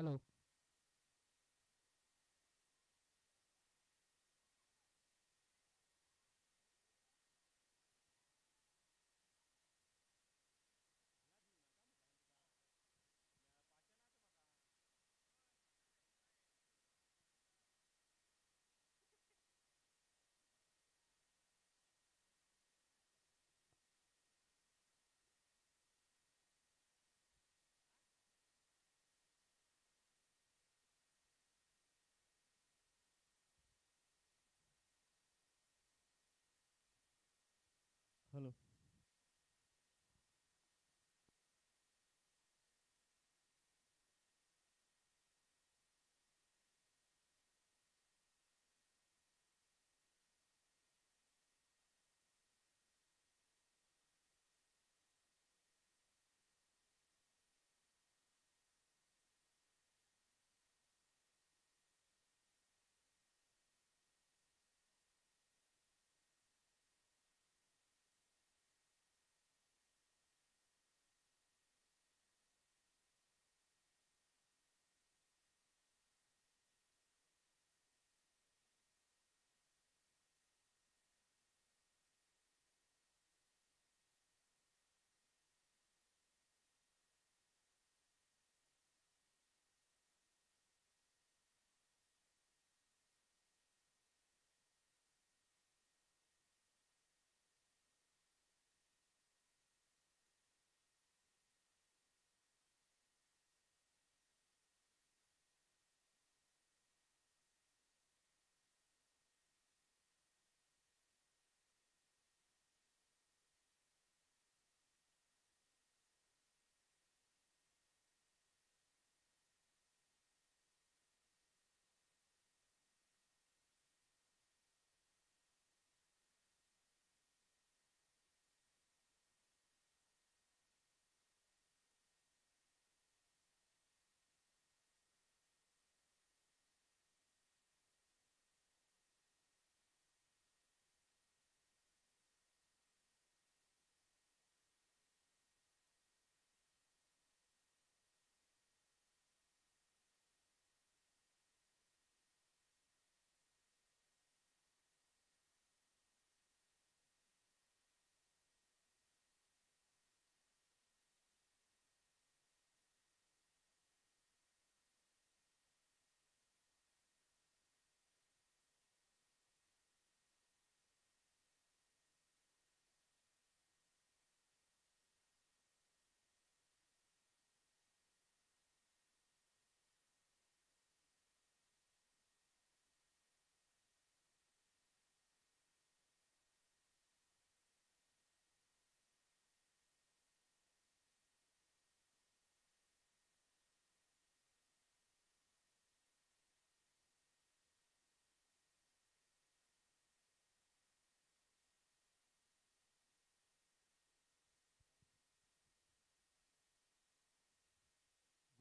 Hello. Hello.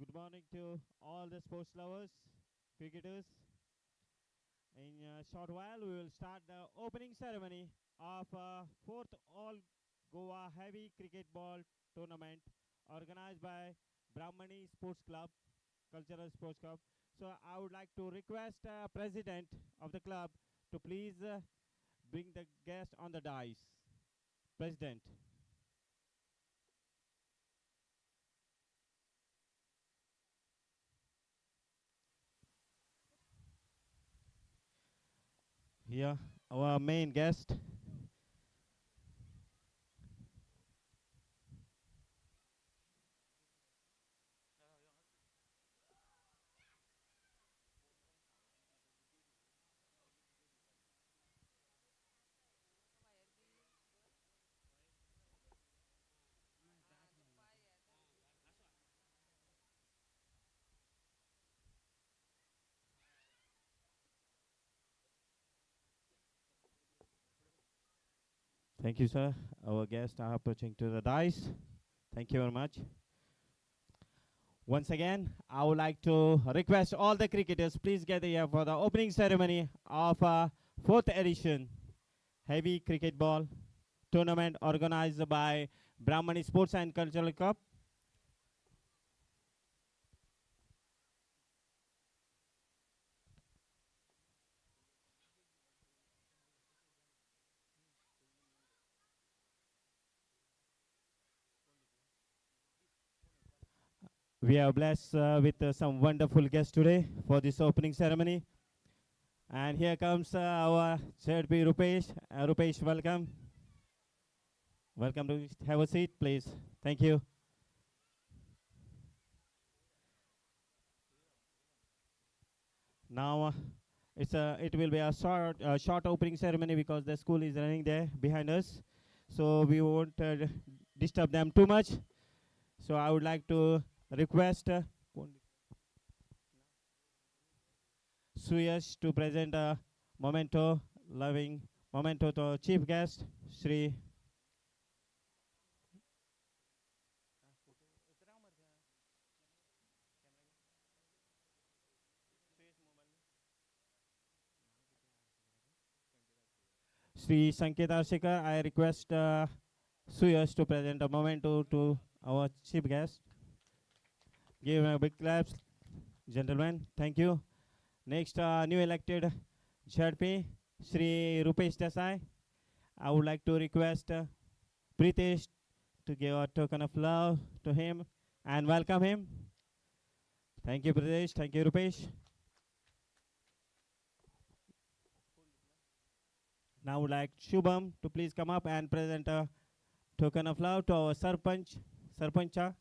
Good morning to all the sports lovers, cricketers. In a short while, we will start the opening ceremony of fourth All Goa Heavy Cricket Ball Tournament organized by Brahmani Sports Club, Cultural Sports Club. So I would like to request President of the club to please bring the guest on the dais. President. Here, our main guest. Thank you, sir. Our guests are approaching to the dais. Thank you very much. Once again, I would like to request all the cricketers please gather here for the opening ceremony of fourth edition heavy cricket ball tournament organized by Brahmani Sports and Cultural Club. We are blessed with some wonderful guests today for this opening ceremony. And here comes our ZP Rupesh. Rupesh, welcome. Welcome to have a seat, please. Thank you. Now, it will be a short opening ceremony because the school is running there behind us, so we won't disturb them too much. So I would like to request Suyash to present a memento, loving memento to chief guest Sri. Sri Sanketa Shekhar. I request Suyash to present a memento to our chief guest. Give a big claps, gentlemen. Thank you. Next, new elected ZP, Sri Rupesh Desai. I would like to request Pritesh to give a token of love to him and welcome him. Thank you, Pritesh. Thank you, Rupesh. Now, I would like Shubham to please come up and present a token of love to our Sarpancha.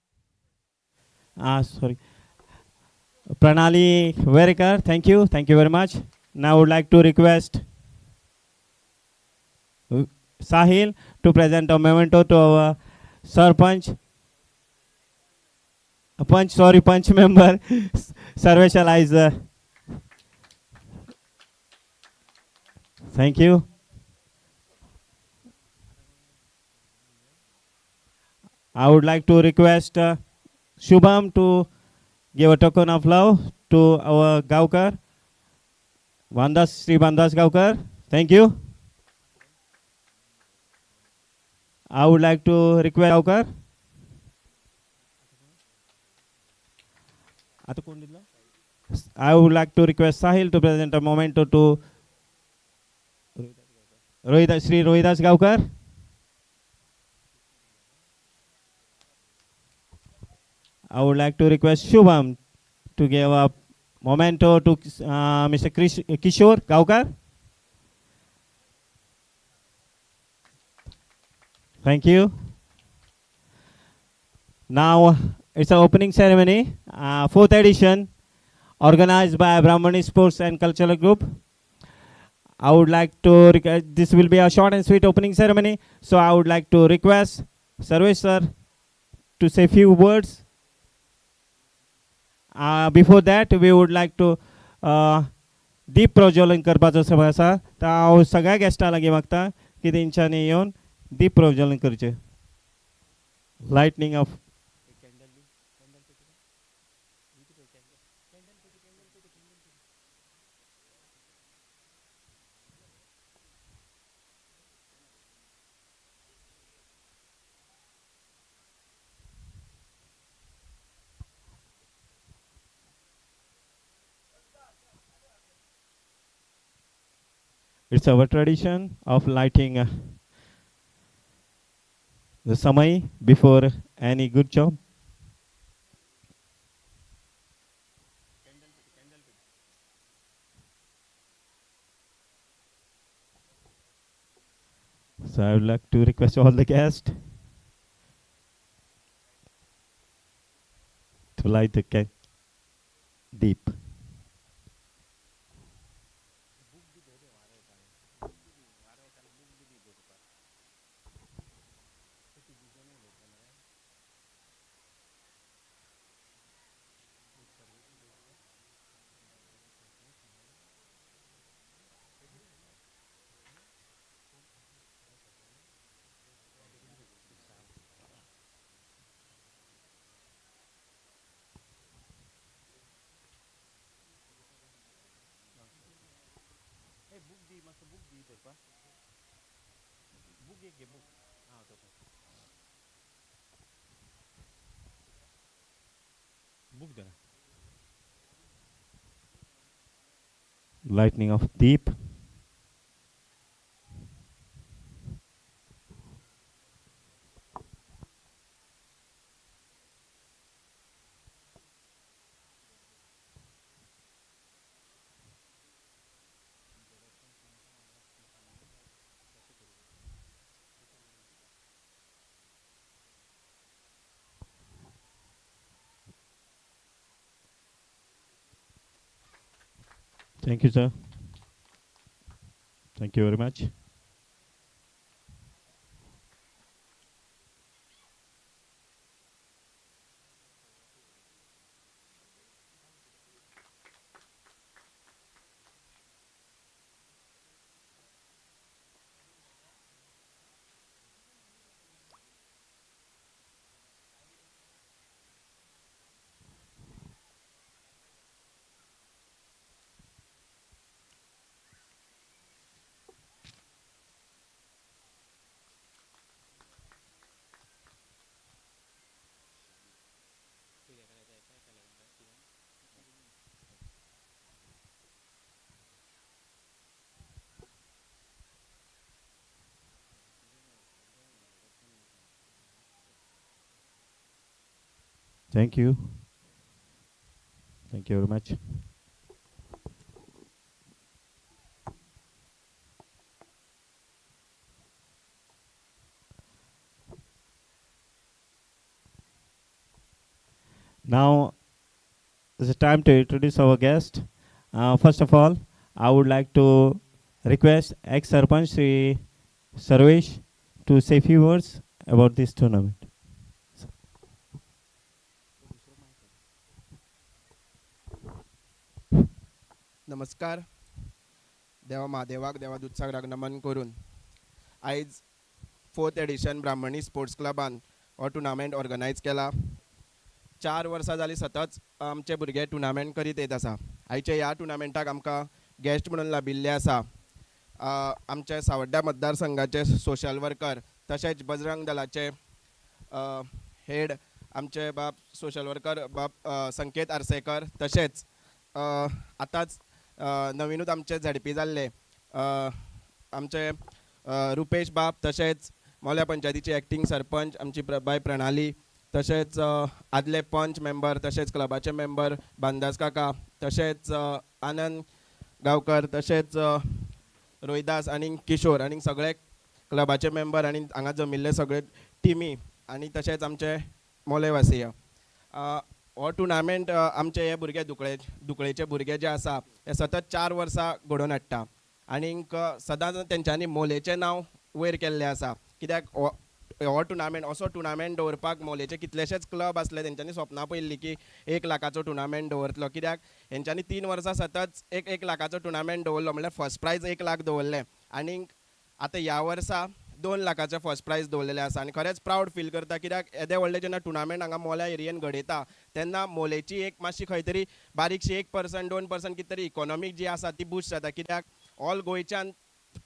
Sorry. Pranali Verikar. Thank you. Thank you very much. Now, I would like to request Sahil to present a memento to our Sarpanch. Punch member, Sarvesh Aliza. Thank you. I would like to request Shubham to give a token of love to our Gaukar, Sri Vandas Gaukar. Thank you. I would like to request Gaukar. I would like to request Sahil to present a memento to Sri Rohidas Gaukar. I would like to request Shubham to give a memento to Mr. Kishore Gaukar. Thank you. Now it's an opening ceremony, fourth edition, organized by Brahmani Sports and Cultural Group. I would like to this will be a short and sweet opening ceremony, so I would like to request Sarvesh sir to say few words. Before that, we would like to दीप प्रज्वलन करपाचो समय आसा तर हांव सगळ्या गेस्टां लागीं मागता की तेंच्यांनी येवन दीप प्रज्वलन करचें. Lightning of It's our tradition of lighting the samai before any good job. So I would like to request all the guests to light the deep. Lightning of deep. Thank you, sir. Thank you very much. Thank you. Thank you very much. Now it's the time to introduce our guest. First of all, I would like to request ex-Sarpanch Sri Sarvesh to say a few words about this tournament. नमस्कार. देवा महादेवाक देवा दुधसागराक नमन करून आयज 4th addition ब्राह्मणी sports क्लबान हो tournament organise केला. 4 वर्सां जाली सतत आमचे भुरगे टुर्नामेंट करीत येत आसा. आयचे ह्या टुर्नामेंटाक आमकां गेस्ट म्हणून लाभिल्ले आसा आमचे सावड्ड्या मतदारसंघाचे सोशल वर्कर तशेंच बजरंग दलाचे हेड आमचे बाब सोशल वर्कर बाब संकेत आरसेकर तशेंच आतांच नवीनूच आमचे झडपी जाल्ले आमचे रुपेश बाब तशेंच मोल्या पंचायतीचे एक्टींग सरपंच आमची बाय प्रणाली तशेंच आदले पंच मेंबर तशेंच क्लबाचे मेंबर बांदास काका तशेंच आनंद गांवकर तशेंच रोहिदास आणि किशोर आणि सगळे क्लबाचे मेंबर आणि हांगा जमिल्ले सगळे टिमी आणि तशेंच आमचे मोलेवासीय हो टुर्नामेंट आमचे हे भुरगे दुकळेचे भुरगे जे आसा हे सतत 4 वर्सां घडोवन हाडटा आनीक सदांच तेंच्यांनी मोलेचें नांव वयर केल्लें आसा. कित्याक हो टुर्नामेंट असो टुर्नामेंट दवरपाक मोलेचे कितलेशेच क्लब आसले तेंच्यांनी स्वप्नां पयल्लीं की 1 लाखाचो टुर्नामेंट दवरतलो. कित्याक हेंच्यांनी 3 वर्सां सतत 1 लाखाचो टुर्नामेंट दवरलो म्हणल्यार फर्स्ट प्रायज 1 लाख दवरलें आनीक आतां ह्या वर्सा 2 लाखाचे फर्स्ट प्रायज दवरलेले आसा आनी खरेंच प्रावड फील करता. कित्याक येदे व्हडले जेन्ना टुर्नामेंट हांगा मोल्या एरियेन घडयता तेन्ना मोलेची एक मातशी खंय तरी बारीकशी 1% 2% कितें तरी इकॉनॉमीक जी आसा ती बूस्ट जाता. कित्याक ऑल गोंयच्यान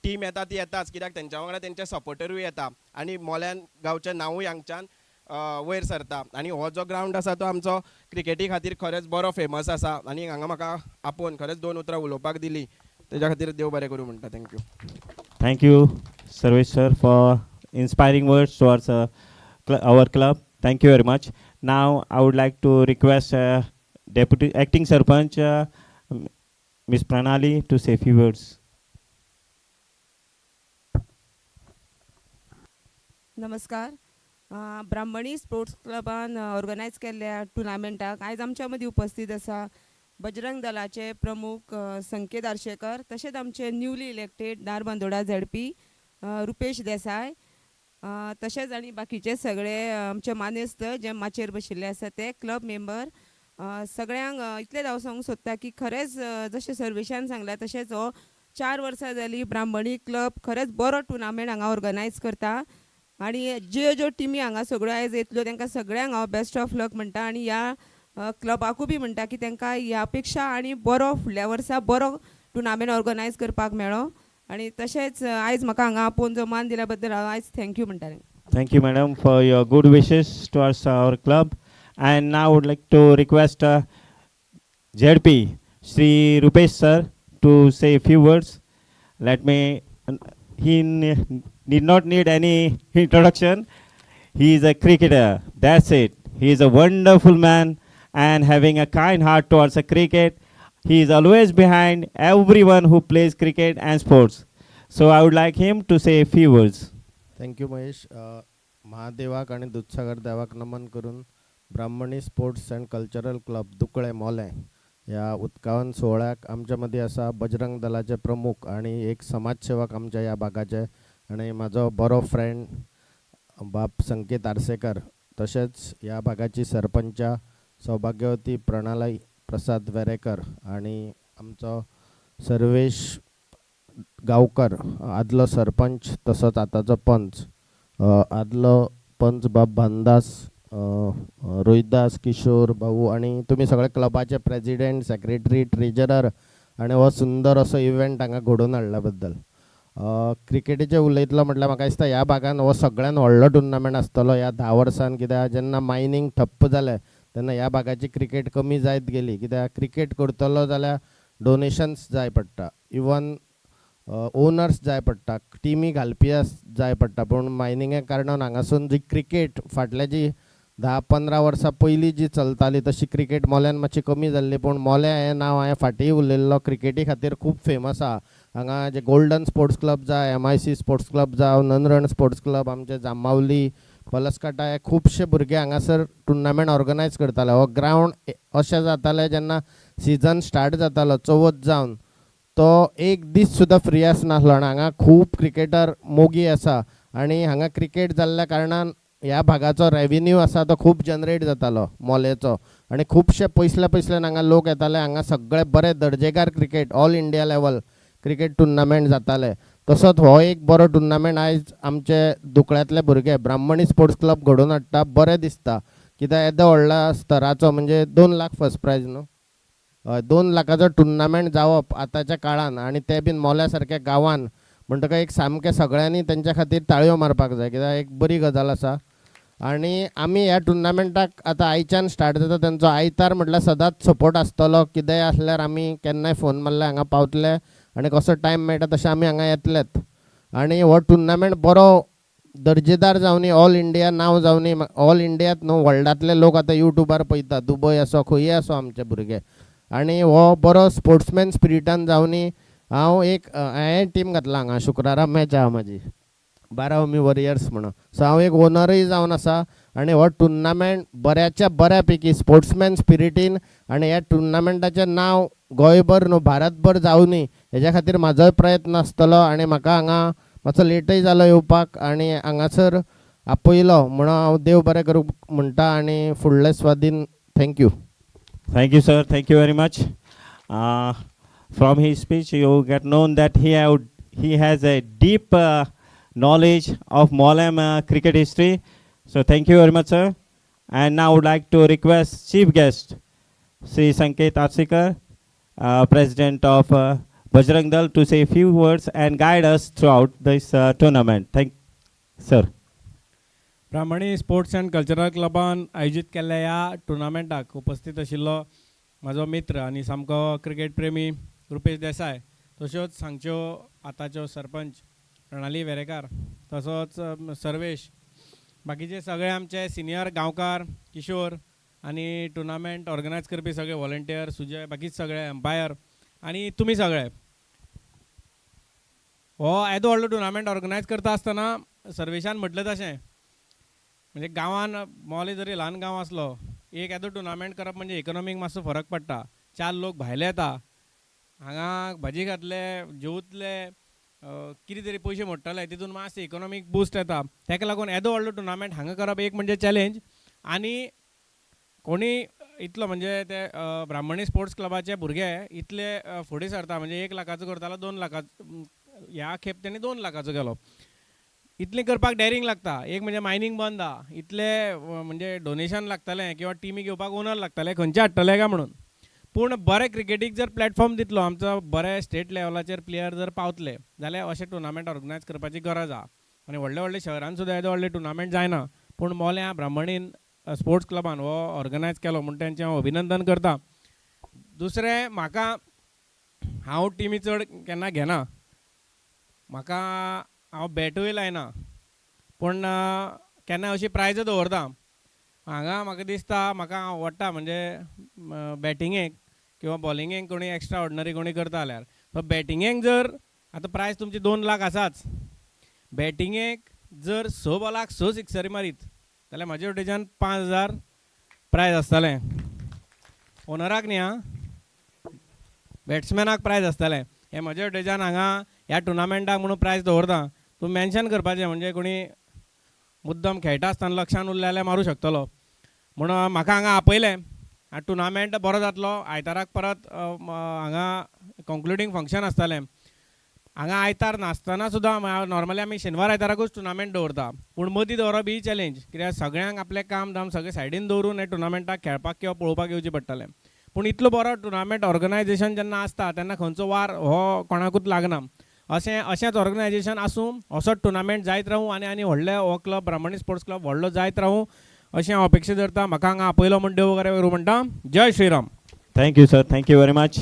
टीम येता ती येताच कित्याक तेंच्या वांगडा तेंचे सपोर्टरूय येता आनी मोल्यान गांवचें नांवूय हांगच्यान वयर सरता. आनी हो जो ग्रावंड आसा तो आमचो क्रिकेटी खातीर खरेंच बरो फेमस आसा आनी हांगा म्हाका आपोवन खरेंच 2 उतरां उलोवपाक दिली तेज्या खातीर देव बरें करूं म्हणटा. Thank you. Thank you, Sarvesh sir, for inspiring words towards our club. Thank you very much. Now I would like to request Deputy Acting Sarpanch Ms. Pranali to say a few words. नमस्कार. ब्राह्मणी sports क्लबान organise केल्ल्या टुर्नामेंटाक आयज आमच्या मदीं उपस्थित आसा बजरंग दलाचे प्रमुख संकेत आरशेकर तशेंच आमचे न्यूली इलेक्टेड दारबांदोडा झडपी रुपेश देसाय तशेंच आनी बाकीचे सगळे आमचे मानेस्त जे माचेर बशिल्ले आसा ते क्लब मेंबर सगळ्यांक इतलेंच हांव सांगूंक सोदता की खरेंच जशें सर्वेशान सांगलां तशेंच हो 4 वर्सां जाली ब्राह्मणी क्लब खरेंच बरो टुर्नामेंट हांगा ऑर्गनायज करता आनी ज्यो टिमी हांगा सगळ्यो आयज येतल्यो तांकां सगळ्यांक हांव बेस्ट ऑफ लक म्हणटा आनी ह्या क्लबाकूय बी म्हणटा की तांकां ह्या पेक्षा आनी बरो फुडल्या वर्सा बरो टुर्नामेंट ऑर्गनायज करपाक मेळ्ळो आनी तशेंच आयज म्हाका हांगा आपोवन जो मान दिल्या बद्दल हांव आयज थँक्यू म्हणटालें. Thank you, madam, for your good wishes towards our club. And now I would like to request ZP Sri Rupesh sir to say a few words. Let me. He need not need any introduction. He is a cricketer. That's it. He is a wonderful man and having a kind heart towards a cricket. He is always behind everyone who plays cricket and sports. So I would like him to say a few words. Thank you Mahesh. महादेवाक आणि दुधसागर देवाक नमन करून Brahmani sports and cultural club दुकळे मोले ह्या उत्कावन सोहळ्याक आमच्या मदीं आसा बजरंग दलाचे प्रमुख आनी एक समाजसेवक आमच्या ह्या भागाचे आनी म्हाजो बरो फ्रेंड बाब संकेत आरसेकर, तशेंच ह्या भागाची सरपंचा सौभाग्यवती प्रणाली प्रसाद वेरेकर आनी आमचो सर्वेश गांवकर, आदलो सरपंच तसोच आतांचो पंच, आदलो पंच बाब भानदास, रोहितदास, किशोर भाऊ आणि तुम्ही सगळे क्लबाचे प्रेसिडेंट, सेक्रेटरी, ट्रेजरर आणि हो सुंदर असो इव्हेंट हांगा घडोवन हाडल्या बद्दल. क्रिकेटीचे उलयतलो म्हटल्यार म्हाका दिसता ह्या भागान हो सगळ्यान व्हडलो टुर्नामेंट आसतलो ह्या 10 वर्सान, कित्याक जेन्ना मायनींग ठप्प जालें तेन्ना ह्या भागाची क्रिकेट कमी जायत गेली, कित्याक क्रिकेट करतलो जाल्यार डोनेशन्स जाय पडटा, इवन ओनर्स जाय पडटा, टिमी घालपी जाय पडटा. पूण मायनिंगे कारणान हांगासून जी क्रिकेट फाटल्या जी 10-15 वर्सां पयलीं जी चलताली तशी क्रिकेट मोल्यान मातशी कमी जाल्ली. पूण मोल्या हें नांव हांवें फाटीं उलयल्लो क्रिकेटी खातीर खूब फेमस आहा. हांगा जे गोल्डन स्पोर्ट्स क्लब जावं, MIC स्पोर्ट्स क्लब जावं, ननरण स्पोर्ट्स क्लब, आमचे जांबावली, पलसकाटा, हे खुबशे भुरगे हांगासर टुर्नामेंट ऑर्गनायज करताले. हो ग्रावंड अशें जातालें जेन्ना सिजन स्टार्ट जातालो चवथ जावन तो एक दीस सुद्दां फ्री आसनासलो आनी हांगा खूब क्रिकेटर मोगी आसा आनी हांगा क्रिकेट जाल्ल्या कारणान ह्या भागाचो रेव्हेन्यू आसा तो खूब जनरेट जातालो मोलेचो आनी खुबशे पयसल्यान हांगा लोक येताले. हांगा सगळे बरे दर्जेदार cricket all India level cricket tournament जाताले. तसोच हो एक बरो टुर्नामेंट आयज आमचे दुकळ्यातले भुरगे ब्राह्मणी स्पोर्ट्स क्लब घडोवन हाडटा. बरें दिसता कित्याक येद्या व्हडल्या स्तराचो म्हणजे 2 लाख फर्स्ट प्रायज न्हू, 2 लाखाचो टुर्नामेंट जावप आतांच्या काळान आनी ते बीन मोल्या सारक्या गांवान म्हणटकच एक सामकें सगळ्यांनी तेंच्या खातीर ताळयो मारपाक जाय, कित्याक एक बरी गजाल आसा. आनी आमी ह्या टुर्नामेंटाक आतां आयच्यान स्टार्ट जाता तेंचो आयतार म्हटल्यार सदांच सपोर्ट आसतलो. कितेंय आसल्यार आमी केन्नाय फोन मारल्यार हांगा पावतले आनी कसो टायम मेळटा तशें आमी हांगा येतलेत. आनी हो टुर्नामेंट बरो दर्जेदार जावनी, ऑल इंडिया नांव जावनी. ऑल इंडियांत न्हू, वर्ल्डांतले लोक आतां युट्यूबार पळयता, दुबय आसो खंयय आसो आमचे भुरगे. आनी हो बरो स्पोर्ट्समॅन स्पिरिटान जावनी. हांवें टीम घातला हांगा, शुक्रारा मॅच आहा म्हाजी 12 वॉरियर्स म्हणून. सो हांव एक ओनरय जावन आसा आनी हो टुर्नामेंट बऱ्याच्या बऱ्यापैकी स्पोर्ट्समॅन स्पिरिटीन आनी ह्या टुर्नामेंटाचें नांव गोंयभर न्हू भारतभर जावनी हेज्या खातीर म्हाजोय प्रयत्न आसतलो. आनी म्हाका हांगा मातसो लेटय जालो येवपाक आनी हांगासर आपयलो म्हणून हांव देव बरें करूं म्हणटा आनी फुडले स्वादीन. Thank you. Thank you, sir. Thank you very much. From his speech, you get known that he has a deep knowledge of Mollem cricket history. So thank you very much, sir. And now I would like to request chief guest, Sri Sanket Arsikar, president of Bajrang Dal, to say a few words and guide us throughout this tournament. Thank, sir. Brahmani sports and cultural क्लबान आयोजीत केल्ल्या ह्या टुर्नामेंटाक उपस्थित आशिल्लो म्हाजो मित्र आनी सामको cricket प्रेमी रुपेश देसाय, तश्योच सांगच्यो आतांच्यो सरपंच प्रणाली वेरेकार, तसोच सर्वेश, बाकीचे सगळे आमचे सिनियर गांवकार, किशोर आनी टुर्नामेंट ऑर्गनायज करपी सगळे वॉलंटियर, सुजय, बाकी सगळे एम्पायर आनी तुमी सगळे. हो येदो व्हडलो टुर्नामेंट ऑर्गनायज करता आसतना सर्वेशान म्हटलें तशें म्हणजे गांवान मोले जरी ल्हान गांव आसलो, एक येदो टुर्नामेंट करप म्हणजे इकॉनॉमीक मातसो फरक पडटा. 4 लोक भायले येता, हांगा भाजी घातले, जेवतले, कितें तरी पयशे मोडटले, तितून मातशें इकॉनॉमीक बूस्ट येता. ताका लागून येदो व्हडलो टुर्नामेंट हांगा करप एक म्हणजे चॅलेंज. आनी कोणी इतलो म्हणजे ते ब्राह्मणी स्पोर्ट्स क्लबाचे भुरगे इतले फुडें सरता, म्हणजे 1 लाखाचो करतालो 2 लाखाचो, ह्या खेप तेणी 2 लाखाचो केलो. इतलें करपाक डॅरिंग लागता. एक म्हणजे मायनींग बंद आहा, इतले म्हणजे डोनेशन लागतलें किंवा टिमी घेवपाक ओनर लागतले, खंयचे हाडटले काय म्हणून. पूण बरे क्रिकेटीक जर प्लॅटफॉर्म दितलो आमचो, बरे स्टेट लेवलाचेर प्लेयर जर पावतले जाल्यार अशें टुर्नामेंट ऑर्गनायज करपाची गरज आहा. आनी व्हडले व्हडले शहरान सुद्दां येदो व्हडले टुर्नामेंट जायना, पूण मोल्या ब्राह्मणीन स्पोर्ट्स क्लबान हो ऑर्गनायज केलो म्हणून तेंचें हांव अभिनंदन करता. दुसरें, म्हाका हांव टिमी चड केन्ना घेना, म्हाका हांव बॅटूय लायना, पूण केन्ना अशी प्रायज दवरता. हांगा म्हाका दिसता, म्हाका आवडटा म्हणजे बॅटिंगेक किंवा बॉलिंगेक कोणी एक्स्ट्रा ऑर्डिनरी कोणी करता जाल्यार. सो बॅटिंगेक जर आतां प्रायज तुमची 2 लाख आसाच, बॅटिंगेक जर 6 बॉलाक 6 सिक्सरी मारीत जाल्यार म्हाजे वटेच्यान 5000 प्रायज आसतलें. ओनराक न्ही आं, बॅट्समॅनाक प्रायज आसतलें. हे म्हज्या वटेच्यान हांगा ह्या टुर्नामेंटाक म्हणून प्रायज दवरता. तूं मेन्शन करपाचें, म्हणजे कोणी मुद्दम खेळटा आसतना लक्षान उरलें जाल्यार मारूं शकतलो. म्हणून म्हाका हांगा आपयलें. हा टुर्नामेंट बरो जातलो. आयताराक परत हांगा कन्क्लुडींग फंक्शन आसतलें. हांगा आयतार नासतना सुद्दां नॉर्मली आमी शेनवार आयताराकूच टुर्नामेंट दवरता, पूण मदीं दवरप ही चॅलेंज, कित्याक सगळ्यांक आपलें काम धाम सगळें सायडीन दवरून हे टुर्नामेंटाक खेळपाक किंवा पळोवपाक येवचें पडटलें. पूण इतलो बरो टुर्नामेंट ऑर्गनायझेशन जेन्ना आसता तेन्ना खंयचो वार हो कोणाकूच लागना. अशेंच ऑर्गनायझेशन आसूं, असोच टुर्नामेंट जायत रावूं आनी आनी व्हडले हो क्लब ब्राह्मणी स्पोर्ट्स क्लब व्हडलो जायत रावूं अशें हांव अपेक्षा धरता. म्हाका हांगा आपयलो म्हण देव बरें करूं म्हणटा. जय Shriram. Thank you, sir. Thank you very much.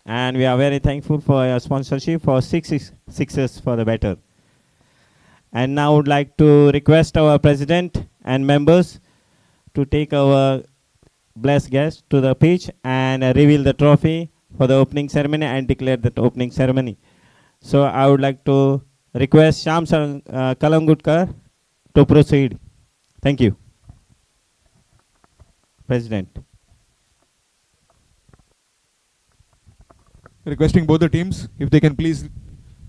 And we are very thankful for your sponsorship for sixes for the better. And now I would like to request our president and members to take our blessed guest to the pitch and reveal the trophy for the opening ceremony and declare the opening ceremony. So I would like to request Sham Kalamgutkar to proceed. Thank you. President. Requesting both the teams, if they can please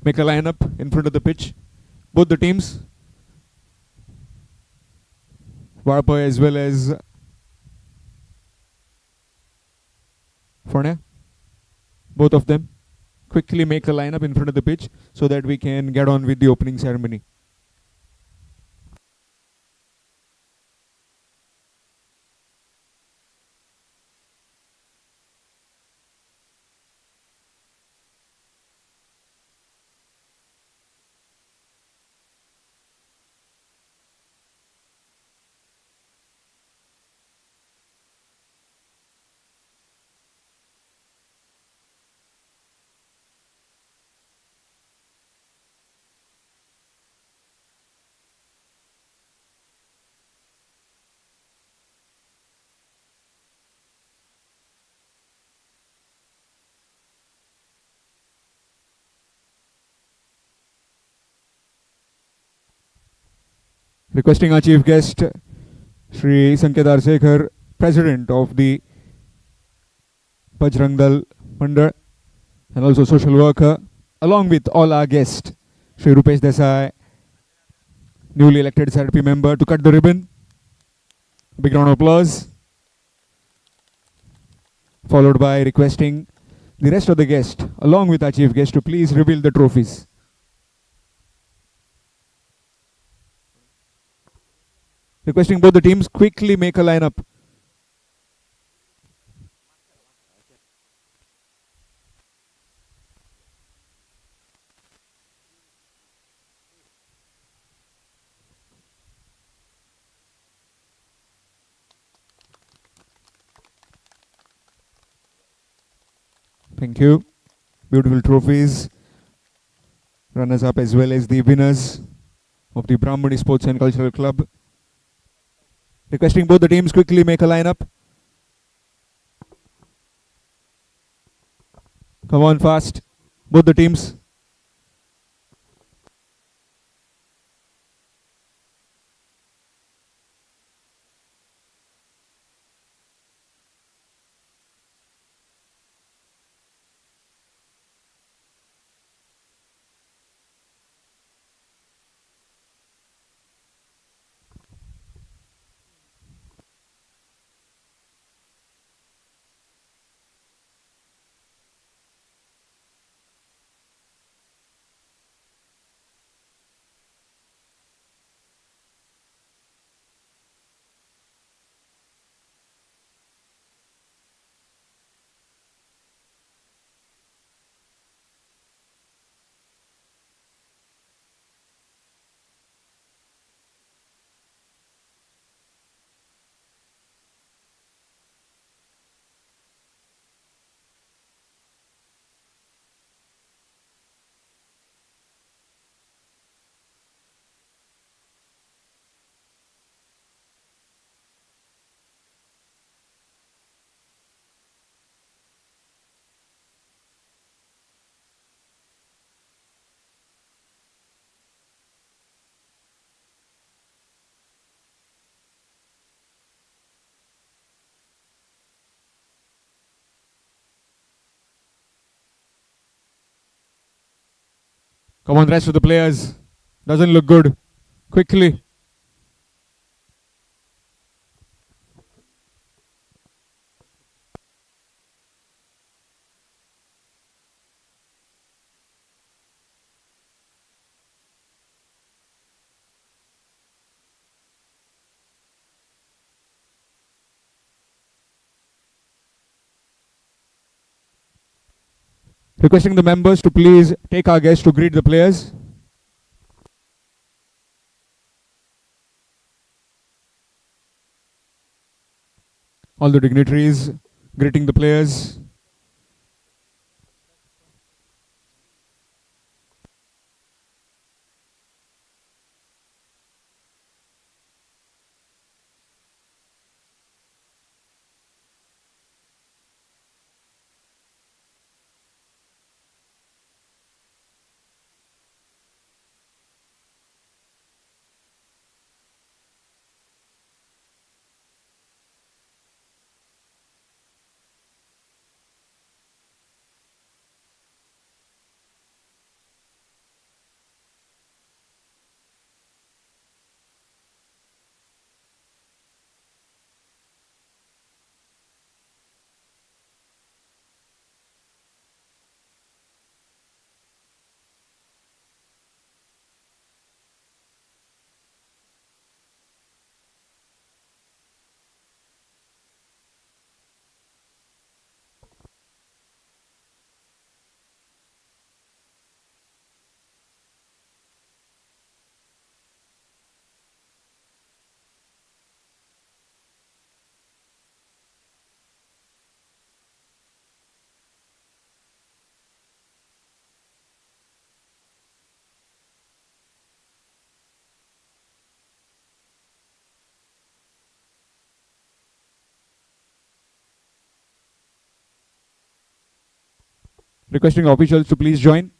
make a lineup in front of the pitch. Both the teams, Varpa as well as Fornia, both of them, quickly make a lineup in front of the pitch so that we can get on with the opening ceremony. Requesting our chief guest, Shri Sanket Arsekar, President of the Bajrang Dal Mandal and also social worker, along with all our guests, Shri Rupesh Desai, newly elected SRP member, to cut the ribbon. Big round of applause. Followed by requesting the rest of the guests, along with our chief guest, to please reveal the trophies. Requesting both the teams quickly make a lineup. Thank you. Beautiful trophies. Runners up as well as the winners of the Brahmani Sports and Cultural Club. Requesting both the teams quickly make a lineup. Come on fast. Both the teams. Come on, rest of the players. Doesn't look good. Quickly. Requesting the members to please take our guests to greet the players. All the dignitaries greeting the players. Requesting officials to please join.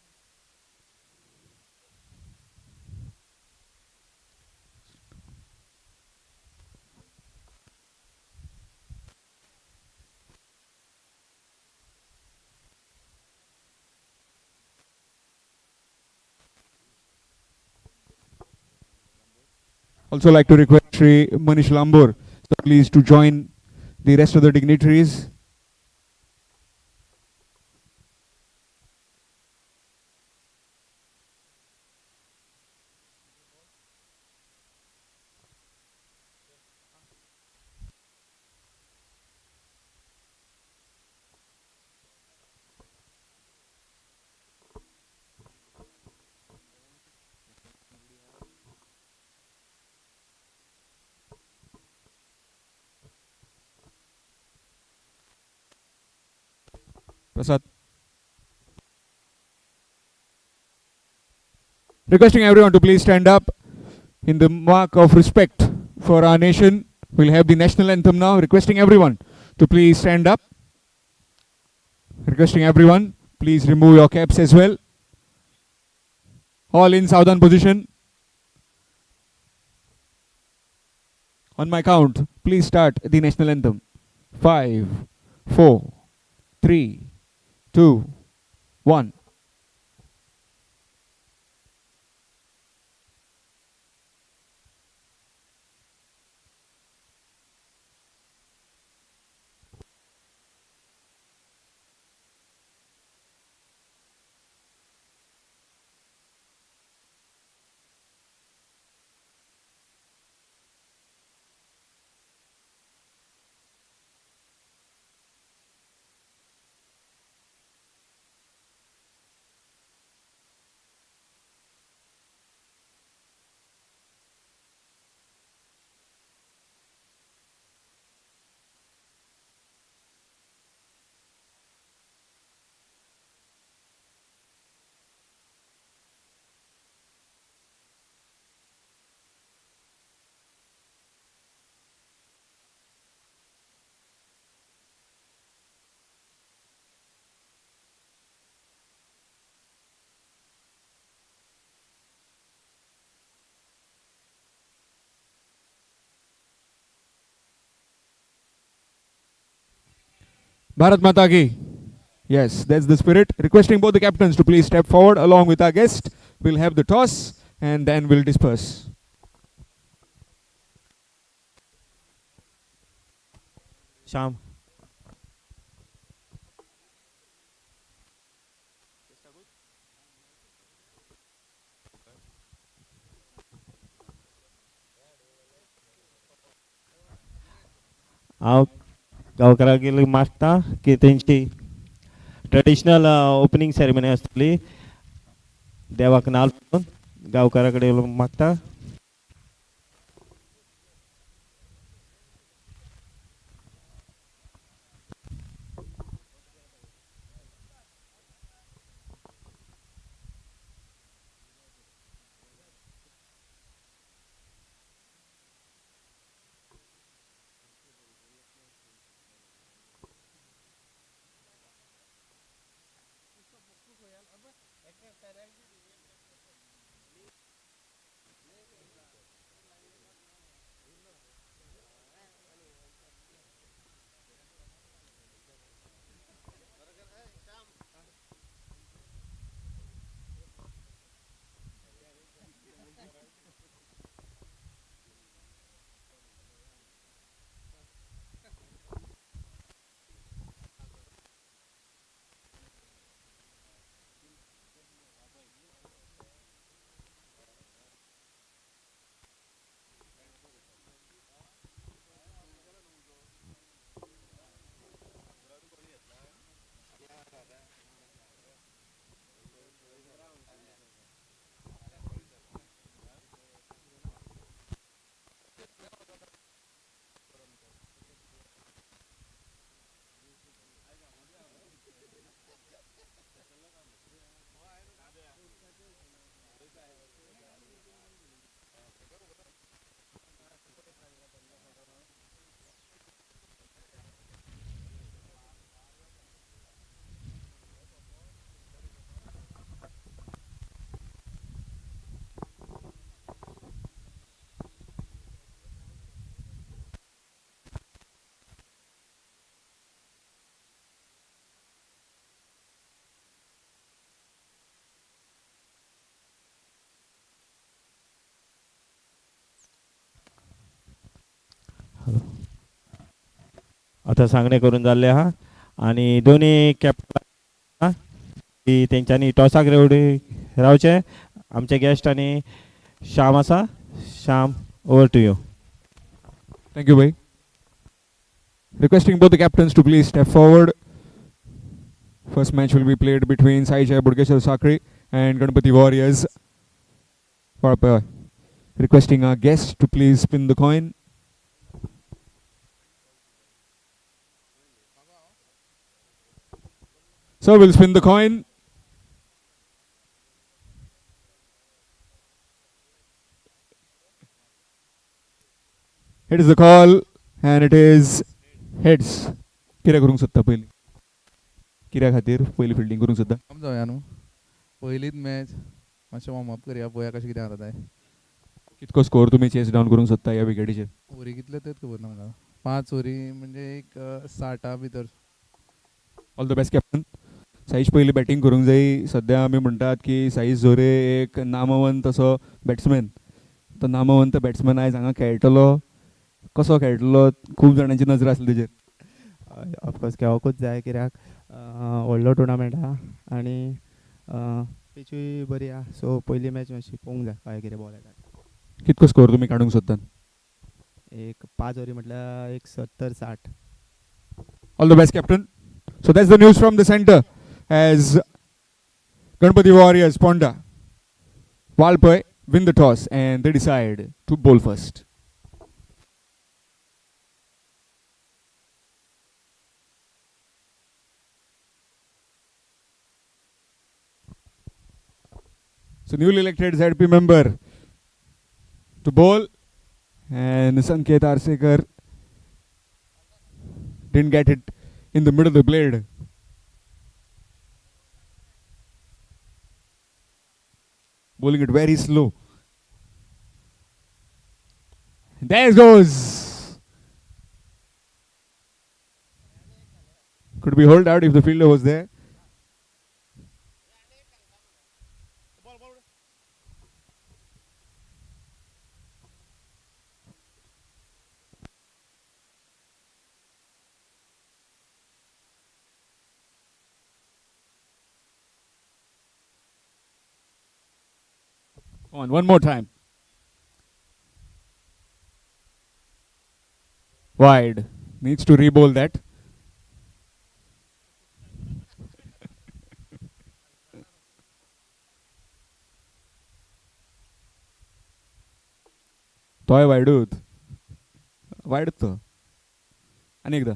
Also like to request Shri Manish Lambur, so please to join the rest of the dignitaries. Prasad. Requesting everyone to please stand up in the mark of respect for our nation. We'll have the national anthem now. Requesting everyone to please stand up. Requesting everyone, please remove your caps as well. All in southern position. On my count, please start the national anthem. 5, 4, 3, 2, 1. Bharat Mata ki. Yes, that's the spirit. Requesting both the captains to please step forward along with our guest We'll have the toss and then we'll disperse. Sham. हांव गांवकाराक मागता की तेंची traditional opening ceremony आसतली देवाक नाल गांवकारा कडेन मागता. आता सांगणे करून जाल्ले आहा आणि दोन्ही कॅप्टन की तेंच्यांनी टॉसाक रेवडी रावचे. आमचे गेस्ट आणि श्याम आसा. Shyam, over to you. Thank you, bhai. Requesting both the captains to please step forward. First match will be played between Sai Jai Budgeshwar Sakri and Ganpati Warriors. Requesting our guests to please spin the coin. So we'll spin the coin. It is the call and it is heads. कित्याक करूंक सोदता पयलीं? कित्या खातीर पयलीं fielding करूंक सोदता? जावया न्हू पयलीच मॅच मातशें वॉर्म अप करया पळोवया कशें कितें जाता तें. कितको स्कोर तुमी चेस डावन करूंक सोदता ह्या विकेटीचेर? ओरी कितले तेच खबर ना म्हाका. 5 ओरी म्हणजे एक 60 भितर. All the best captain. Saish पयलीं बॅटिंग करूंक जाय. सद्या आमी म्हणटात की साईश जोरे एक नामवंत असो बॅट्समॅन. तो नामवंत बॅट्समॅन आयज हांगा खेळटलो. कसो खेळटलो खूब जाणांची नजर आसली तेजेर. ऑफकोर्स खेळोकूच जाय कित्याक व्हडलो टुर्नामेंट आहा आनी पिचूय बरी आहा. सो पयली मॅच मातशी पळोवंक जाय काय कितें बॉल येता. कितको स्कोर तुमी काडूंक सोदतात? एक 5 ओरी म्हटल्यार एक 70-60. All the best, captain. So that's the news from the center as Ganpati Warriors Ponda Walpai win the toss and they decide to bowl first. So newly elected ZP member to bowl and Sanket Arsekar didn't get it in the middle of the blade. Bowling it very slow. There it goes. Could be held out if the fielder was there. Come on, one more time. Wide. Needs to re-bowl that. तोय वाईडूत wide तो आणि एकदा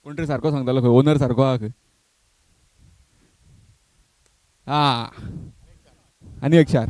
कोण तरी सारको सांगतालो खंय ओनर सारको आहा खंय हा आणि एक चार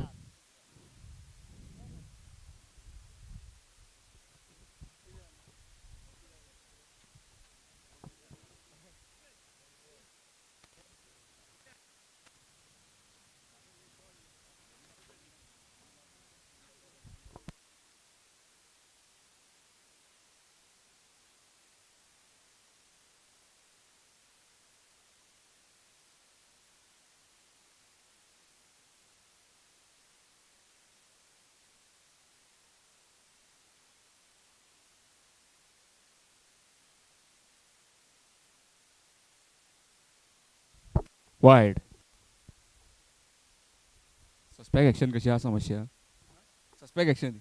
वाईड सस्पेक्ट एक्शन कशी आसा मातशी suspect action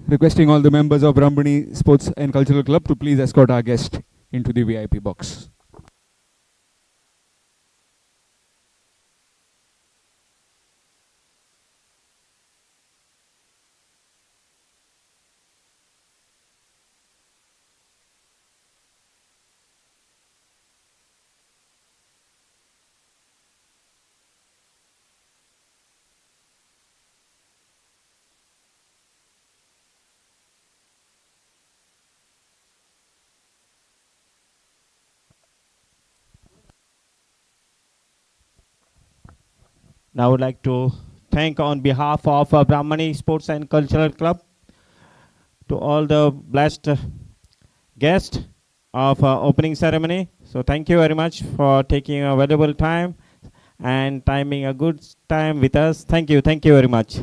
requesting all the members of Brahmani Sports and Cultural Club to please escort our guest into the VIP box. Now I would like to thank on behalf of Brahmani Sports and Cultural Club to all the blessed guests of opening ceremony. So thank you very much for taking a valuable time and timing a good time with us. Thank you very much.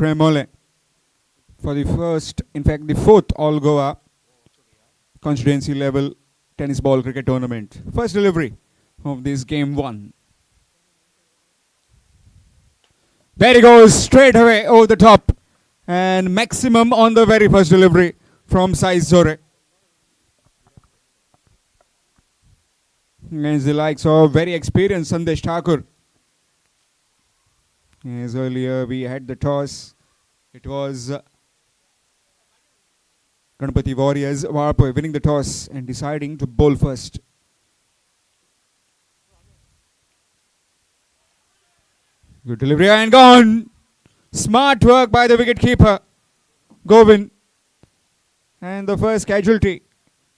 Mollem for the first, in fact, the fourth All Goa constituency level tennis ball cricket tournament. First delivery of this game 1. There he goes, straight away over the top, and maximum on the very first delivery from Sai Zore. Against the likes of very experienced Sandesh Thakur. As earlier we had the toss, it was Ganpati Warriors Warpoy winning the toss and deciding to bowl first. Good delivery and gone. Smart work by the wicketkeeper, Govind. And the first casualty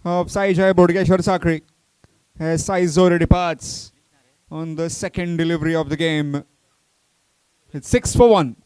of Saijai Bodgeshwar Sakri as Sai Zore departs on the second delivery of the game. It's 6 for 1.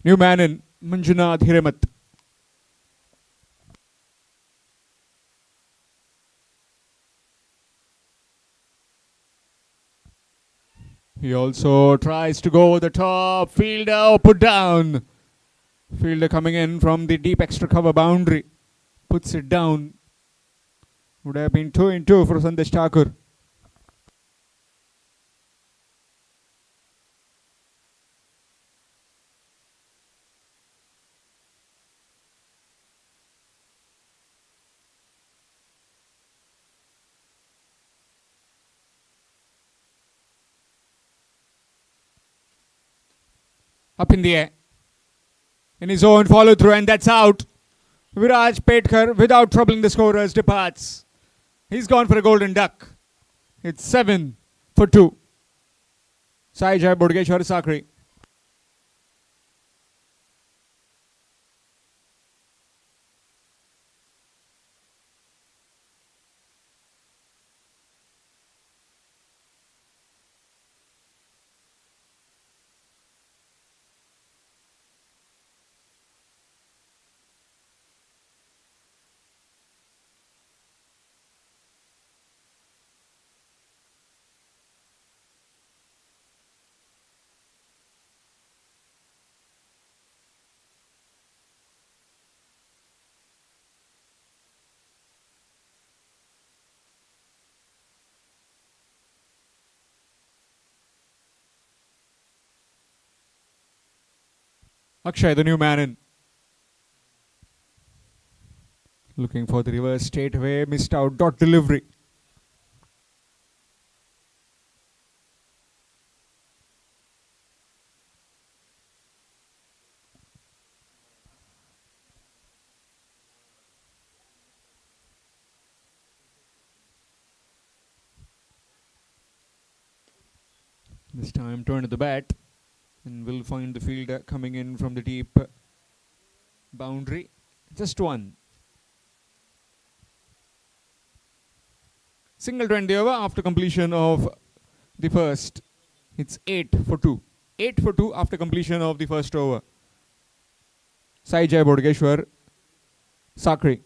New man in Manjunath Hiremat. He also tries to go over the top. Fielder put down. Fielder coming in from the deep extra cover boundary. Puts it down. Would have been 2 in 2 for Sandesh Thakur. Up in the air. In his own follow through, and that's out. Viraj Petkar, without troubling the scorers, departs. He's gone for a golden duck. It's 7 for 2. Saijai Bodgeshwar Sakri. Akshay, the new man in. Looking for the reverse straight away. Missed out. Dot delivery. This time turn to the bat. And we'll find the fielder coming in from the deep boundary. Just one. Single to end the over after completion of the first. It's 8 for 2. 8 for 2 after completion of the first over. Saijai Bodgeshwar Sakri.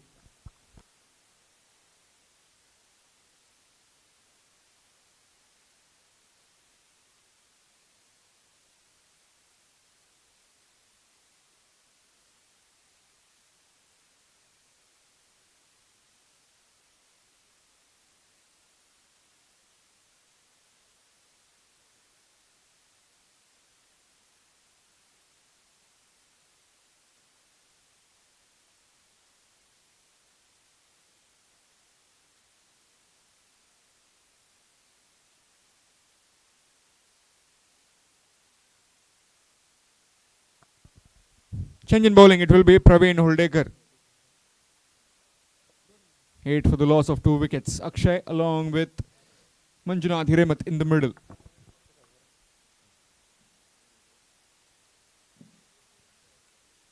Change in bowling, it will be Praveen Huldekar. 8 for the loss of 2 wickets. Akshay along with Manjunath Hiremat in the middle.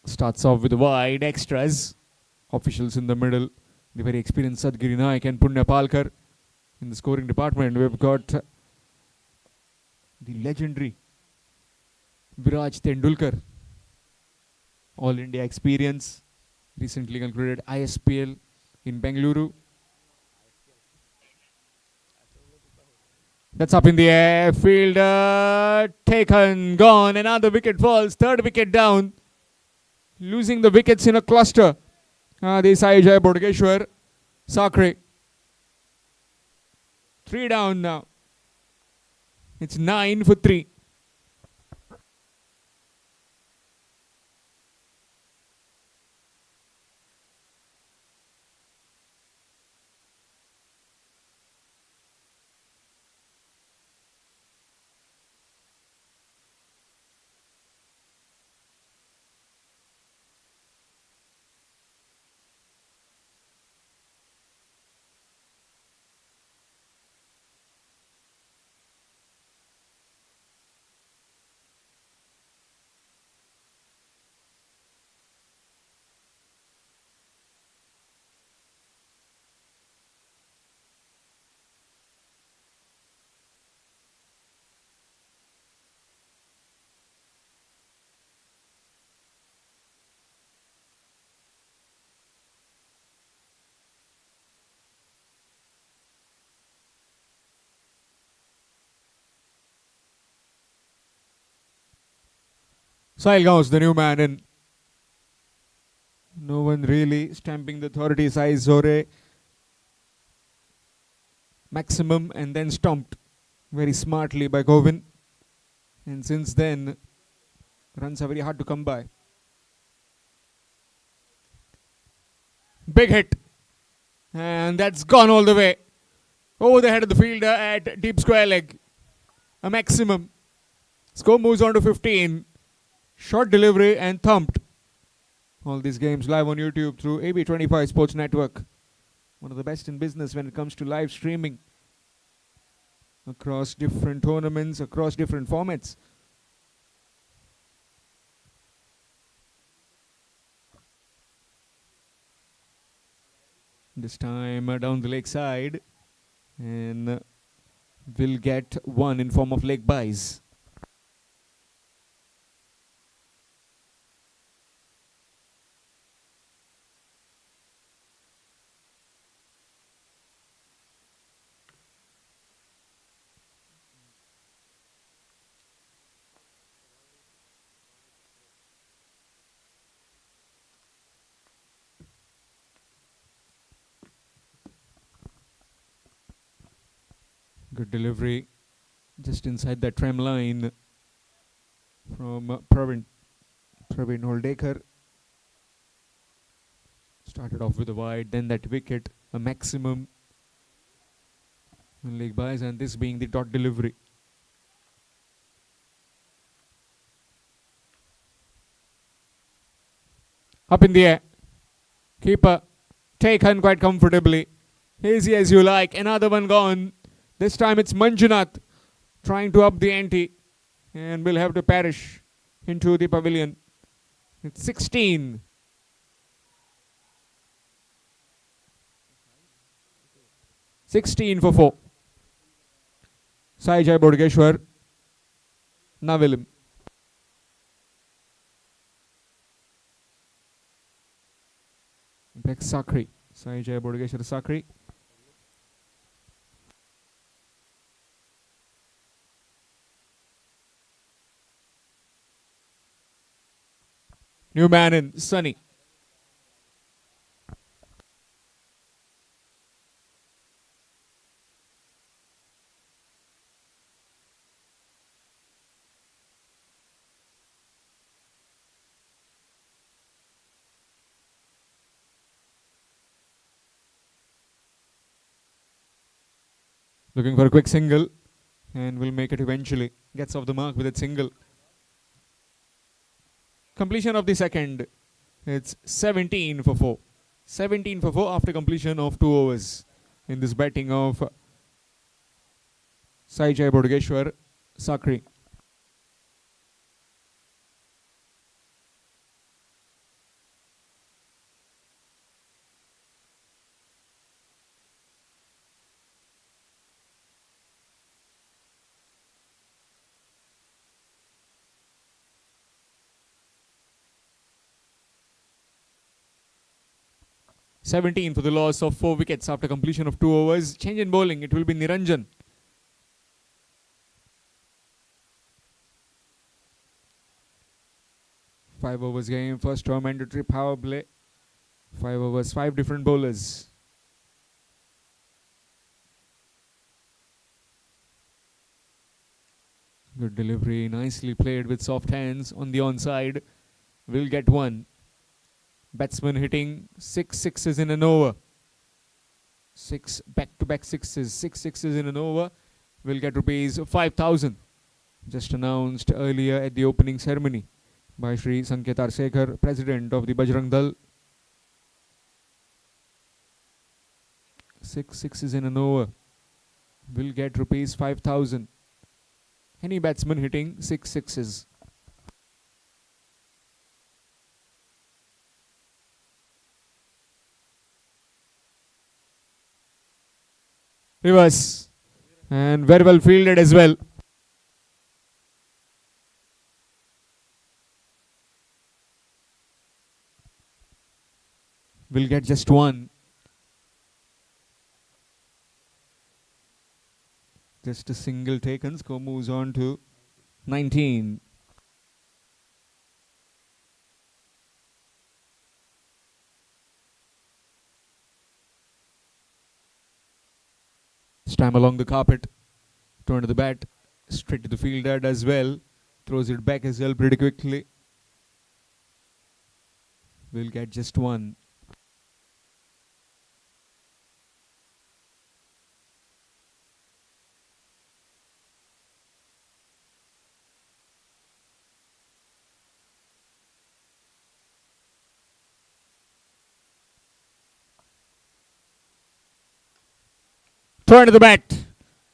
Starts off with wide extras. Officials in the middle. The very experienced Sadgiri Naik and Punya Palkar. In the scoring department, we've got the legendary Viraj Tendulkar. All India experience. Recently concluded ISPL in Bengaluru. That's up in the air. Fielder taken, gone. Another wicket falls. Third wicket down. Losing the wickets in a cluster. Desai Jai Bodgeshwar. Sakre. 3 down now. It's 9 for 3. Sahil Gauss, the new man in. No one really stamping the authority. Sai Zore. Maximum and then stomped very smartly by Govin. And since then, runs are very hard to come by. Big hit. And that's gone all the way. Over the head of the fielder at deep square leg. A maximum. Score moves on to 15. Short delivery and thumped. All these games live on YouTube through AB25 Sports Network. One of the best in business when it comes to live streaming. Across different tournaments, across different formats. This time down the leg side. And will get one in form of leg buys. Good delivery just inside that tram line from Praveen Holdekar. Started off with a wide, then that wicket, a maximum. Leg buys, and this being the dot delivery. Up in the air. Keeper taken quite comfortably. Easy as you like. Another one gone. This time it's Manjunath trying to up the ante and will have to perish into the pavilion. It's 16. For 4. Sai Jai Bodgeshwar. Navilim. Back Sakri. Sai Jai Bodgeshwar Sakri. New man in, Sunny. Looking for a quick single and will make it eventually. Gets off the mark with a single. Completion of the second. It's 17 for 4. 17 for 4 after completion of 2 overs in this batting of Saijai Bodageshwar Sakri. For the loss of 4 wickets after completion of 2 overs. Change in bowling. It will be Niranjan. Five overs game. First term mandatory power play. 5 overs, 5 different bowlers. Good delivery. Nicely played with soft hands on the onside. Will get 1. Batsman hitting 6 sixes in an over. 6 back-to-back sixes. 6 sixes in an over. Will get rupees 5,000. Just announced earlier at the opening ceremony by Shri Sanket Arsekar, President of the Bajrang Dal. 6 sixes in an over. Will get rupees 5,000. Any batsman hitting 6 sixes. Reverse. And very well fielded as well. Will get just 1. Just a single taken. Score moves on to 19. Stam along the carpet. Turn to the bat. Straight to the fielder as well. Throws it back as well pretty quickly. Will get just 1. Turn to the bat.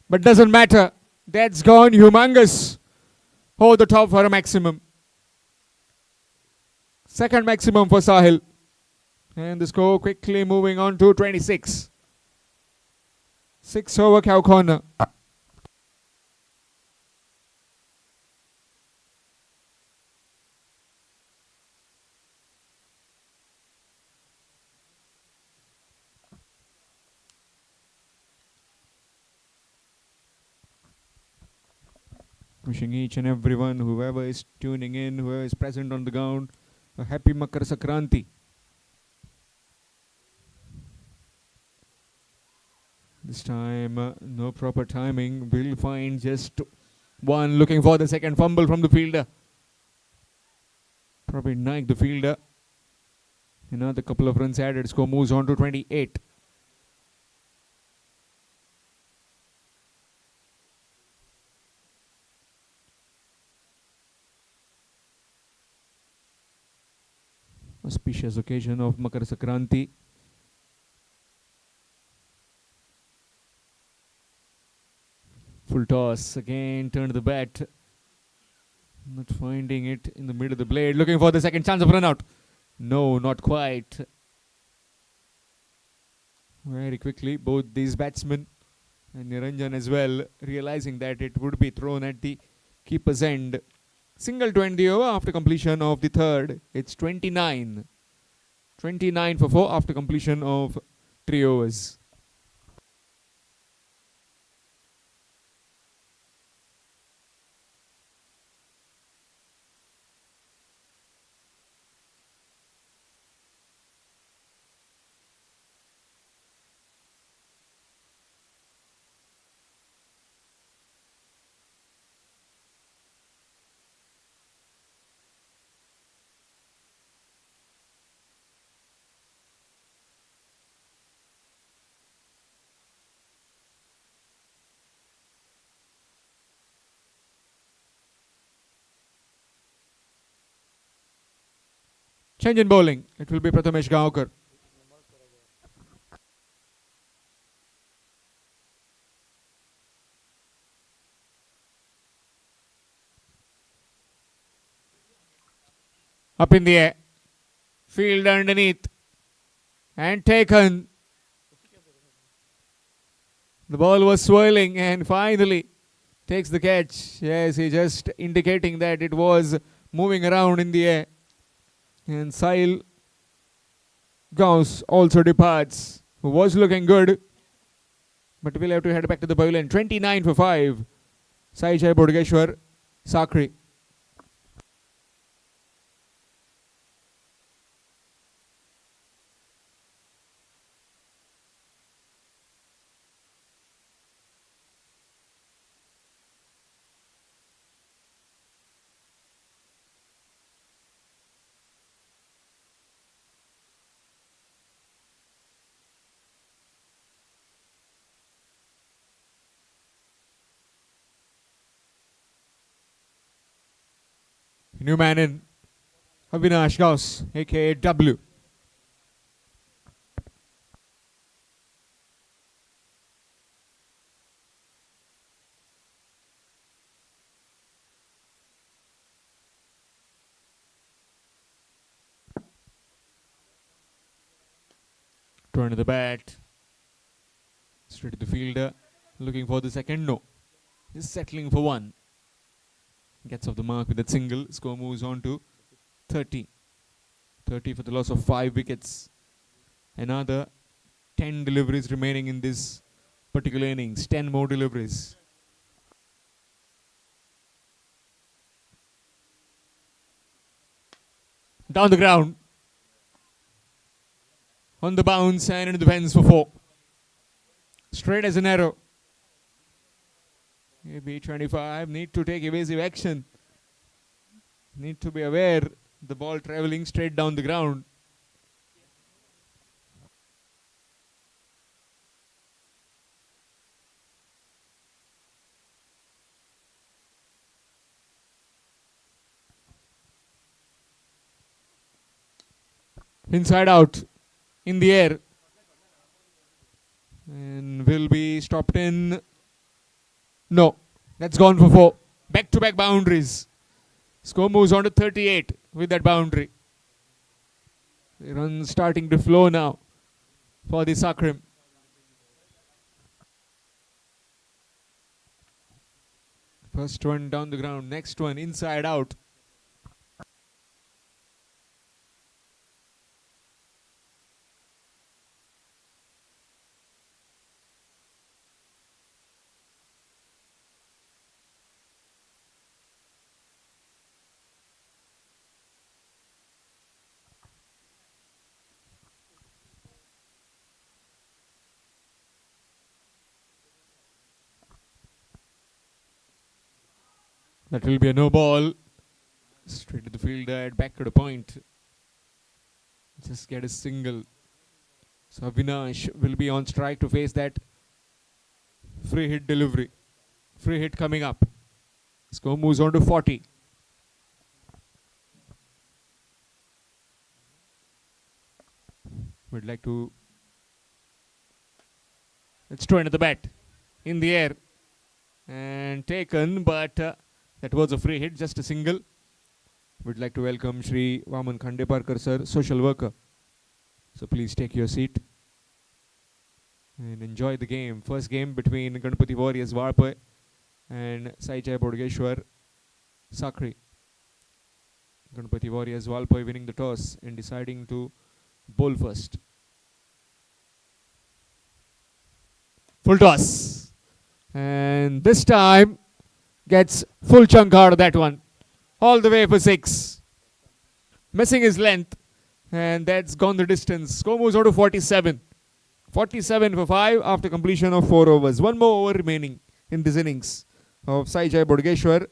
But doesn't matter. That's gone humongous. Oh, the top for a maximum. Second maximum for Sahil. And the score quickly moving on to 26. 6 over cow corner. Wishing each and everyone, whoever is tuning in, whoever is present on the ground, a happy Makar Sankranti. This time, no proper timing. Will find just 1. Looking for the second fumble from the fielder. Probably Naik, the fielder. Another couple of runs added. Score moves on to 28. Auspicious occasion of Makar Sankranti. Full toss again. Turn to the bat. Not finding it in the middle of the blade. Looking for the second chance of run out. No, not quite. Very quickly, both these batsmen and Niranjan as well, realizing that it would be thrown at the keeper's end. Single 20 over after completion of the third. It's 29. 29 for 4 after completion of 3 overs. Change in bowling. It will be Prathamesh Gaonkar. Up in the air. Field underneath. And taken. The ball was swirling and finally takes the catch. Yes, he just indicating that it was moving around in the air. And Sahil Gauss also departs, who was looking good. But we'll have to head back to the pavilion. 29 for 5. Sai Jai Bodgeshwar, Sakri. New man in. Avinash Gauss, aka W. Turn to the bat. Straight to the fielder. Looking for the second. No. He's settling for one. Gets off the mark with that single. Score moves on to 30. 30 for the loss of 5 wickets. Another 10 deliveries remaining in this particular innings. 10 more deliveries. Down the ground. On the bounce and into the fence for 4. Straight as an arrow. Maybe 25. Need to take evasive action. Need to be aware. The ball traveling straight down the ground. Inside out. In the air. And will be stopped in. No. That's gone for 4. Back-to-back boundaries. Score moves on to 38 with that boundary. The runs starting to flow now for the Sakrim. First one down the ground. Next one inside out. That will be a no ball. Straight to the fielder, back to the point. Just get a single. So Avinash will be on strike to face that free hit delivery. Free hit coming up. Score moves on to 40. Would like to. Let's throw into the bat. In the air. And taken, but that was a free hit, just a single. Would like to welcome Shri Vaman Khandeparkar sir, social worker. So please take your seat and enjoy the game. First game between Ganpati Warriors Varpai and Sai Jai Bodgeshwar Sakri. Ganpati Warriors Valpai winning the toss and deciding to bowl first. Full toss. And this time gets full chunk out of that one. All the way for 6. Missing his length. And that's gone the distance. Score moves on to 47. 47 for 5 after completion of 4 overs. One more over remaining in this innings of Sai Jai Bodgeshwar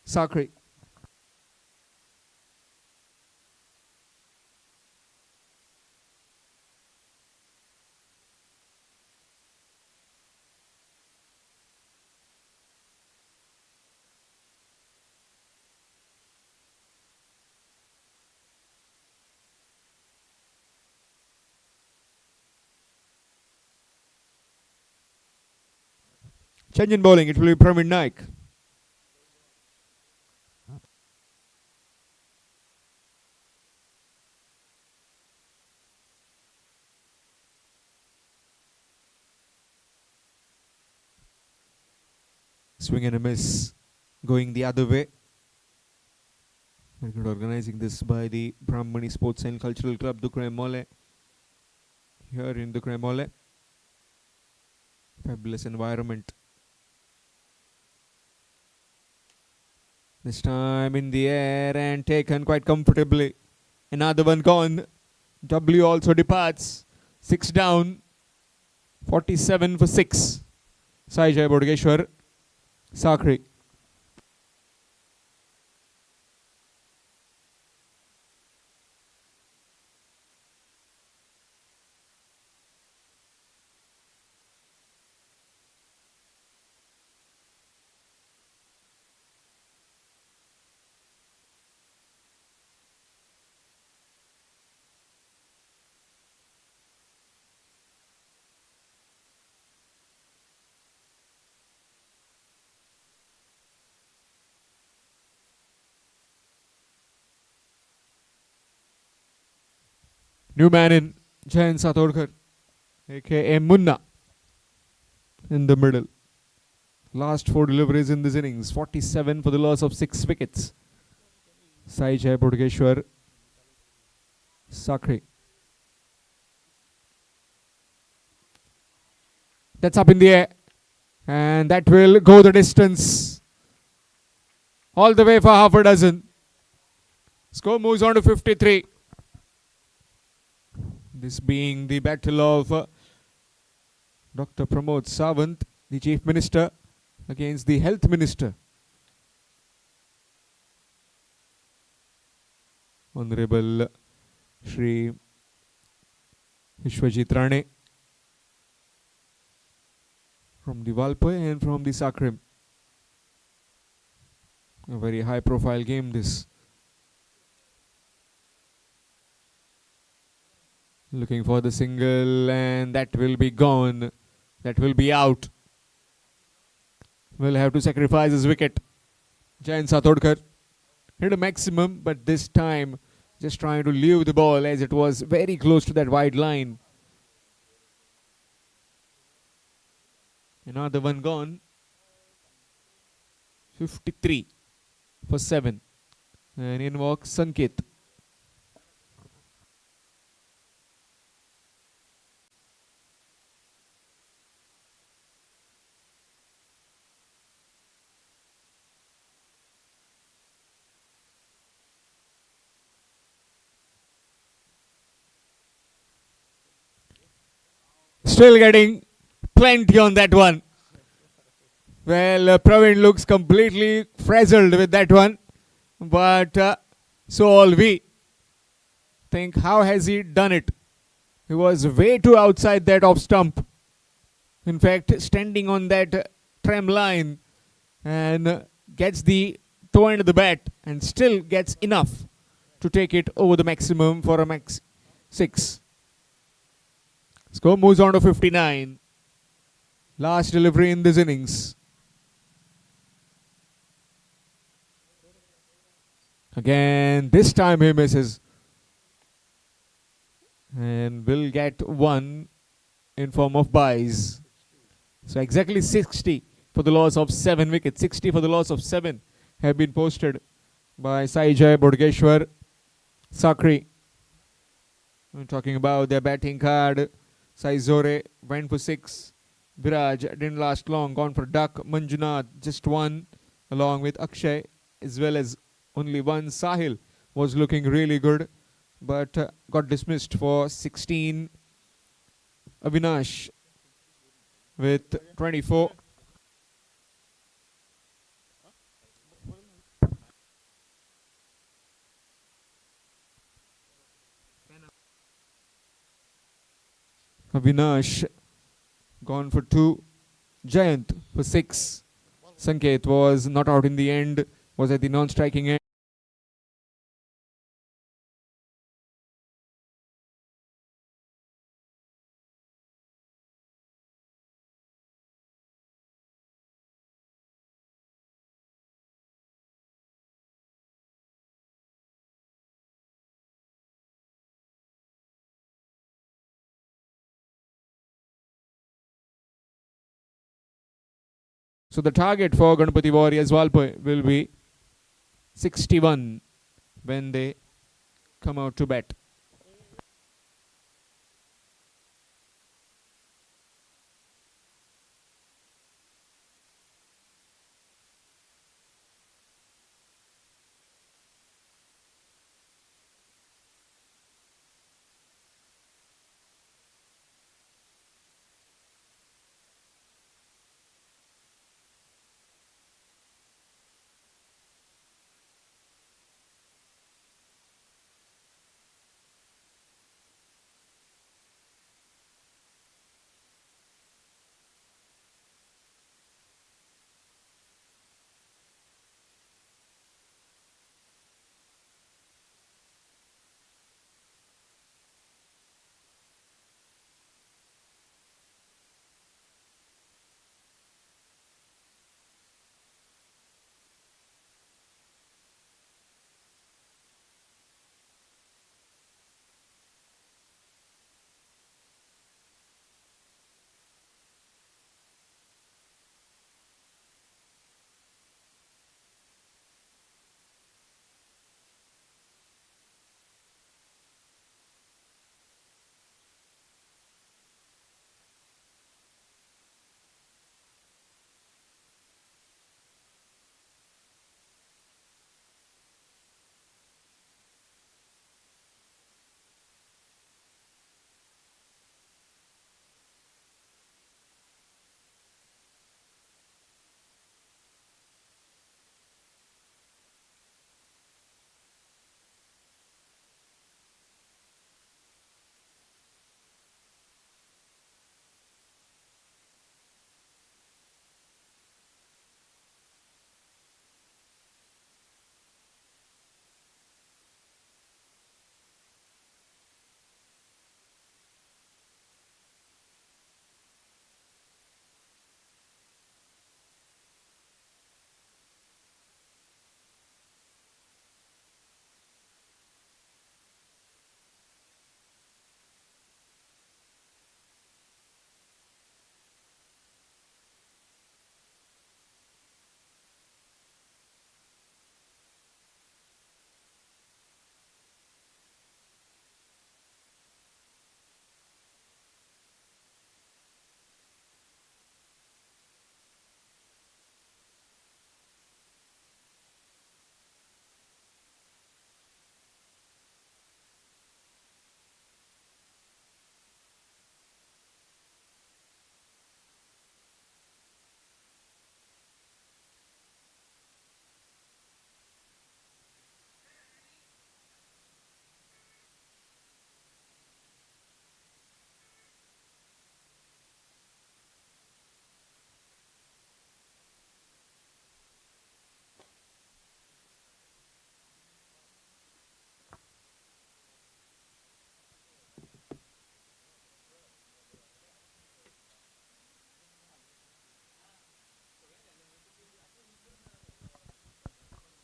Sakri. Change in bowling. It will be Praveen Naik. Swing and a miss. Going the other way. Very good organizing this by the Brahmani Sports and Cultural Club, Dukre Molle. Here in Dukre Molle. Fabulous environment. This time in the air and taken quite comfortably. Another one gone. W also departs. 6 down. 47 for 6. Saijay Bodgeshwar. Sakri. New man in Jayan Satodkar, aka Munna, in the middle. Last 4 deliveries in this innings. 47 for the loss of 6 wickets. Saijay Bodgeshwar. Sakri. That's up in the air. And that will go the distance. All the way for half a dozen. Score moves on to 53. This being the battle of Dr. Pramod Sawant, the Chief Minister, against the Health Minister. Honorable Shri Vishwajit Rane from the Valpai and from the Sakrim. A very high profile game this. Looking for the single, and that will be gone. That will be out. Will have to sacrifice his wicket. Jayan Satodkar hit a maximum, but this time just trying to leave the ball as it was very close to that wide line. Another one gone. 53 for 7. And in walks Sanket. Still getting plenty on that one. Well, Praveen looks completely frazzled with that one. But so all we think, how has he done it? He was way too outside that off stump. In fact, standing on that tram line and gets the toe end of the bat and still gets enough to take it over the maximum for a max 6. Score moves on to 59. Last delivery in this innings. Again, this time he misses. And will get one in form of buys. So exactly 60 for the loss of 7 wickets. 60 for the loss of 7 have been posted by Saijay Bodgeshwar, Sakri. We're talking about their batting card. Saizore went for 6. Viraj didn't last long, gone for duck. Manjunath just 1, along with Akshay, as well as only 1. Sahil was looking really good, but got dismissed for 16. Avinash with 24. Avinash gone for 2. Jayant for 6. Sanket was not out in the end, was at the non-striking end. So the target for Ganpati Warriors Valpai will be 61 when they come out to bat.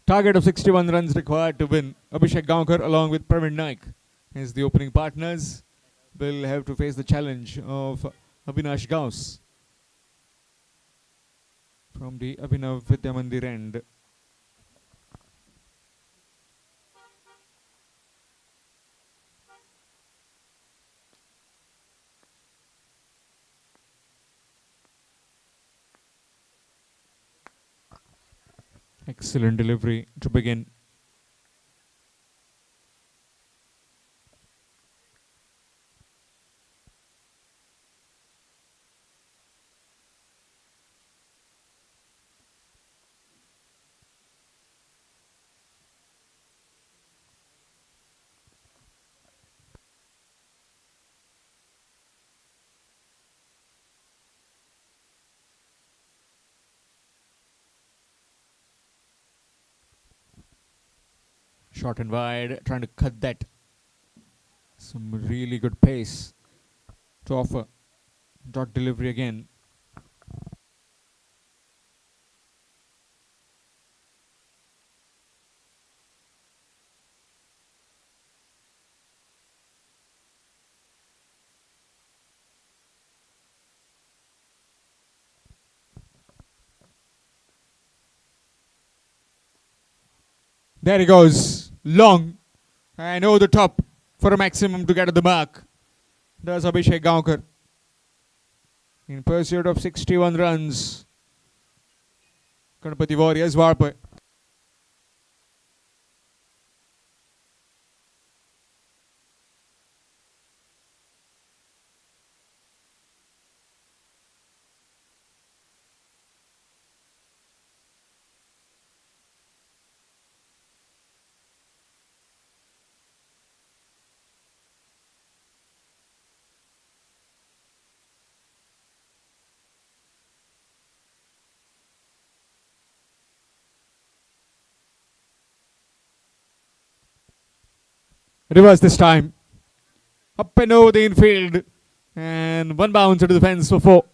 Target of 61 runs required to win. Abhishek Gaonkar along with Praveen Naik as the opening partners will have to face the challenge of Avinash Gauss from the Abhinav Vidyamandir end. Excellent delivery to begin. Short and wide, trying to cut that. Some really good pace to offer. Dot delivery again. There he goes. Long. And over the top for a maximum to get at the mark. Does Abhishek Gaonkar. In pursuit of 61 runs. Ganpati Warriors Warpa. Reverse this time. Up and over the infield. And one bounce to the fence for 4.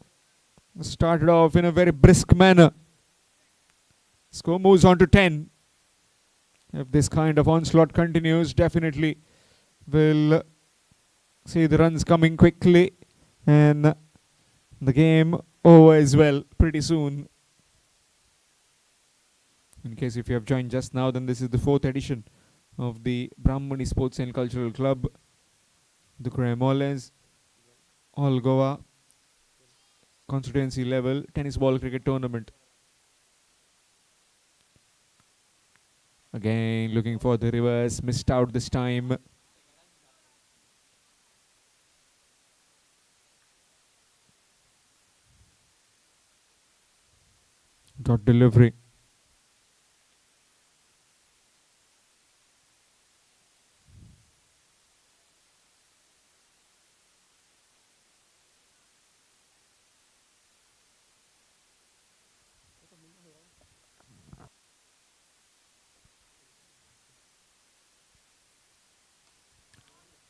Started off in a very brisk manner. Score moves on to 10. If this kind of onslaught continues, definitely will see the runs coming quickly and the game over as well pretty soon. In case if you have joined just now, then this is the 4th edition of the Brahmani Sports and Cultural Club, the Mollem, All Goa Constituency level tennis ball cricket tournament. Again looking for the reverse, missed out this time. Dot delivery.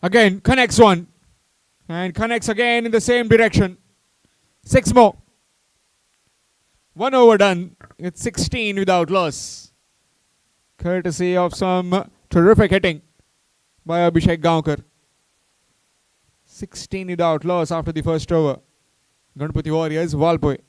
Again connects one and connects again in the same direction. 6 more. 1 over done. It's 16 without loss. Courtesy of some terrific hitting by Abhishek Gaonkar. 16 without loss after the first over. Ganpati Warriors Valpoi.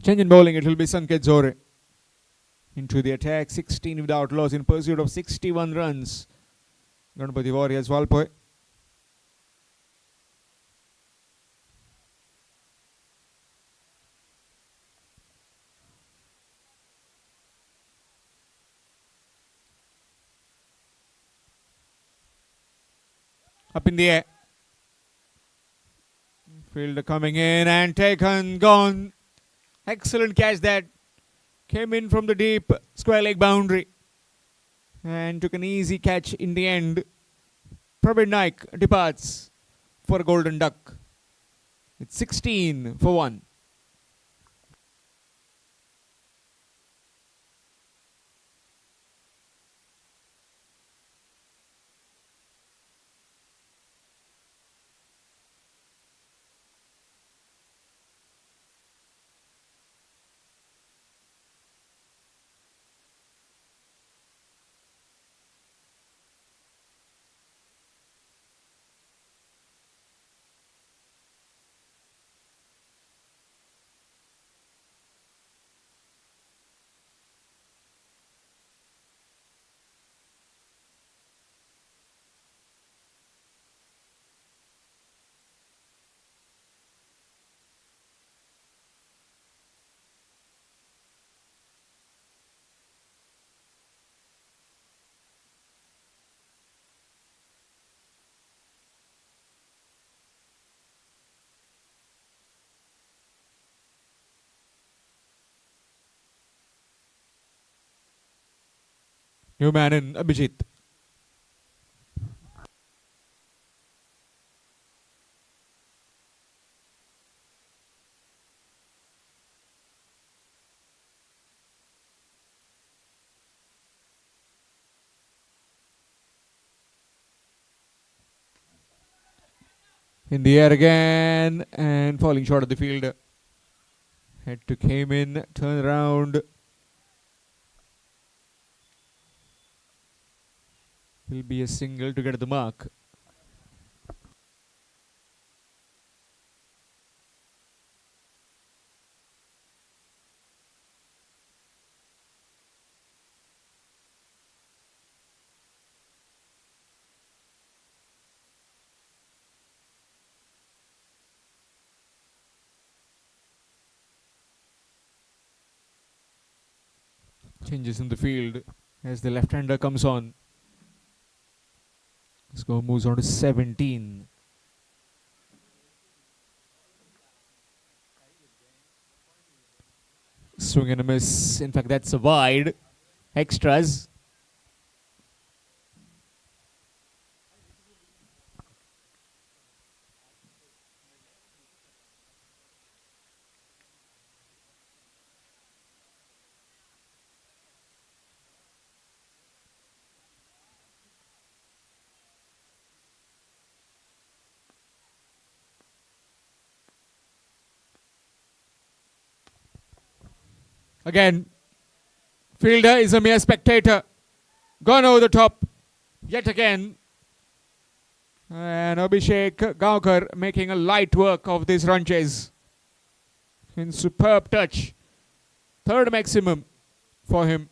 Change in bowling, it will be Sanket Zore. Into the attack, 16 without loss in pursuit of 61 runs. Ganpati Warriors Valpoi. Up in the air. Fielder coming in and taken, gone. Excellent catch that came in from the deep square leg boundary and took an easy catch in the end. Praveen Naik departs for a golden duck. It's 16 for 1. New man in Abhijit. In the air again and falling short of the field. Had to came in, turn around. Will be a single to get the mark. Changes in the field as the left-hander comes on. Score moves on to 17. Swing and a miss. In fact, that's a wide. Extras. Again, fielder is a mere spectator. Gone over the top yet again. And Abhishek Gaonkar making a light work of this run chase. In superb touch. Third maximum for him.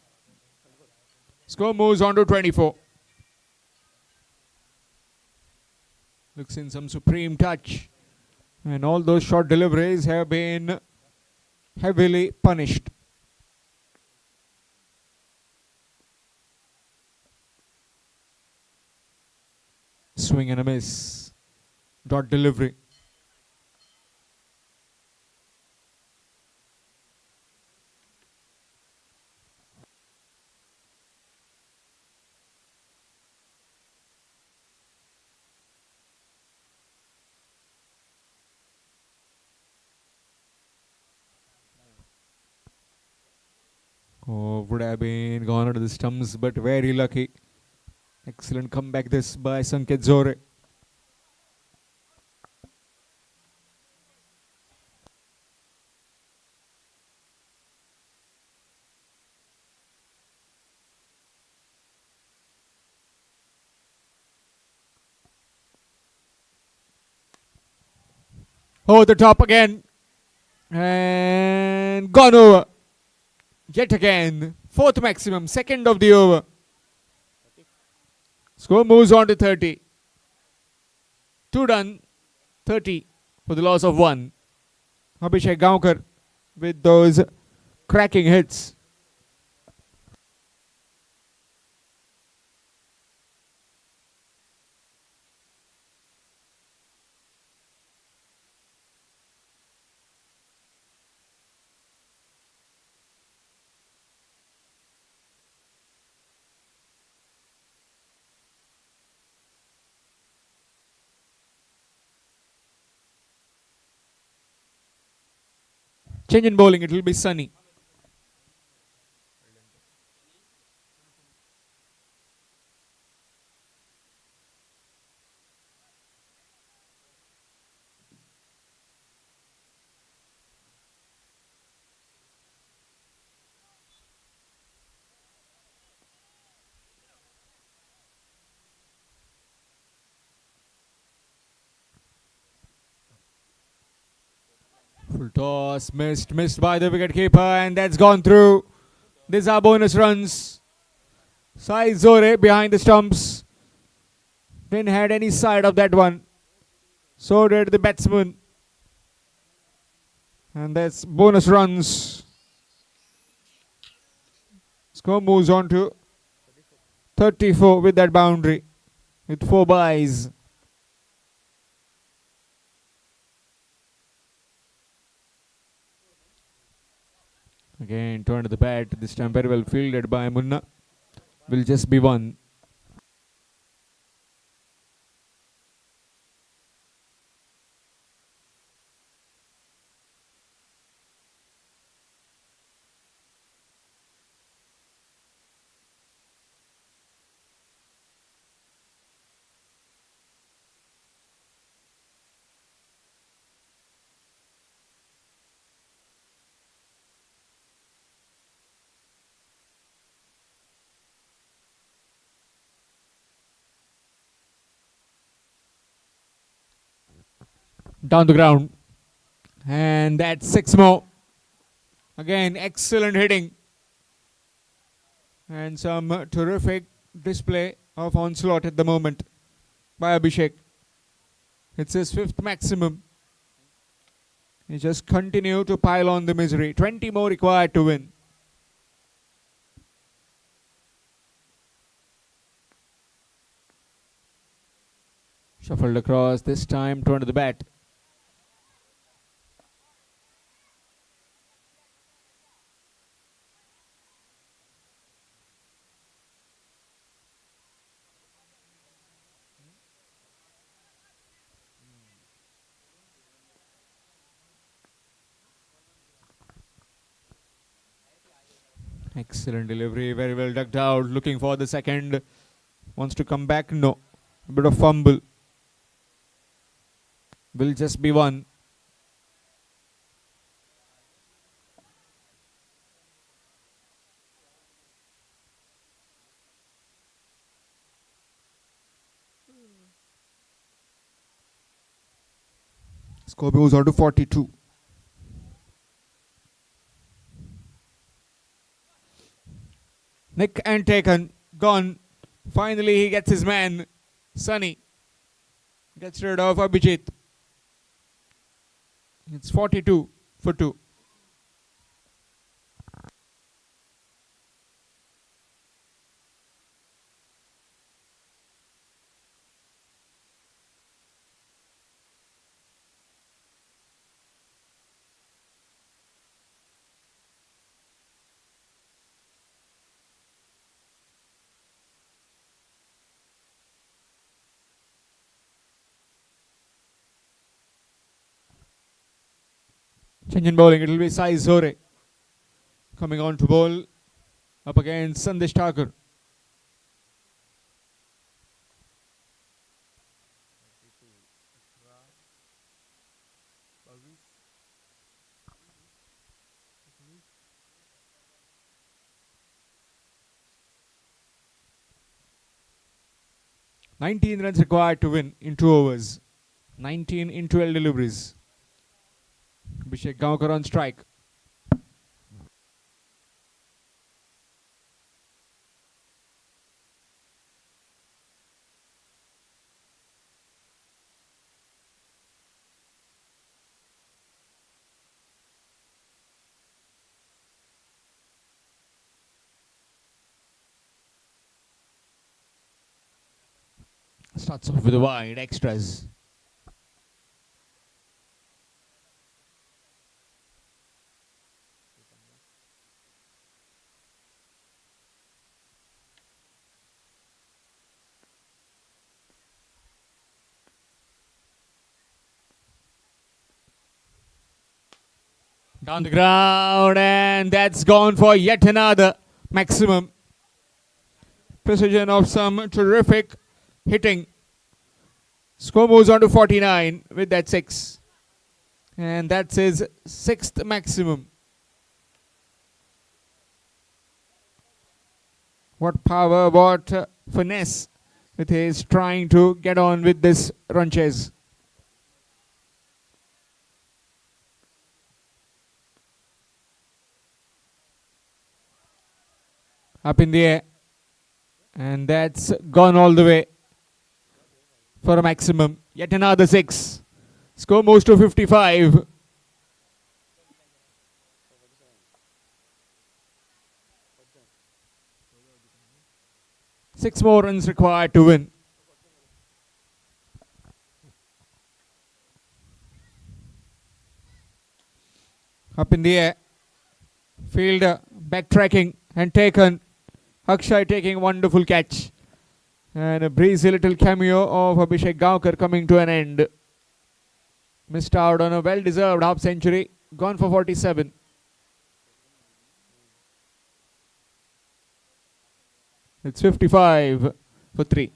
Score moves on to 24. Looks in some supreme touch. And all those short deliveries have been heavily punished. Swing and a miss. Dot delivery. Oh, would have been gone under the stumps, but very lucky. Excellent comeback this by Sanket Zore. Oh, the top again. And gone over. Yet again. Fourth maximum, second of the over. Score moves on to 30. 2 done, 30 for the loss of 1. Abhishek Gaonkar with those cracking hits. Change in bowling, it will be Sunny. Full toss, missed by the wicketkeeper, and that's gone through. These are bonus runs. Sai Zore behind the stumps. Didn't had any side of that one. So did the batsman. And that's bonus runs. Score moves on to 34 with that boundary. With 4 byes. Again, turn to the bat. This time very well fielded by Munna. Will just be 1. Down the ground. And that's 6 more. Again, excellent hitting. And some terrific display of onslaught at the moment by Abhishek. It's his 5th maximum. He just continue to pile on the misery. 20 more required to win. Shuffled across, this time turned to the bat. Excellent delivery, very well ducked out. Looking for the second. Wants to come back, no. A bit of fumble. Will just be one. Score goes on to 42. Nick and taken, gone. Finally he gets his man. Sunny gets rid of Abhijit. It's 42 for 2. Change in bowling, it will be Sai Zore coming on to bowl up against Sandesh Thakur. "19 runs required to win in 2 overs. 19 in 12 deliveries. Abhishek Gaonkar on strike. Starts off with a wide, extras. Down the ground, and that's gone for yet another maximum. Precision of some terrific hitting. Score moves on to 49 with that 6. And that's his 6th maximum. What power, what finesse with his trying to get on with this run chase. Up in the air. And that's gone all the way for a maximum. Yet another 6. Score moves to 55. Six more runs required to win. Up in the air. Fielder backtracking and taken. Akshay taking wonderful catch. And a breezy little cameo of Abhishek Gaonkar coming to an end. Missed out on a well-deserved half century. Gone for 47. It's 55 for 3.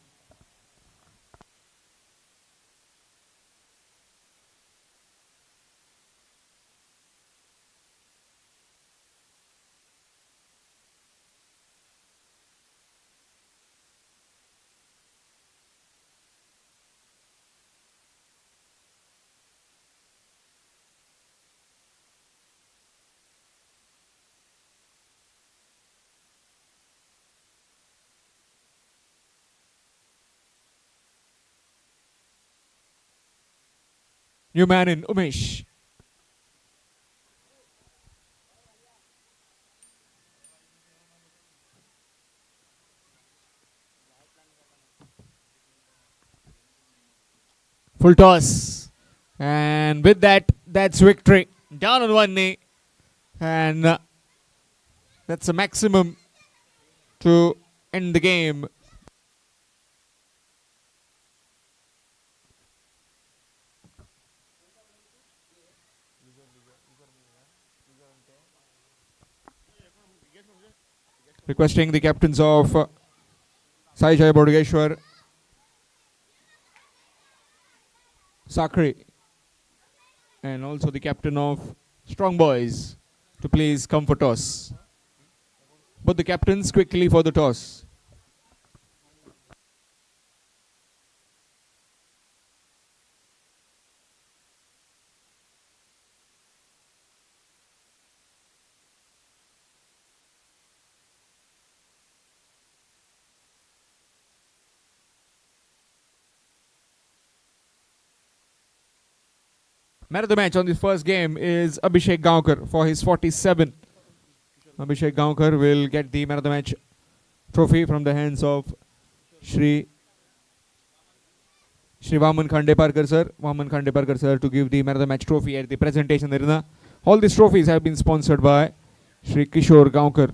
New man in Umesh. Full toss. And with that, that's victory. Down on one knee. And that's a maximum to end the game. Requesting the captains of Sai Jai Bodageshwar, Sakri, and also the captain of Strong Boys to please come for toss. But the captains quickly for the toss. Man of the match on this first game is Abhishek Gaonkar for his 47. Abhishek Gaonkar will get the man of the match trophy from the hands of Shri Vaman Khandeparkar sir. Vaman Khandeparkar sir to give the man of the match trophy at the presentation arena. All these trophies have been sponsored by Shri Kishore Gaonkar.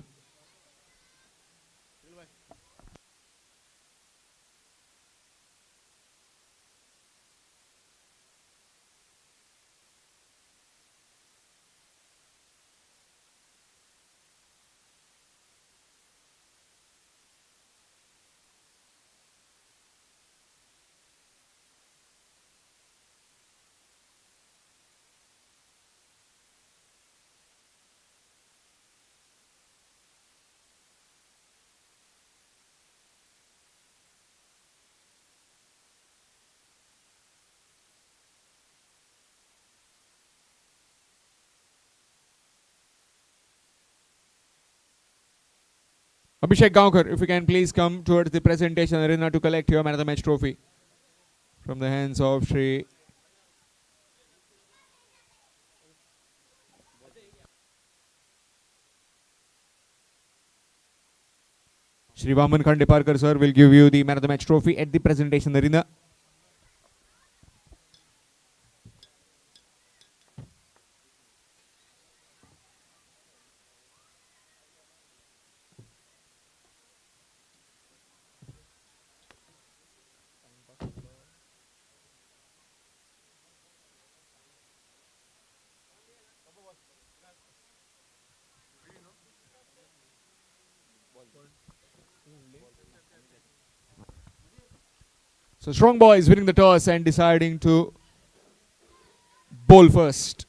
Abhishek Gaonkar, if you can please come towards the presentation arena to collect your man of the match trophy from the hands of Shri Vaman Khandeparkar sir will give you the man of the match trophy at the presentation arena. So Strong Boys winning the toss and deciding to bowl first.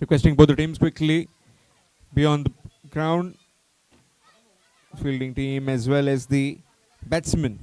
Requesting both the teams quickly be on the ground. Fielding team as well as the batsman.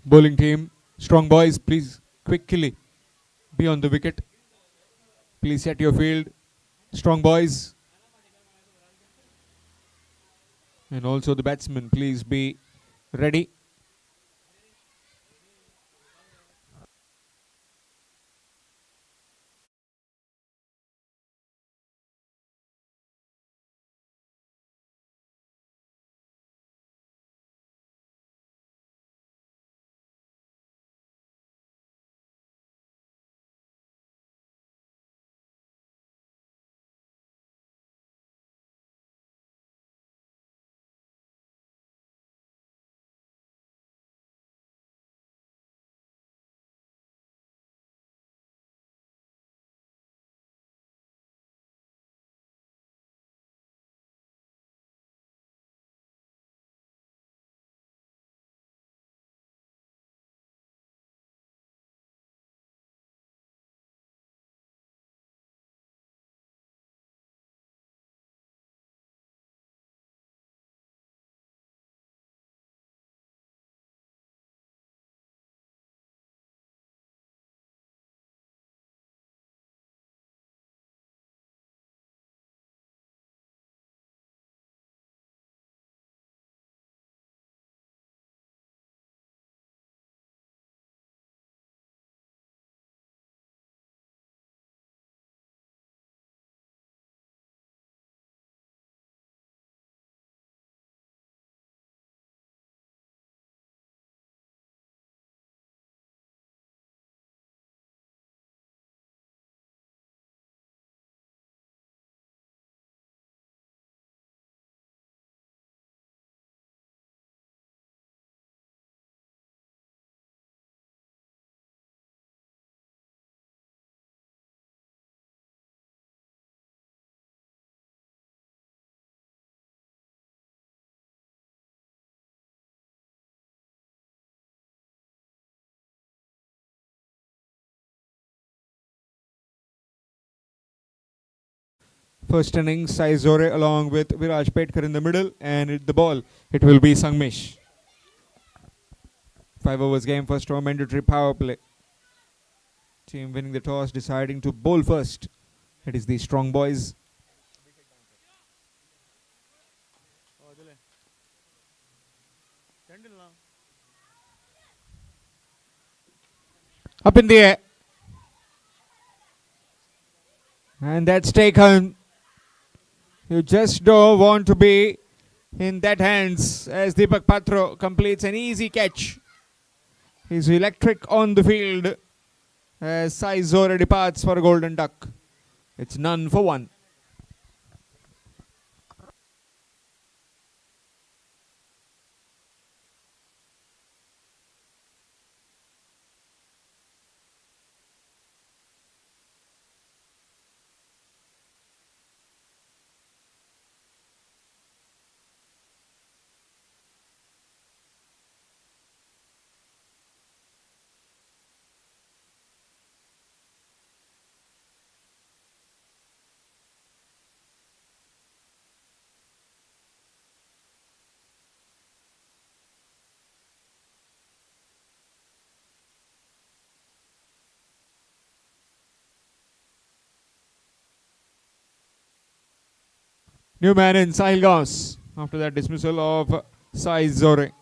Bowling team, strong boys, please quickly be on the wicket. Please set your field. Strong boys. And also the batsmen, please be ready. First innings, Sai Zore along with Viraj Petkar in the middle, and the ball, it will be Sangmesh. 5 overs game, first over mandatory power play. Team winning the toss, deciding to bowl first. It is the strong boys. Up in the air. And that's taken. You just don't want to be in that hands as Deepak Patro completes an easy catch. He's electric on the field as Sai Zore departs for a golden duck. It's none for one. New man in Sahil Gauss after that dismissal of Sai Zore.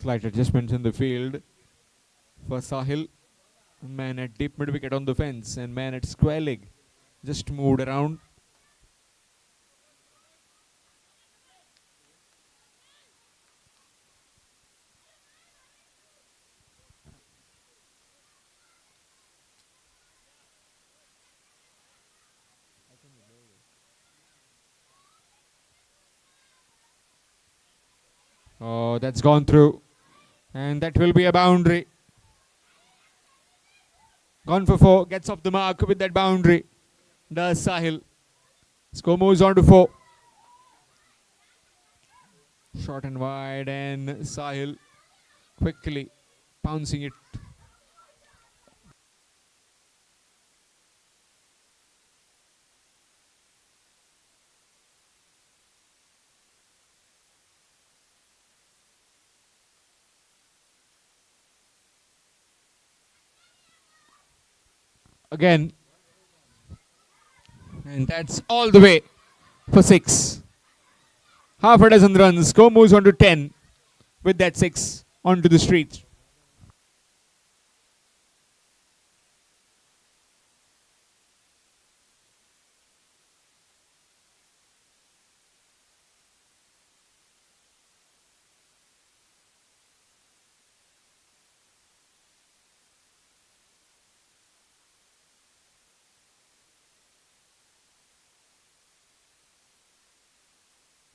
Slight adjustments in the field for Sahil. Man at deep mid wicket on the fence and man at square leg just moved around. Oh, that's gone through. And that will be a boundary. Gone for 4. Gets off the mark with that boundary. Does Sahil. Score moves on to 4. Short and wide, and Sahil quickly pouncing it. Again. And that's all the way for 6. Half a dozen runs. Score moves on to 10 with that 6 onto the street.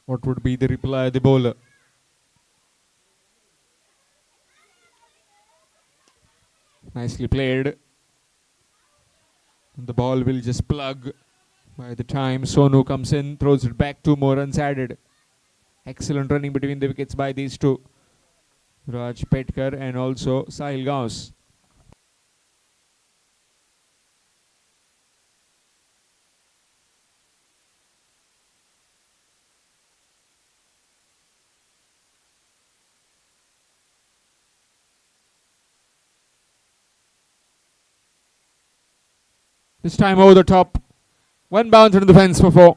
What would be the reply of the bowler? Nicely played. The ball will just plug by the time Sonu comes in, throws it back. 2 more runs added. Excellent running between the wickets by these two, Raj Petkar and also Sahil Gaus. This time over the top. 1 bounce into the fence for 4.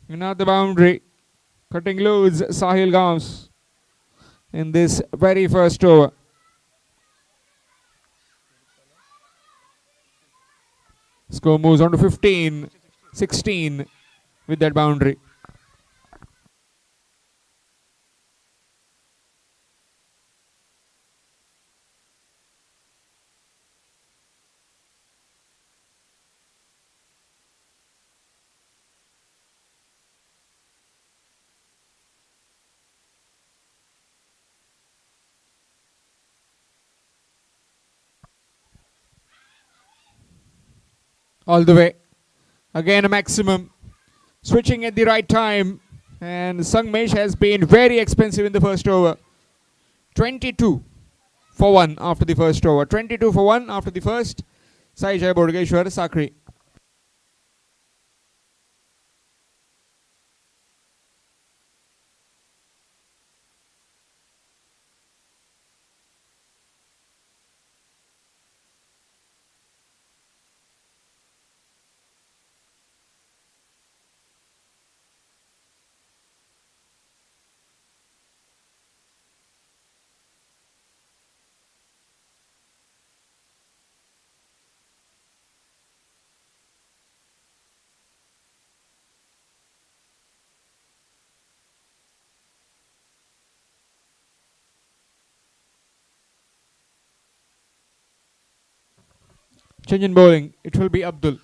Another boundary. Cutting loose Sahil Gaus in this very first over. Score moves on to 15, 16 with that boundary. All the way. Again a maximum. Switching at the right time. And Sangmesh has been very expensive in the first over. 22 for 1 after the first over. 22 for 1 after the first. Sai Jai Bodgeshwar Sakri. Change in bowling. It will be Abdul.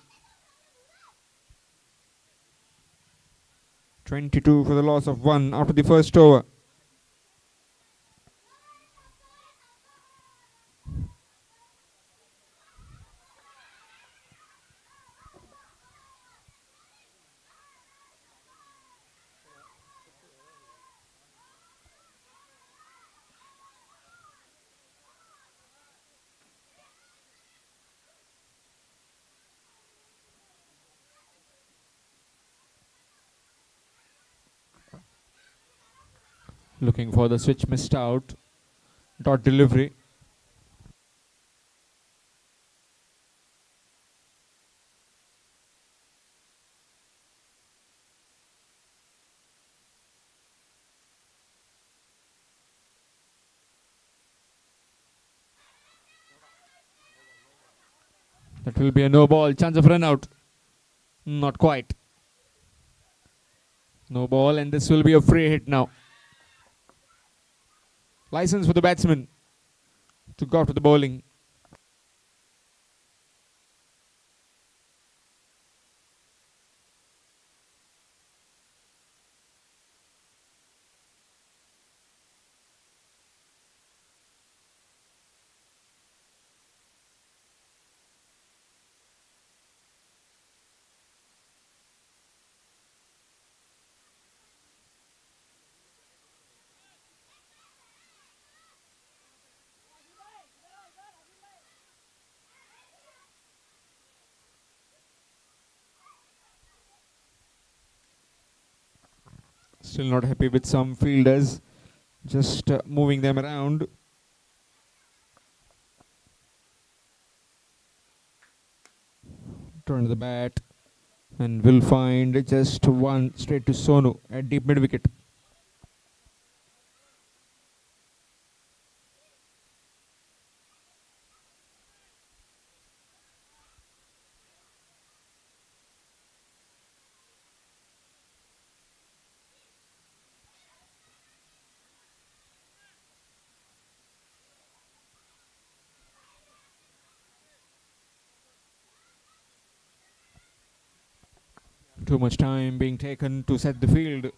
22 for the loss of 1 after the first over. Looking for the switch, missed out. Dot delivery. That will be a no ball. Chance of run out. Not quite. No ball, and this will be a free hit now. License for the batsman to go after the bowling. Still not happy with some fielders. Just moving them around. Turn the bat. And will find just one straight to Sonu at deep mid wicket. Too much time being taken to set the field.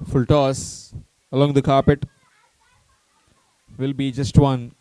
Full toss along the carpet. Will be just one.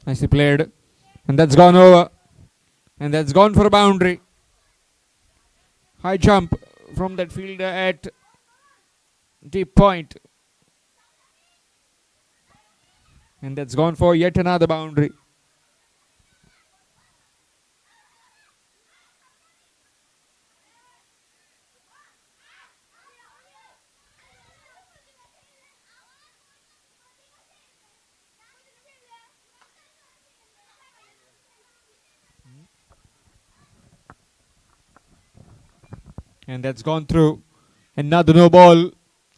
Nicely played. And that's gone over. And that's gone for a boundary. High jump from that fielder at deep point. And that's gone for yet another boundary. And that's gone through. Another no ball.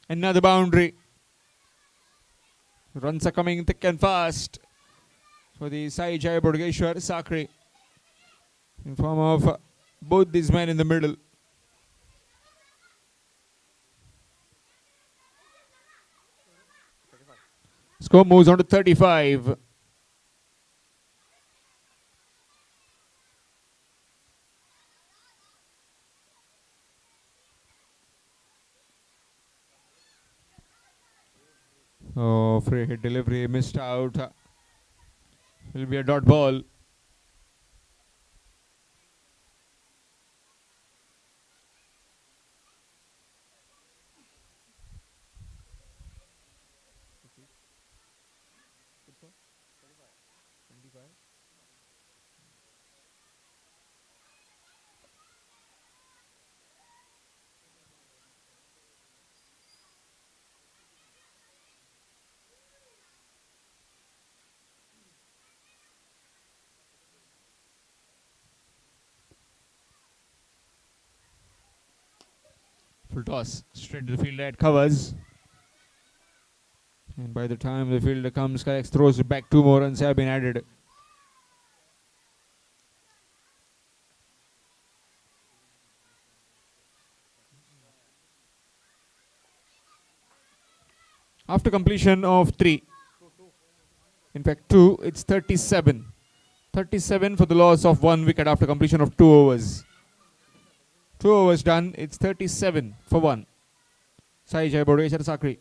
Another boundary. Runs are coming thick and fast for the Sai Jai Bodgeshwar Sakri in form of both these men in the middle. Score moves on to 35. Oh, free hit delivery missed out. Will be a dot ball. Full toss straight to the fielder at covers. And by the time the fielder comes, collects, throws it back, 2 more runs have been added. After completion of 3, in fact 2, it's 37. 37 for the loss of 1 wicket after completion of 2 overs. 2 overs done, it's 37 for 1. Sai Jai Bodgeshwar Sakri.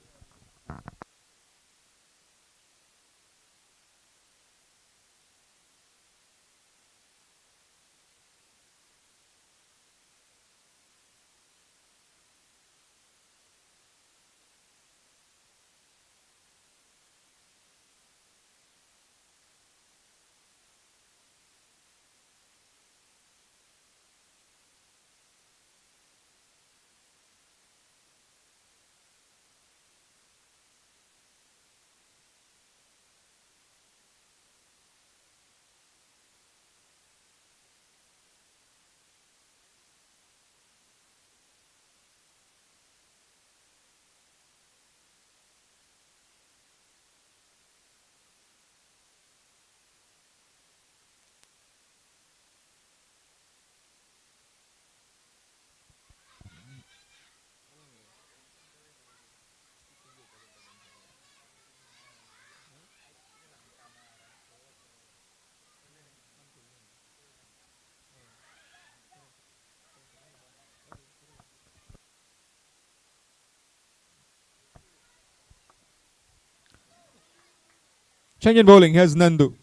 Change in bowling. Here's Nandu.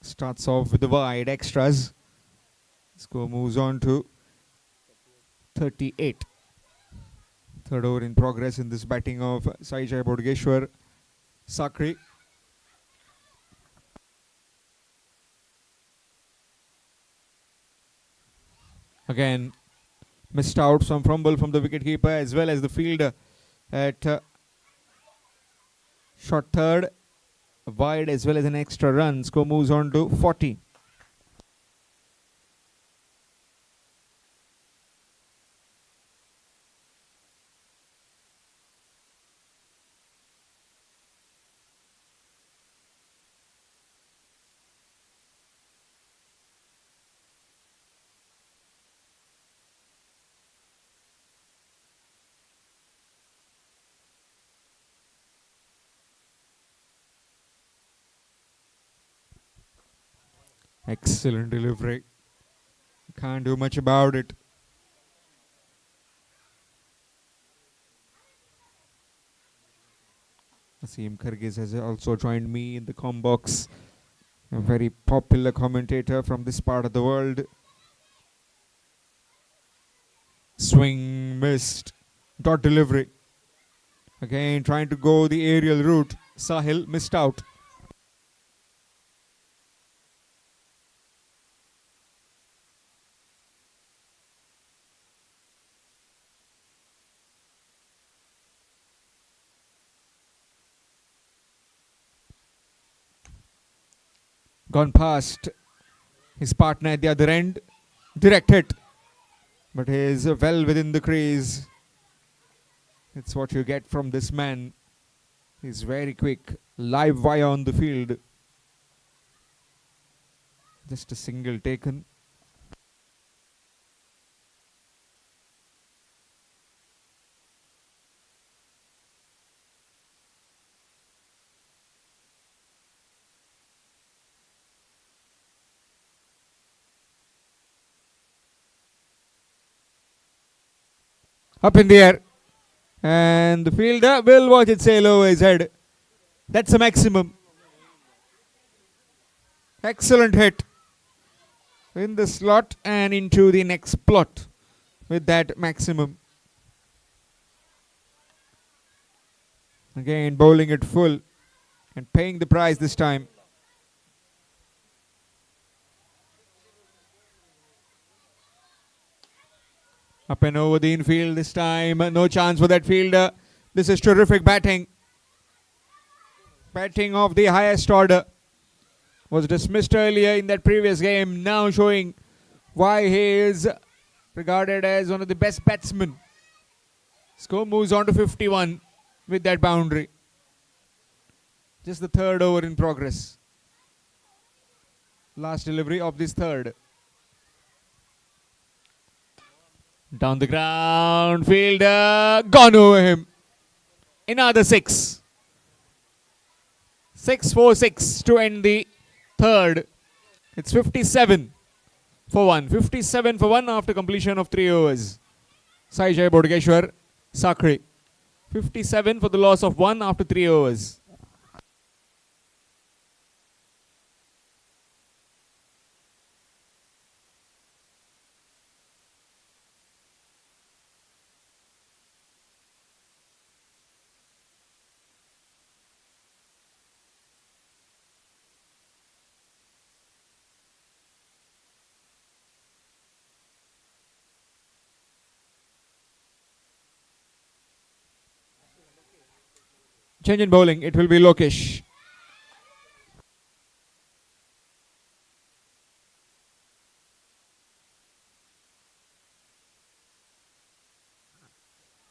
Starts off with the wide extras. Score moves on to 38. Third over in progress in this batting of Saijai Bodgeshwar Sakri. Again, missed out some fumble from the wicketkeeper as well as the fielder at short third. Wide as well as an extra run. Score moves on to 40. Excellent delivery. Can't do much about it. Asim Khargis has also joined me in the comm box. A very popular commentator from this part of the world. Swing missed. Dot delivery. Again trying to go the aerial route. Sahil missed out. Gone past his partner at the other end. Direct hit. But he is well within the crease. It's what you get from this man. He's very quick. Live wire on the field. Just a single taken. Up in the air. And the fielder will watch it sail over his head. That's a maximum. Excellent hit. In the slot and into the next plot with that maximum. Again bowling it full and paying the price this time. Up and over the infield this time. No chance for that fielder. This is terrific batting. Batting of the highest order. Was dismissed earlier in that previous game. Now showing why he is regarded as one of the best batsmen. Score moves on to 51 with that boundary. Just the third over in progress. Last delivery of this third. Down the ground, fielder gone over him. Another 6. 6-4-6 to end the third. It's 57 for 1. 57 for 1 after completion of 3 overs. Saijai Bodgeshwar Sakri. 57 for the loss of 1 after 3 overs. Change in bowling. It will be Lokesh.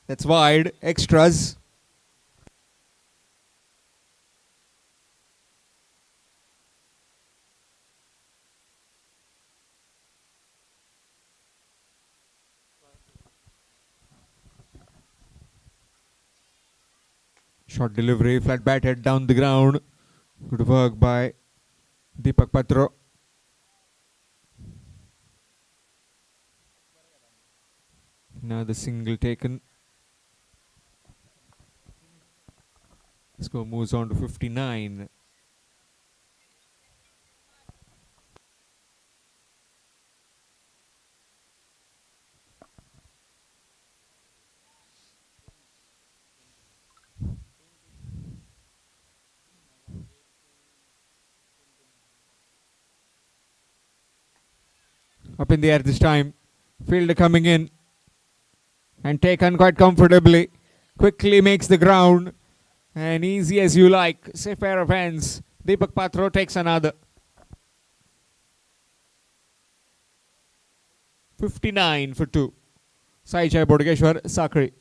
That's wide. Extras. Short delivery, flat batted down the ground. Good work by Deepak Patro. Now the single taken. Score moves on to 59. Up in the air this time. Fielder coming in and taken quite comfortably. Quickly makes the ground. And easy as you like. Safe pair of hands. Deepak Patro takes another. 59 for 2. Sai Jai Bodageshwar Sakri.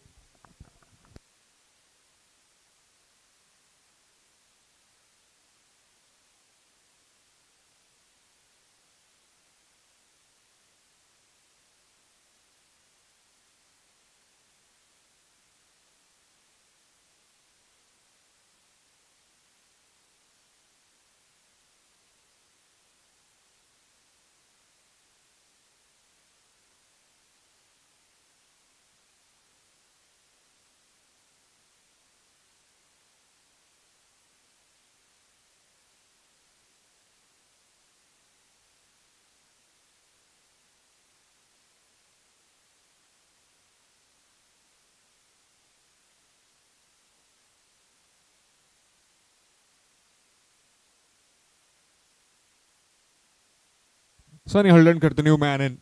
Sonny Holdenkar, the new man in.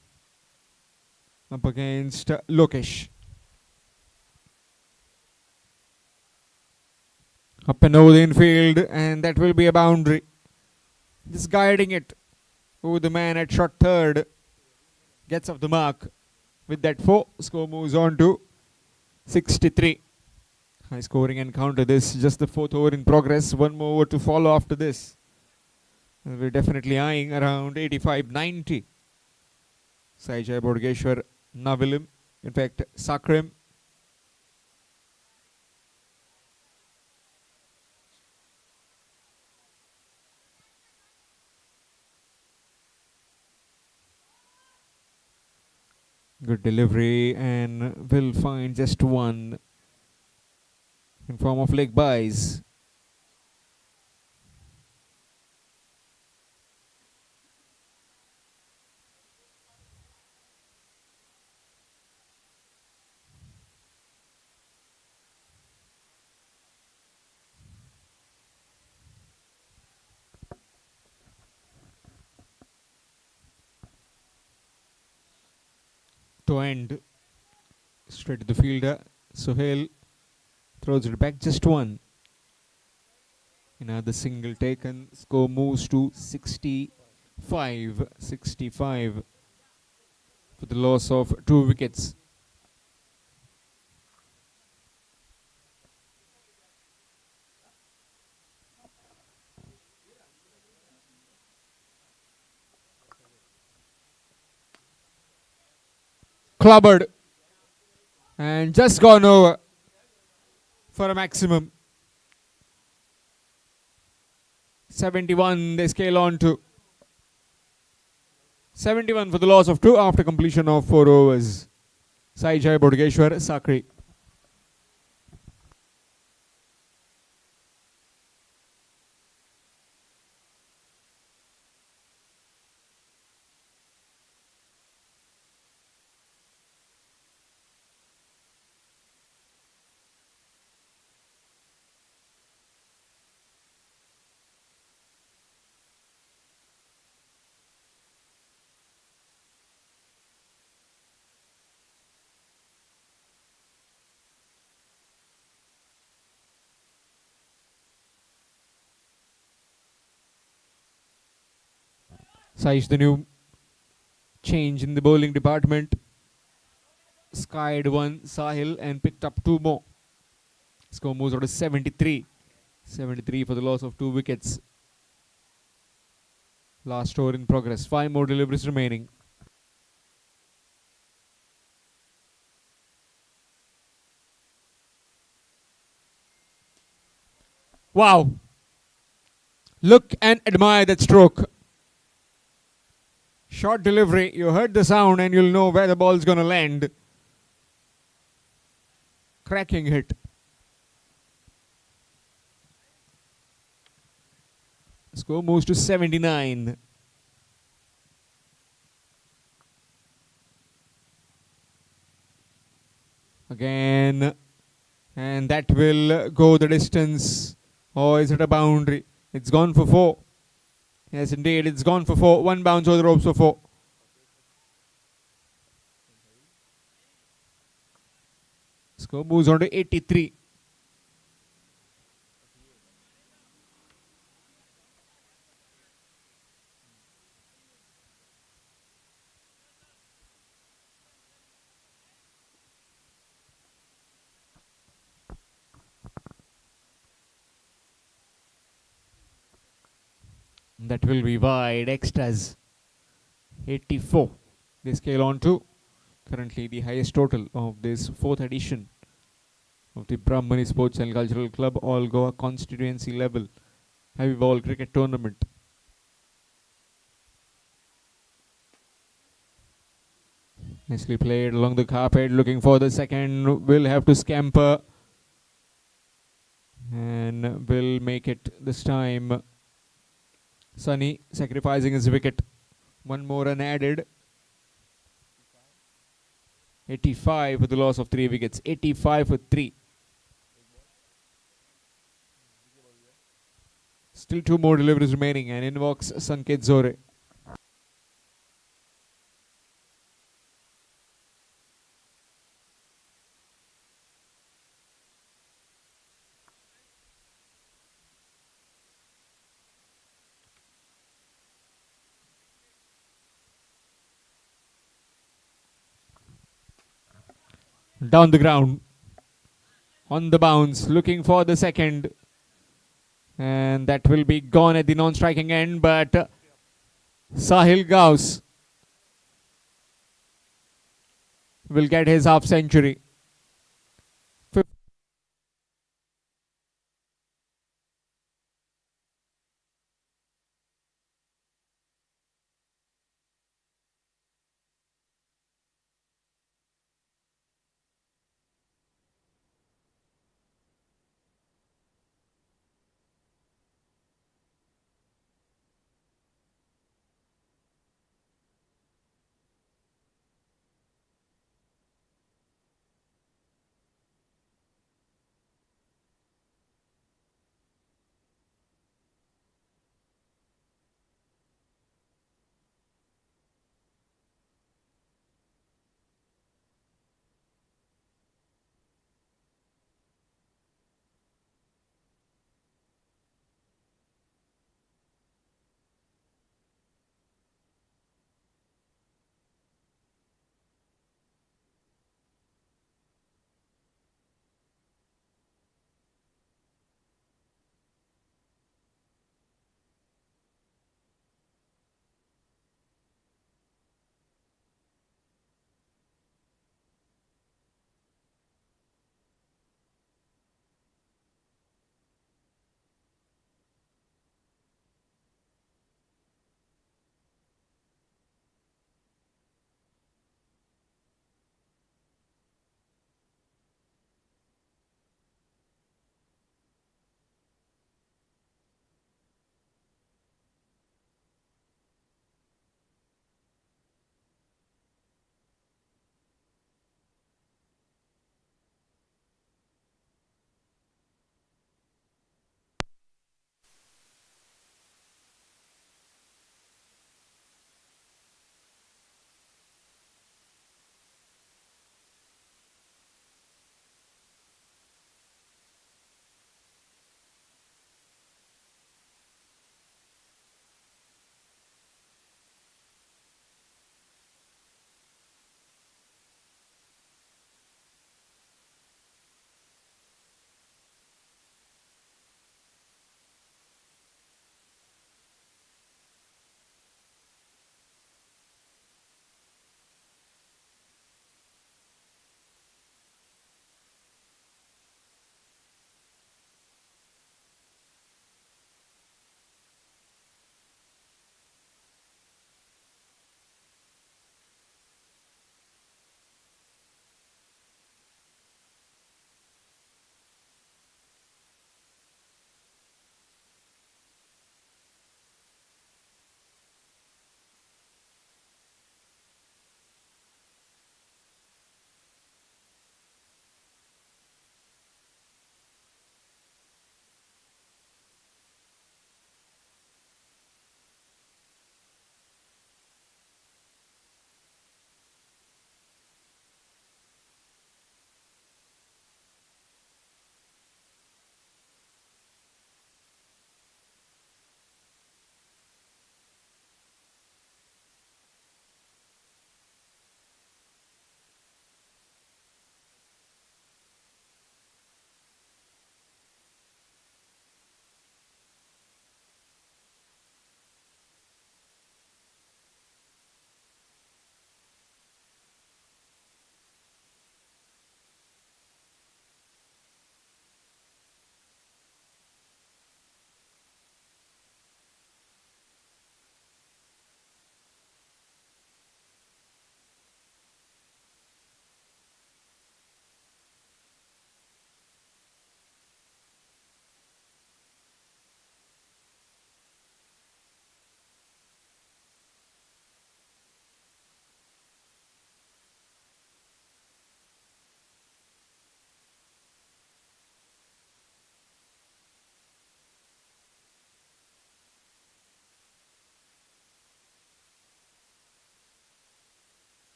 Up against Lokesh. Up and over the infield, and that will be a boundary. Just guiding it. Oh, the man at short third gets off the mark with that 4. Score moves on to 63. High scoring encounter this. Just the 4th over in progress. One more over to follow after this. And we're definitely eyeing around 85-90. Sai Jai Bodageshwar Navilim. In fact, Sakrim. Good delivery, and will find just one in form of leg buys. To end, straight to the fielder. Sohail throws it back, just one. Another single taken. Score moves to 65. 65 for the loss of 2 wickets. Clobbered and just gone over for a maximum. 71 they scale on to. 71 for the loss of 2 after completion of 4 overs. Sai Jai Bodageshwar Sakri. Saish, the new change in the bowling department. Skied 1 Sahil and picked up 2 more. Score moves out to 73. 73 for the loss of 2 wickets. Last over in progress. 5 more deliveries remaining. Wow. Look and admire that stroke. Short delivery. You heard the sound and you'll know where the ball is going to land. Cracking hit. Score moves to 79. Again, and that will go the distance. Or is it a boundary? It's gone for 4. Yes, indeed, it's gone for 4. One bounce over the ropes for 4. Score moves on to 83. That will be wide. Extras 84. They scale on to currently the highest total of this 4th edition of the Brahmani Sports and Cultural Club All Goa Constituency level heavy ball cricket tournament. Nicely played along the carpet, looking for the second. Will have to scamper and will make it this time. Sunny sacrificing his wicket. One more run added. 85 with the loss of 3 wickets. 85 for 3. Still 2 more deliveries remaining, and in walks Sanket Zore. Down the ground. On the bounce, looking for the second. And that will be gone at the non-striking end, but Sahil Gauss will get his half century.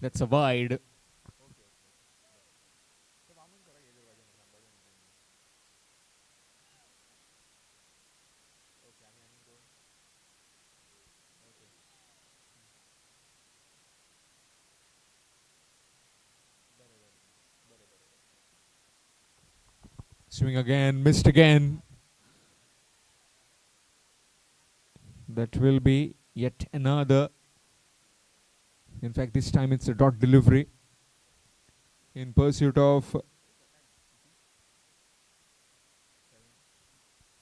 That's a wide. Swing again, missed again. That will be yet another. In fact, this time it's a dot delivery in pursuit of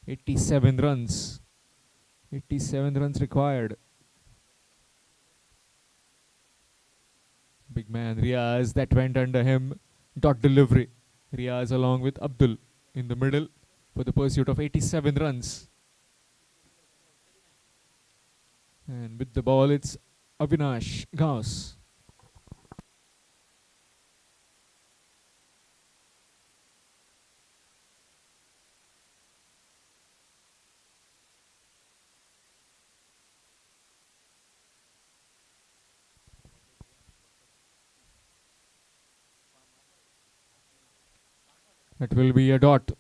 87 runs. 87 runs required. Big man Riaz, that went under him. Dot delivery. Riaz along with Abdul in the middle for the pursuit of 87 runs. And with the ball, it's Avinash Gauss. That will be a dot.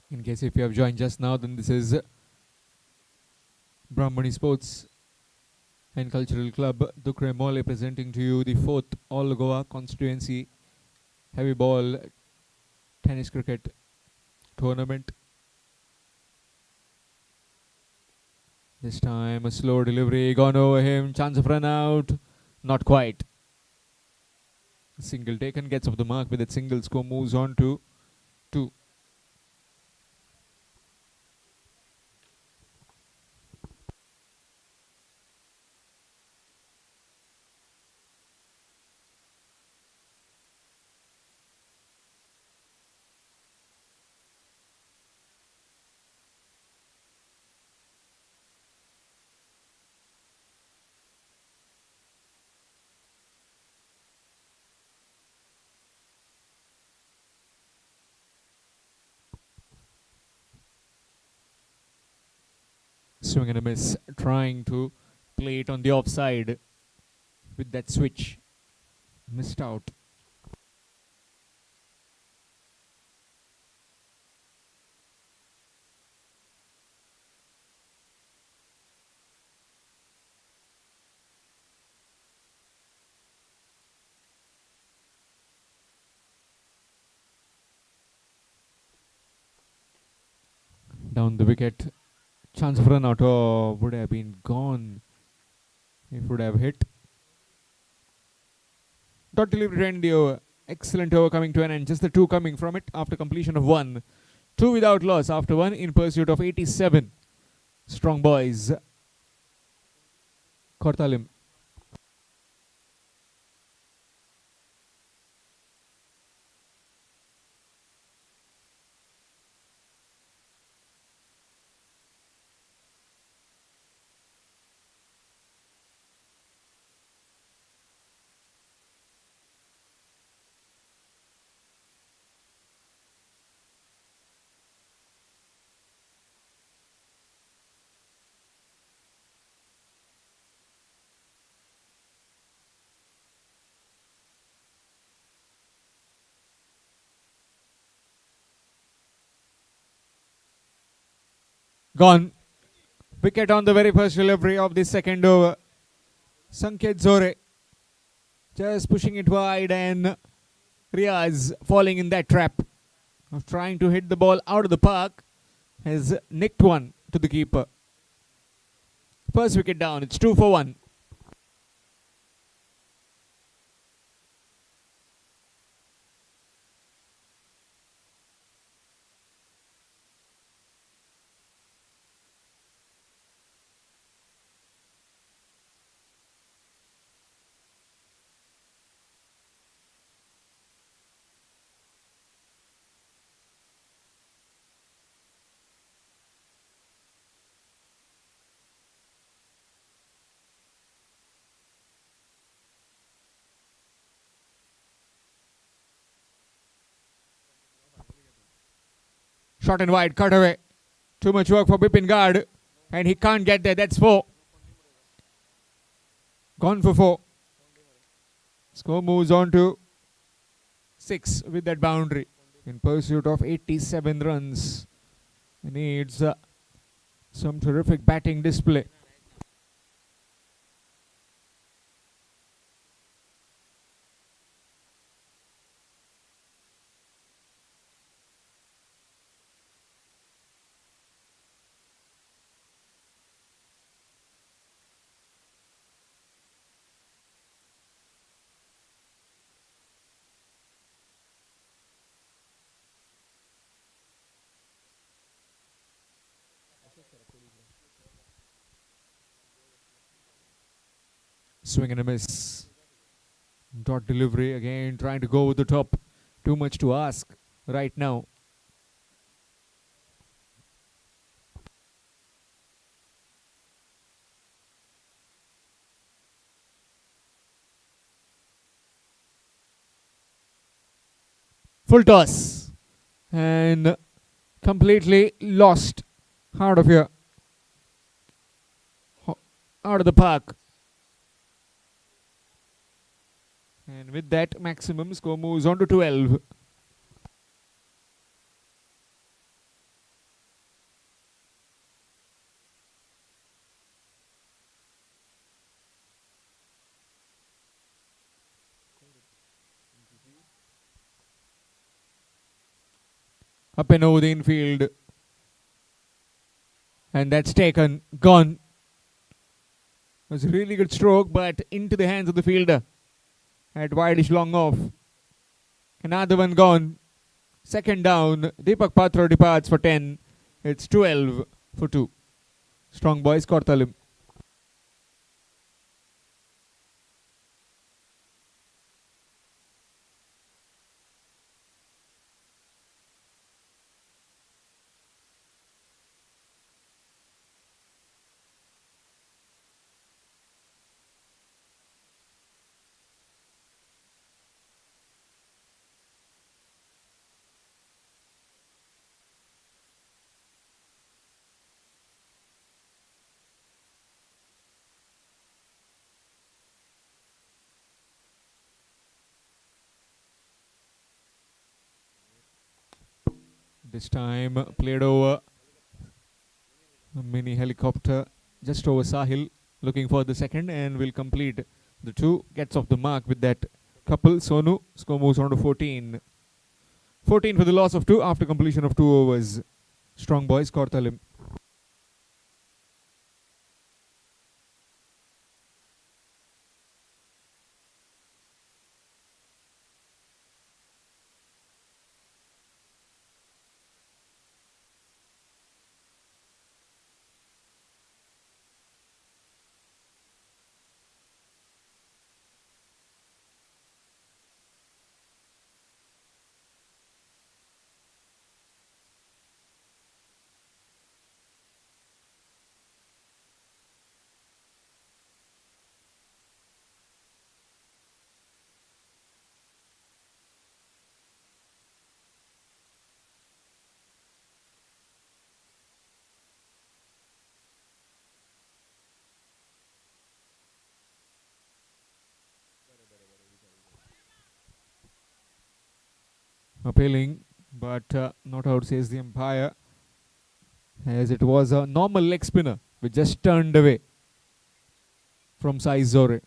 In case if you have joined just now, then this is Brahmani Sports and Cultural Club Dukre Mollem presenting to you the 4th All Goa Constituency Heavy Ball Tennis Cricket Tournament. This time a slow delivery gone over him. Chance of run out. Not quite. Single taken, gets off the mark with that single score, moves on to 2. Swing and a miss, trying to play it on the offside with that switch. Missed out. Down the wicket. Chance of run out. Oh, would have been gone if would have hit. Dot delivery to end the over. Excellent over coming to an end. Just the 2 coming from it after completion of 1. 2 without loss after 1 in pursuit of 87. Strong boys. Kortalim. Gone. Wicket on the very first delivery of the second over. Sanket Zore just pushing it wide, and Riaz falling in that trap of trying to hit the ball out of the park has nicked one to the keeper. First wicket down. It's 2 for 1. Short and wide, cut away. Too much work for Bipin Guard. And he can't get there. That's 4. Gone for 4. Score moves on to 6 with that boundary. In pursuit of 87 runs. He needs some terrific batting display. Swing and a miss. Dot delivery again, trying to go with the top. Too much to ask right now. Full toss. And completely lost. Out of here. Out of the park. And with that, maximum score moves on to 12. Up and over the infield. And that's taken. Gone. It was a really good stroke, but into the hands of the fielder. At wideish long off. Another one gone. Second down. Deepak Patra departs for 10. It's 12 for 2. Strong boys, Kortalim. This time played over a mini helicopter just over Sahil, looking for the second, and will complete the 2. Gets off the mark with that couple. Sonu, score moves on to 14. 14 for the loss of 2 after completion of 2 overs. Strong boys, Kortalim. Appealing, but not out, says the umpire, as it was a normal leg spinner which just turned away from Sai Zore.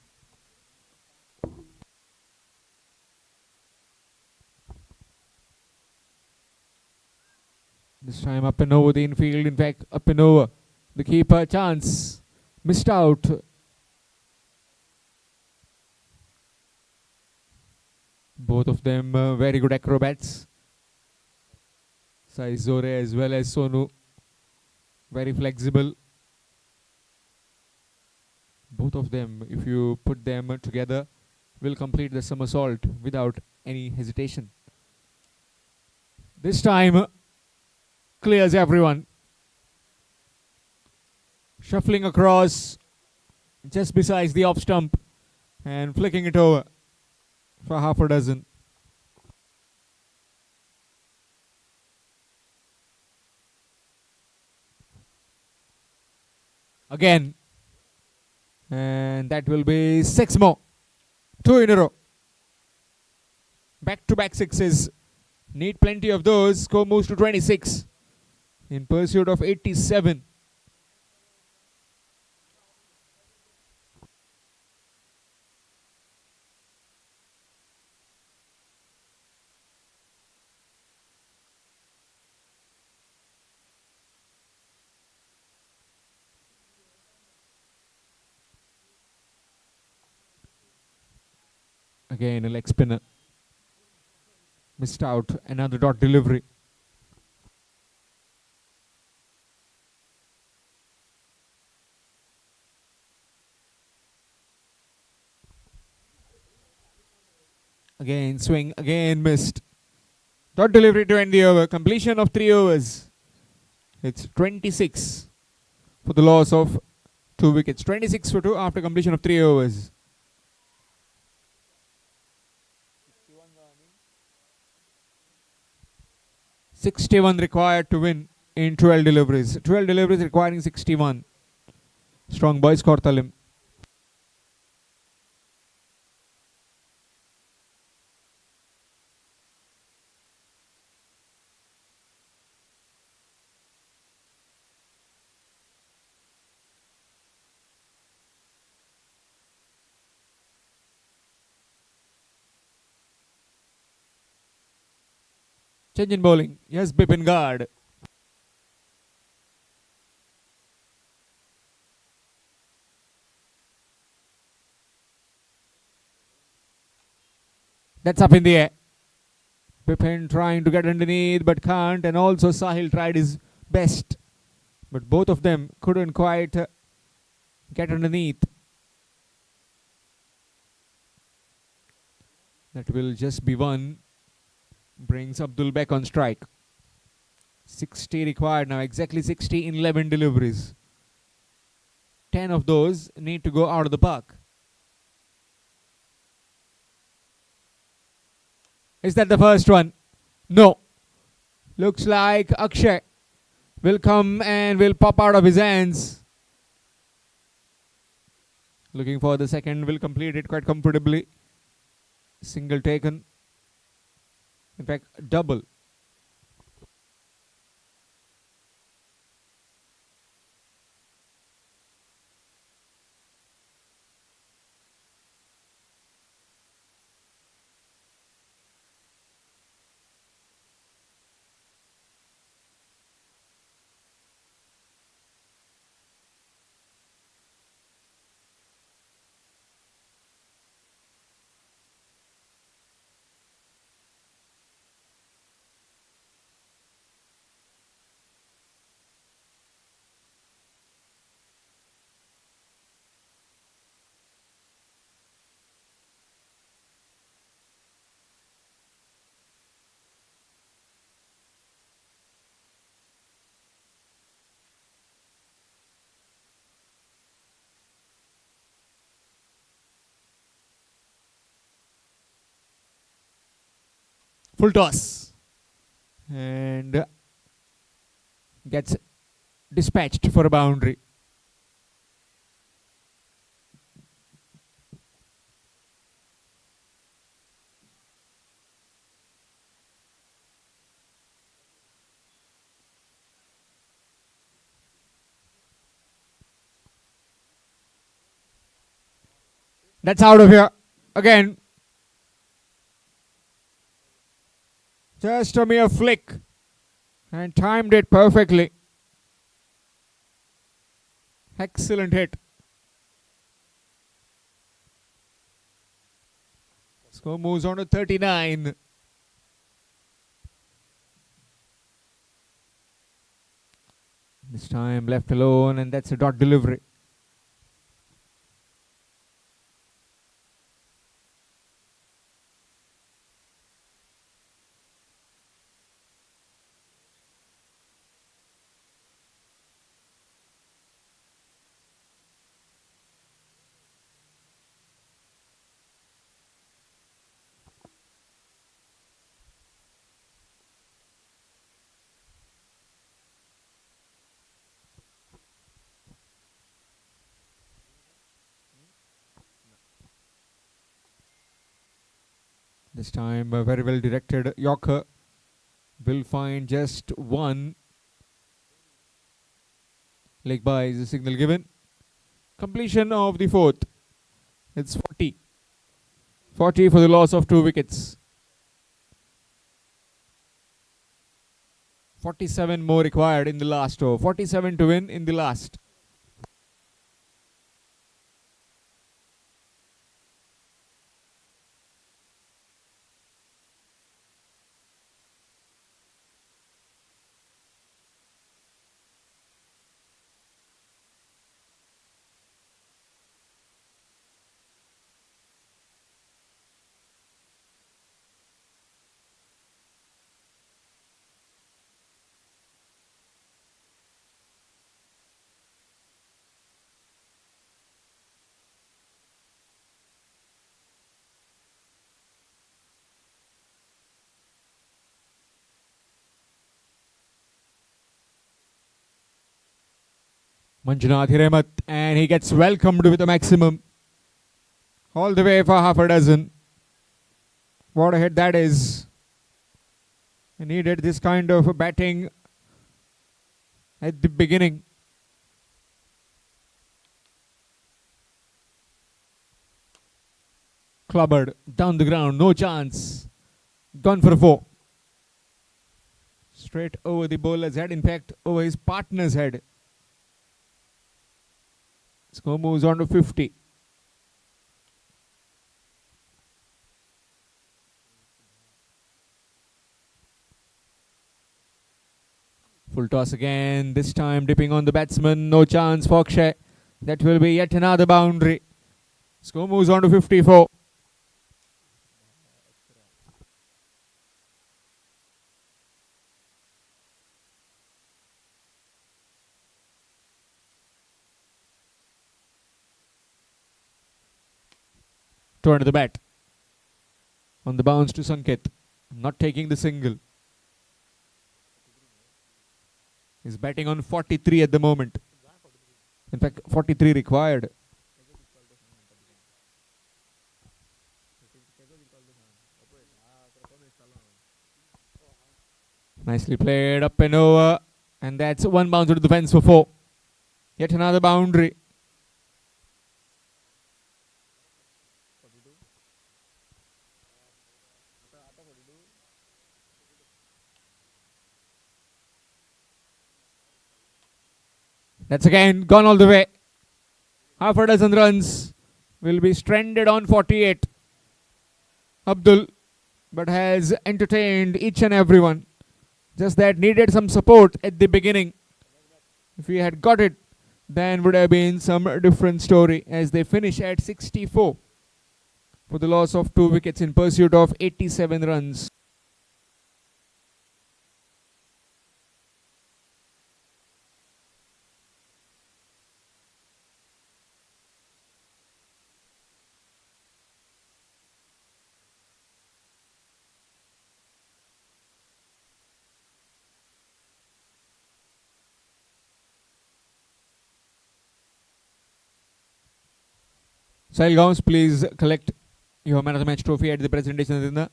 This time up and over the infield, in fact up and over the keeper. Chance missed out. Both of them very good acrobats. Sai Zore as well as Sonu. Very flexible. Both of them, if you put them together, will complete the somersault without any hesitation. This time clears everyone. Shuffling across just besides the off stump and flicking it over for half a dozen. again. And that will be 6 more. 2 in a row. Back to back sixes. Need plenty of those. Score moves to 26 in pursuit of 87. Again, a leg spinner. Missed out. Another dot delivery. Again, swing. Again, missed. Dot delivery to end the over. Completion of 3 overs. It's 26 for the loss of 2 wickets. 26 for 2 after completion of 3 overs. 61 required to win in 12 deliveries. 12 deliveries requiring 61. Strong boys, Kortalim. Change in bowling. Yes, Bipin guard. That's up in the air. Bipin trying to get underneath but can't, and also Sahil tried his best. But both of them couldn't quite get underneath. That will just be one. Brings Abdul back on strike. 60 required now. Exactly 60 in 11 deliveries. 10 of those need to go out of the park. Is that the first one? No. Looks like Akshay will come and will pop out of his hands. Looking for the second. Will complete it quite comfortably. Single taken. In fact, double. Full toss. And gets dispatched for a boundary. That's out of here. Again. Just a mere flick. And timed it perfectly. Excellent hit. Score moves on to 39. This time left alone, and that's a dot delivery. This time a very well directed Yorker will find just one. Leg by is the signal given. Completion of the fourth. It's 40. 40 for the loss of 2 wickets. 47 more required in the last over. 47 to win in the last. Manjunath Hiremat, and he gets welcomed with a maximum. All the way for half a dozen. What a hit that is. He needed this kind of batting at the beginning. Clubbered down the ground, no chance. Gone for a 4. Straight over the bowler's head, in fact, over his partner's head. Score moves on to 50. Full toss again, this time dipping on the batsman. No chance for Akshay. That will be yet another boundary. Score moves on to 54. Turn to the bat. On the bounce to Sanket. Not taking the single. He's batting on 43 at the moment. In fact, 43 required. Nicely played, up and over. And that's one bounce to the fence for 4. Yet another boundary. That's again gone all the way. Half a dozen runs will be stranded on 48. Abdul, but has entertained each and everyone. Just that needed some support at the beginning. If he had got it, then would have been some different story as they finish at 64 for the loss of 2 wickets in pursuit of 87 runs. Sahil Gauns, please collect your man of the match trophy at the presentation dinner.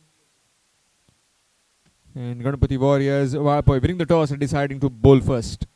And Ganapati Warriors winning the toss and deciding to bowl first.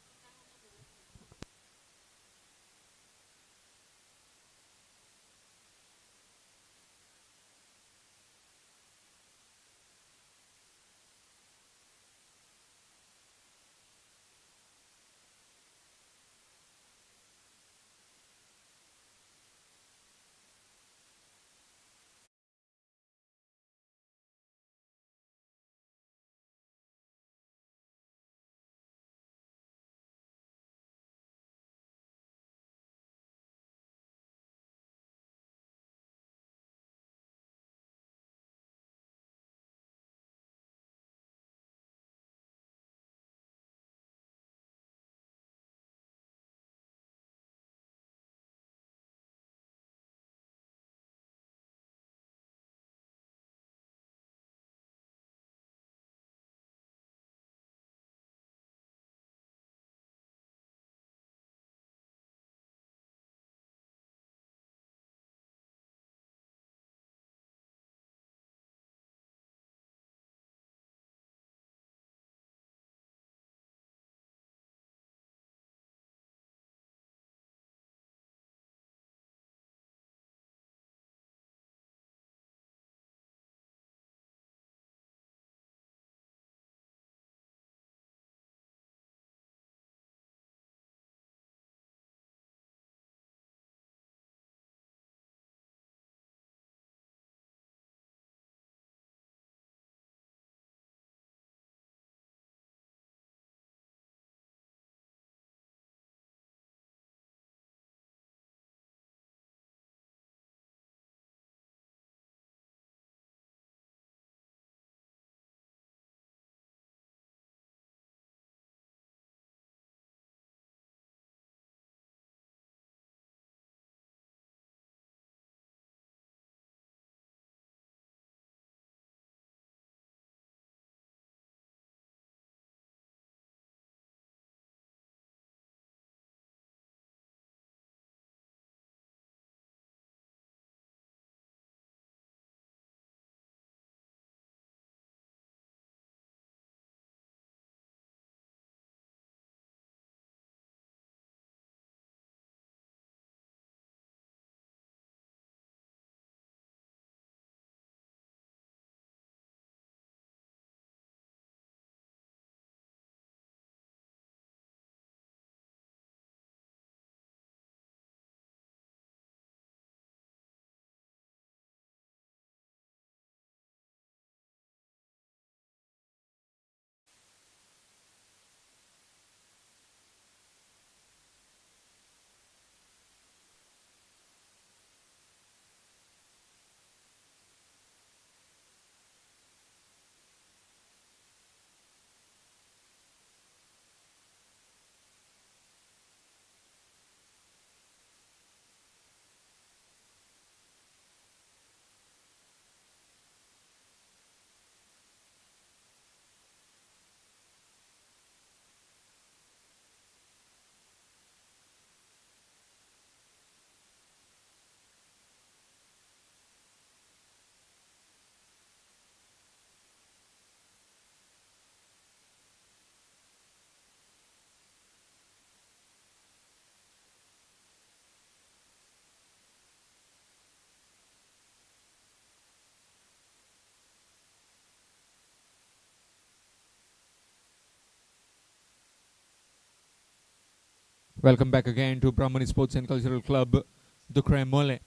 Welcome back again to Brahmani Sports and Cultural Club, Dukre Mollem.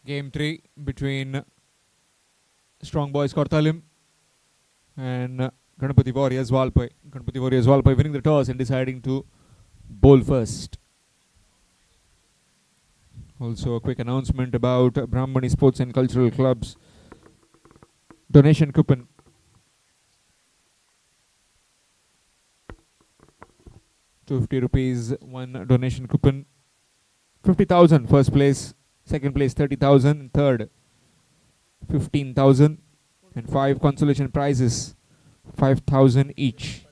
Game 3 between Strong Boys Kortalim and Ganapati Warriors Valpai. Ganapati Warriors Valpai winning the toss and deciding to bowl first. Also a quick announcement about Brahmani Sports and Cultural Club's donation coupon. ₹50 one donation coupon. 50,000 first place, second place 30,000, third 15,000, and 5 consolation prizes 5,000 each.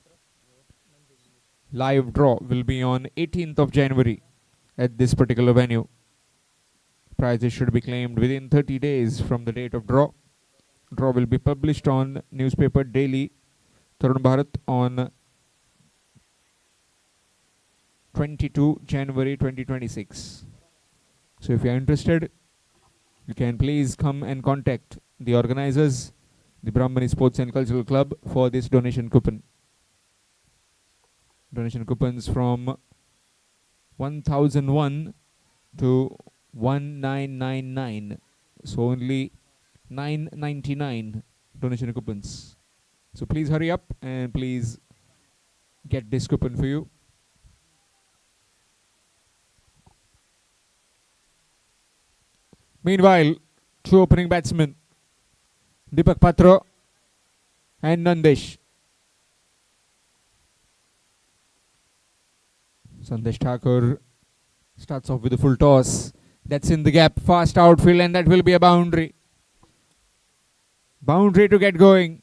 Live draw will be on 18th of January at this particular venue. Prizes should be claimed within 30 days from the date of draw. Draw will be published on newspaper daily Tarun Bharat on 22 January 2026. So if you are interested, you can please come and contact the organizers, the Brahmani Sports and Cultural Club, for this donation coupon. Donation coupons from 1001 to 1999. So only 999 donation coupons. So please hurry up and please get this coupon for you. Meanwhile, two opening batsmen, Deepak Patra and Nandesh. Sandesh Thakur starts off with a full toss. That's in the gap, fast outfield, and that will be a boundary. Boundary to get going.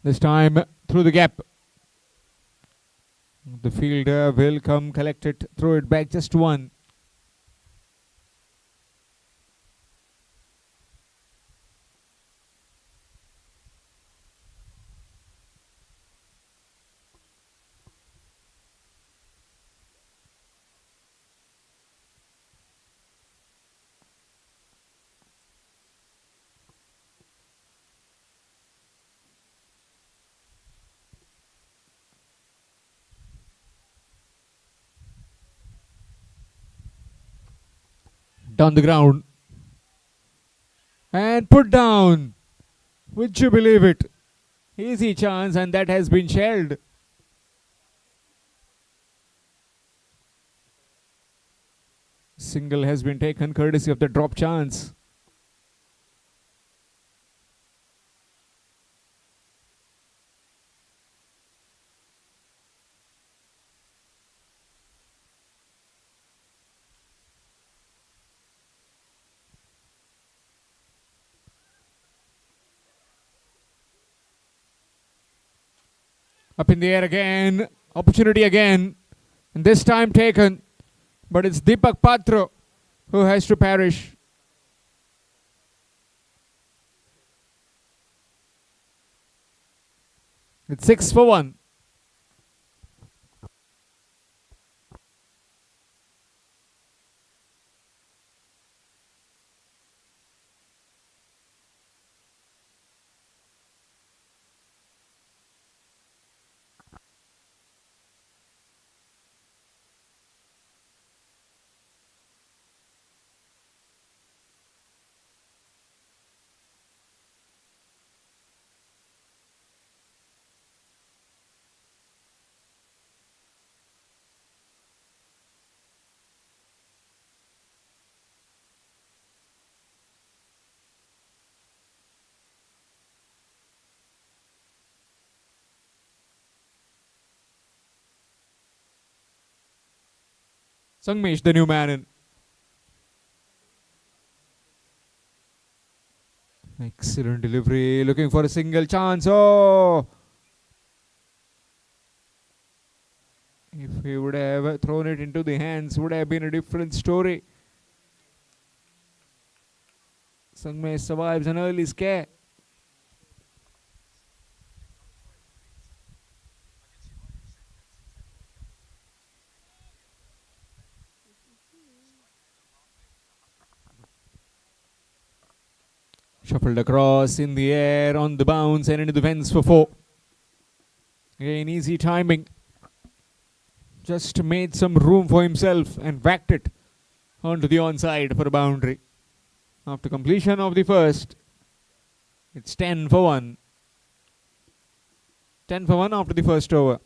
This time through the gap. The fielder will come, collect it, throw it back, just one. Down the ground and put down. Would you believe it? Easy chance, and that has been shelled. Single has been taken courtesy of the drop chance. Up in the air again. Opportunity again. And this time taken. But it's Deepak Patra who has to perish. It's 6 for 1. Sangmesh, the new man in. Excellent delivery. Looking for a single chance. Oh! If he would have thrown it into the hands, would have been a different story. Sangmay survives an early scare. Shuffled across in the air, on the bounce and into the fence for 4. Again, easy timing. Just made some room for himself and whacked it onto the onside for a boundary. After completion of the first, it's 10 for 1. 10 for 1 after the first over.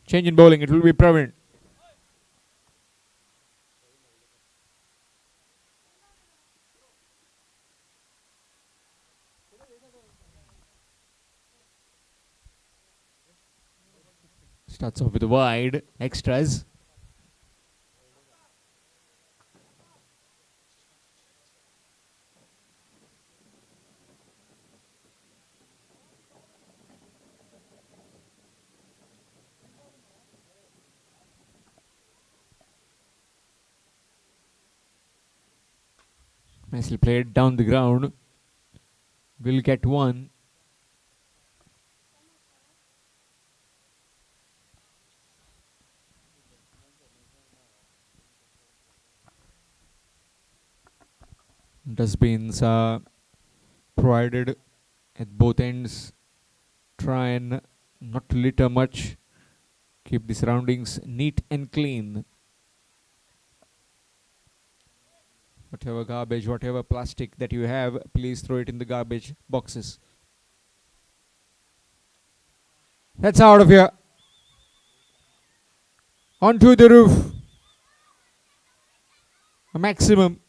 Change in bowling, it will be Praveen. Starts off with a wide, extras. Nicely played down the ground. Will get 1. Dustbins are provided at both ends. Try and not litter much. Keep the surroundings neat and clean. Whatever garbage, whatever plastic that you have, please throw it in the garbage boxes. That's out of here. Onto the roof. A maximum.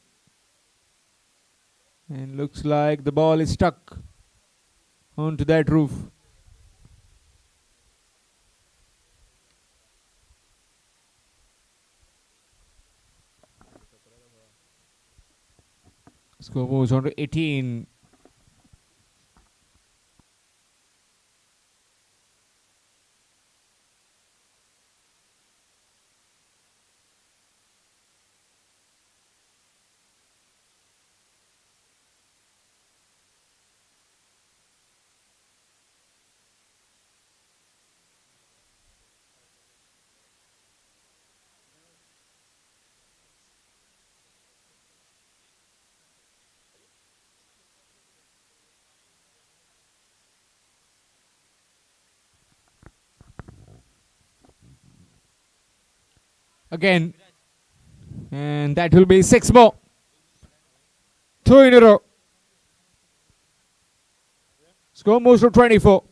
And looks like the ball is stuck onto that roof. Score moves on to 18. Again. And that will be 6 more. 2 in a row. Score moves to 24.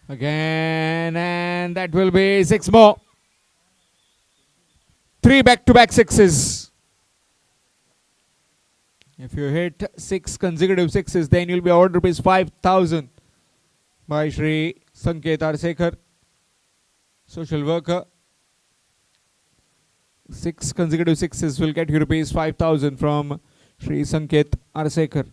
Again, and that will be 6 more. 3 back-to-back sixes. If you hit 6 consecutive sixes, then you'll be awarded rupees 5,000 by Shri Sanket Arsekar, social worker. 6 consecutive sixes will get you rupees 5,000 from Shri Sanket Arsekar.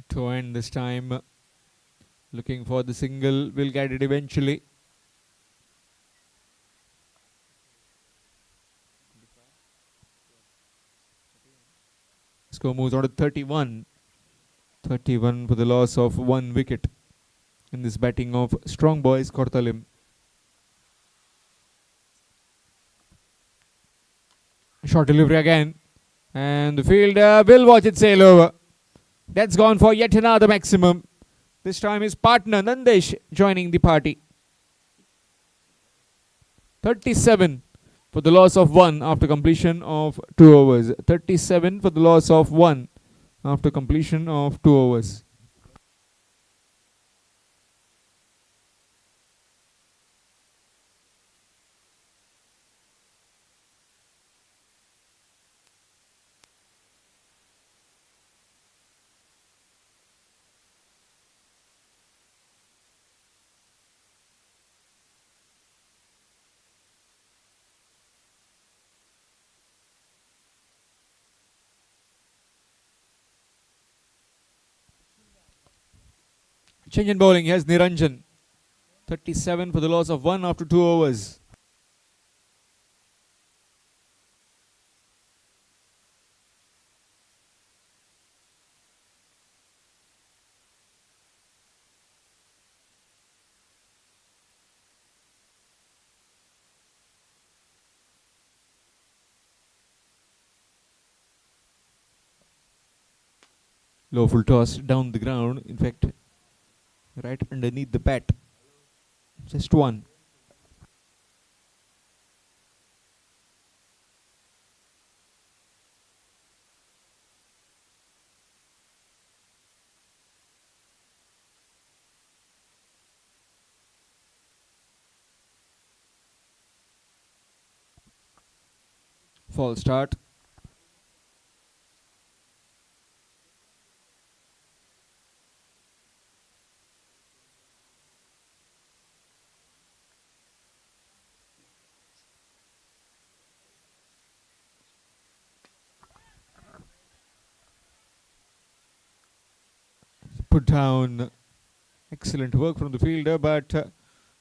To end this time, looking for the single, will get it eventually. Score moves on to 31. 31 for the loss of 1 wicket in this batting of strong boys Kortalim. Short delivery again. And the fielder will watch it sail over. That's gone for yet another maximum. This time his partner Nandesh joining the party. 37 for the loss of 1 after completion of 2 overs. 37 for the loss of 1 after completion of 2 overs. Change in bowling. Here's Niranjan. 37 for the loss of 1 after 2 overs. Low full toss down the ground. In fact, right underneath the bat. Just 1. False start. Put down. Excellent work from the fielder, but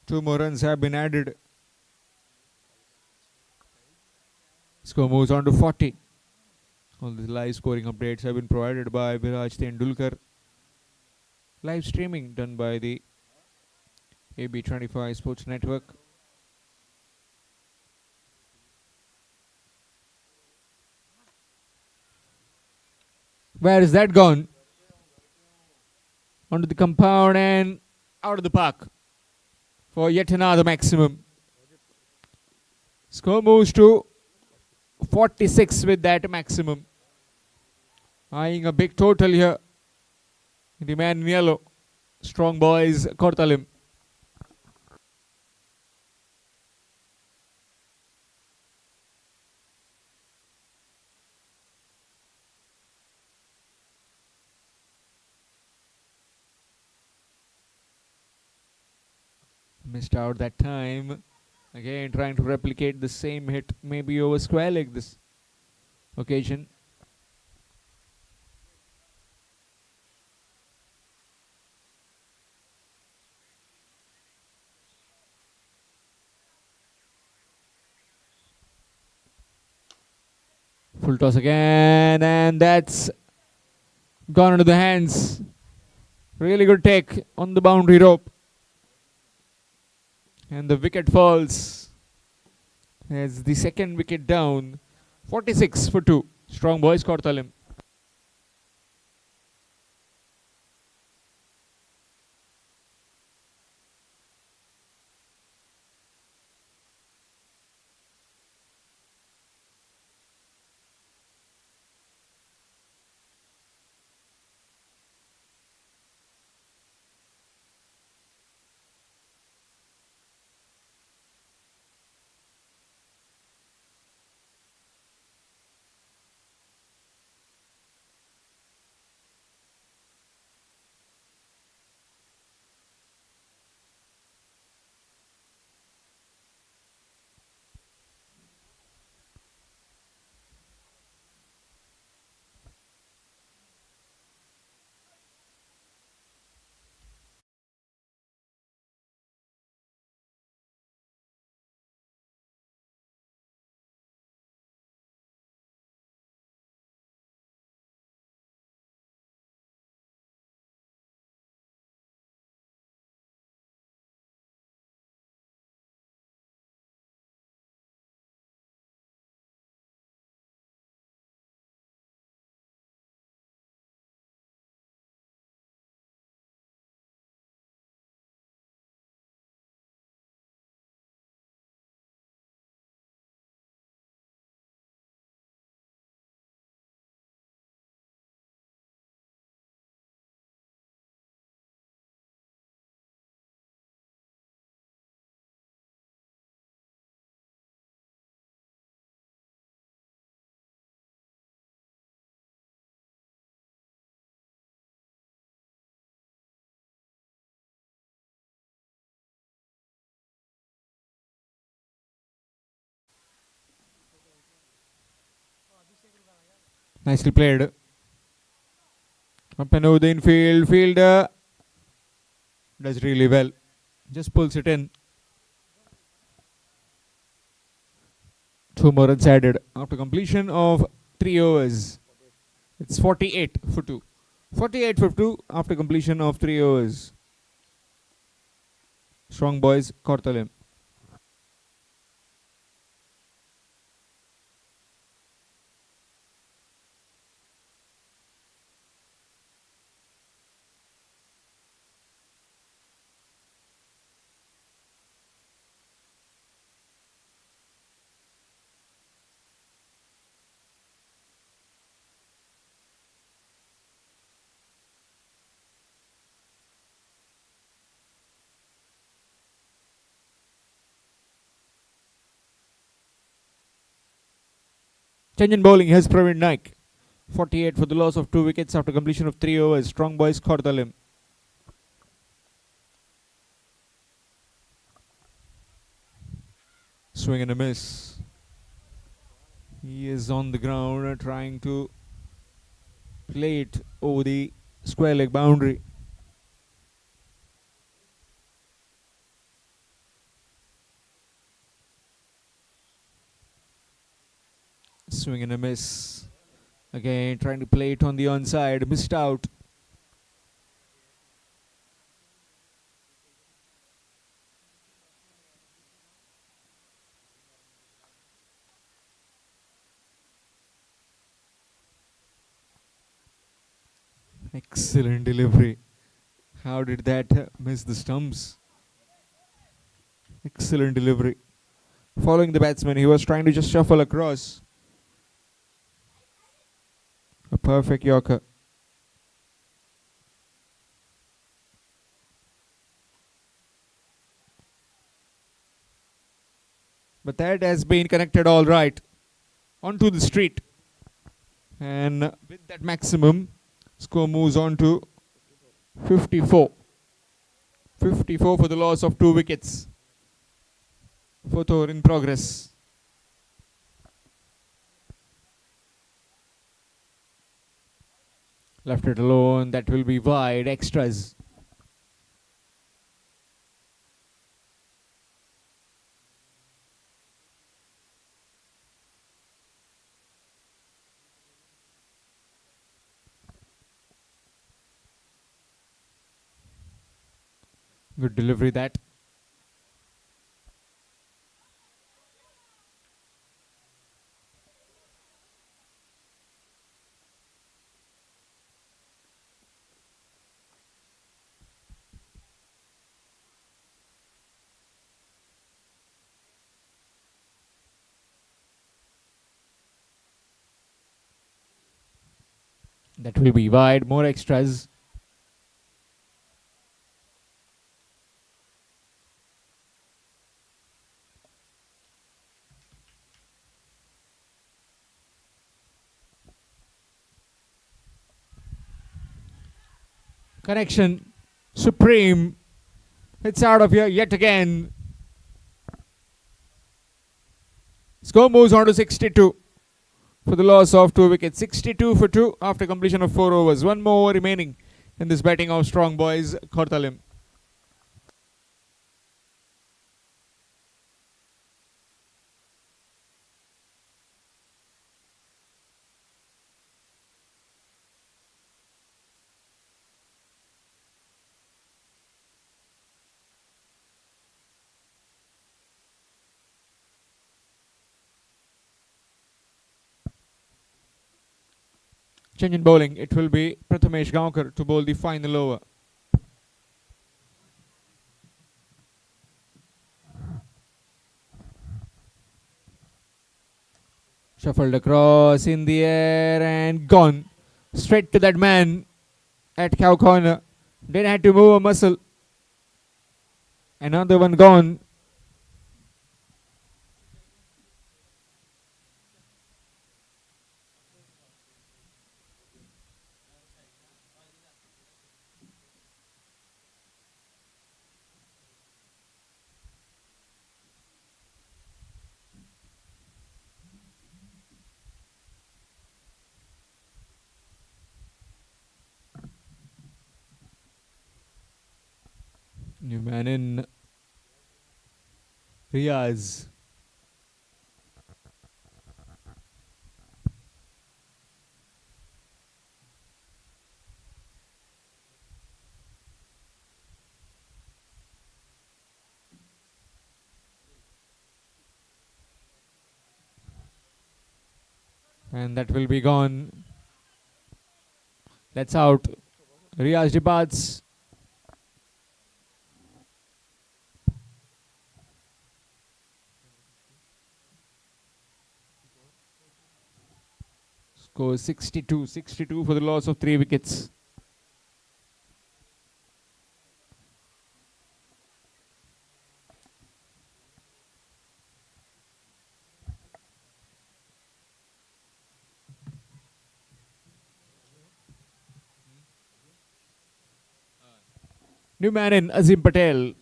2 more runs have been added. Score moves on to 40. All the live scoring updates have been provided by Viraj Tendulkar. Live streaming done by the AB25 Sports Network. Where is that gone? Onto the compound and out of the park for yet another maximum. Score moves to 46 with that maximum. Eyeing a big total here. The man in yellow. Strong boys, Kortalim. Missed out that time. Again trying to replicate the same hit, maybe over square leg this occasion. Full toss again, and that's gone into the hands. Really good take on the boundary rope. And the wicket falls as the second wicket down. 46 for 2. Strong boys, Kortalim. Nicely played. Up and over the infield. Fielder does really well. Just pulls it in. 2 more runs added after completion of 3 overs. It's 48 for 2. 48 for 2 after completion of 3 overs. Strong boys, Kortalim. Change in bowling has Praveen Naik. 48 for the loss of 2 wickets after completion of 3 overs. Strong boys, Kortalim. Swing and a miss. He is on the ground trying to play it over the square leg boundary. Swing and a miss. Again, trying to play it on the onside. Missed out. Excellent delivery. How did that miss the stumps? Excellent delivery. Following the batsman, he was trying to just shuffle across. A perfect Yorker. But that has been connected all right onto the street. And with that maximum, score moves on to 54. 54 for the loss of 2 wickets. Fourth over in progress. Left it alone. That will be wide. Extras. Good delivery that. That will be wide. More extras. Connection. Supreme. It's out of here yet again. Score moves on to 62 for the loss of 2 wickets. 62 for 2 after completion of 4 overs. One more remaining in this batting of strong boys, Kortalim. Change in bowling. It will be Prathamesh Gaonkar to bowl the final over. Shuffled across in the air and gone. Straight to that man at cow corner. Didn't have to move a muscle. Another one gone. New man in. Riaz. And that will be gone. That's out. Riaz departs. Score 62. 62 for the loss of 3 wickets. New man in, Azim Patel.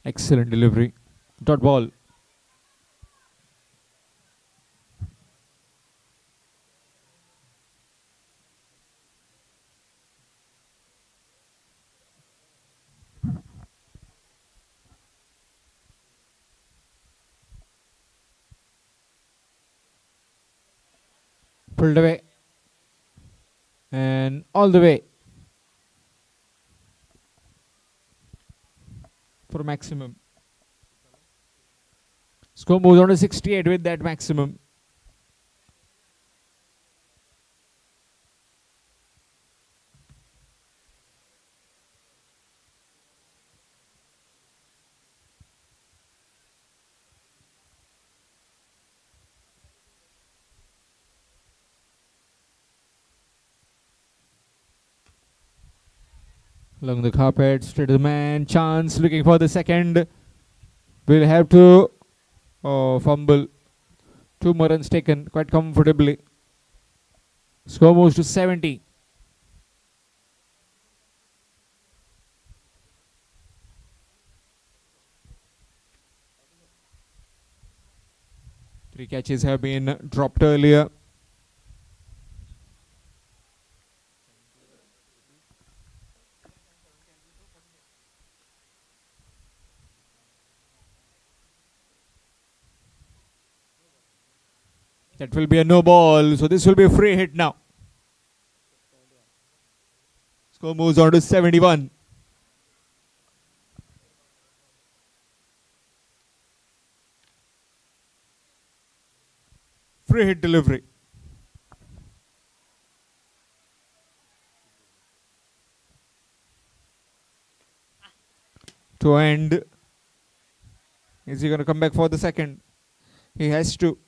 Excellent delivery. Dot ball. Pulled away. And all the way. For maximum. Score moves on to 68 with that maximum. Along the carpet, straight to the man. Chance looking for the second. Will have to fumble. 2 more runs taken quite comfortably. Score moves to 70. Three catches have been dropped earlier. That will be a no ball. So this will be a free hit now. Score moves on to 71. Free hit delivery. To end. Is he going to come back for the second? He has to.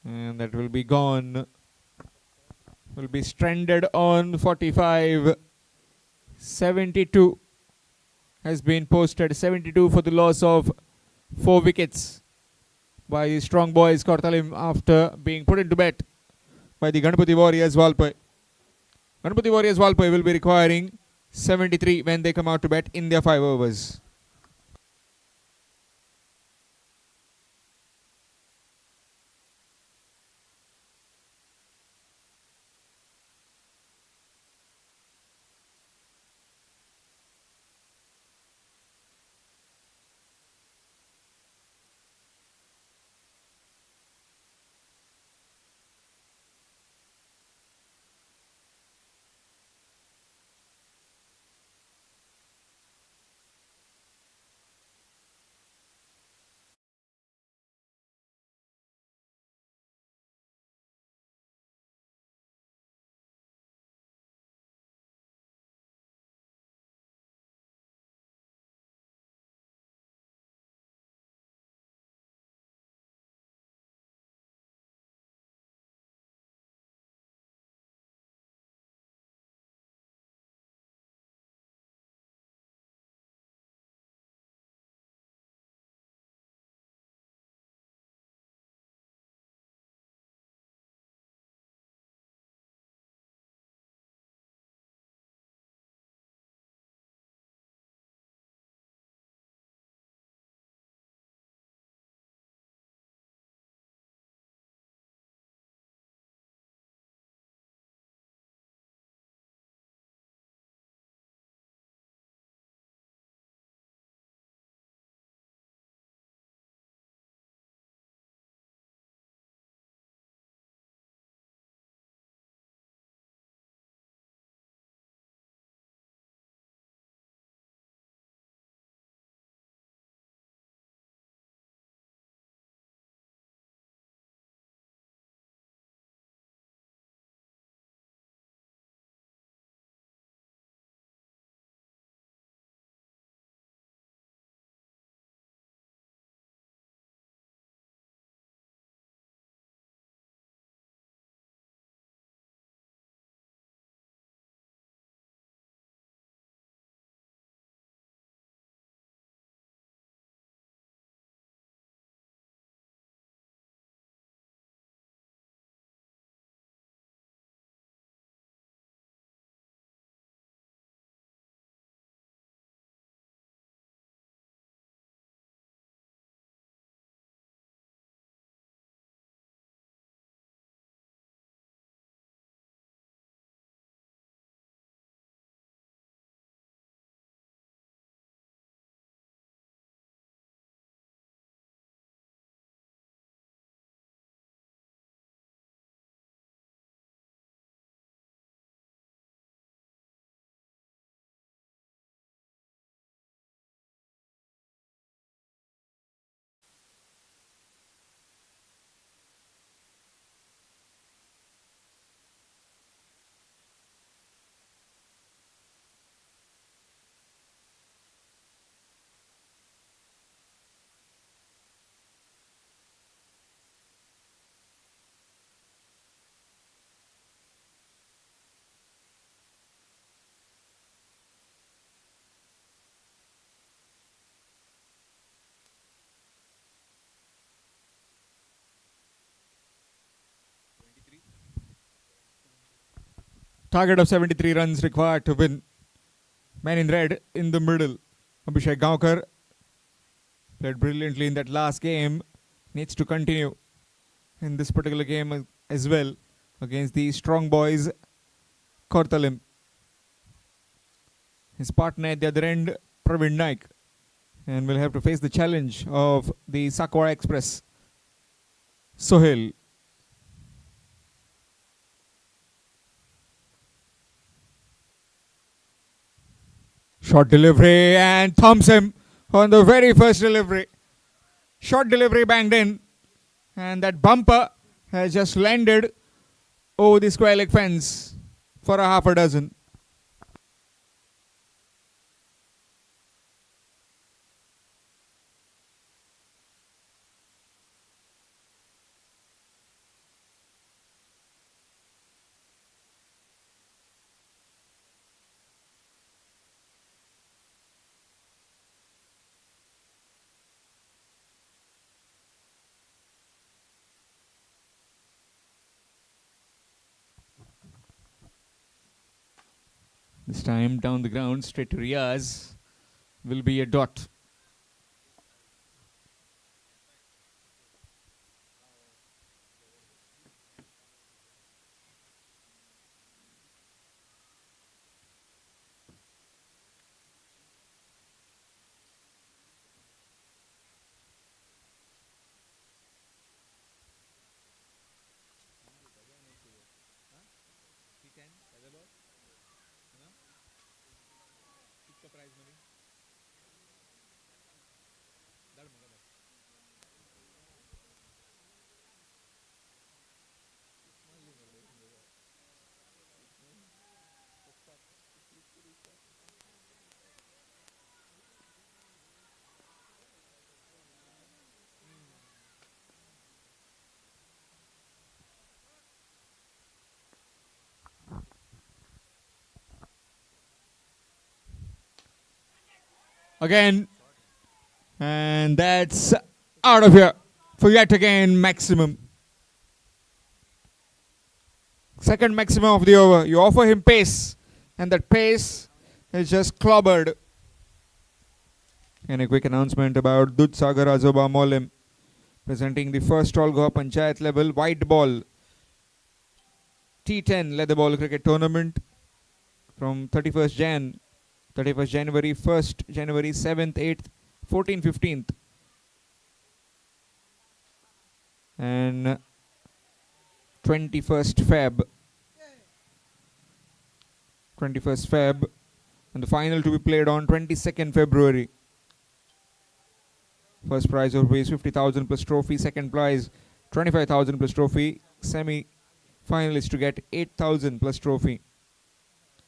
And that will be gone. Will be stranded on 45. 72 has been posted. 72 for the loss of 4 wickets by the strong boys Kortalim after being put into bat by the Ganapati Warriors Valpai. Ganapati Warriors Valpai will be requiring 73 when they come out to bat in their 5 overs. Target of 73 runs required to win. Man in red in the middle, Abhishek Gaonkar, played brilliantly in that last game. Needs to continue in this particular game as well against the strong boys, Kortalim. His partner at the other end, Praveen Naik, and will have to face the challenge of the Sakwara Express, Sohail. Short delivery and thumps him on the very first delivery. Short delivery banged in, and that bumper has just landed over the square leg fence for a half a dozen. This time down the ground, straight to Riaz, will be a dot. Again, and that's out of here for yet again maximum. Second maximum of the over. You offer him pace, and that pace is just clobbered. And a quick announcement about Dudhsagar Azoba Mollem presenting the first All Goa Panchayat level white ball T10 leather ball cricket tournament from 31st January, 1st January, 7th, 8th, 14th, 15th. And 21st Feb. And the final to be played on 22nd February. First prize of rupees 50,000 plus trophy. Second prize 25,000 plus trophy. Semi-finalists to get 8,000 plus trophy.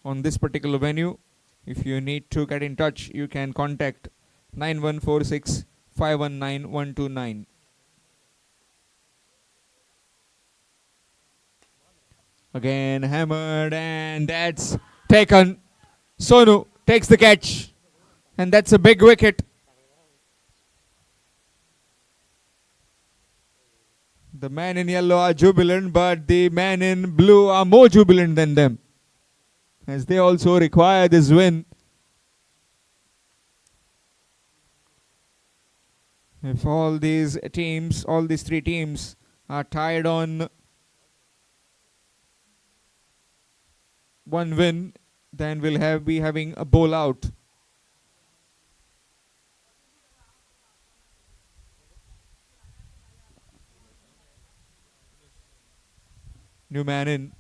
On this particular venue, if you need to get in touch, you can contact 9146 519 129. Again hammered, and that's taken. Sonu takes the catch, and that's a big wicket. The man in yellow are jubilant, but the man in blue are more jubilant than them, as they also require this win. If all these three teams are tied on one win, then we'll be having a bowl out. New man in.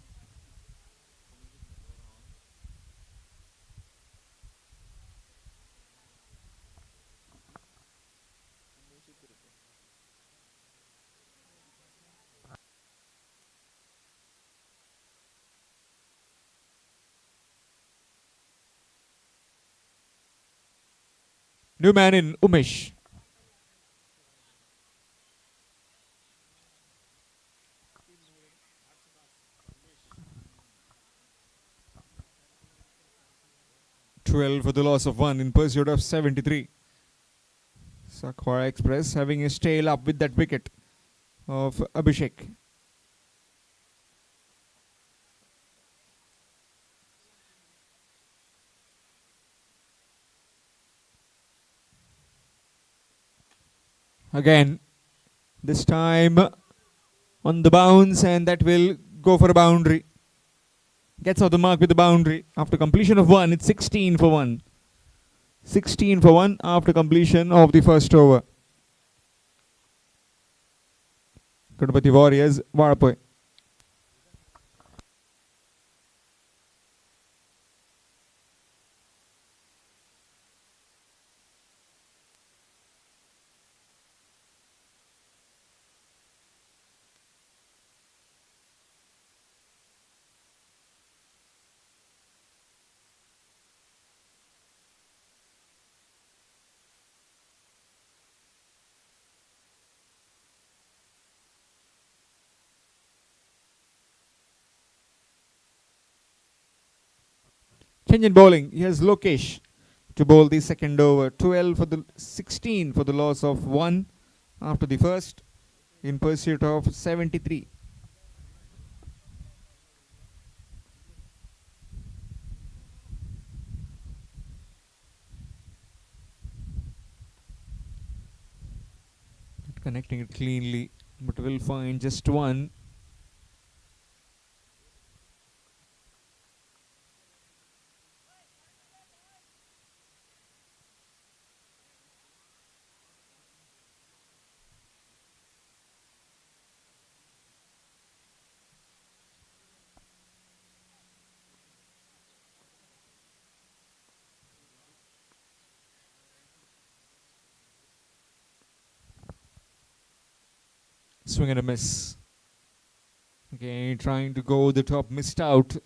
New man in, Umesh. For the loss of 1 in pursuit of 73. Sakwara Express having his tail up with that wicket of Abhishek. Again, this time on the bounce, and that will go for a boundary. Gets off the mark with the boundary. After completion of one, it's 16 for 1. 16 for 1 after completion of the first over. Ganpati Warriors, Vadapoy. Change in bowling. Here's Lokesh to bowl the second over. 12 for the 16 for the loss of 1 after the first in pursuit of 73. Connecting it cleanly, but will find just one. Swing and a miss. Okay, trying to go the top, missed out.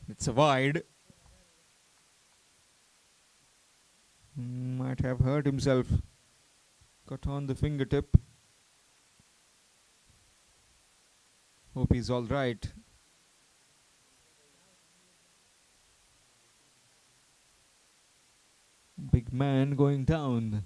It's a wide. Might have hurt himself. Got on the fingertip. Hope he's all right. Big man going down.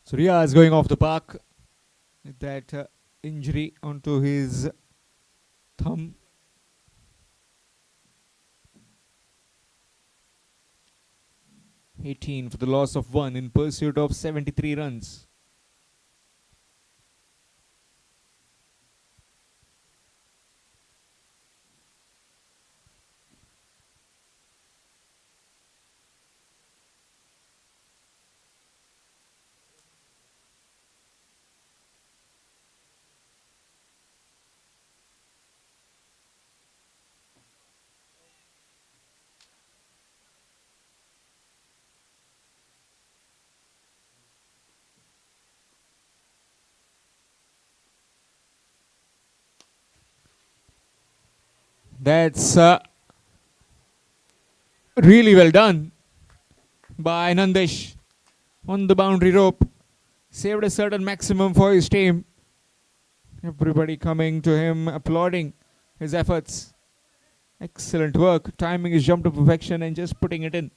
So Ria is going off the park with that injury onto his thumb. (18) for the loss of 1 in pursuit of 73 runs. That's really well done by Nandesh on the boundary rope. Saved a certain maximum for his team. Everybody coming to him, applauding his efforts. Excellent work. Timing is jumped to perfection and just putting it in.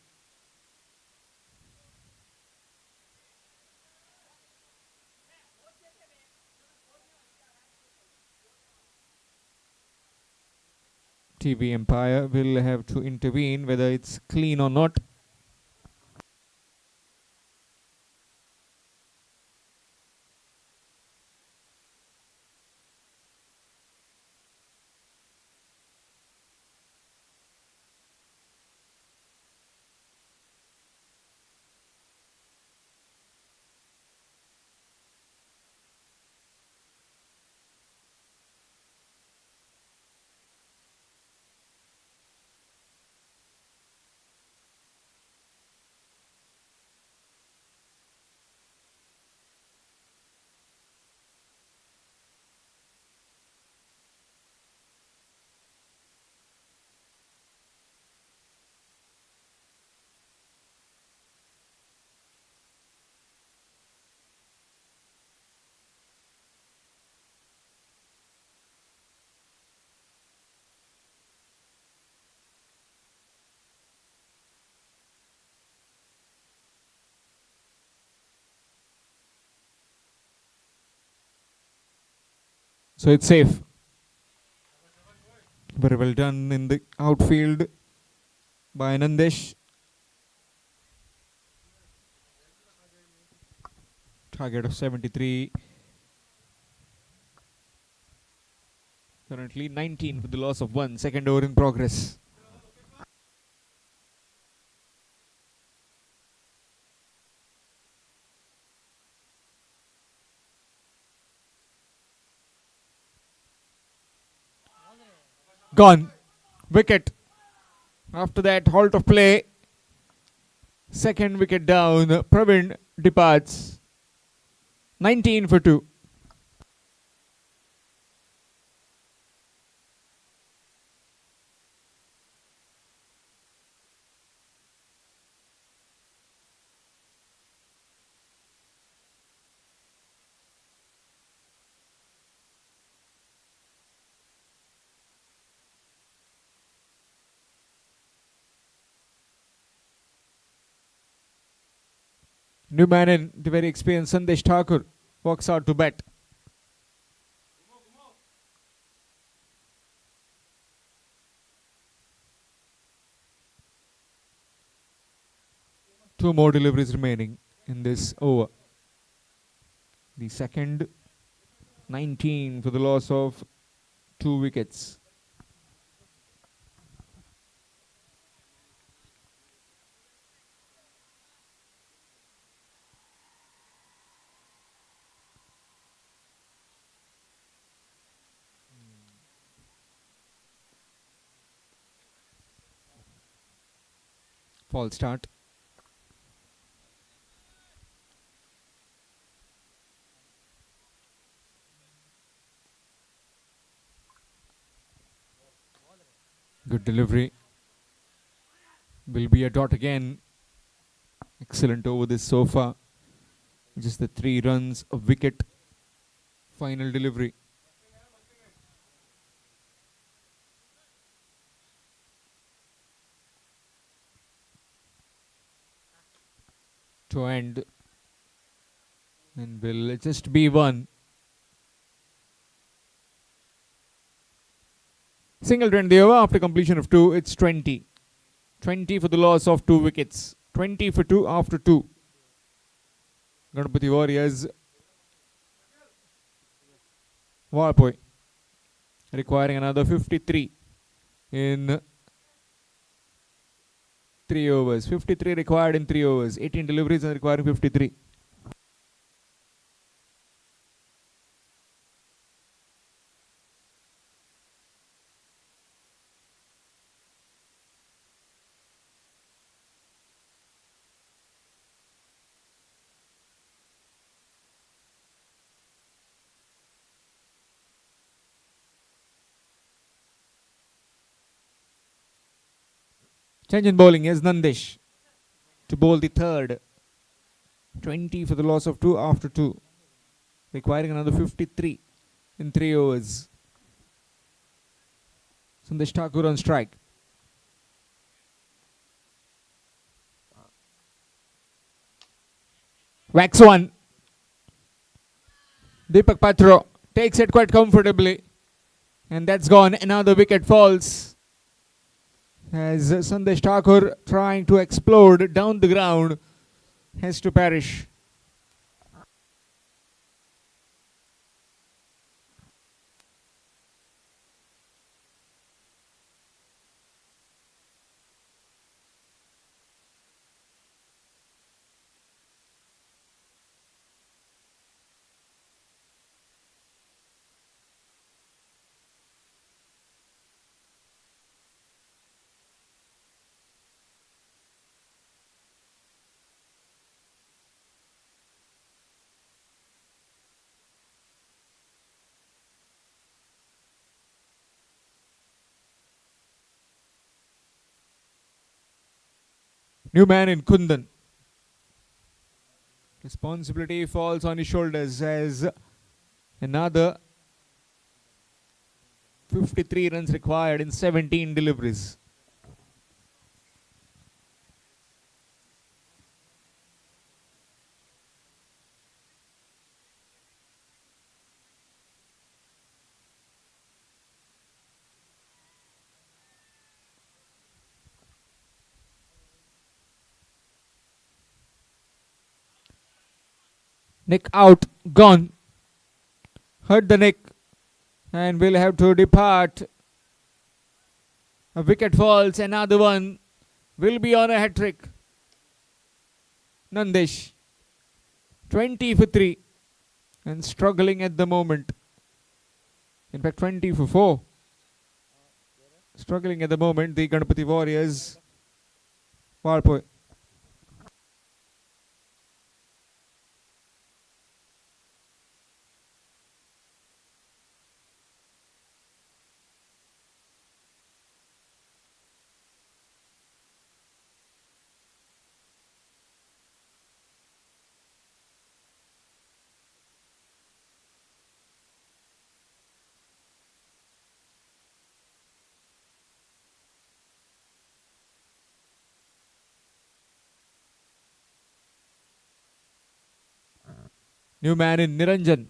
TV umpire will have to intervene whether it's clean or not. So it's safe. Very well done in the outfield by Nandesh. Target of 73. Currently 19 with the loss of 1. Second over in progress. Gone. Wicket. After that halt of play. Second wicket down. Praveen departs. 19 for 2. New man in, the very experienced Sandesh Thakur walks out to bat. Two more deliveries remaining in this over. The second, 19 for the loss of 2 wickets. False start. Good delivery. Will be a dot again. Excellent over this so far. Just the 3 runs, a wicket. Final delivery. To end. And will just be 1. Single to end the over after completion of 2. It's 20. 20 for the loss of 2 wickets. 20 for 2 after 2. Ganapati Warriors. Walpoi requiring another 53 in 3 overs. 53 required in 3 overs. 18 deliveries and requiring 53. Change in bowling is Nandesh to bowl the third. 20 for the loss of 2 after 2. Requiring another 53 in 3 overs. Sandesh Thakur on strike. Wax 1. Deepak Patro takes it quite comfortably. And that's gone. Another wicket falls. as Sandesh Thakur, trying to explode down the ground, has to perish. New man in Kundan. Responsibility falls on his shoulders as another 53 runs required in 17 deliveries. Nick out, gone. Hurt the neck and will have to depart. A wicket falls, another one will be on a hat trick. Nandesh, 20 for 3 and struggling at the moment. In fact, 20 for 4. Struggling at the moment, the Ganapati Warriors. Walpoy. New man in Niranjan.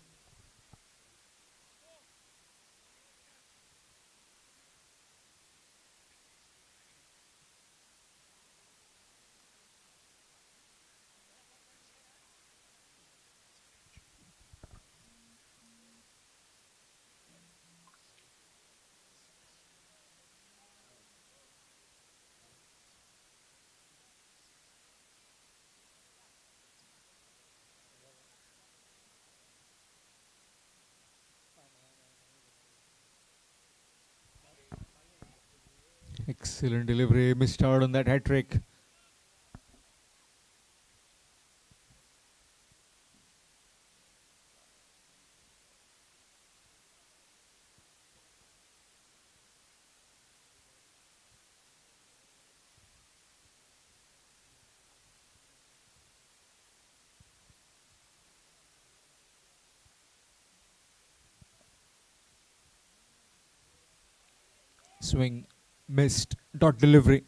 Excellent delivery, missed out on that hat trick. Swing, missed, dot delivery.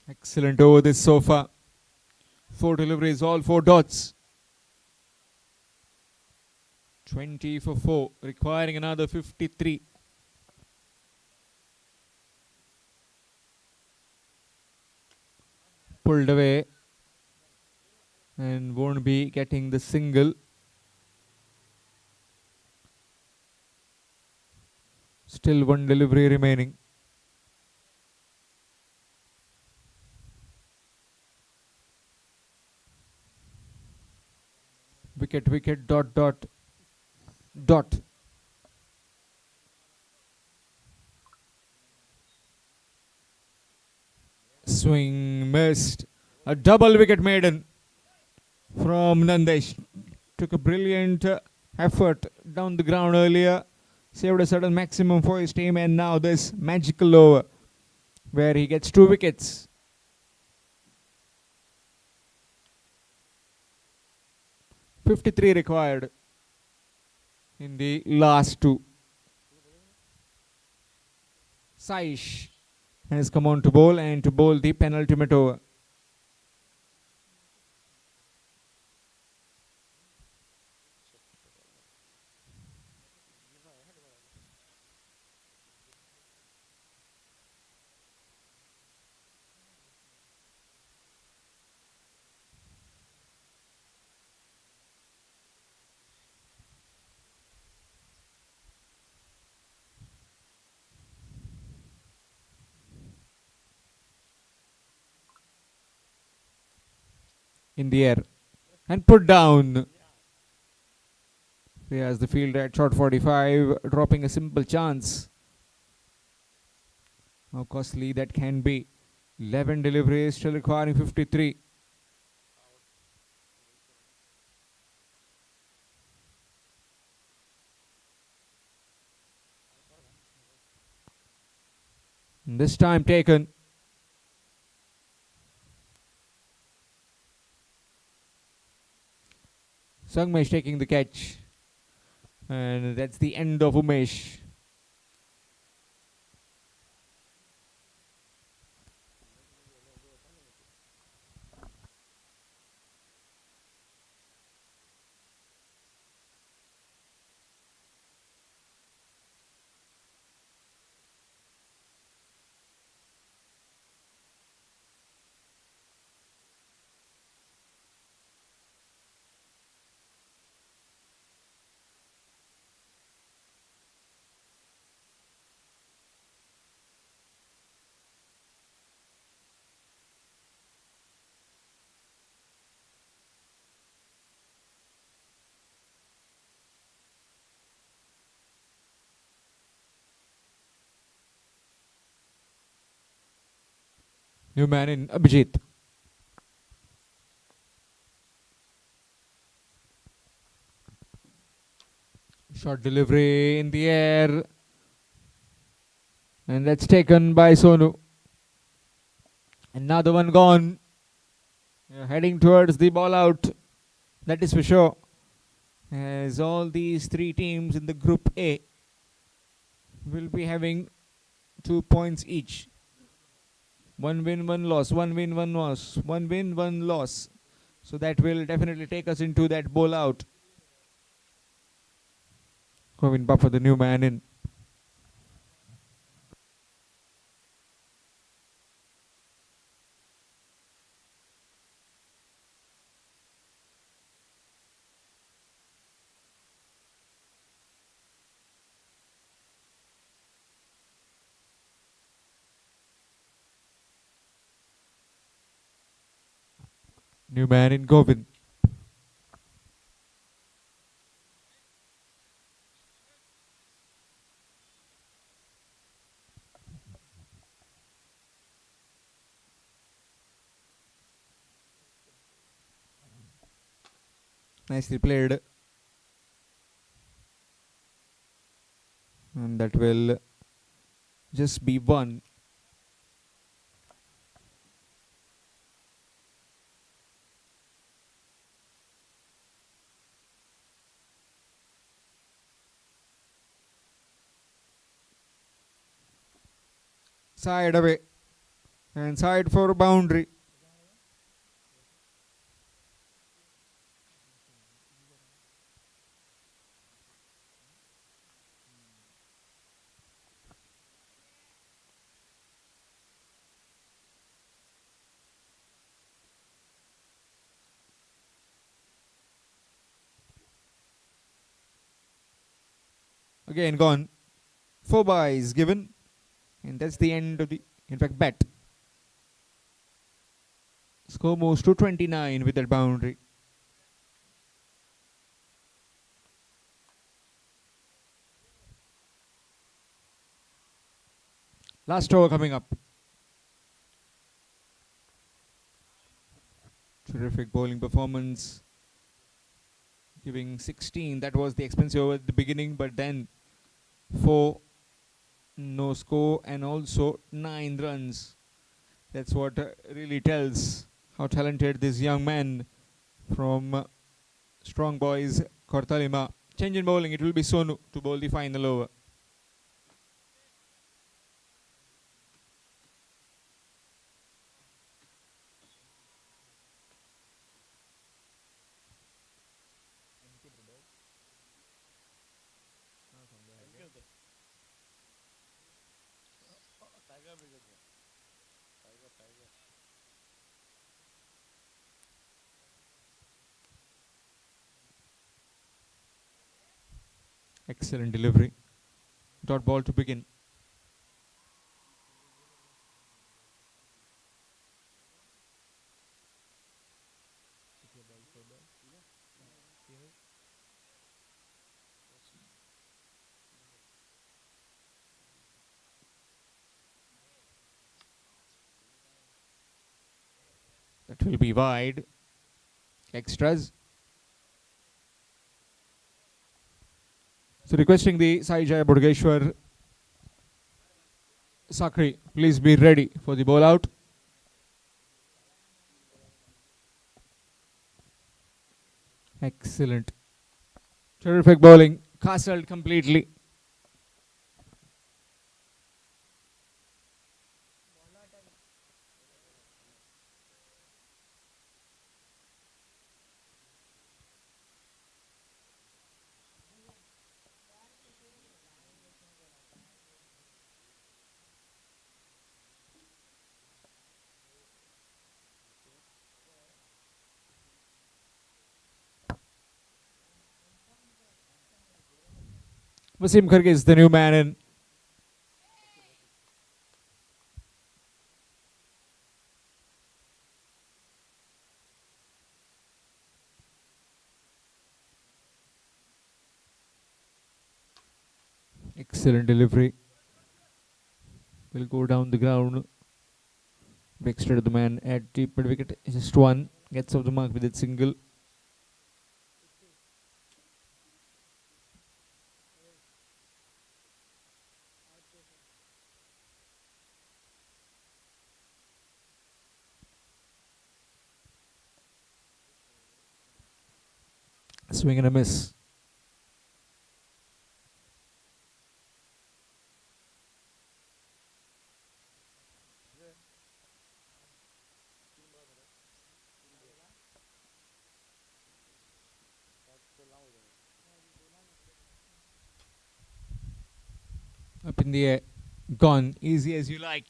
Excellent over this so far. 4 deliveries, all 4 dots. 20 for 4, requiring another 53. Pulled away and won't be getting the single. Still 1 delivery remaining. Wicket, wicket, dot, dot, dot. Swing, missed. A double wicket maiden from Nandesh. Took a brilliant effort down the ground earlier. Saved a certain maximum for his team, and now this magical over where he gets 2 wickets. .53 required in the last 2. Saish has come on to bowl and to bowl the penultimate over. in the air and put down. Here's the fielder at shot 45, dropping a simple chance. How costly that can be. 11 deliveries, still requiring 53. This time taken. Sangmesh taking the catch. And that's the end of Umesh. New man in Abhijit. Short delivery in the air. And that's taken by Sonu. Another one gone. Heading towards the ball out. That is for sure. As all these three teams in the Group A will be having 2 points each. 1 win, 1 loss, 1 win, 1 loss, 1 win, 1 loss. So that will definitely take us into that bowl out. Govind Buffer, the new man in. New man in Govind. Nicely played. And that will just be one. Side away. And side for boundary. Again gone. 4 byes given. And that's the end of the, in fact, bat. Score moves to 29 with that boundary. Last over coming up. Terrific bowling performance. Giving 16. That was the expensive over at the beginning, but then 4, no score, and also 9 runs. That's what really tells how talented this young man from Strong Boys Kortalima. Change in bowling, it will be Sonu to bowl the final over. Excellent delivery. Dot ball to begin. will be wide. Extras. So requesting the Sai Jaya Bodgeshwar Sakri, please be ready for the ball out. Excellent. Terrific bowling. Castled completely. Wasim Kharge is the new man in. Excellent delivery. Will go down the ground. Breaks to the man at deep mid wicket. Just one. Gets off the mark with its single. Swing and a miss. Up in the air. Gone. Easy as you like.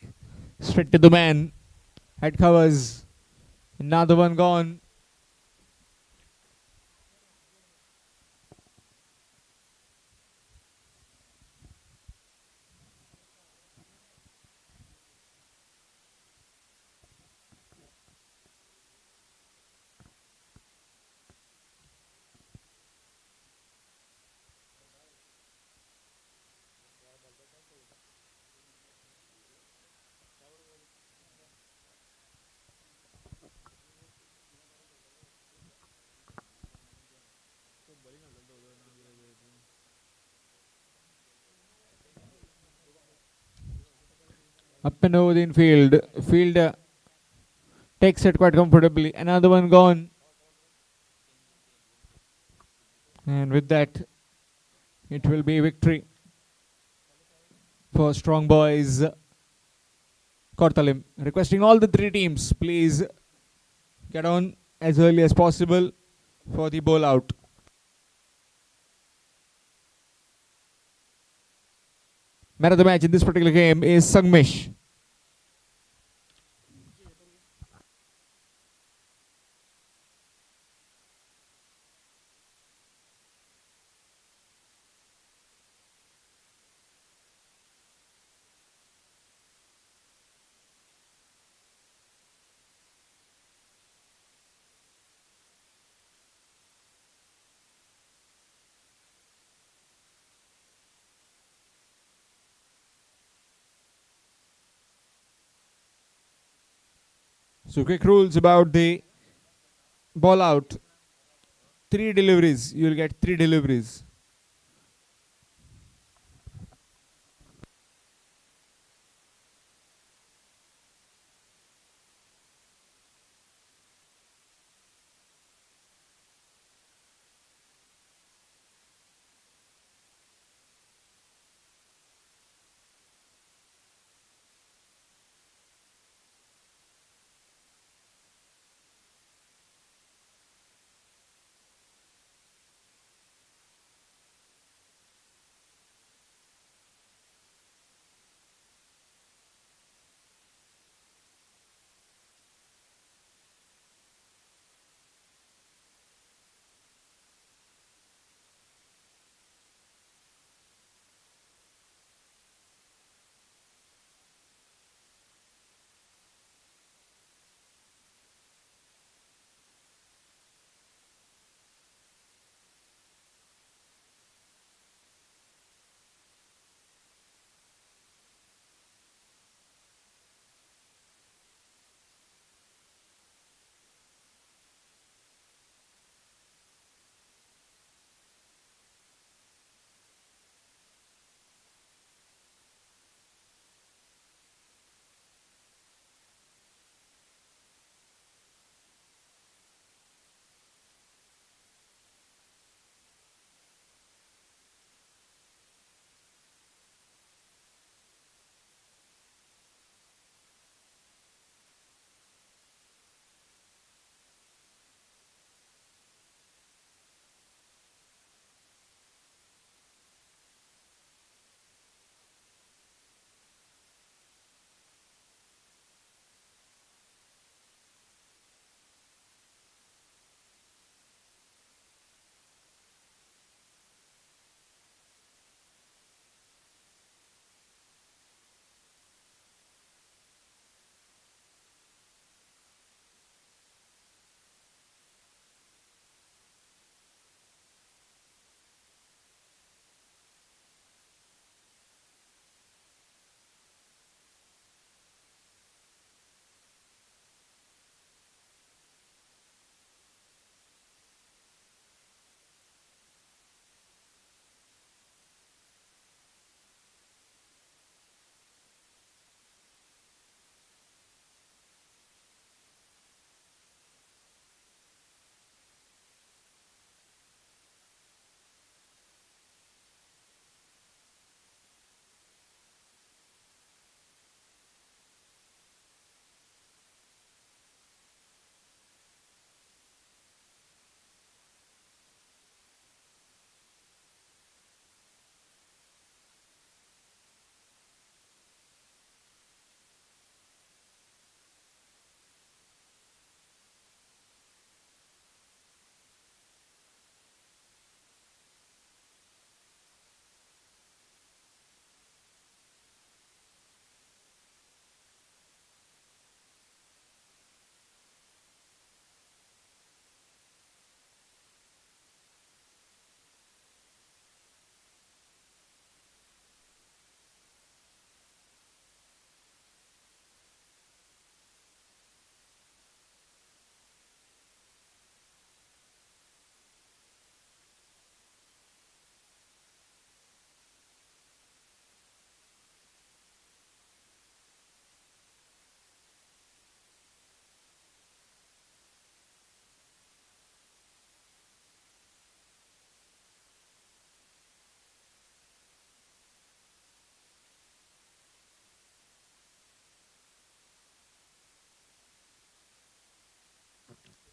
Straight to the man. Head covers. Another one gone. Up and over the infield. Fielder takes it quite comfortably. Another one gone. And with that, it will be victory for Strong Boys Kortalim. Requesting all the three teams, please get on as early as possible for the ball out. Man of the match in this particular game is Sangmesh. So quick rules about the ball out. 3 deliveries. You will get 3 deliveries.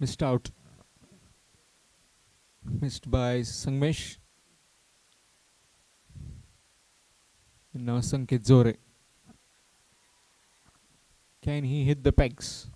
Missed out. Missed by Sangmesh. And now Sanket Zore. Can he hit the pegs?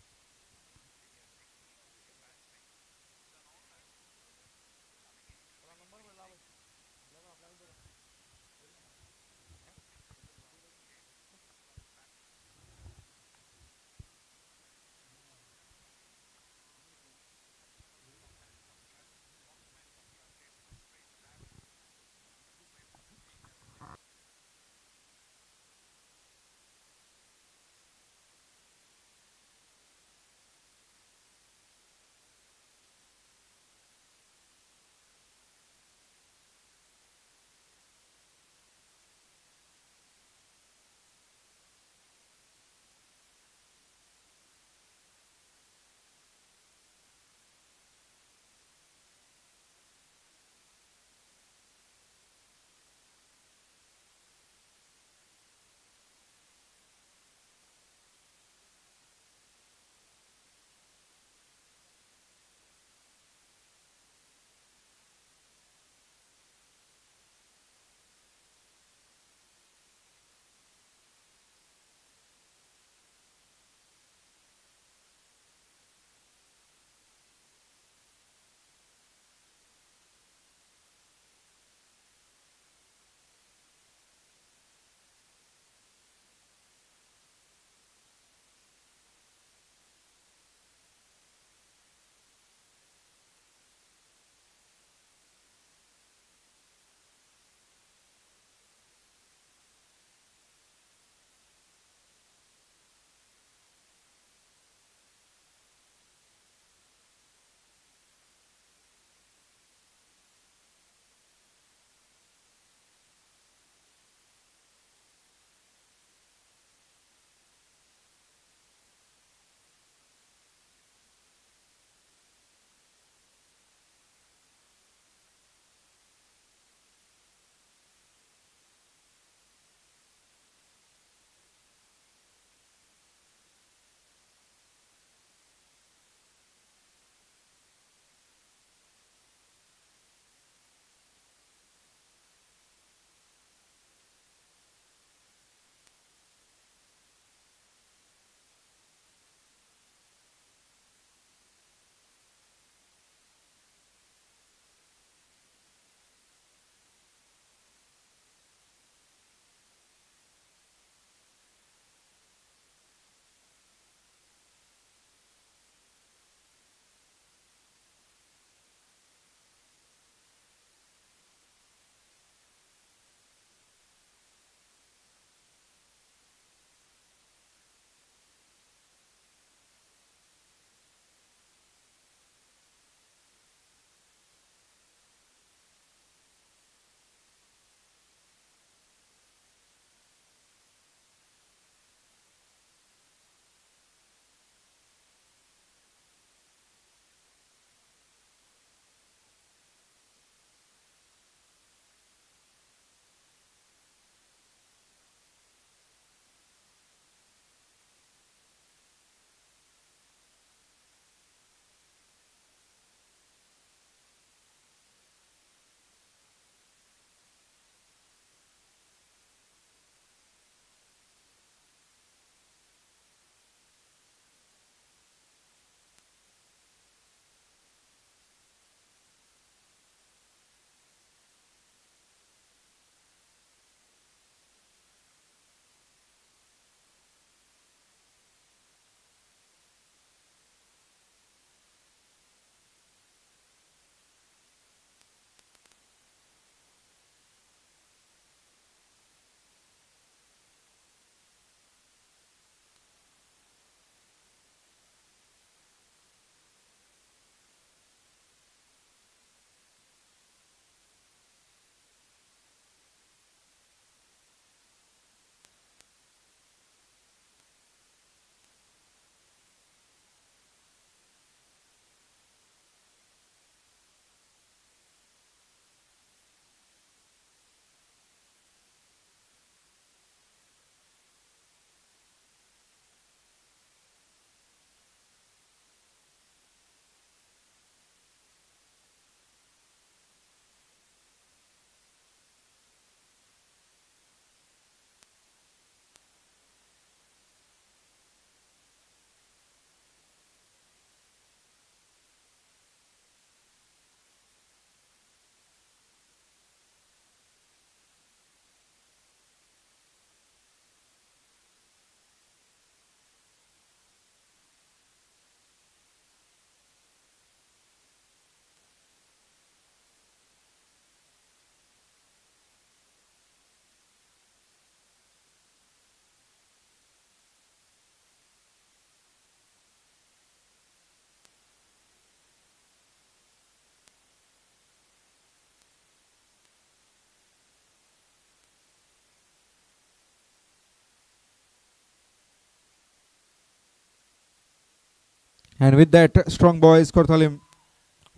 And with that, strong boys Kortalim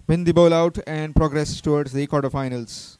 win the ball out and progress towards the quarterfinals.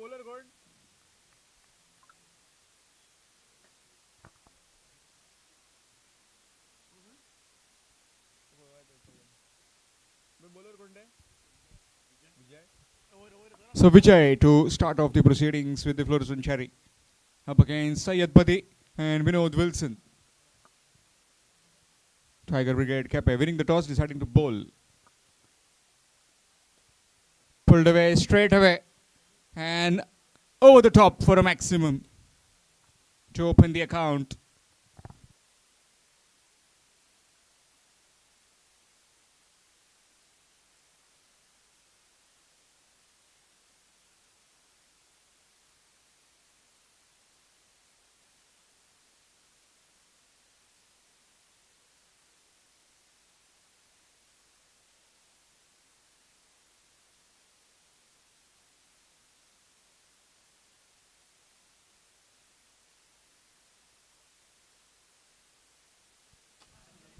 bowler कोण? bowler कोणते? विजय. So Vijay to start off the proceedings with the fluorescent cherry. Up against Syed Badi and Vinod Wilson. Tiger Brigade Kepe winning the toss, deciding to bowl. Pulled away, straight away. And over the top for a maximum to open the account.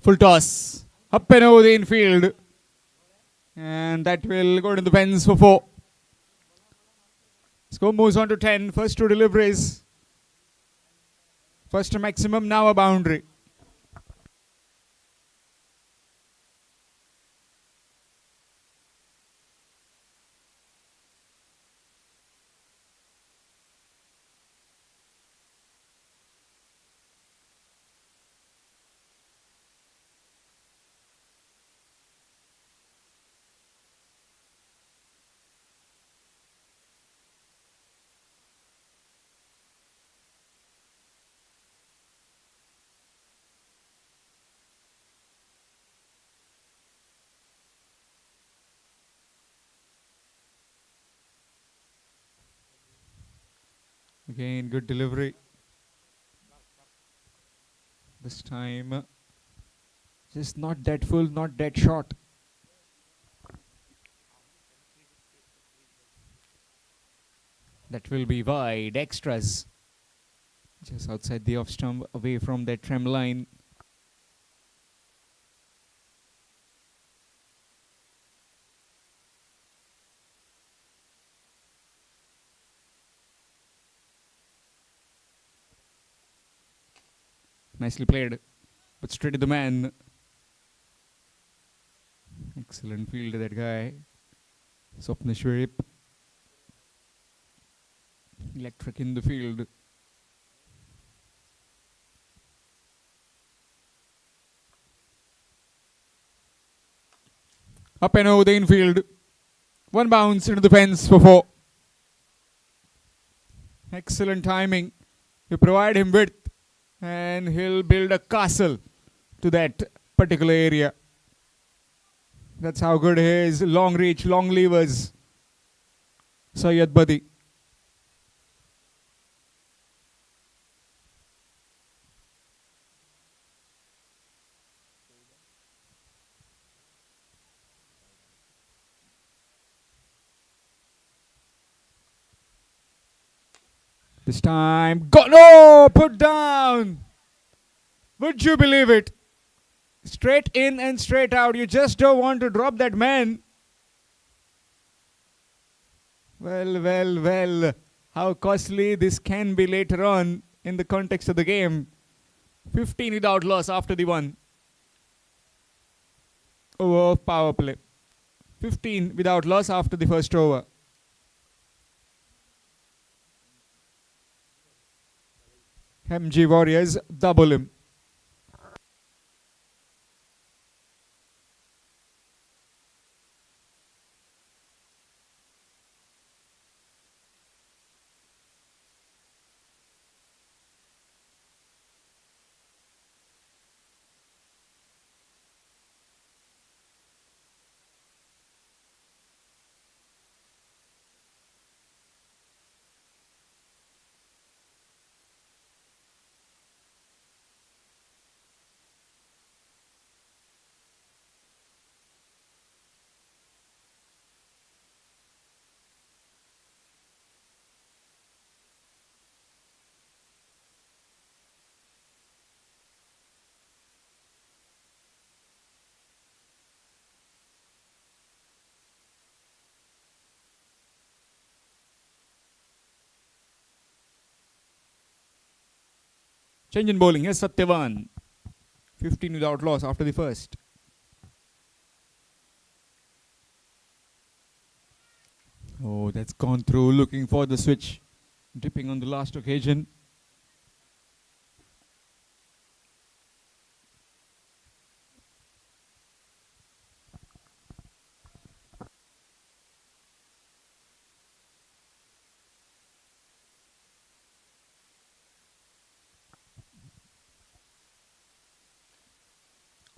Full toss. Up and over the infield. And that will go to the fence for 4. Score moves on to 10. First 2 deliveries. First maximum, now a boundary. Again, good delivery. This time, just not that full, not that short. That will be wide, extras. Just outside the off stump, away from that trim line. Nicely played, but straight to the man. Excellent field, that guy. Swapna Shwerip. Electric in the field. Up and over the infield. One bounce into the fence for 4. Excellent timing. You provide him width and he'll build a castle to that particular area. That's how good he is. Long reach, long levers. Syed Badi. This time, no, put down. Would you believe it? Straight in and straight out. You just don't want to drop that man. Well. How costly this can be later on in the context of the game. 15 without loss after the 1 over of power play. 15 without loss after the first over. MG Warriors double him. Change in bowling. Yes, Satyavan. 15 without loss after the first. Oh, that's gone through. Looking for the switch. Dipping on the last occasion.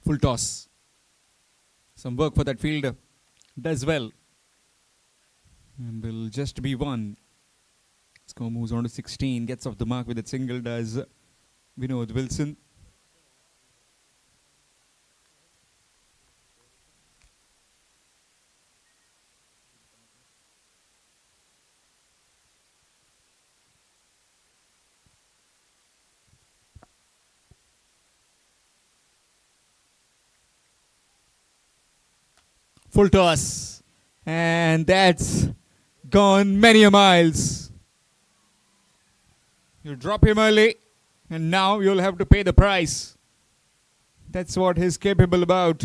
Full toss. Some work for that fielder. Does well. And will just be one. Score moves on to 16. Gets off the mark with a single. Does Vinod Wilson. Full toss. And that's gone many a miles. You drop him early, and now you'll have to pay the price. That's what he's capable about.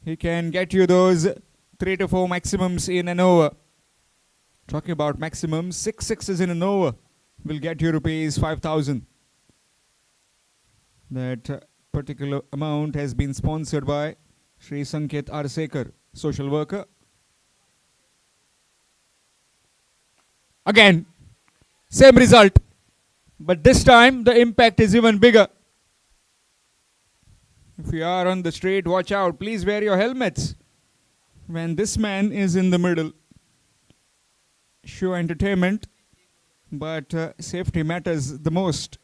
He can get you those 3 to 4 maximums in an over. Talking about maximums, 6 sixes in an over will get you rupees 5,000. That particular amount has been sponsored by Sri Sanket Arsekar, social worker. Again, same result, but this time the impact is even bigger. If you are on the street, watch out. Please wear your helmets when this man is in the middle. Show entertainment, but safety matters the most.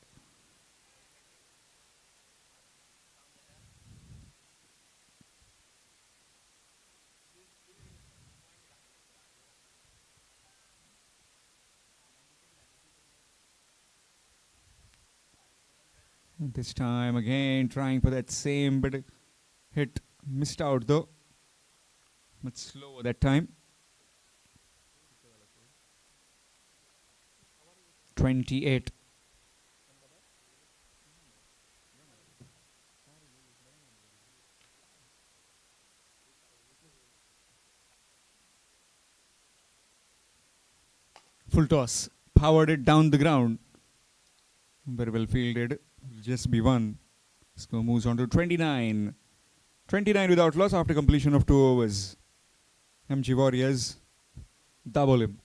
This time again trying for that same but hit, missed out though. Much slower that time. 28. Full toss, powered it down the ground. Very well fielded. Just be one. Score moves on to 29. 29 without loss after completion of 2 overs. MG Warriors double him.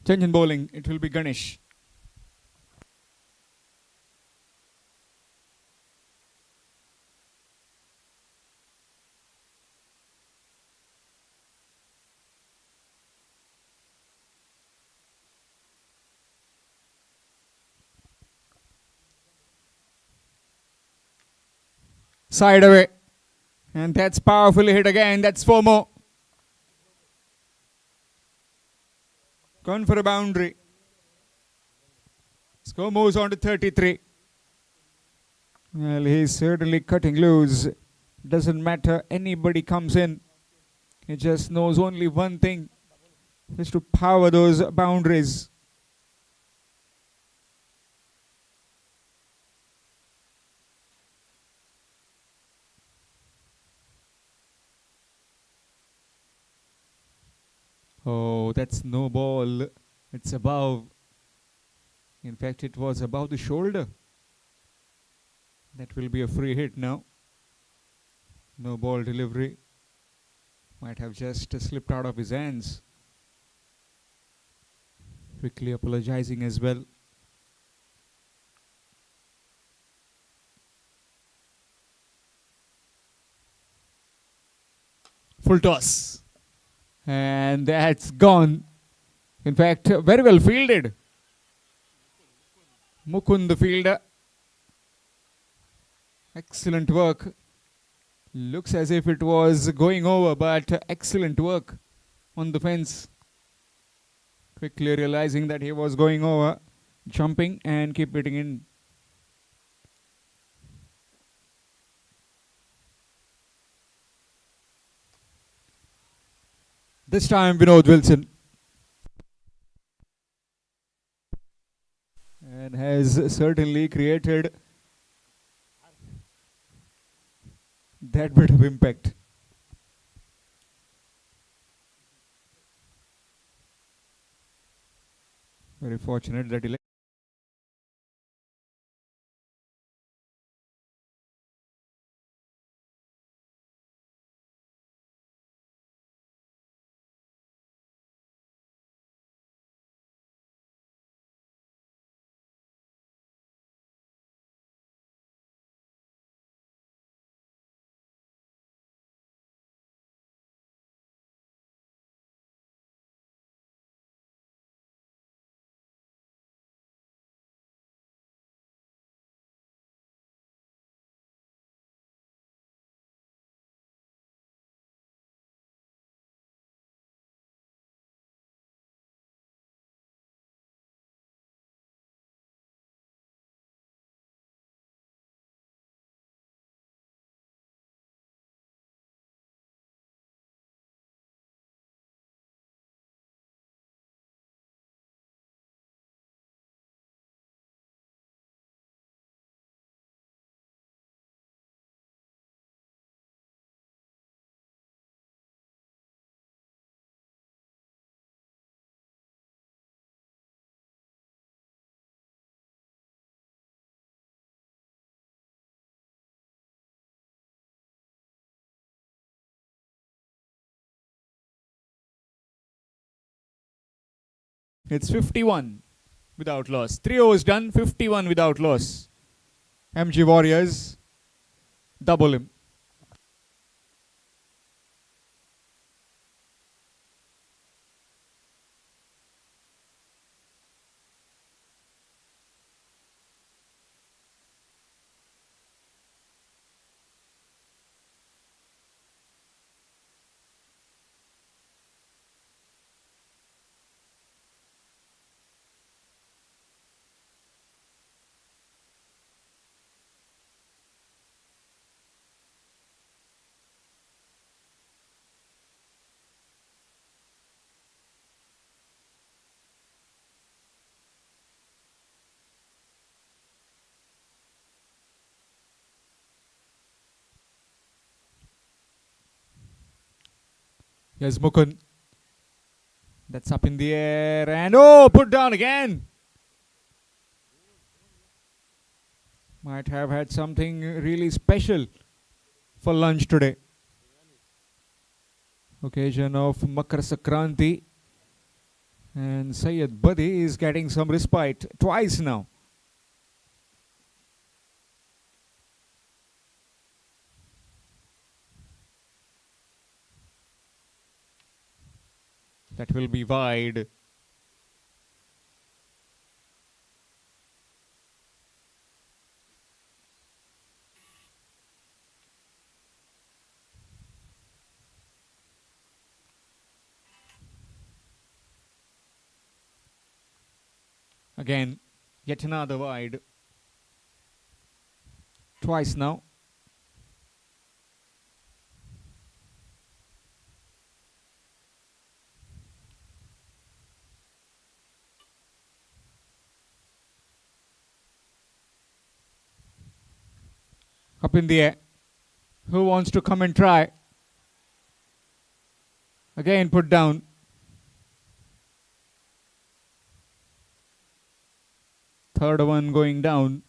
Change in bowling, it will be Ganesh. Side away. And that's powerfully hit again. That's 4 more. Gone for a boundary. Score moves on to 33. Well, he's certainly cutting loose. Doesn't matter, anybody comes in. He just knows only one thing. Is to power those boundaries. Oh, that's no ball. It's above. In fact, it was above the shoulder. That will be a free hit now. No ball delivery. Might have just slipped out of his hands. Quickly apologizing as well. Full toss. And that's gone. In fact, very well fielded. Mukund the fielder. Excellent work. Looks as if it was going over, but excellent work. on the fence. Quickly realizing that he was going over, jumping and keep hitting in. This time Vinod Wilson. And has certainly created that bit of impact. Very fortunate that he It's 51 without loss. 3 overs done, 51 without loss. MG Warriors double him. Here's Mukund. That's up in the air and oh, put down again. Might have had something really special for lunch today. Occasion of Makar Sankranti. And Syed Badi is getting some respite twice now. That will be wide. Again, yet another wide. Twice now. Up in the air. Who wants to come and try? Again put down. Third one going down.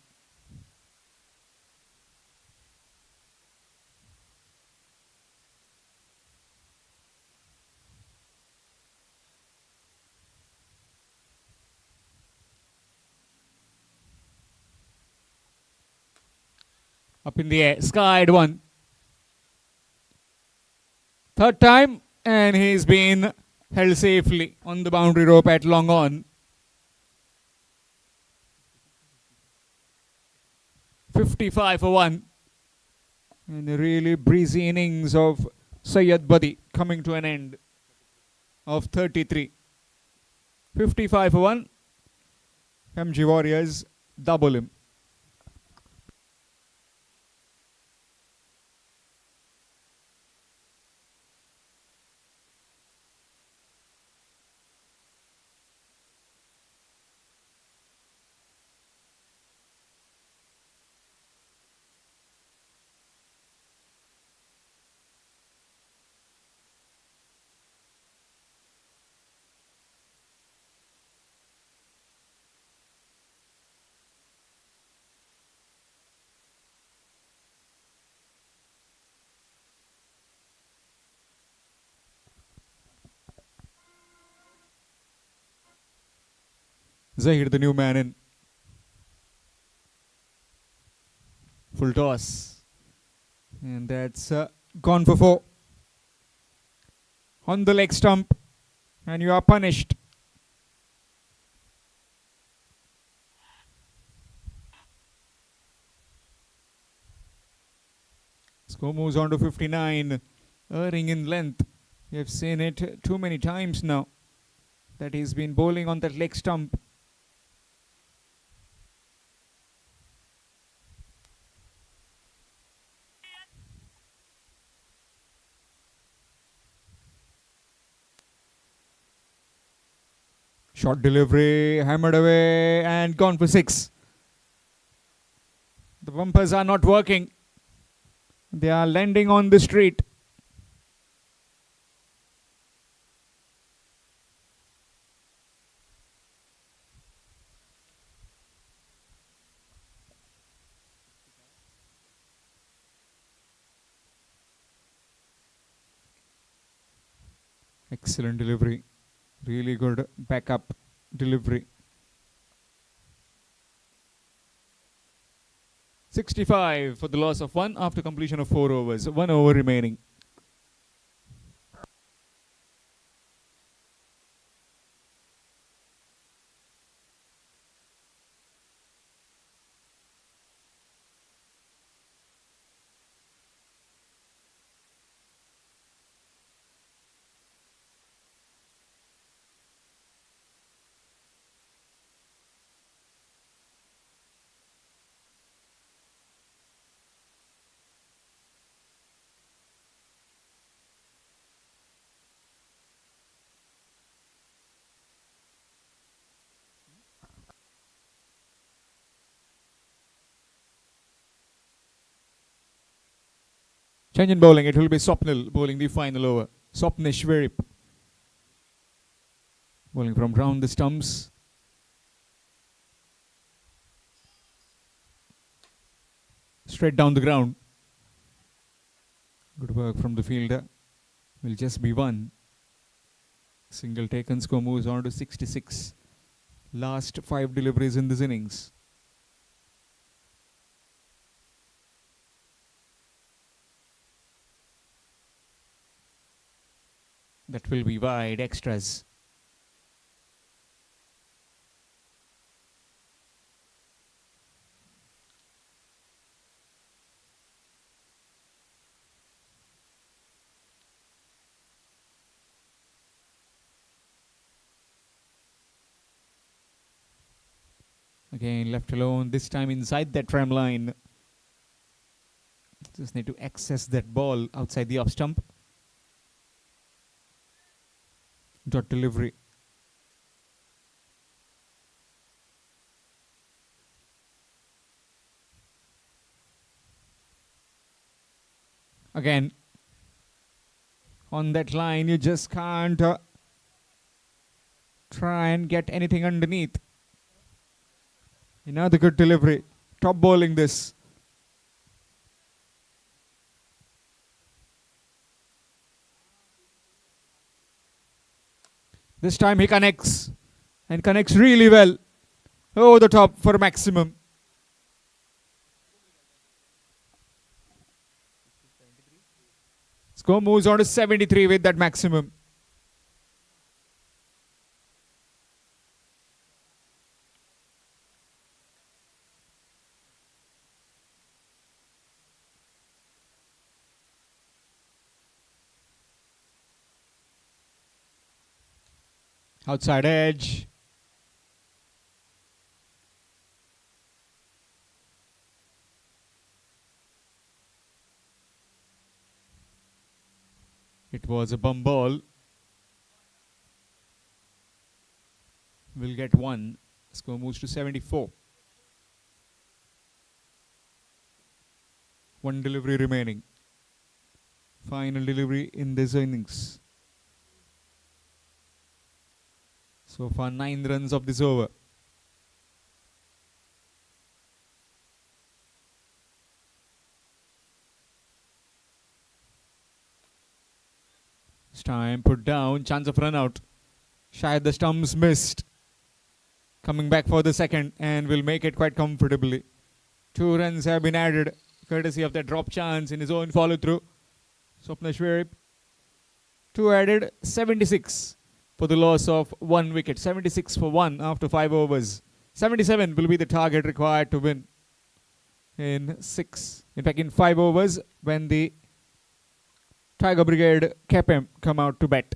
Up in the air, skied one. Third time, and he's been held safely on the boundary rope at long on. 55 for 1. And a really breezy innings of Syed Badi coming to an end. of 33. 55 for 1. MG Warriors double him. Zahir, the new man in. Full toss. And that's gone for 4. On the leg stump. And you are punished. Score moves on to 59. Erring in length. You have seen it too many times now that he's been bowling on that leg stump. Short delivery, hammered away and gone for 6. The bumpers are not working. They are landing on the street. Excellent delivery. Really good backup delivery. 65 for the loss of 1 after completion of 4 overs. 1 over remaining. Change in bowling. It will be Swapnil bowling the final over. Swapnish Verip. Bowling from round the stumps. Straight down the ground. Good work from the fielder. Will just be 1. Single taken. Score moves on to 66. Last 5 deliveries in this innings. That will be wide, extras. Again, left alone, this time inside that tram line. Just need to access that ball outside the off stump. Dot delivery. Again, on that line, you just can't try and get anything underneath. Another good delivery. Top bowling this. This time he connects. And connects really well. Over the top for maximum. Score moves on to 73 with that maximum. Outside edge. It was a bum ball. Will get one. Score moves to 74. One delivery remaining. Final delivery in this innings. So far 9 runs of this over. This time put down. Chance of run out. Shayad the stumps missed. Coming back for the second and will make it quite comfortably. 2 runs have been added courtesy of that drop chance in his own follow through. Swapna Shwerip. 2 added, 76 for the loss of 1 wicket. 76 for 1 after 5 overs. 77 will be the target required to win in 6. In fact, in 5 overs when the Tiger Brigade KPM come out to bat.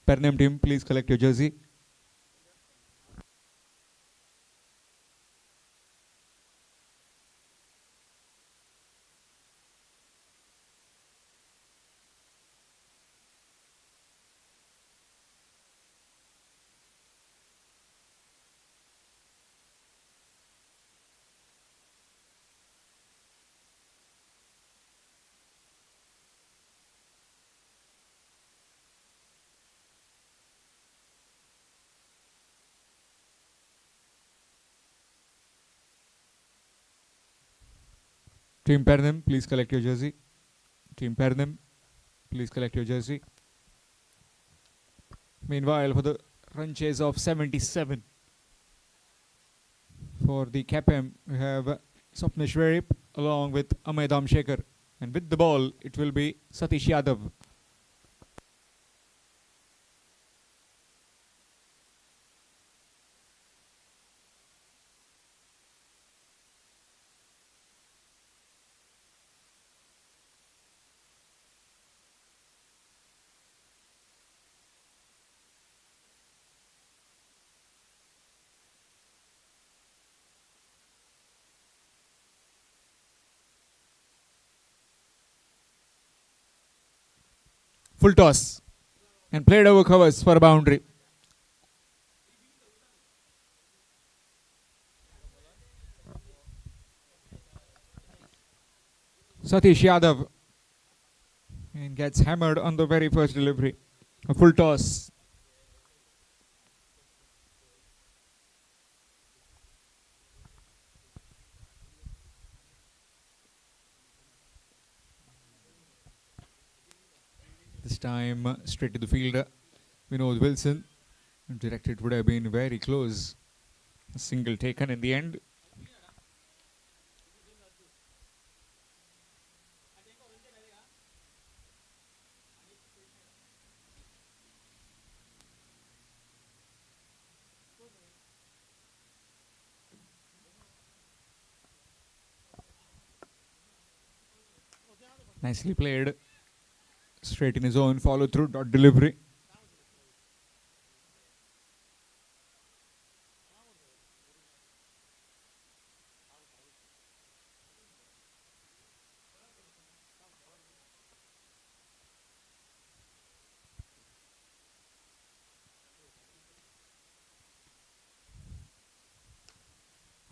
Pernam team, please collect your jersey. Team Pernam, please collect your jersey. Team Pernam, please collect your jersey. Meanwhile, for the run chase of 77, For the captain, we have Swapna Shwerip along with Amay Damshekar. And with the ball, it will be Satish Yadav. Full toss. And played over covers for a boundary. Satish Yadav. And gets hammered on the very first delivery. A full toss. This time straight to the fielder. Vinod Wilson. Directed would have been very close. A single taken in the end. Nicely played. Straight in his own follow through, dot delivery.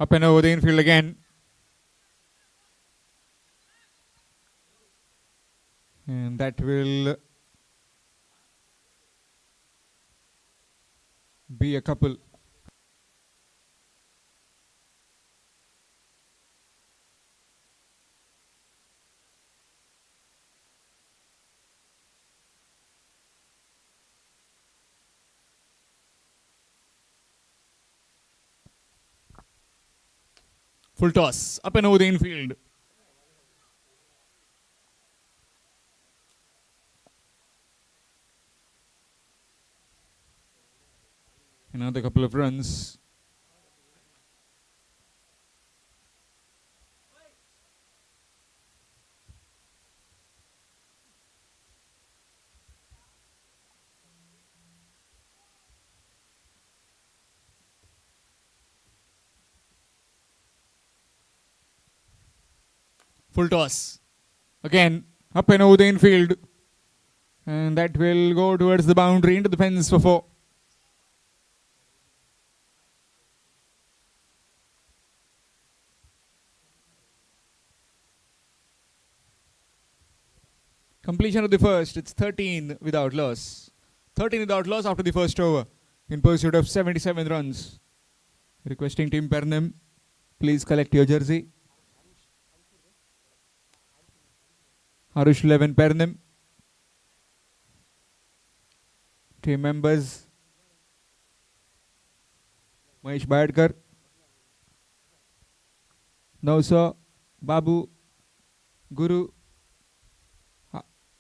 Up and over the infield again. And that will be a couple. Full toss, up and over the infield. Another couple of runs. Full toss. Again, up and over the infield. And that will go towards the boundary into the fence for 4. Completion of the first, it's 13 without loss. 13 without loss after the first over in pursuit of 77 runs. Requesting Team Pernem, please collect your jersey. Harush 11 Pernem. Team members, Mahesh Badkar, Nausa, Babu, Guru,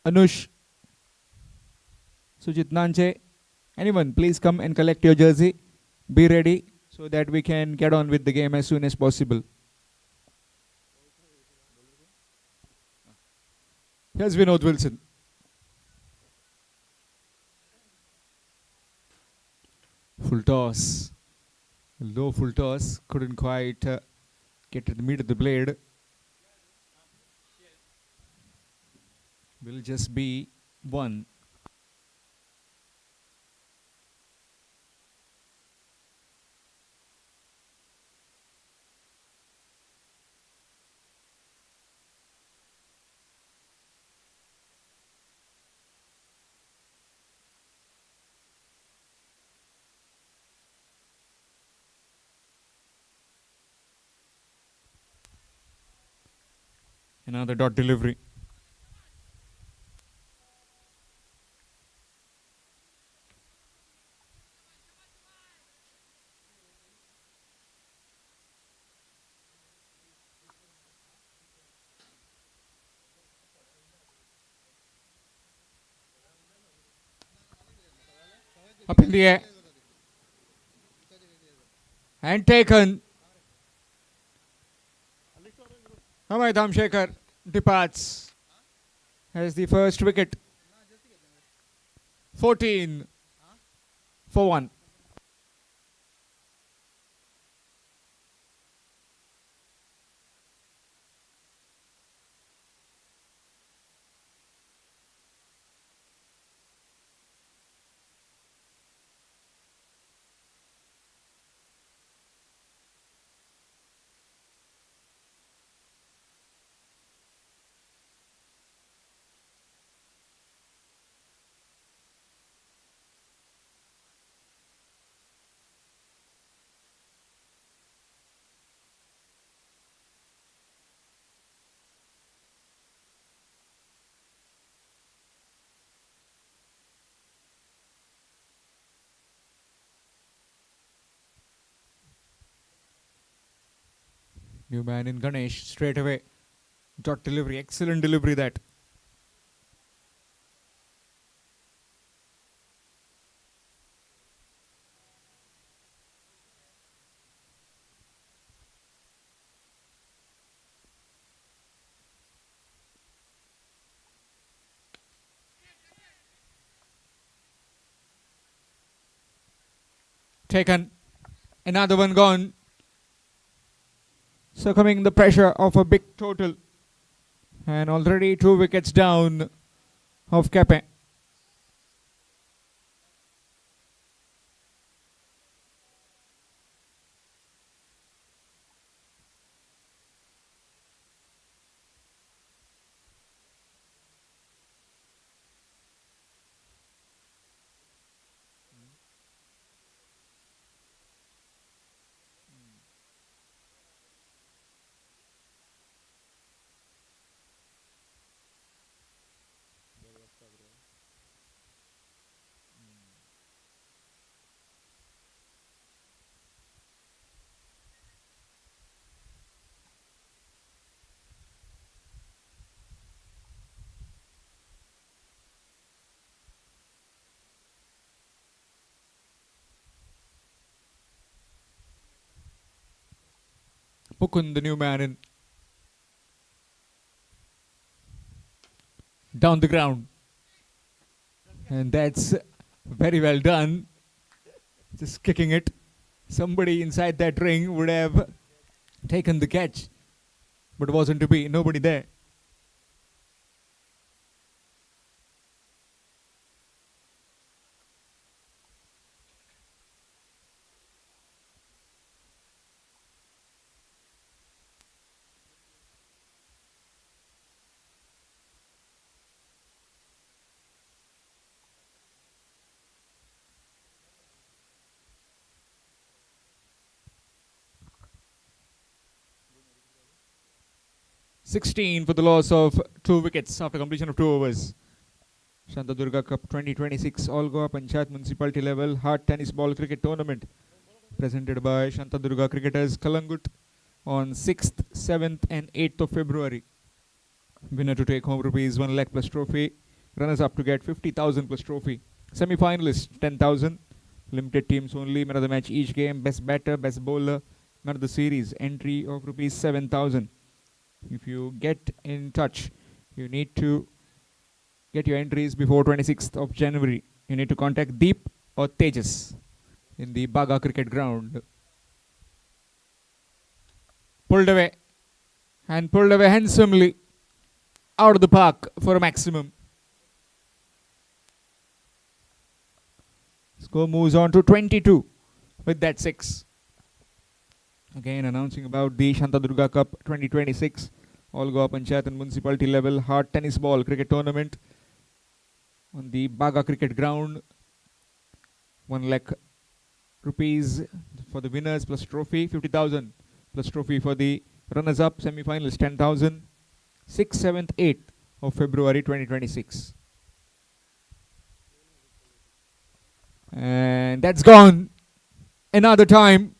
Anush, Sujit Nanche. Anyone, please come and collect your jersey. Be ready so that we can get on with the game as soon as possible. Here's Vinod Wilson. Full toss. Low full toss. Couldn't quite get to the meat of the blade. Will just be 1. Another dot delivery. Up in the air. And taken. Hamid Amshekar departs as the first wicket. 14 for 1. New man in Ganesh straight away. Dot delivery. Excellent delivery that. Taken. Another one gone. Succumbing the pressure of a big total. And already 2 wickets down of Kepe. Mukund, the new man in. Down the ground. And that's very well done. Just kicking it. Somebody inside that ring would have taken the catch. But wasn't to be. Nobody there. (16) for the loss of 2 wickets after completion of 2 overs. Shantadurga Cup 2026 All Goa Panchayat Municipality Level Hard Tennis Ball Cricket Tournament presented by Shantadurga Cricketers Kalangut on 6th, 7th and 8th of February. Winner to take home rupees 1 lakh plus trophy. Runners up to get 50,000 plus trophy. Semi-finalists 10,000. Limited teams only. Man of the match each game. Best batter, best bowler. Man of the series. Entry of rupees 7,000. If you get in touch, you need to get your entries before 26th of January. You need to contact Deep or Tejas in the Baga cricket ground. Pulled away and pulled away handsomely out of the park for a maximum. Score moves on to 22 with that 6. Again announcing about the Shantadurga Cup 2026 All Goa Panchayat and Municipality Level Hard Tennis Ball Cricket Tournament on the Baga Cricket Ground. 1 lakh rupees for the winners plus trophy, 50,000 plus trophy for the runners-up, semi-finals 10,000. 6th, 7th, 8th of February 2026. And that's gone. Another time.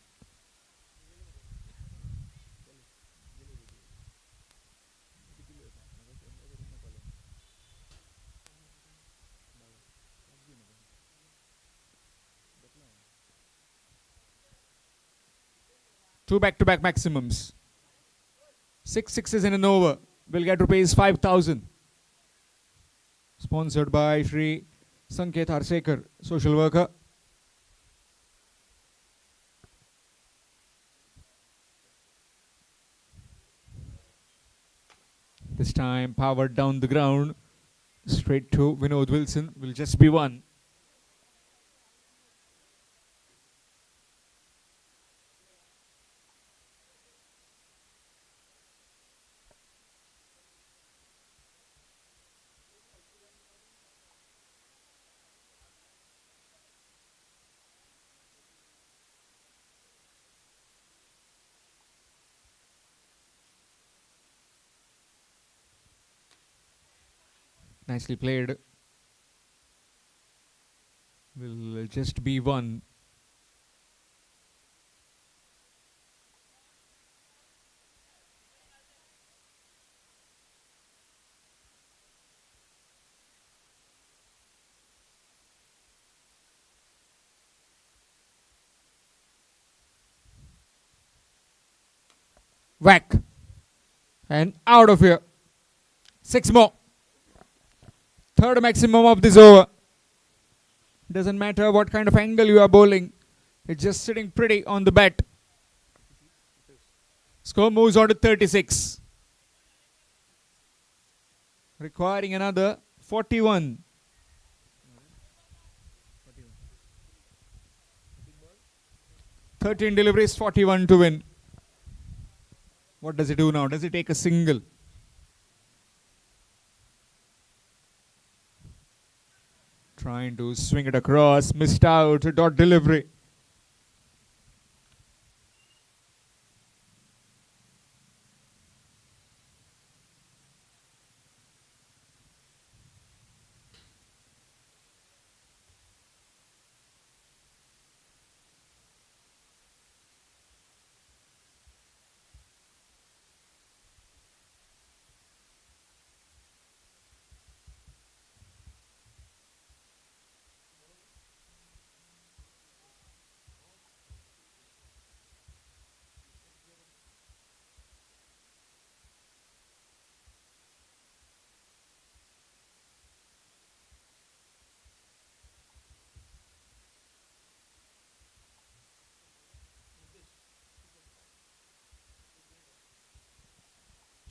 2 back-to-back maximums. 6 sixes in an over. Will get rupees 5,000. Sponsored by Shri Sanket Arsekar, social worker. This time powered down the ground. Straight to Vinod Wilson. Will just be one. Nicely played. Will just be one. Whack. And out of here. 6 more. Third maximum of this over. Doesn't matter what kind of angle you are bowling. It's just sitting pretty on the bat. Score moves on to 36. Requiring another 41. 13 deliveries, 41 to win. What does he do now? Does he take a single? Trying to swing it across, missed out, dot delivery.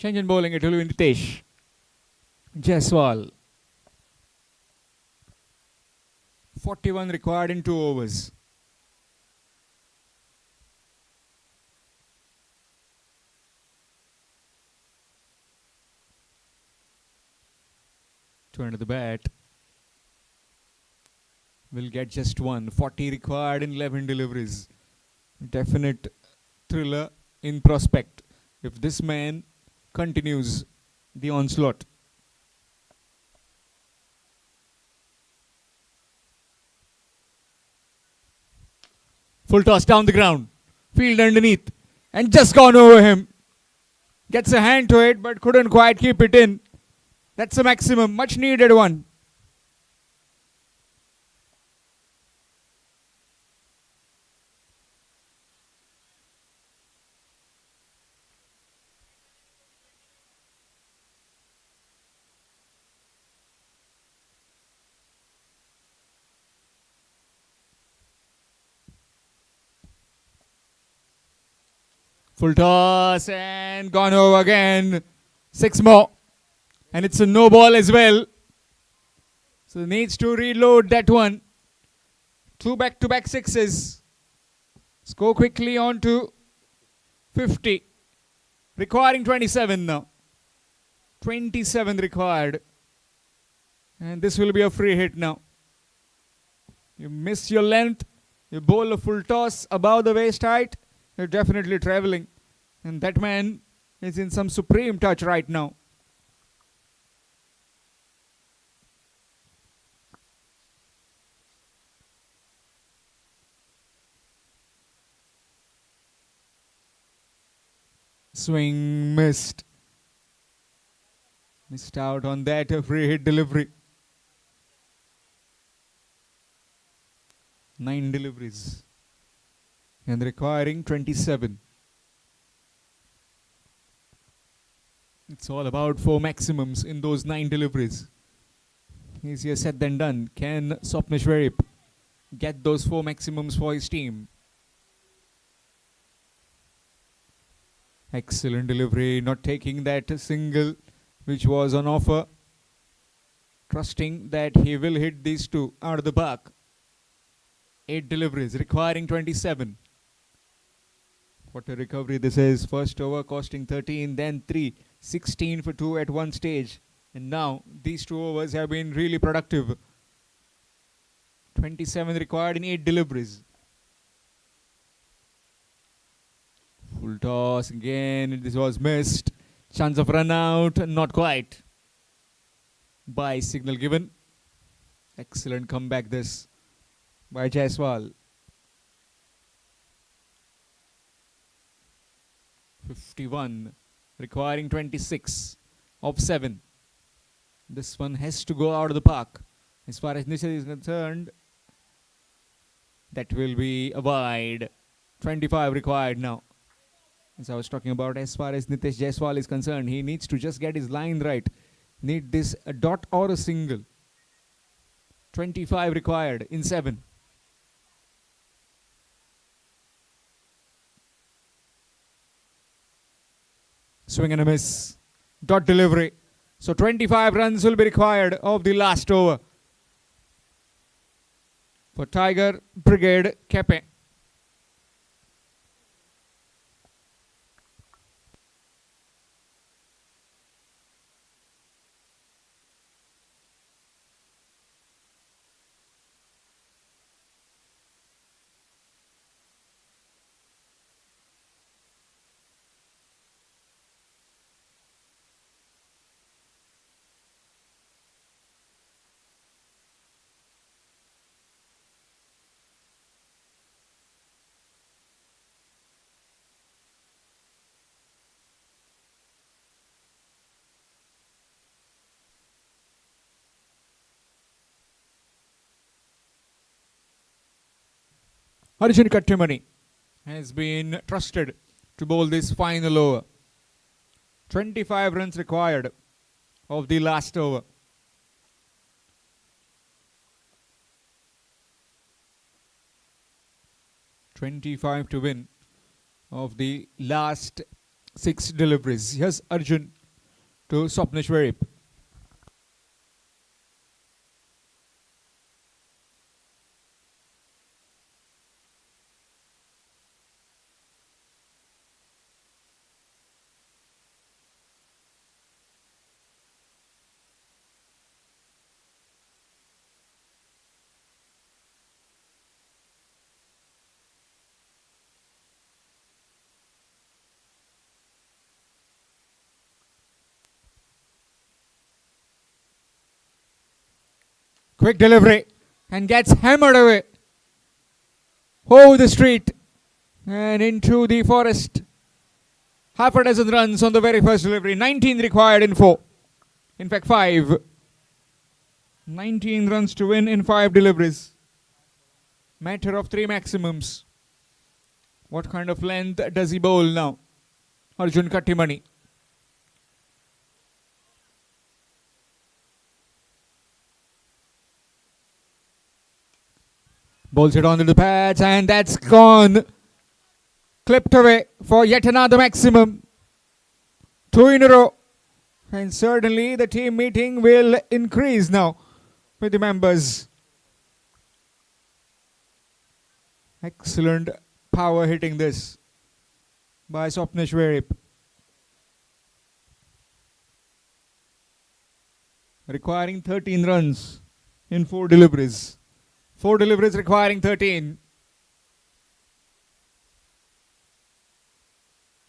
Change in bowling, it will be Nitesh Jaiswal. 41 required in 2 overs. Two under the bat. Will get just one. 40 required in 11 deliveries. Definite thriller in prospect if this man continues the onslaught. Full toss down the ground. Field underneath. And just gone over him. Gets a hand to it but couldn't quite keep it in. That's a maximum. Much needed one. Full toss and gone over again. 6 more. And it's a no ball as well. So needs to reload that one. 2 back-to-back sixes. Score quickly on to 50. Requiring 27 now. 27 required. And this will be a free hit now. You miss your length. You bowl a full toss above the waist height. You're definitely traveling. And that man is in some supreme touch right now. Swing missed. Missed out on that free hit delivery. 9 deliveries. And requiring 27. It's all about 4 maximums in those 9 deliveries. Easier said than done. Can Swapneshwarip get those 4 maximums for his team? Excellent delivery, not taking that single which was on offer. Trusting that he will hit these 2 out of the park. 8 deliveries requiring 27. What a recovery this is. First over costing 13, then 3, 16 for 2 at one stage. And now these 2 overs have been really productive. 27 required in 8 deliveries. Full toss again. This was missed. Chance of run out. Not quite. By signal given. Excellent comeback this by Jaiswal. 51 requiring 26 of 7. This one has to go out of the park. As far as Nishad is concerned, that will be a wide. 25 required now. As I was talking about, as far as Nitesh Jaiswal is concerned, he needs to just get his line right. Need this a dot or a single. 25 required in 7. Swing and a miss. Dot delivery. So 25 runs will be required of the last over for Tiger Brigade Kepe. Arjun Kattimani has been trusted to bowl this final over. 25 runs required of the last over. .25 to win of the last 6 deliveries. Here's Arjun to Swapneshwarip. Quick delivery and gets hammered away. Over the street and into the forest. Half a dozen runs on the very first delivery. 19 required in 4. In fact, 5. 19 runs to win in 5 deliveries. Matter of 3 maximums. What kind of length does he bowl now? Arjun Kattimani. Bowls it onto the pads and that's gone. Clipped away for yet another maximum. 2 in a row. And certainly the team meeting will increase now with the members. Excellent power hitting this by Swapneshwarip. Requiring 13 runs in 4 deliveries. 4 deliveries requiring 13.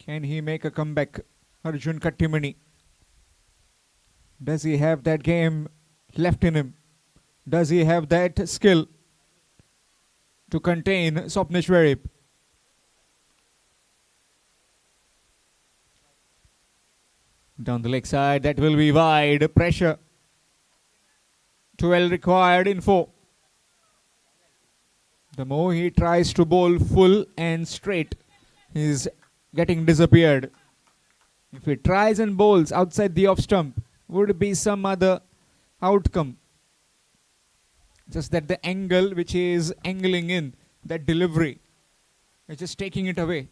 Can he make a comeback? Arjun Kattimani. Does he have that game left in him? Does he have that skill to contain Swapneshwarip? Down the leg side, that will be wide. Pressure. 12 required in 4. The more he tries to bowl full and straight, he is getting disappeared. If he tries and bowls outside the off stump, would be some other outcome. Just that the angle which he is angling in, that delivery, is just taking it away.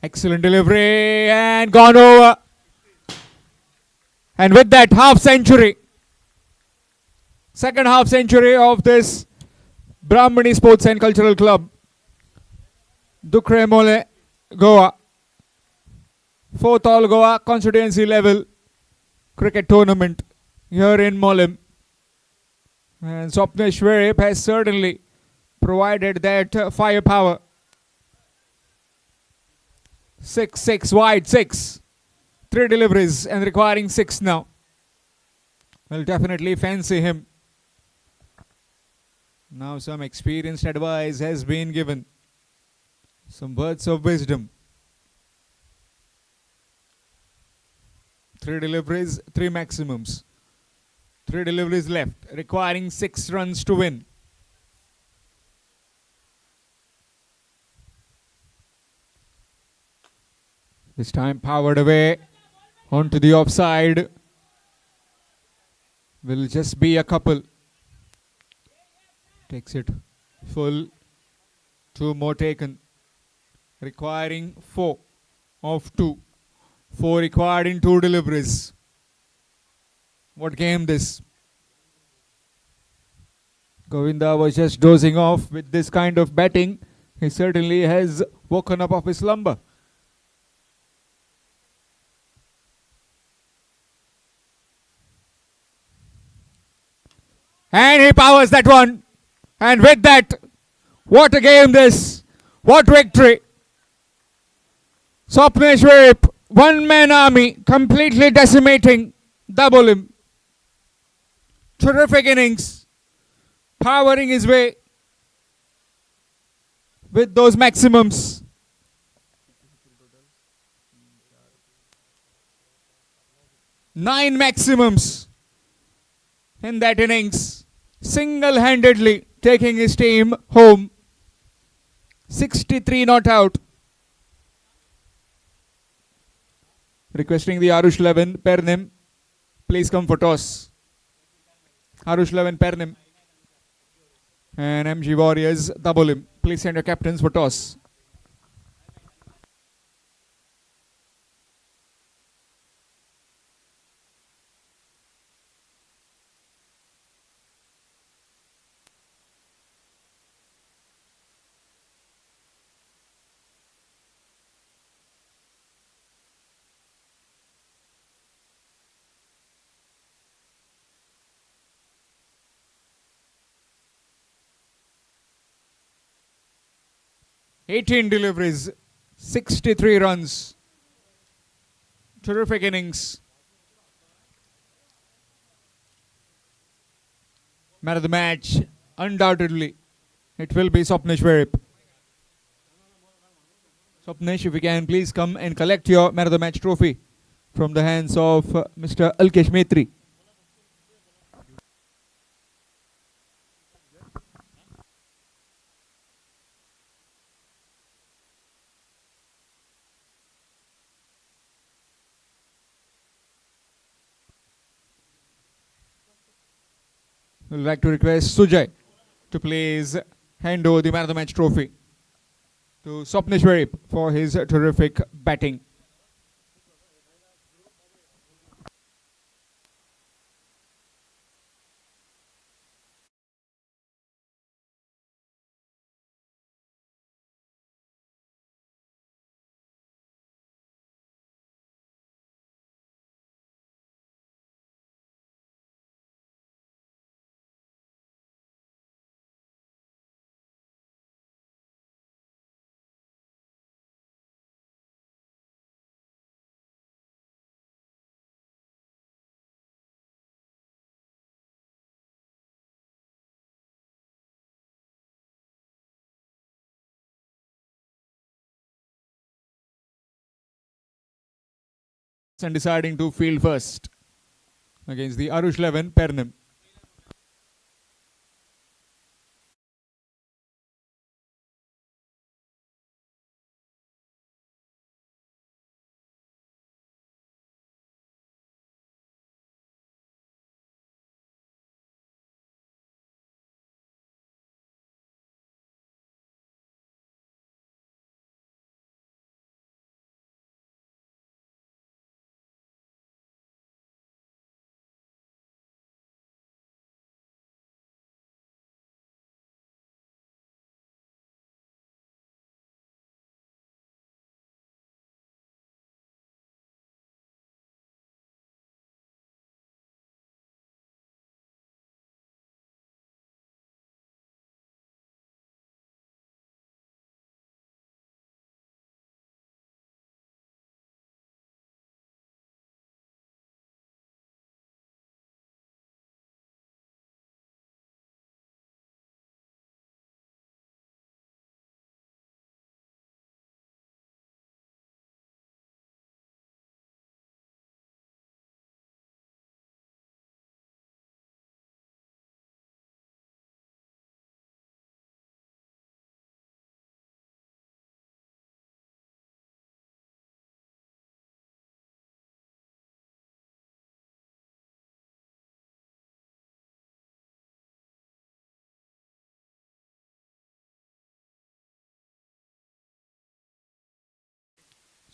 Excellent delivery and gone over. And with that, half century. Second half century of this Brahmani Sports and Cultural Club. Dukre Mollem, Goa. Fourth All Goa Constituency level cricket tournament here in Mollem. And Swapnesh Verip has certainly provided that firepower. 6 wide, 6. 3 deliveries and requiring 6 now. Will definitely fancy him. Now some experienced advice has been given. Some words of wisdom. 3 deliveries, 3 maximums. 3 deliveries left, requiring 6 runs to win. This time powered away onto the offside. Will just be a couple. Takes it full. 2 more taken. Requiring 4 of 2. 4 required in 2 deliveries. What game this? Govinda was just dozing off with this kind of batting. He certainly has woken up off his slumber. And he powers that one. And with that, what a game this. What victory. Swapnesh Verip, one-man army, completely decimating Mollem. Terrific innings. Powering his way with those maximums. Nine maximums in that innings. Single-handedly taking his team home. 63 not out. Requesting the Arush 11, Pernim, please come for toss. Arush 11, Pernim. And MG Warriors, Mollem, please send your captains for toss. "18 deliveries, 63 runs. Terrific innings. Man of the match, undoubtedly, it will be Swapnesh Verip. Swapnesh, if you can, please come and collect your Man of the Match trophy from the hands of Mr. Alkesh Maitri. We would like to request Sujay to please hand over the Man of the Match trophy to Swapnesh Verip for his terrific batting. And deciding to field first against the Arush 11, Pernim.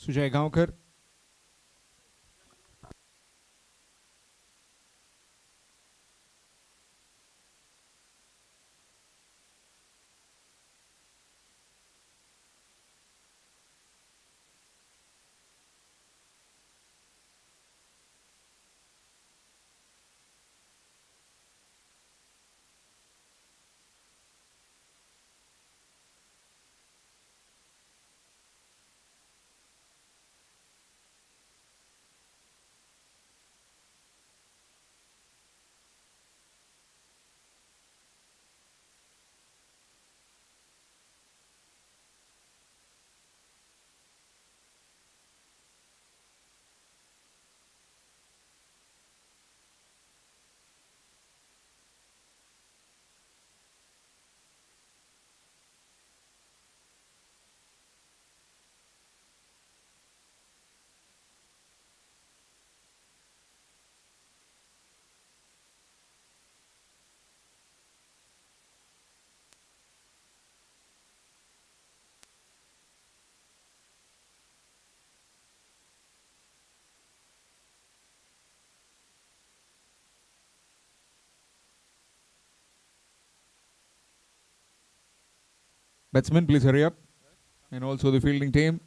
Sujay Gaonkar. Batsmen, please hurry up. And also the fielding team.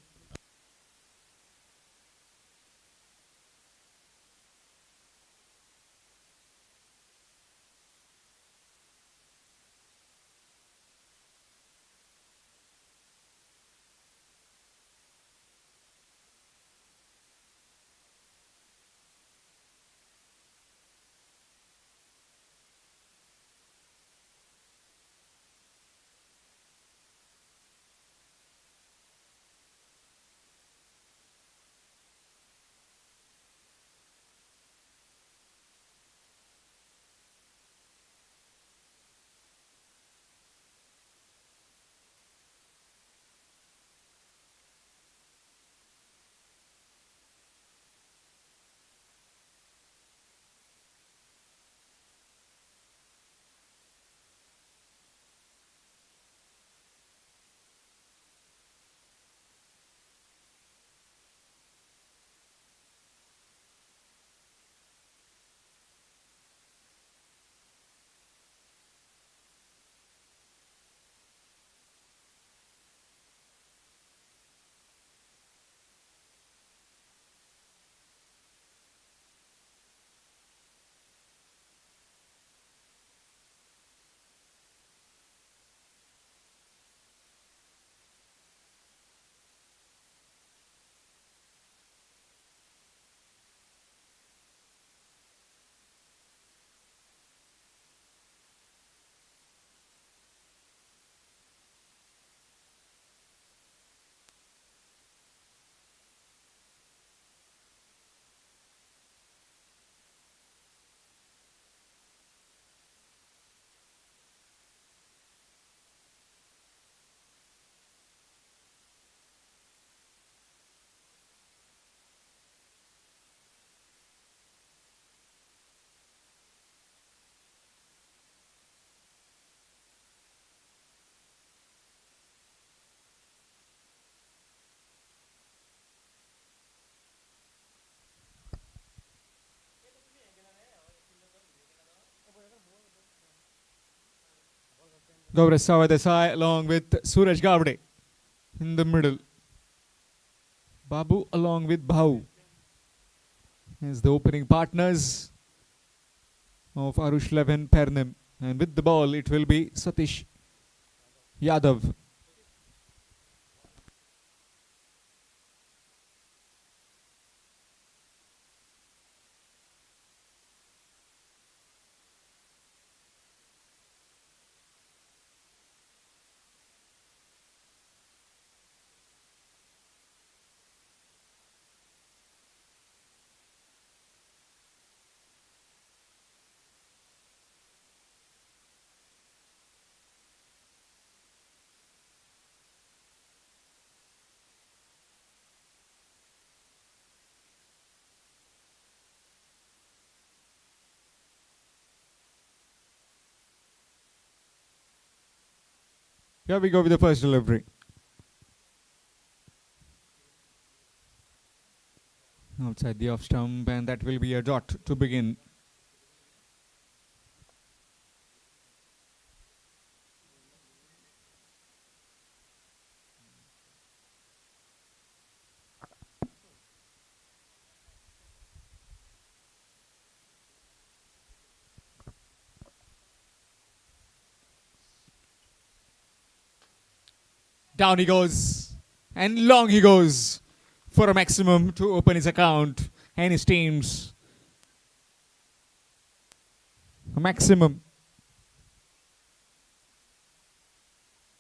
Gaurav Sawadesai along with Suraj Gavde in the middle. Babu along with Bhau as the opening partners of Arush Levin Pernim. And with the ball, it will be Satish Yadav. Here we go with the first delivery. outside the off stump, and that will be a dot to begin. Down he goes, and long he goes for a maximum to open his account and his teams. A maximum.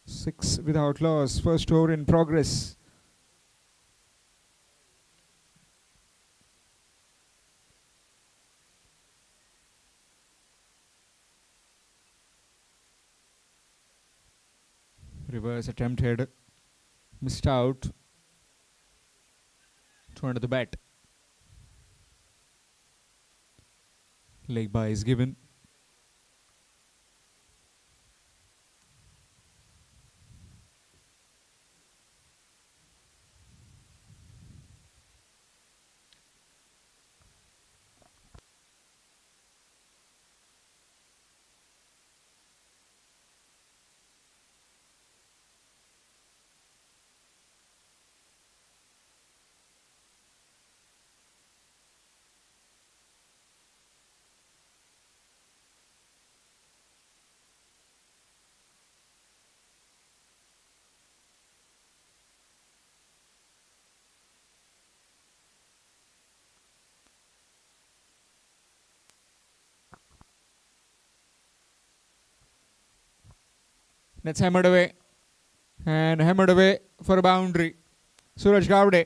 6 without loss. First over in progress. Reverse attempted. Missed out. Two under the bat. Leg by is given. That's hammered away. And hammered away for a boundary. Suraj Gavde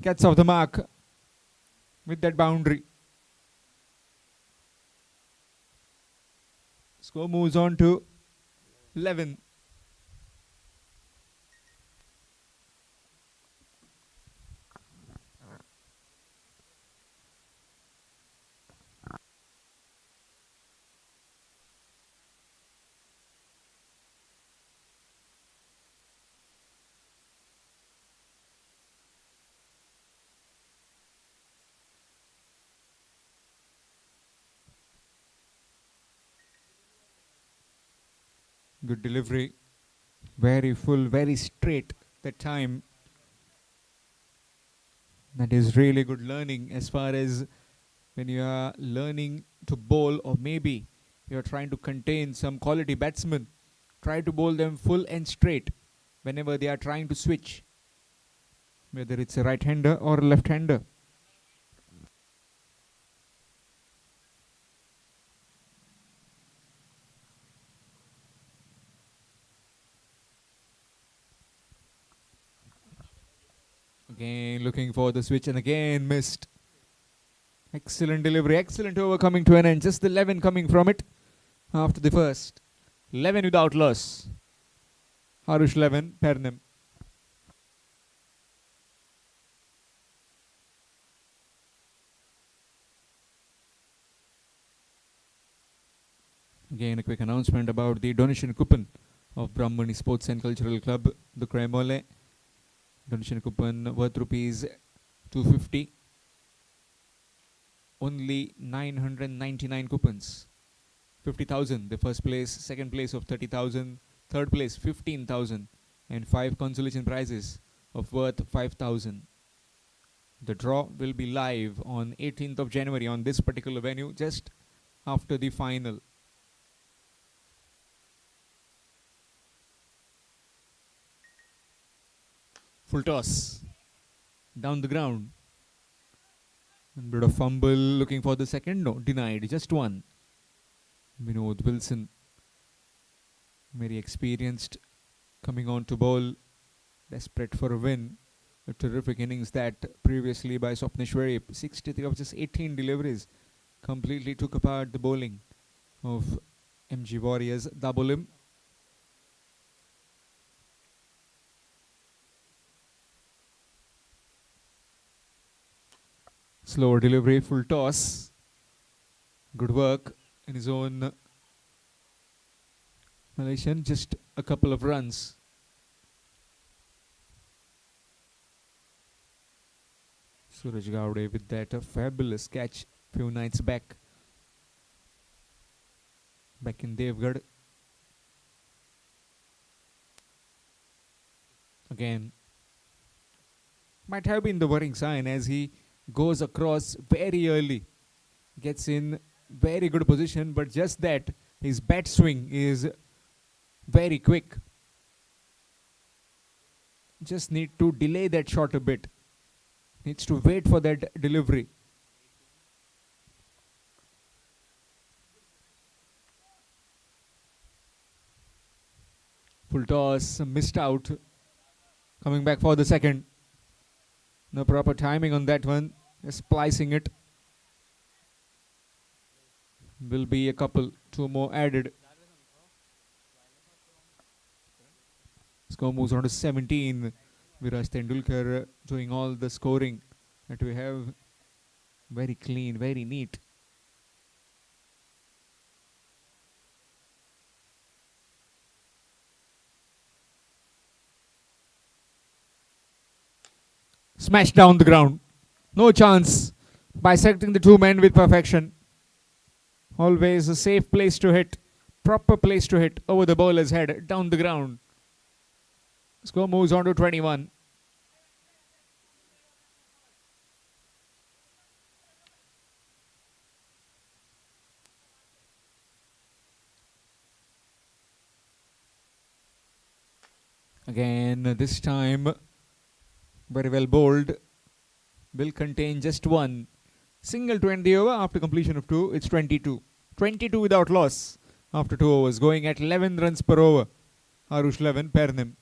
gets off the mark with that boundary. Score moves on to 11. Good delivery. Very full, very straight that time. That is really good learning as far as when you are learning to bowl, or maybe you are trying to contain some quality batsmen. Try to bowl them full and straight whenever they are trying to switch, whether it's a right-hander or a left-hander. Again looking for the switch and again missed. Excellent delivery, excellent over coming to an end. Just the 11 coming from it after the first. 11 without loss. Harush 11, Pernem. Again a quick announcement about the donation coupon of Brahmani Sports and Cultural Club, the Mollem. Donation coupon worth rupees 250. Only 999 coupons. 50,000. The first place, second place of 30,000, third place 15,000, and 5 consolation prizes of worth 5,000. The draw will be live on 18th of January on this particular venue, just after the final. Full toss. Down the ground. A bit of fumble, looking for the second. No, denied. Just one. Vinod Wilson. Very experienced. Coming on to bowl. Desperate for a win. A terrific innings that previously by Swapneshwari. 63 of just 18 deliveries. Completely took apart the bowling of MG Warriors. Dabolim. Slower delivery, full toss. Good work in his own Malaysian. Just a couple of runs. Suraj Gowde with that fabulous catch few nights back in Devgarh. Again, might have been the worrying sign as he goes across very early, gets in very good position, but just that his bat swing is very quick. Just need to delay that shot a bit. Needs to wait for that delivery. Full toss, missed out. Coming back for the second. No proper timing on that one. Splicing it. Will be a couple, 2 more added. Score moves on to 17. Viraj Tendulkar doing all the scoring that we have. Very clean, very neat. Smashed down the ground. No chance. Bisecting the 2 men with perfection. Always a safe place to hit. Proper place to hit over the bowler's head, down the ground. Score moves on to 21. Again, this time, very well bowled. Will contain just 1. Single to end the over after completion of 2. It's 22. 22 without loss after 2 overs. Going at 11 runs per over. Harush 11, Pernim.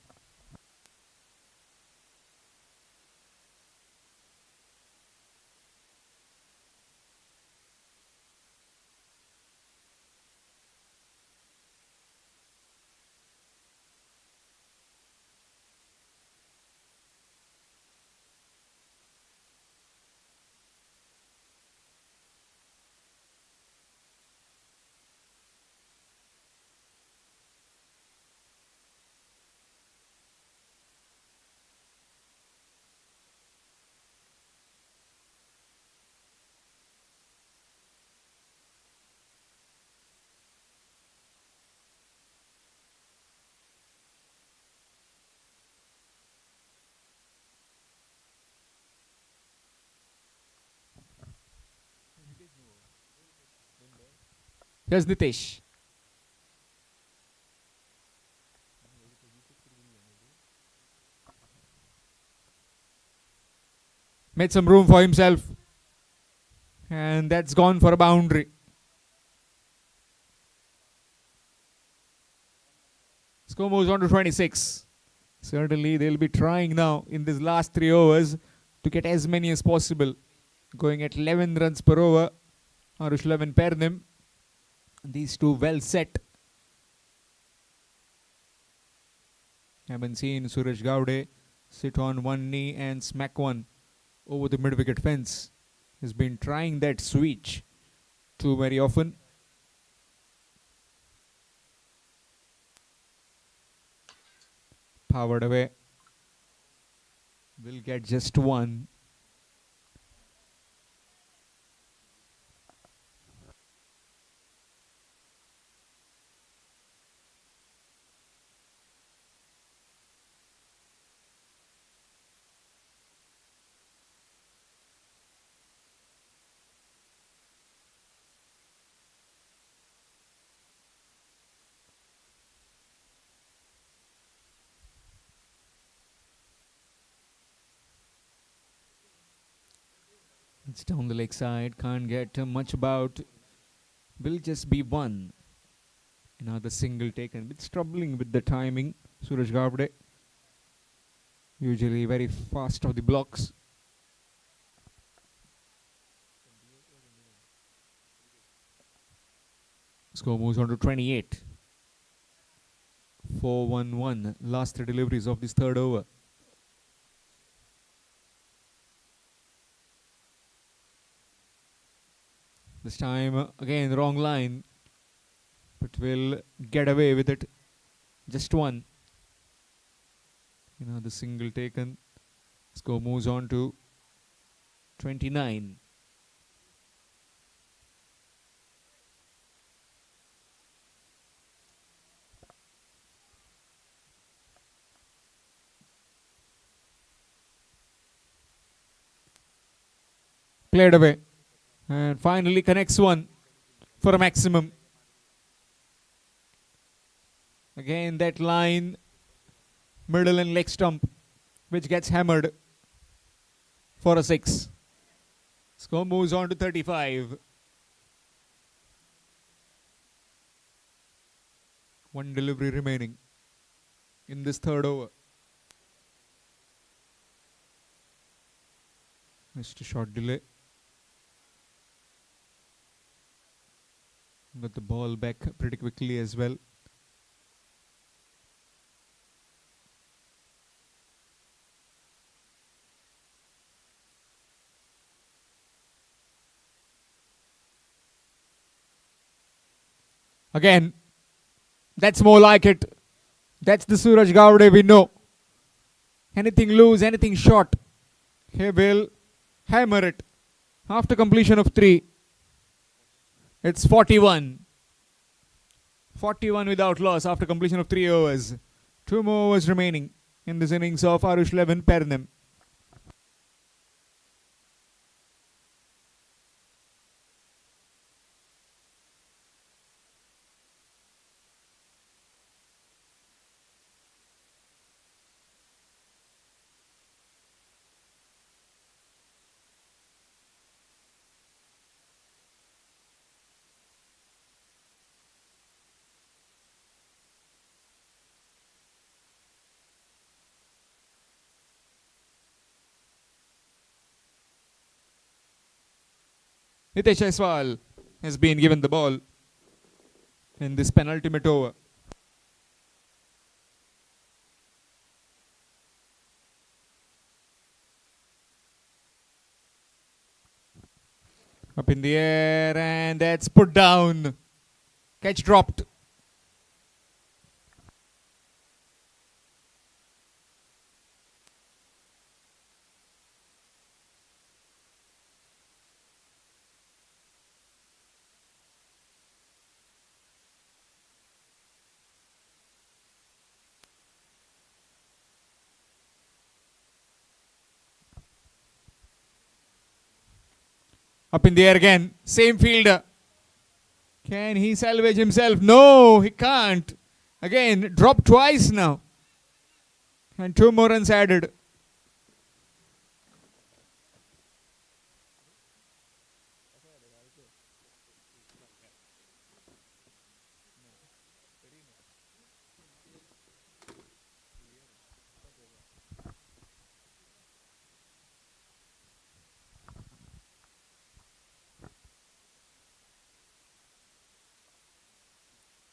Here's Nitesh. Made some room for himself. And that's gone for a boundary. Score moves on to 26. Certainly they'll be trying now in these last 3 overs to get as many as possible. Going at 11 runs per over. Harush 11, Pernim. These 2 well set. Haven't seen Suraj Gowde sit on 1 knee and smack one over the mid-wicket fence. He's been trying that switch too very often. Powered away. Will get just 1. It's down the leg side. Can't get much about. Will just be 1. Another single taken. It's troubling with the timing. Suraj Gowde. Usually very fast off the blocks. Score moves on to 28. 4-1-1. Last 3 deliveries of this 3rd over. This time, again, wrong line. But will get away with it. Just 1. The single taken. Score moves on to 29. Played away. And finally connects one for a maximum. Again that line, middle and leg stump, which gets hammered for a 6. Score moves on to 35. One delivery remaining in this third over. Missed a short delay. Got the ball back pretty quickly as well. Again, that's more like it. That's the Suraj Gowde we know. Anything loose, anything short, he will hammer it. After completion of 3, it's 41. 41 without loss after completion of 3 overs. 2 more overs remaining in this innings of Arush 11 Pernem. Nitesh Aiswal has been given the ball in this penultimate over. Up in the air, and that's put down. Catch dropped. Up in the air again. Same fielder. Can he salvage himself? No, he can't. Again, dropped twice now. And 2 more runs added.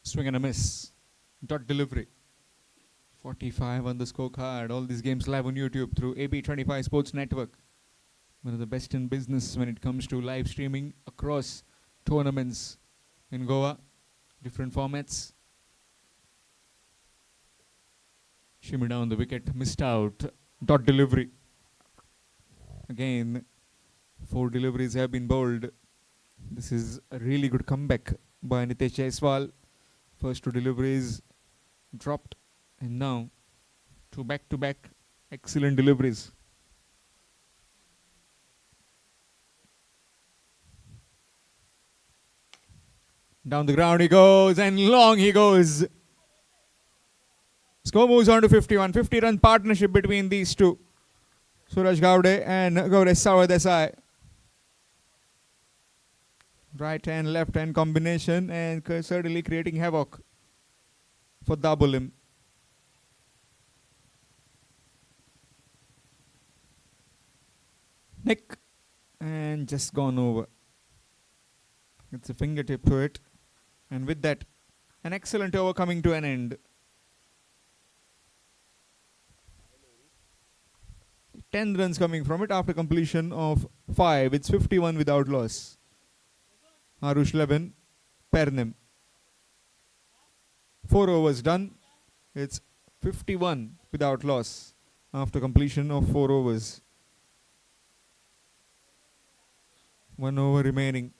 Swing and a miss. Dot delivery. 45 on the scorecard. All these games live on YouTube through AB25 Sports Network. One of the best in business when it comes to live streaming across tournaments in Goa. Different formats. Shimmy down the wicket. Missed out. Dot delivery. Again, 4 deliveries have been bowled. This is a really good comeback by Nitesh Jaiswal. First 2 deliveries dropped, and now 2 back-to-back excellent deliveries. Down the ground he goes, and long he goes. Score moves on to 51. 50-run partnership between these two. Suraj Gowde and Gaurav Desai. Right hand, left hand combination, and certainly creating havoc for Dabulim. Nick, and just gone over. It's a fingertip to it, and with that, an excellent over coming to an end. 10 runs coming from it after completion of 5. It's 51 without loss. Arush 11, Pernem. 4 overs done. It's 51 without loss after completion of 4 overs. 1 over remaining.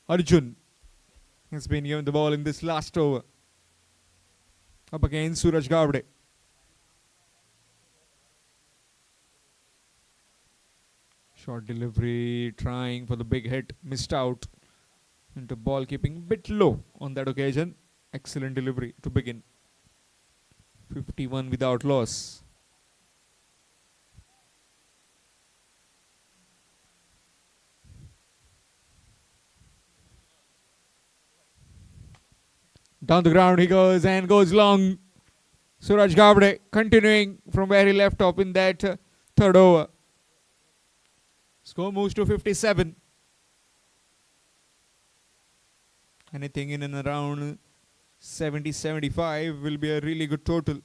Arjun has been given the ball in this last over. Up against Suraj Gavde. Short delivery, trying for the big hit, missed out. Into ball keeping bit low on that occasion. Excellent delivery to begin. 51 without loss. Down the ground he goes and goes long. Suraj Gavde continuing from where he left off in that third over. Score moves to 57. Anything in and around 70-75 will be a really good total.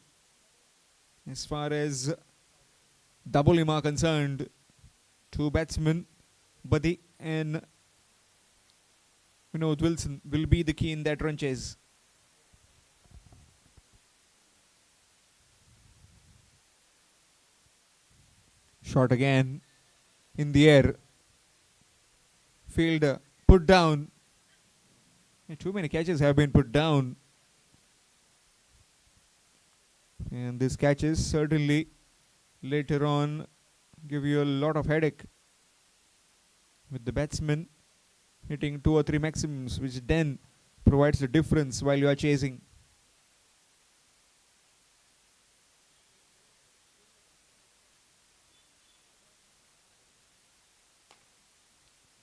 As far as double are concerned, two batsmen, Buddy and Vinod Wilson, will be the key in that run chase. Shot again in the air. Fielder put down. Too many catches have been put down. And these catches certainly later on give you a lot of headache. With the batsman hitting 2 or 3 maximums, which then provides the difference while you are chasing.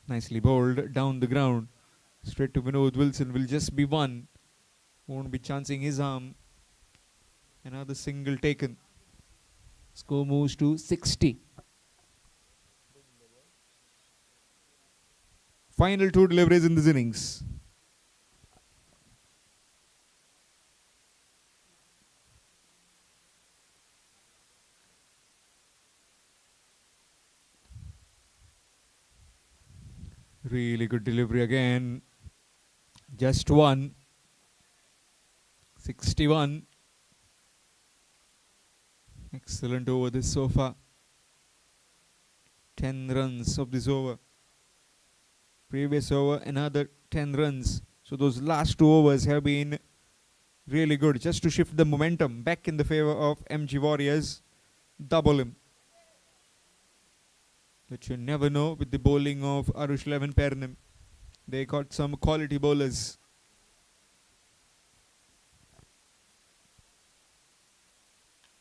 Nicely bowled down the ground. Straight to Vinod Wilson, will just be one. Won't be chancing his arm. Another single taken. Score moves to 60. Final 2 deliveries in this innings. Really good delivery again. Just one. 61. Excellent over this so far. 10 runs of this over. Previous over, another 10 runs. So those last 2 overs have been really good. Just to shift the momentum back in the favor of MG Warriors. Double him. But you never know with the bowling of Arush Levin Pernim. They got some quality bowlers.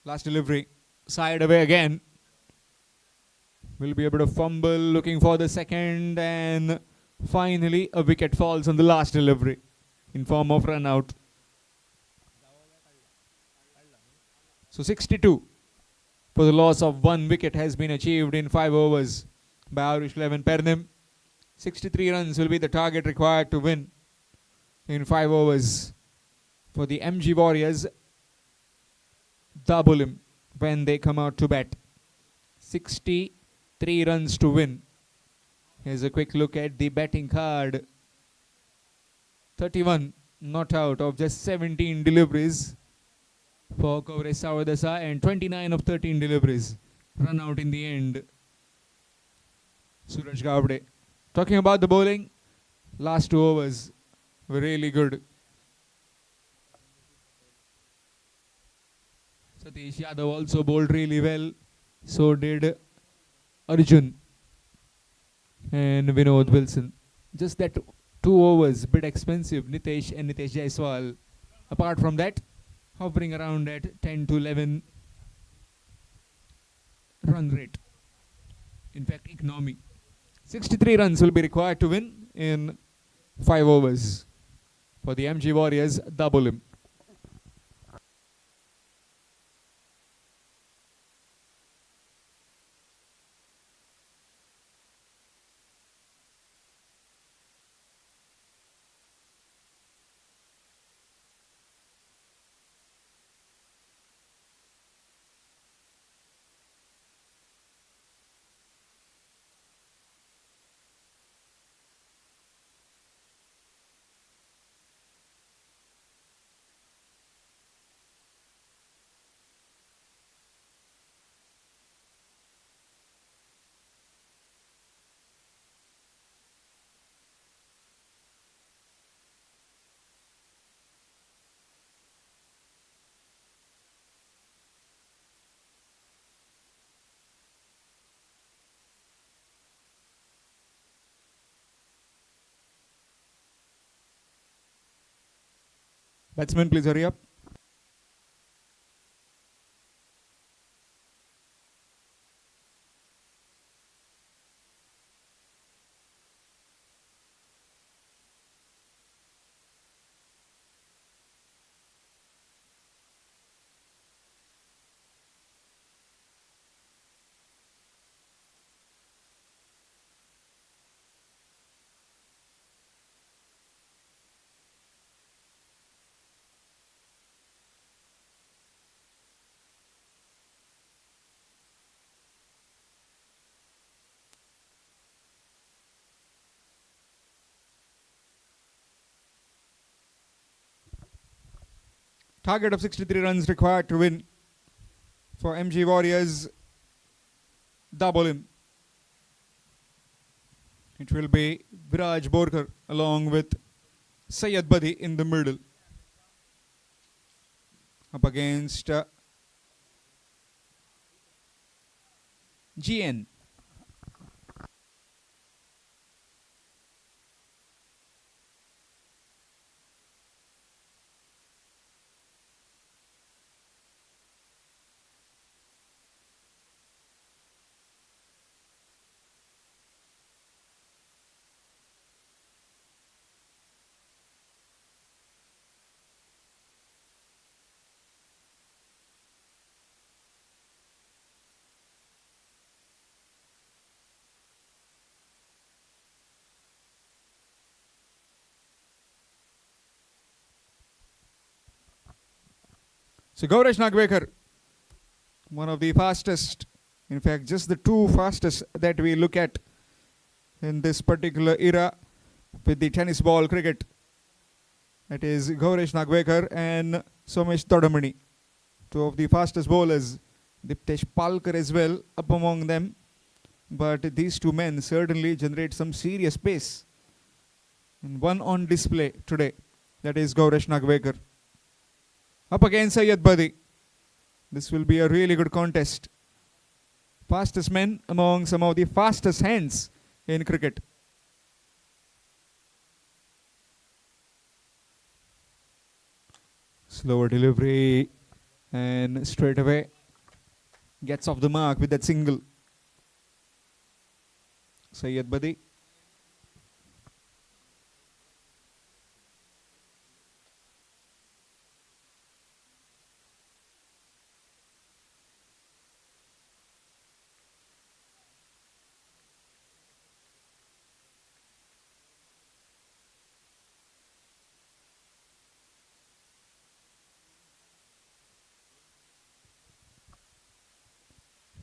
Last delivery. Side away again. Will be able to fumble, looking for the second, and finally a wicket falls on the last delivery in form of run out. So 62 for the loss of 1 wicket has been achieved in 5 overs by Arush Levin Pernim. 63 runs will be the target required to win in 5 overs for the MG Warriors. Double him when they come out to bat. 63 runs to win. Here's a quick look at the batting card. 31 not out of just 17 deliveries for Kovre Sawadasa, and 29 of 13 deliveries run out in the end. Suraj Gavde. Talking about the bowling, last 2 overs were really good. Satish Yadav also bowled really well. So did Arjun and Vinod Wilson. Just that 2 overs, bit expensive, Nitesh and Nitesh Jaiswal. Apart from that, hovering around at 10 to 11 run rate. In fact, economy. 63 runs will be required to win in 5 overs for the MG Warriors. Double him. Batsman, please hurry up. Target of 63 runs required to win for MG Warriors. Double him. It will be Viraj Borkar along with Syed Badi in the middle. Up against GN. So Gaurash Nagvekar, one of the fastest, in fact just the two fastest that we look at in this particular era with the tennis ball cricket. That is Gaurash Nagvekar and Somesh Todamani, two of the fastest bowlers. Diptesh Palkar as well up among them. But these two men certainly generate some serious pace. And one on display today, that is Gaurash Nagvekar. Up against Syed Badi. This will be a really good contest. Fastest men among some of the fastest hands in cricket. Slower delivery and straight away gets off the mark with that single. Syed Badi.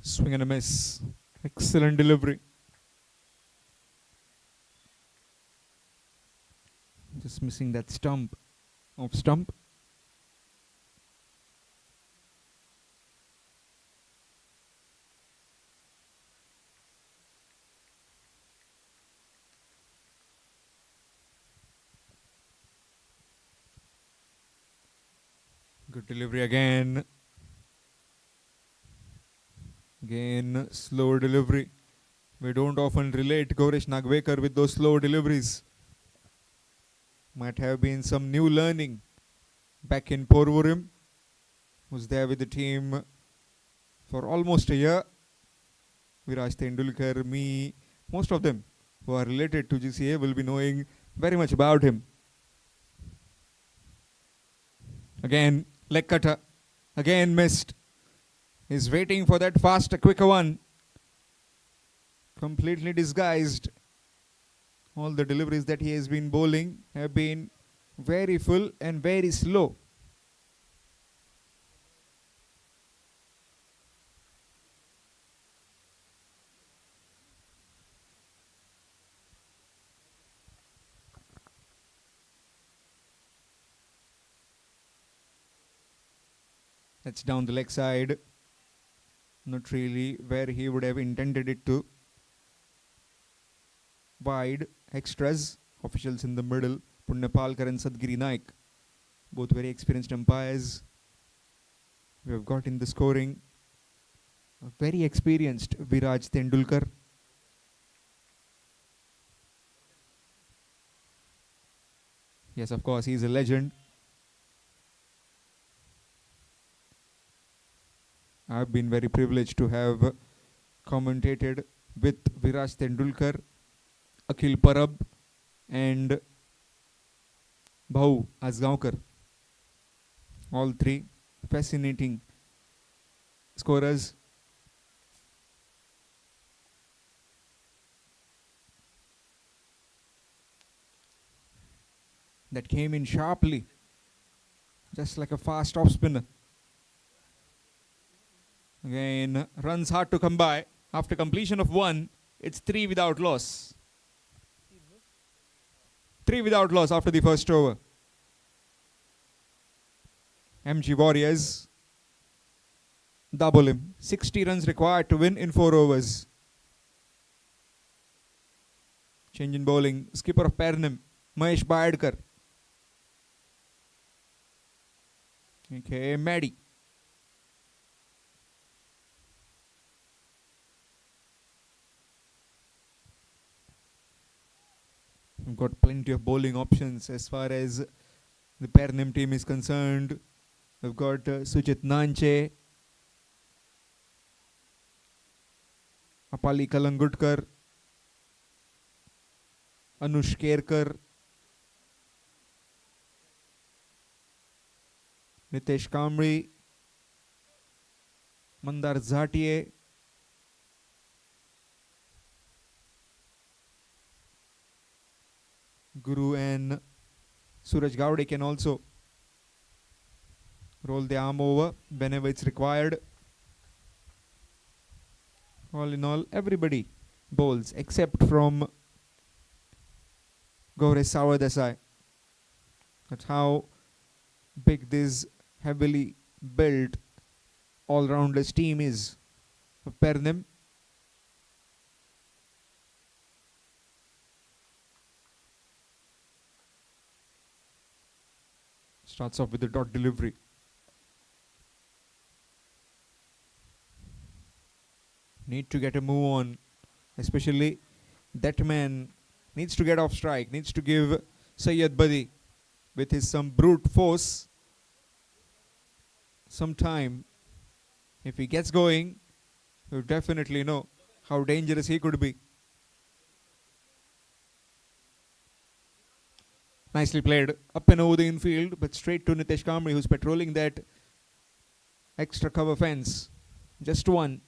Swing and a miss. Excellent delivery. Just missing that stump. Off stump. Good delivery again. Again, slow delivery. We don't often relate Gaurash Nagvekar with those slow deliveries. Might have been some new learning back in Porvorim. Was there with the team for almost a year. Viraj Tendulkar, me, most of them who are related to GCA will be knowing very much about him. Again, leg cutter. Again missed. He's waiting for that faster, quicker one. Completely disguised. All the deliveries that he has been bowling have been very full and very slow. That's down the leg side. Not really where he would have intended it to. Wide, extras, officials in the middle, Punyapalkar and Sadgiri Naik. Both very experienced umpires. We have got in the scoring a very experienced Viraj Tendulkar. Yes, of course, he is a legend. I've been very privileged to have commentated with Viraj Tendulkar, Akhil Parab, and Bhau Asgaonkar. All three fascinating scorers. That came in sharply, just like a fast off spinner. Again, runs hard to come by. After completion of one, it's 3 without loss. 3 without loss after the first over. MG Warriors double him. 60 runs required to win in 4 overs. Change in bowling. Skipper of Pernim, Mahesh Baidkar. Okay, Maddie. We've got plenty of bowling options as far as the Pernim team is concerned. We've got Sujit Nanche, Apali Kalangutkar, Anush Kerkar, Nitesh Kamri, Mandar Zatiye, Guru and Suraj Gowde can also roll the arm over whenever it's required. All in all, everybody bowls except from Gaurav Sawadesai. That's how big this heavily built all-rounders team is of Pernim. Starts off with the dot delivery. Need to get a move on, especially that man needs to get off strike, needs to give Sayyid Badi with his some brute force some time. If he gets going, you definitely know how dangerous he could be. Nicely played up and over the infield, but straight to Nitesh Kamri, who's patrolling that extra cover fence. Just one.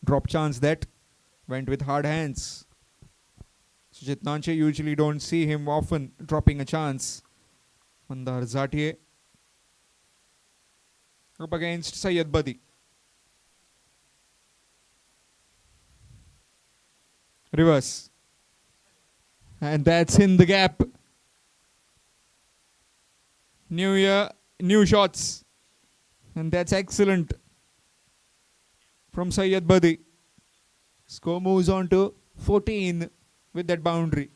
drop chance that went with hard hands. Sujit Nanche, usually don't see him often dropping a chance. Mandar Zatie up against Syed Badi. Reverse. And that's in the gap. New year, new shots. And that's excellent from Syed Badi. Score moves on to 14 with that boundary.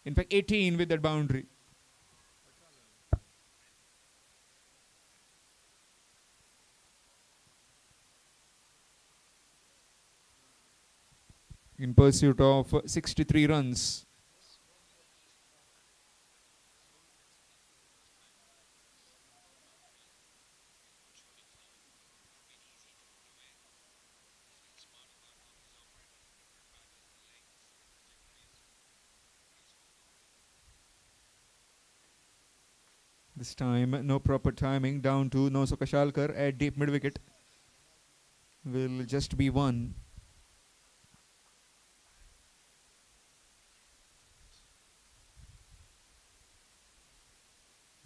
In fact, 18 with that boundary. In pursuit of 63 runs. This time, no proper timing. Down to Noso Kashalkar at deep mid wicket. Will just be one.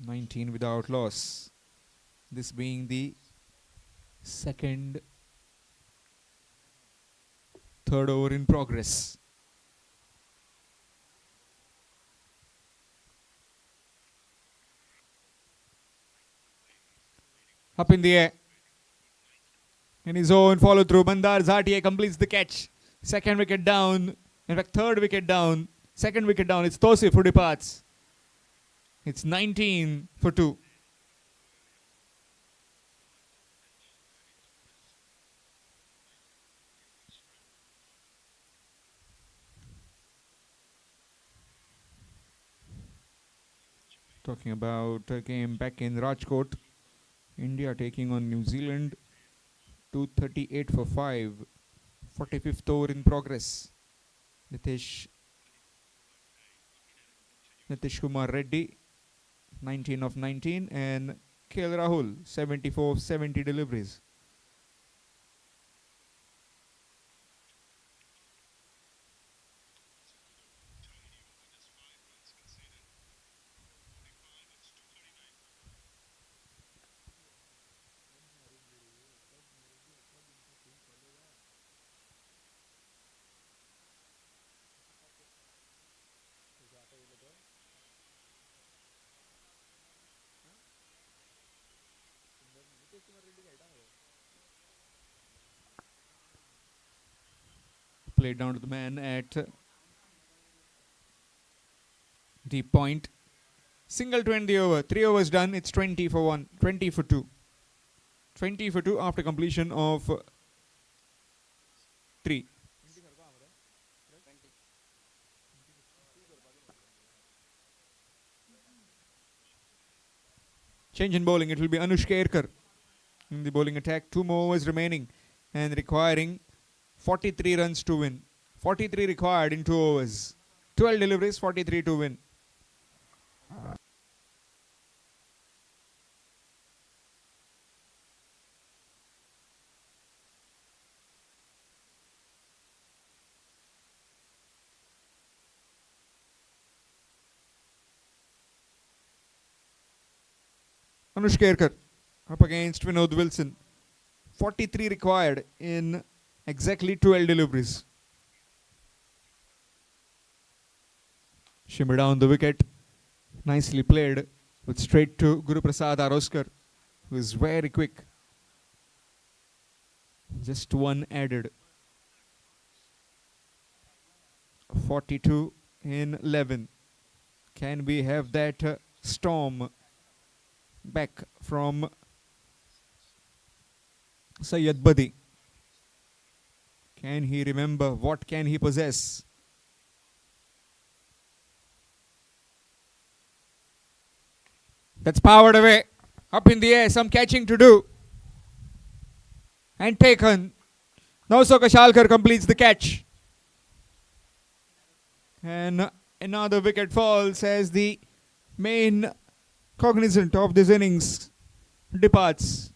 (19) without loss. This being the third over in progress. Up in the air. In his own follow through, Mandar Zatie completes the catch. Second wicket down. In fact, third wicket down. Second wicket down. It's Tosif who departs. It's 19 for 2. Talking about a game back in Rajkot. India taking on New Zealand. 238 for 5. 45th over in progress. Nitish Kumar Reddy, 19 of 19. And KL Rahul, 74 of 70 deliveries. Played down to the man at deep point. Single to end the over. 3 overs done. It's 20 for 1. 20 for 2. 20 for 2 after completion of 3. Change in bowling. It will be Anush Kerkar in the bowling attack. 2 more overs remaining and requiring 43 runs to win. 43 required in 2 overs. 12 deliveries, 43 to win. Anush Kerkar up against Vinod Wilson. 43 required in exactly 12 deliveries. Shimmer down the wicket. Nicely played, but straight to Guru Prasad Aroskar, who is very quick. Just one added. 42 in 11. Can we have that storm back from Syed Badi? Can he remember? What can he possess? That's powered away. Up in the air, some catching to do. And taken. Nauso Kashalkar completes the catch. And another wicket falls as the main cognizant of this innings departs.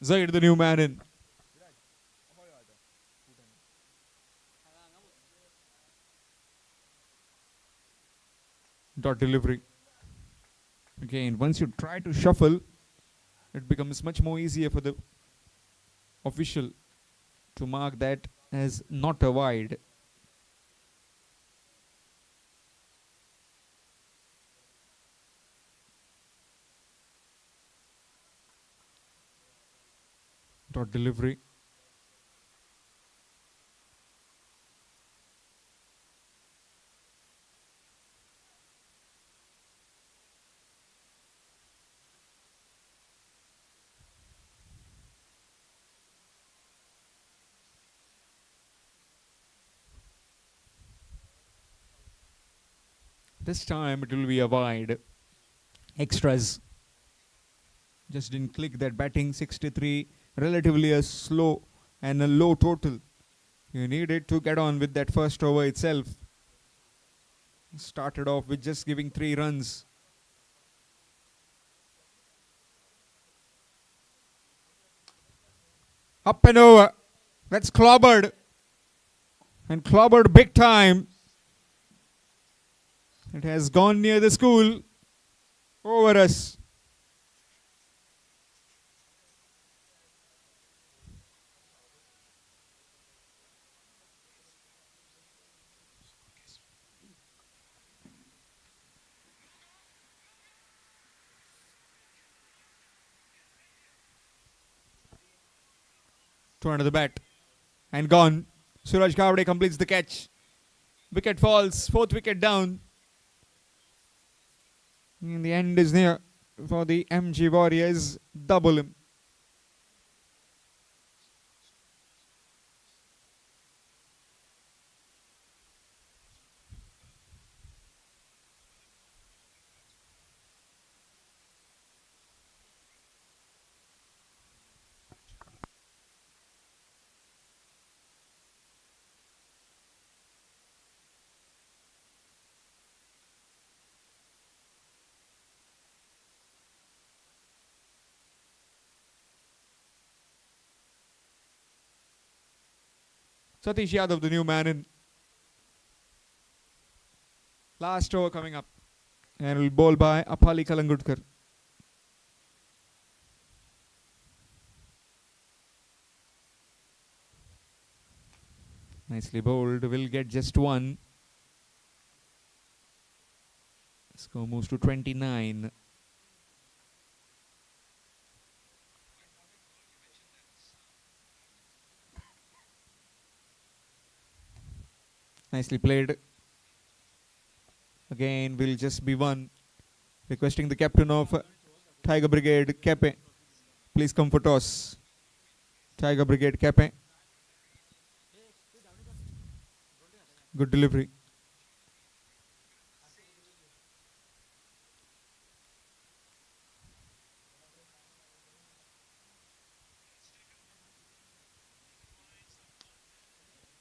Zaid, the new man in. Dot delivery. Again, once you try to shuffle, it becomes much more easier for the official to mark that as not a wide. Dot delivery. This time it will be a wide. Extras. Just didn't click that batting. 63, relatively a slow and a low total. You needed to get on with that first over itself. Started off with just giving 3 runs. Up and over. That's clobbered. And clobbered big time. It has gone near the school. Over us. To under the bat. And gone. Suraj Kavade completes the catch. Wicket falls. 4th wicket down. And the end is near for the MG Warriors. Double him. Satish Yadav, the new man in. Last over coming up. And will bowl by Apali Kalangudkar. Nicely bowled. Will get just 1. Score moves to 29. Nicely played. Again, will just be 1. Requesting the captain of Tiger Brigade, Kepe. Please come for toss. Tiger Brigade, Kepe. Good delivery.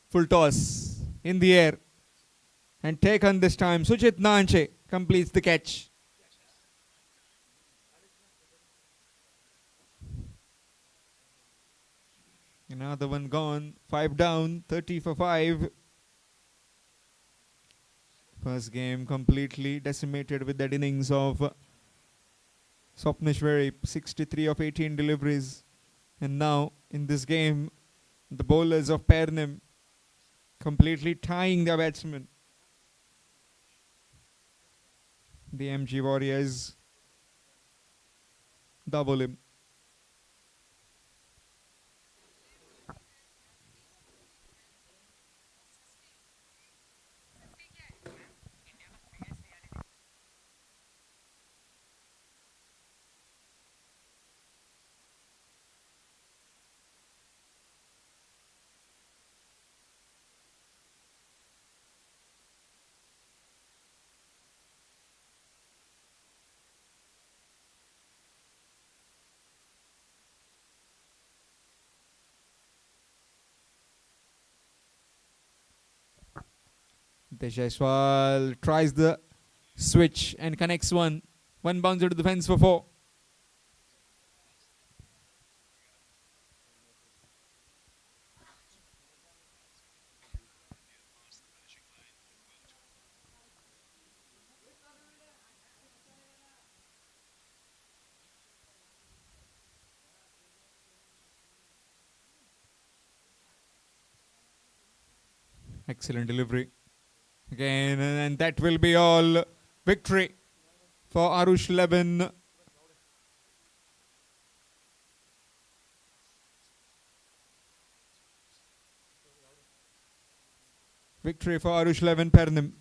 Full toss in the air. And taken this time. Sujit Nanche completes the catch. Another one gone. 5 down. 30 for 5. First game completely decimated with that innings of Swapneshwari. 63 of 18 deliveries. And now in this game, the bowlers of Pernem completely tying their batsmen. The MG Warriors double him. Jaiswal tries the switch and connects 1. 1 bouncer to the fence for 4. Excellent delivery. Again, and that will be all. Victory for Arush 11. Victory for Arush 11 Pernim.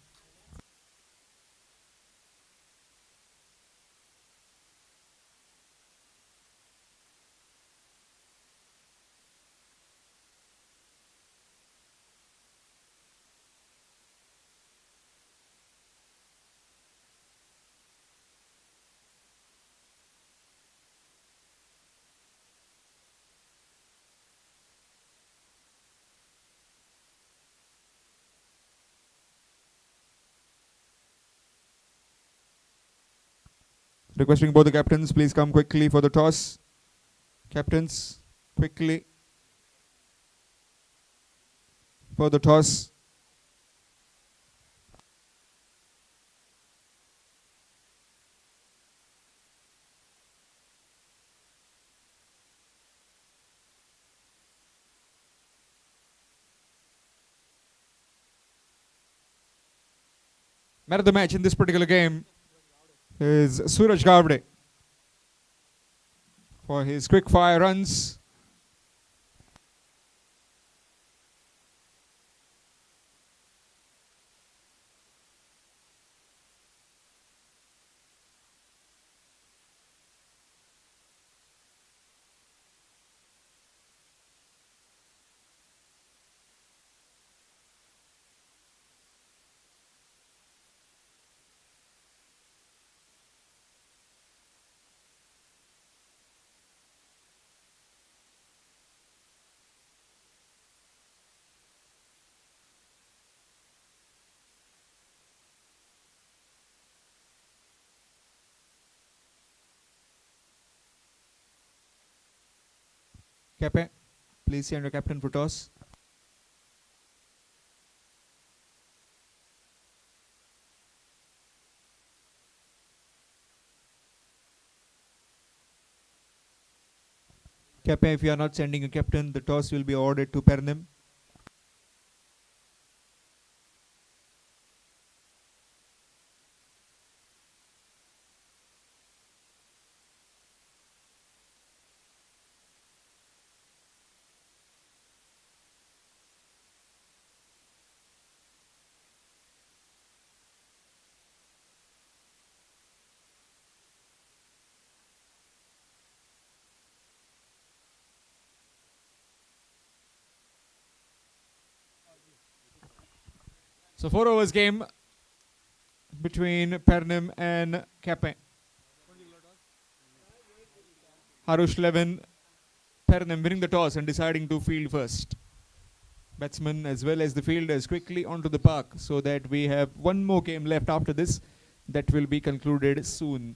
Requesting both the captains, please come quickly for the toss. Captains, quickly for the toss. Man of the match in this particular game is Suraj Gavde for his quick fire runs. Kepe, please send your captain for toss. Kepe, if you are not sending a captain, the toss will be ordered to Pernim. So 4 overs game between Pernim and Kepe. Harush 11, Pernim winning the toss and deciding to field first. Batsmen as well as the fielders quickly onto the park so that we have one more game left after this that will be concluded soon.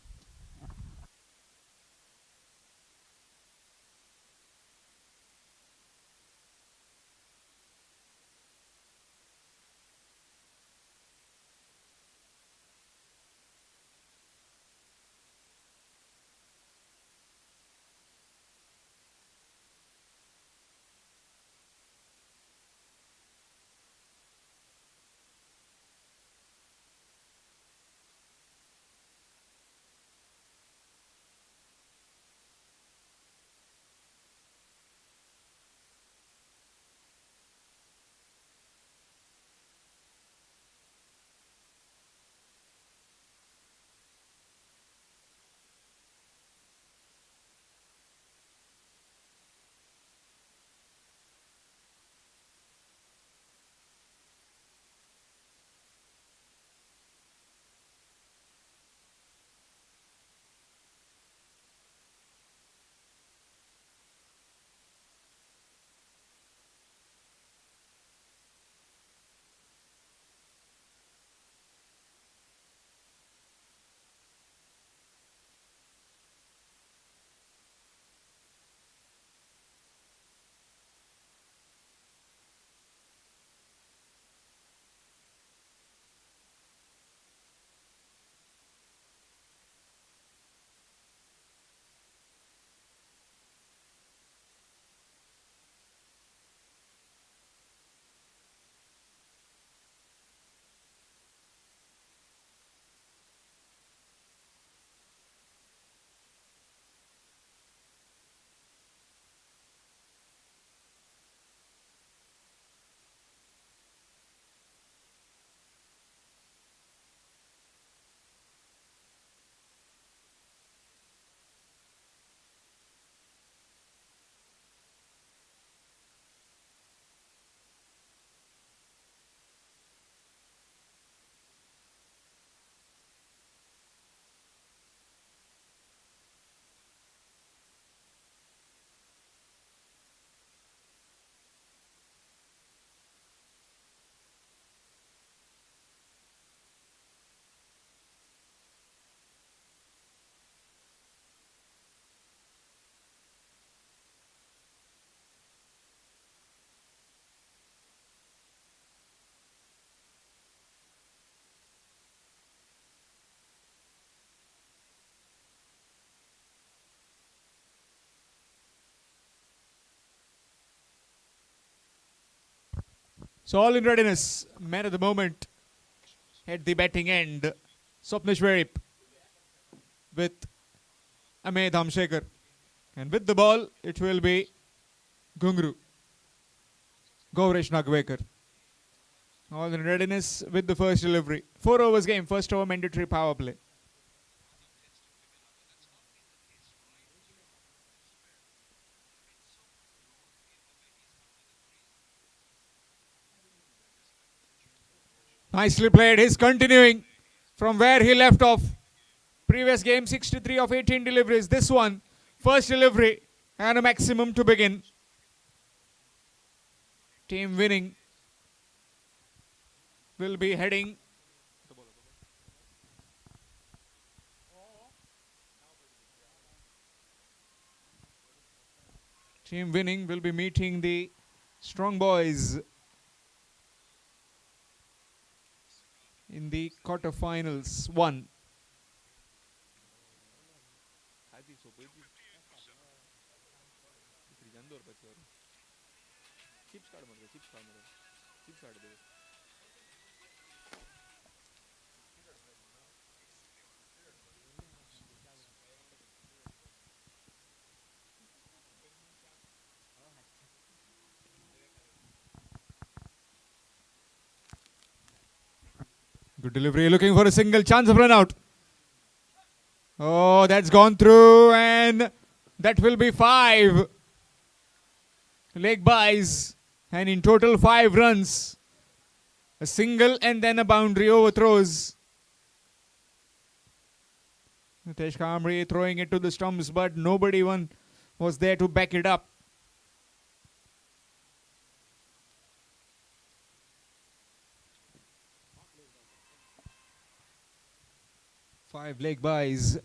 So all in readiness. Man of the moment at the batting end. Swapnish Verip with Ahmed Hamshekar. And with the ball, it will be Gungru. Gauresh Nagwekar. All in readiness with the first delivery. 4 overs game, first over mandatory power play. Nicely played. He's continuing from where he left off. Previous game, 63 of 18 deliveries. This one, first delivery and a maximum to begin. Team winning will be heading. Team winning will be meeting the strong boys in the quarterfinals. One. Good delivery, looking for a single, chance of run out. Oh, that's gone through, and that will be 5 leg buys, and in total 5 runs. A single and then a boundary overthrows. Nitesh Kamri throwing it to the stumps, but nobody was there to back it up. Five leg buys.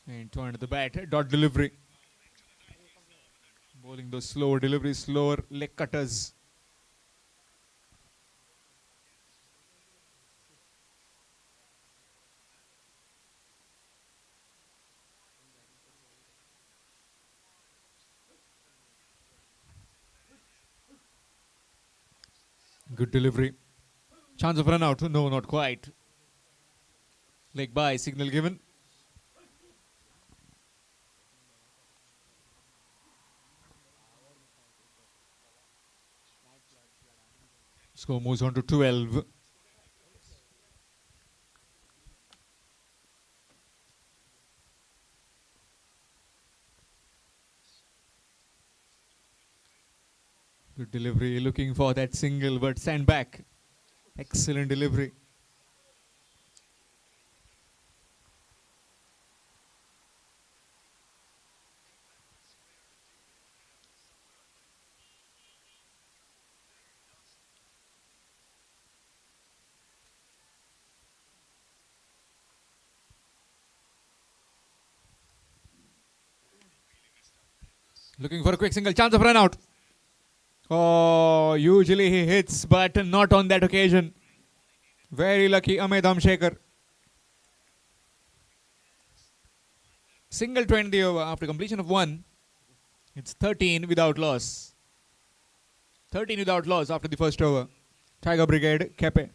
And turn to the bat, dot delivery. Bowling those slower deliveries, slower leg cutters. Good delivery. Chance of run out. No, not quite. Leg by, signal given. Score moves on to 12. Good delivery, looking for that single, but sent back. Excellent delivery. Looking for a quick single, chance of run out. Oh, usually he hits, but not on that occasion. Very lucky Ahmed Hamshekar. Single 20 over after completion of 1. It's 13 without loss. 13 without loss after the first over. Tiger Brigade, Kepe.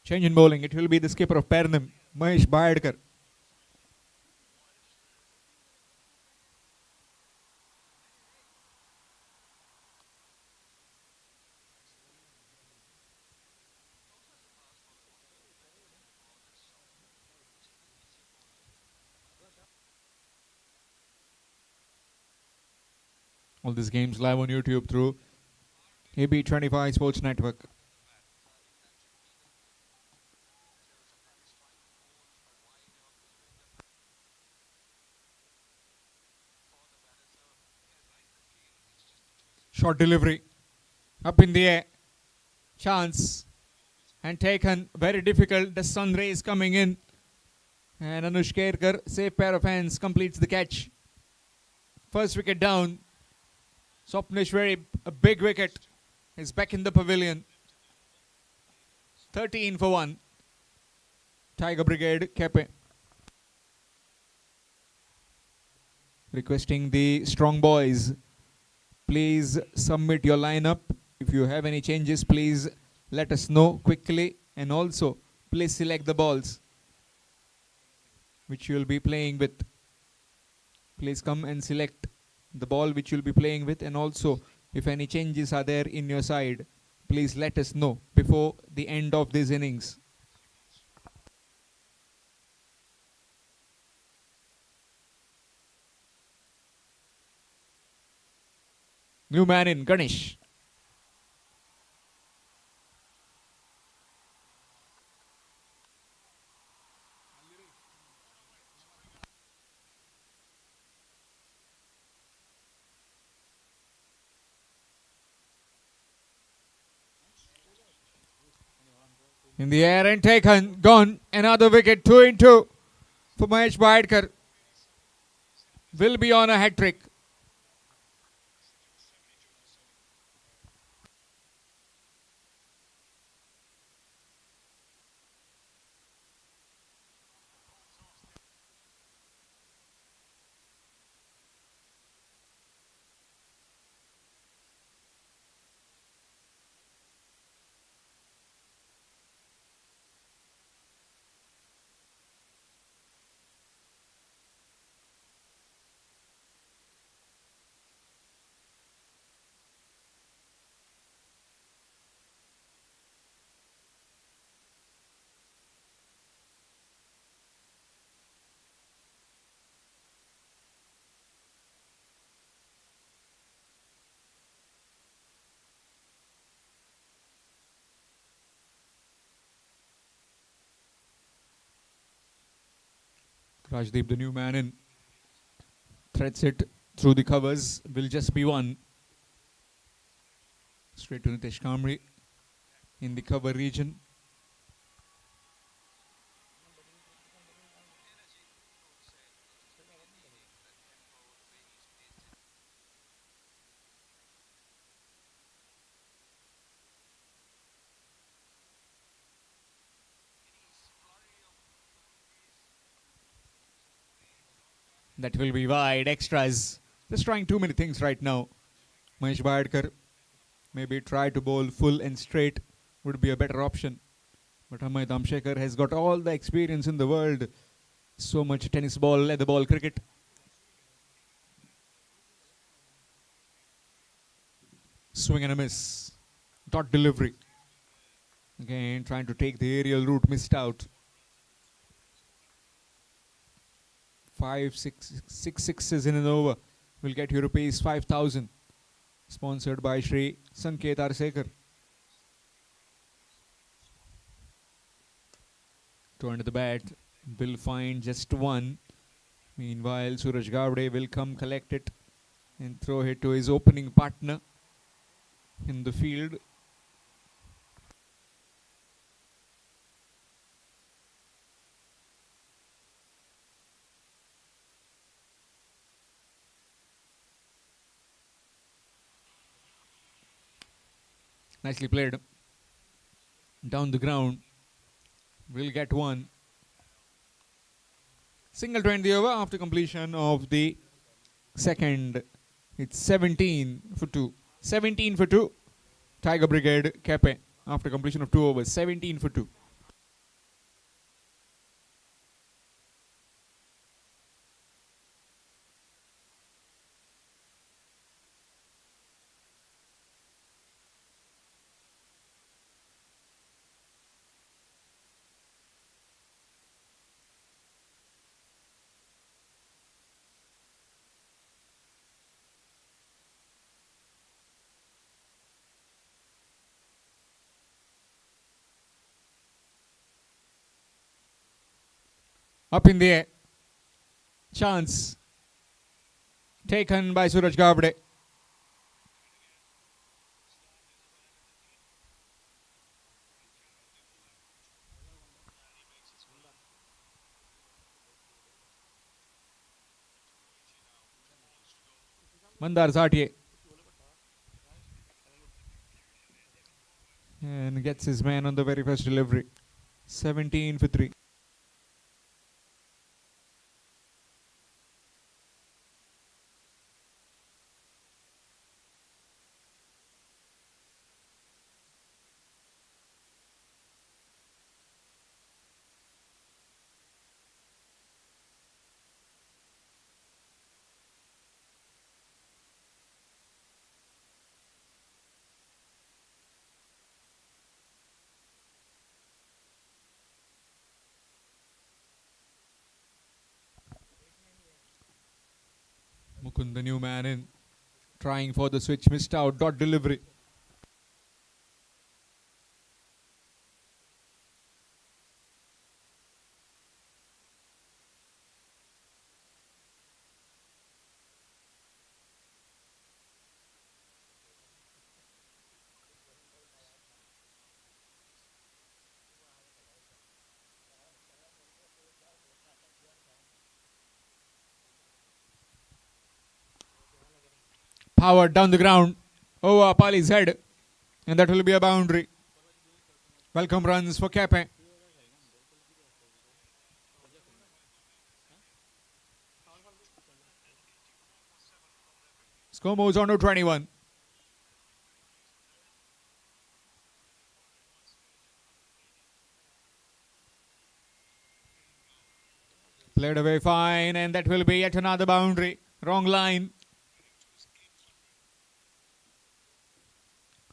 Change in bowling. It will be the skipper of Pernam, Mahesh Bharat. All these games live on YouTube through AB25 Sports Network. Short delivery. Up in the air. Chance. And taken. Very difficult. The sun rays coming in. And Anush Kerkar, safe pair of hands, completes the catch. First wicket down. Swapneshwari, a big wicket, is back in the pavilion. 13 for 1. Tiger Brigade, Kepe. Requesting the strong boys, please submit your lineup. If you have any changes, please let us know quickly. And also, please select the balls which you will be playing with. Please come and select the ball which you'll be playing with, and also if any changes are there in your side, please let us know before the end of this innings. New man in, Ganesh. In the air and taken, gone. Another wicket, 2 in 2 for Mahesh Bharadkar. Will be on a hat trick. Rajdeep, the new man in, threads it through the covers. Will just be one. Straight to Nitesh Kamri in the cover region. That will be wide. Extras. Just trying too many things right now. Mahesh Bharadkar maybe try to bowl full and straight would be a better option. But Hamid Amshekar has got all the experience in the world. So much tennis ball, leather ball cricket. Swing and a miss. Dot delivery. Again, trying to take the aerial route, missed out. 6 sixes in an over will get you rupees 5,000. Sponsored by Shri Sanket Arsekar. To under the bat, will find just one. Meanwhile, Suraj Gavde will come collect it and throw it to his opening partner in the field. Nicely played. Down the ground. Will get one. Single to end the over after completion of the second. It's 17 for 2. 17 for 2. Tiger Brigade, Kepe. After completion of 2 overs. 17 for 2. Up in the air. Chance. Taken by Suraj Gavde. Mandar Zatie. And gets his man on the very first delivery. 17 for 3. Mukund, the new man in. Trying for the switch, missed out. Dot delivery. Power down the ground. Over Pali's head. And that will be a boundary. Welcome runs for Kepe. Score moves on to 21. Played away fine, and that will be yet another boundary. Wrong line.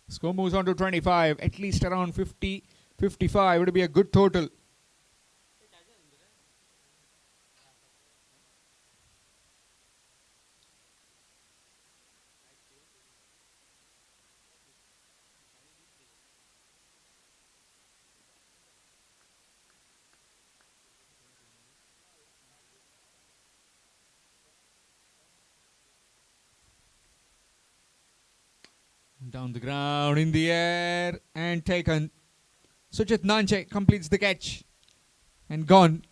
Score moves on to 25. At least around 50, 55 would be a good total. Down the ground, in the air, and taken. Suchit Nanche completes the catch. And gone.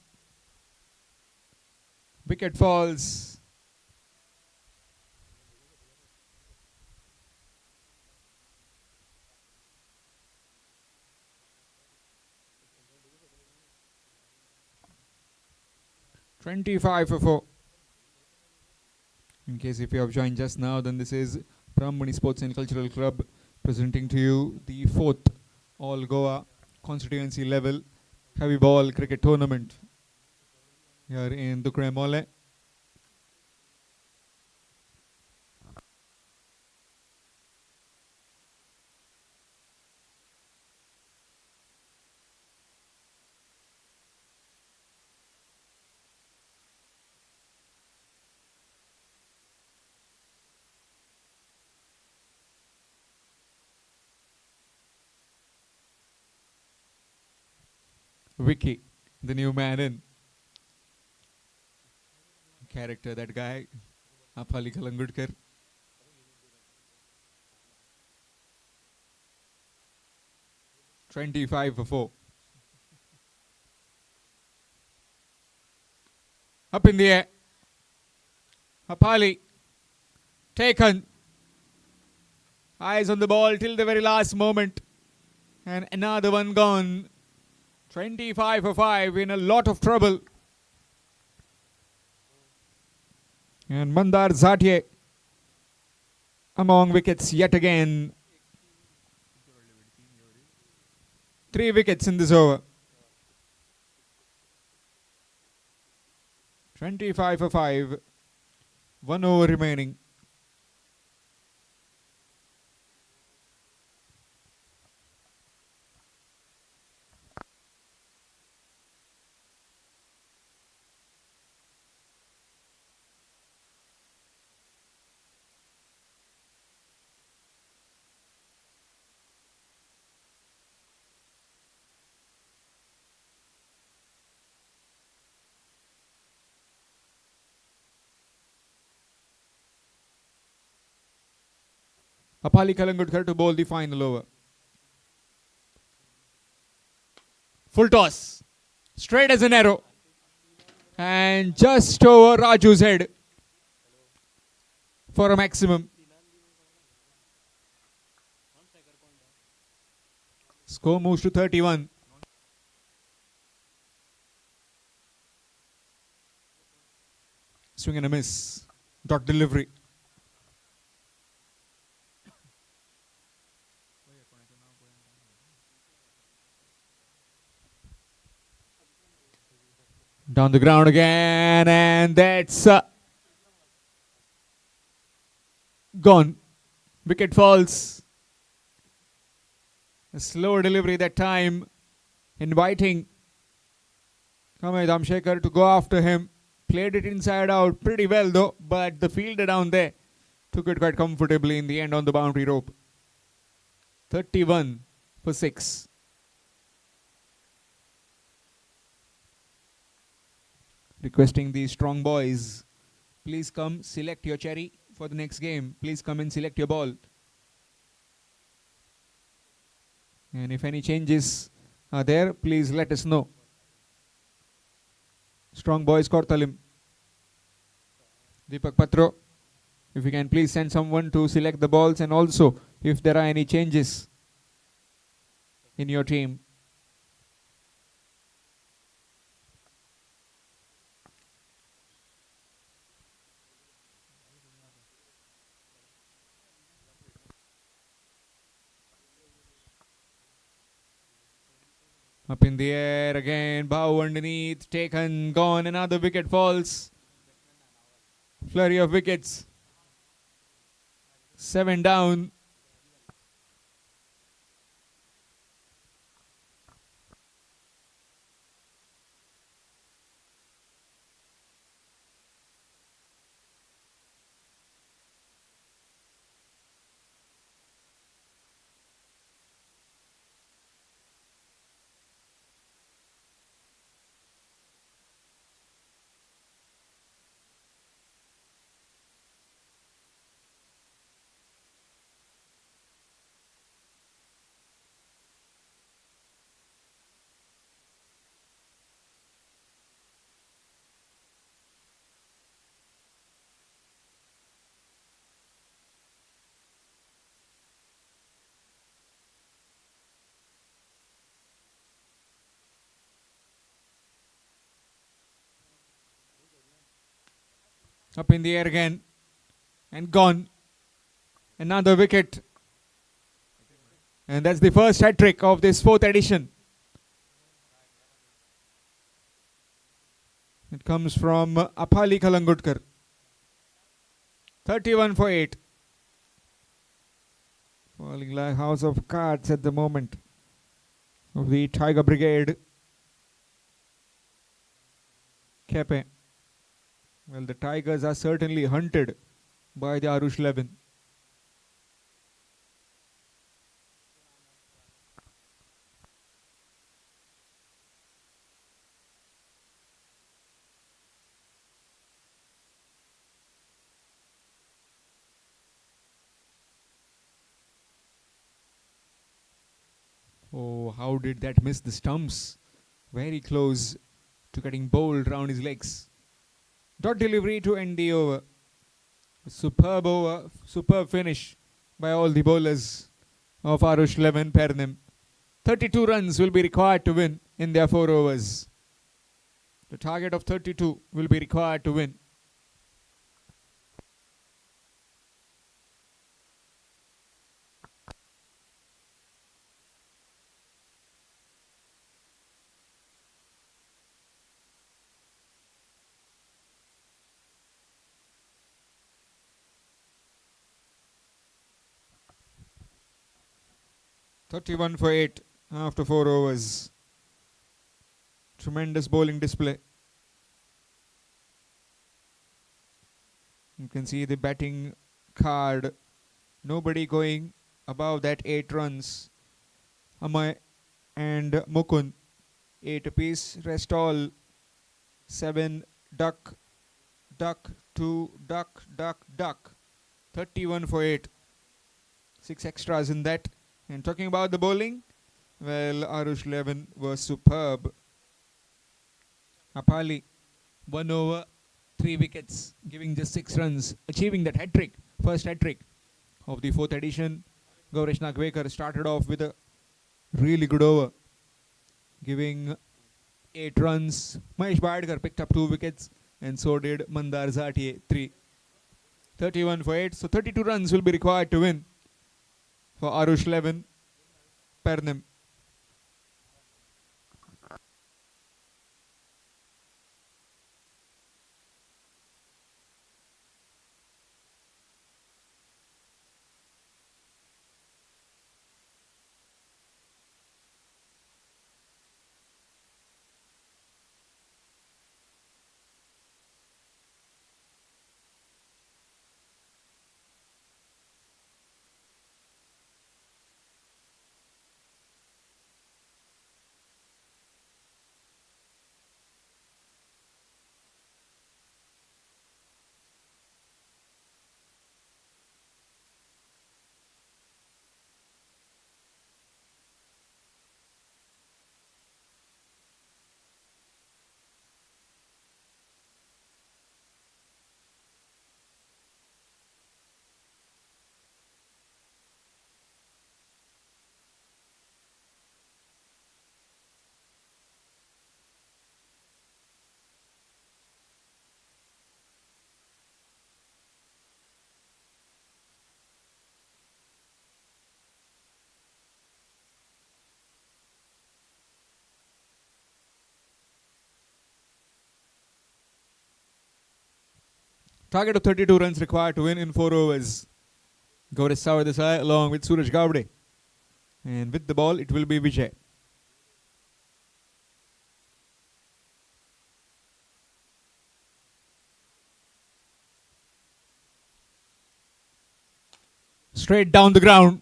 Wicket falls. "25 for 4. In case if you have joined just now, then this is Brahmani Sports and Cultural Club presenting to you the 4th All Goa Constituency level heavy ball cricket tournament here in Mollem. Vicky, the new man in. Character, that guy. Apali Kalangudkar. "25 for 4. Up in the air. Apali. Taken. Eyes on the ball till the very last moment. And another one gone. 25 for 5, in a lot of trouble. And Mandar Zatie among wickets yet again. 3 wickets in this over. 25 for 5. 1 over remaining. Apali Kalangudkar to bowl the final over. Full toss. Straight as an arrow. And just over Raju's head. for a maximum. Score moves to 31. Swing and a miss. Dot delivery. Down the ground again, and that's gone. Wicket falls. A slow delivery that time, inviting Kamay Damshekar to go after him. Played it inside out pretty well though, but the fielder down there took it quite comfortably in the end on the boundary rope. 31 for 6. Requesting the strong boys, please come select your cherry for the next game. Please come and select your ball. And if any changes are there, please let us know. Strong boys Kortalim. Deepak Patro, if you can please send someone to select the balls, and also if there are any changes in your team. Up in the air again, bow underneath, taken, gone, another wicket falls. Flurry of wickets. 7 down. Up in the air again and gone. Another wicket. And that's the first hat trick of this 4th edition. It comes from Apali Kalangutkar. 31 for 8. Falling like house of cards at the moment of the Tiger Brigade. Kepe. Well, the Tigers are certainly hunted by the Arush 11. Oh, how did that miss the stumps? Very close to getting bowled round his legs. Dot delivery to end the over. Superb over, superb finish by all the bowlers of Arush 11 Pernem. 32 runs will be required to win in their 4 overs. The target of 32 will be required to win. (31 for 8) after 4 overs. Tremendous bowling display. You can see the batting card. Nobody going above that 8 runs. Amay and Mukund 8 apiece. Rest all 7. Duck, duck, 2, duck, duck, duck. 31 for 8. 6 extras in that. And talking about the bowling, well, Arush 11 was superb. Apali, 1 over, 3 wickets, giving just 6 runs, achieving that hat-trick first hat-trick of the 4th edition. Gaurish Nagwekar started off with a really good over, giving 8 runs. Mahesh Badkar picked up 2 wickets, and so did Mandar Zatia 3. 31 for 8, so 32 runs will be required to win for Arush 11, Pernem. Target of 32 runs required to win in 4 overs. Gaurish Sawadesai along with Suraj Gavde. And with the ball, it will be Vijay. Straight down the ground.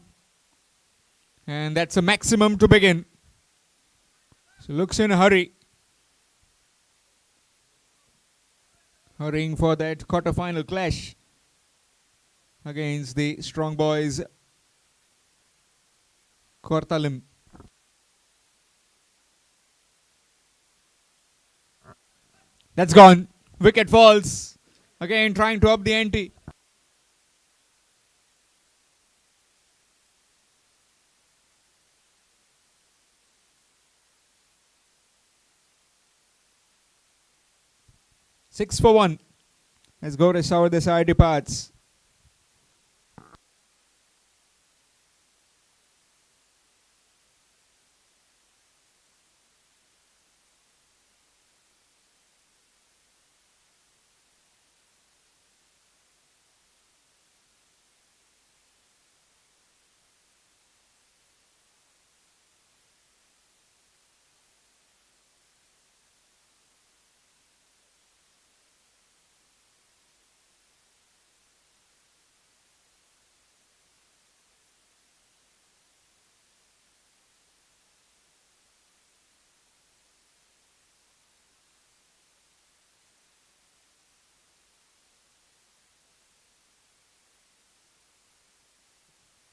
And that's a maximum to begin. So looks in a hurry. Hurrying for that quarterfinal clash against the strong boys Kortalim. That's gone. Wicket falls. Again trying to up the ante. Six for 1 as Gaurish Sawadesai departs.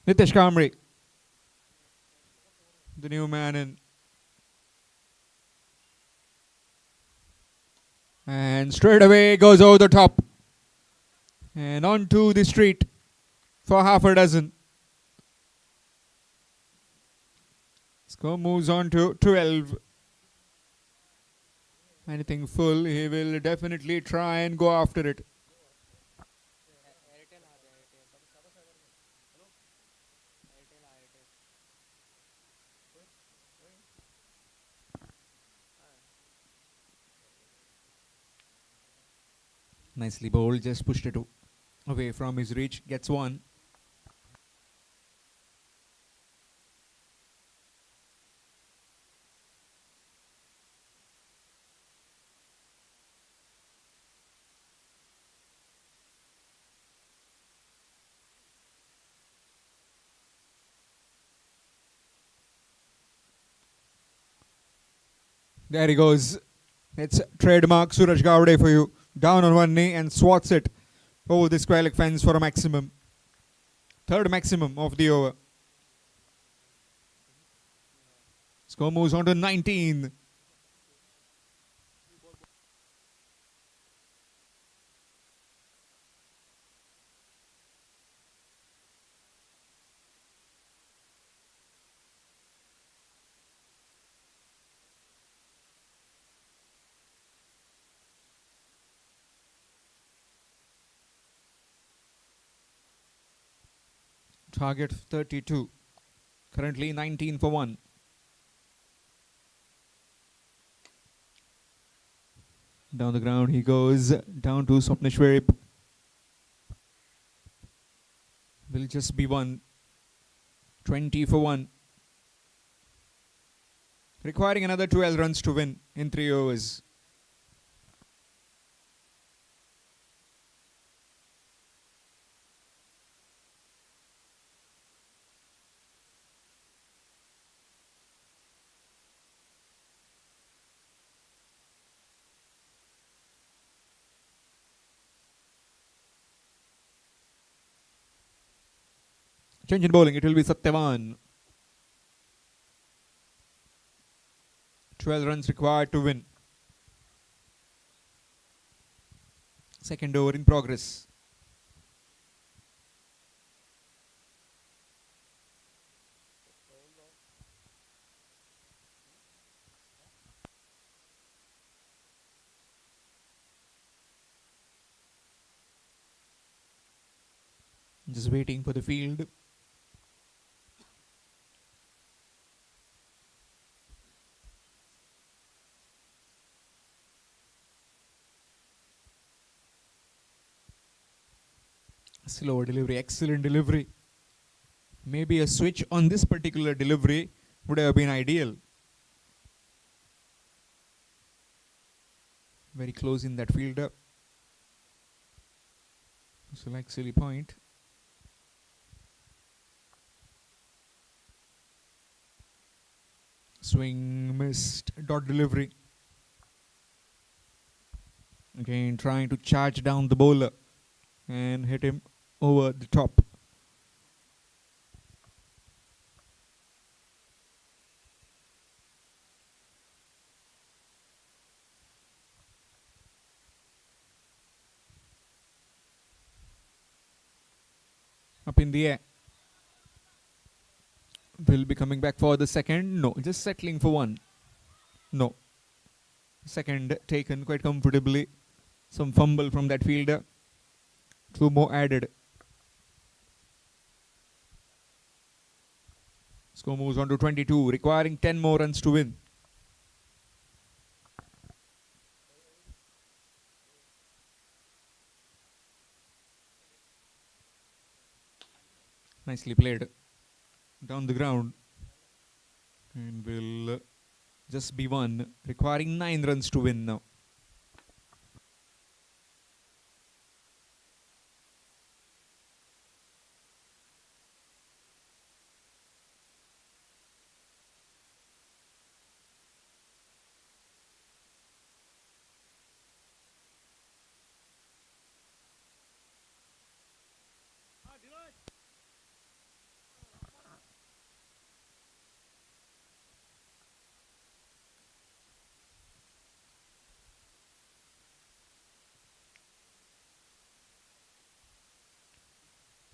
Nitish Kamri, the new man in. And straight away goes over the top. And onto the street for half a dozen. Score moves on to 12. Anything full, he will definitely try and go after it. Nicely bowled, just pushed it away from his reach, gets one. There he goes. It's trademark Suraj Gavde for you. Down on one knee and swats it over the square leg fence for a maximum. Third maximum of the over. Score moves on to 19. Target 32. Currently 19 for 1. Down the ground he goes. Down to Swapneshwarip. Will just be 1. 20 for 1. Requiring another 12 runs to win in 3 overs. Change in bowling, it will be Satyavan. 12 runs required to win. Second over in progress. Just waiting for the field. Slower delivery, excellent delivery. Maybe a switch on this particular delivery would have been ideal. Very close in that fielder. So like silly point. Swing missed, dot delivery. Again trying to charge down the bowler and hit him over the top. Up in the air. Will be coming back for the second. No, just settling for 1. No. Second taken quite comfortably. Some fumble from that fielder. 2 more added. Score moves on to 22, requiring 10 more runs to win. Nicely played. Down the ground. And will just be 1, requiring 9 runs to win now.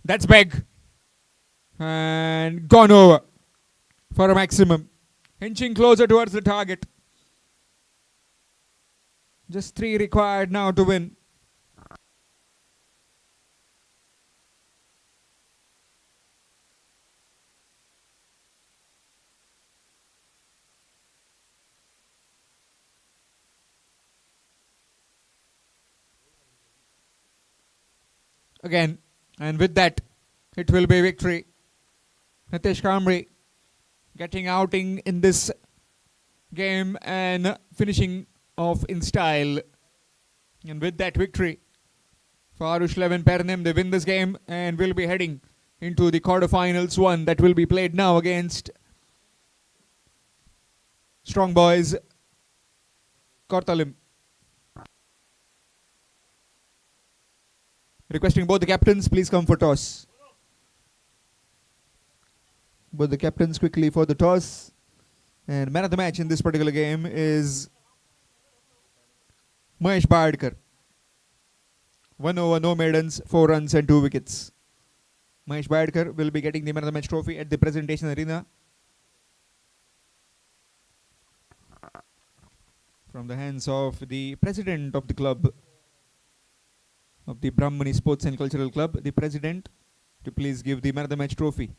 That's big. And gone over for a maximum. Inching closer towards the target. Just 3 required now to win. Again. And with that, it will be victory. Nitesh Kamri getting outing in this game and finishing off in style. And with that victory, Farush 11 Pernem, they win this game and will be heading into the quarterfinals, one that will be played now against Strong Boys Kortalim. Requesting both the captains, please come for toss. Both the captains quickly for the toss. And man of the match in this particular game is Mahesh Bharat. 1 over, no maidens, 4 runs and 2 wickets. Mahesh Bharat will be getting the man of the match trophy at the presentation arena. From the hands of the president of the club, of the Brahmani Sports and Cultural Club, the president to please give the man of the match trophy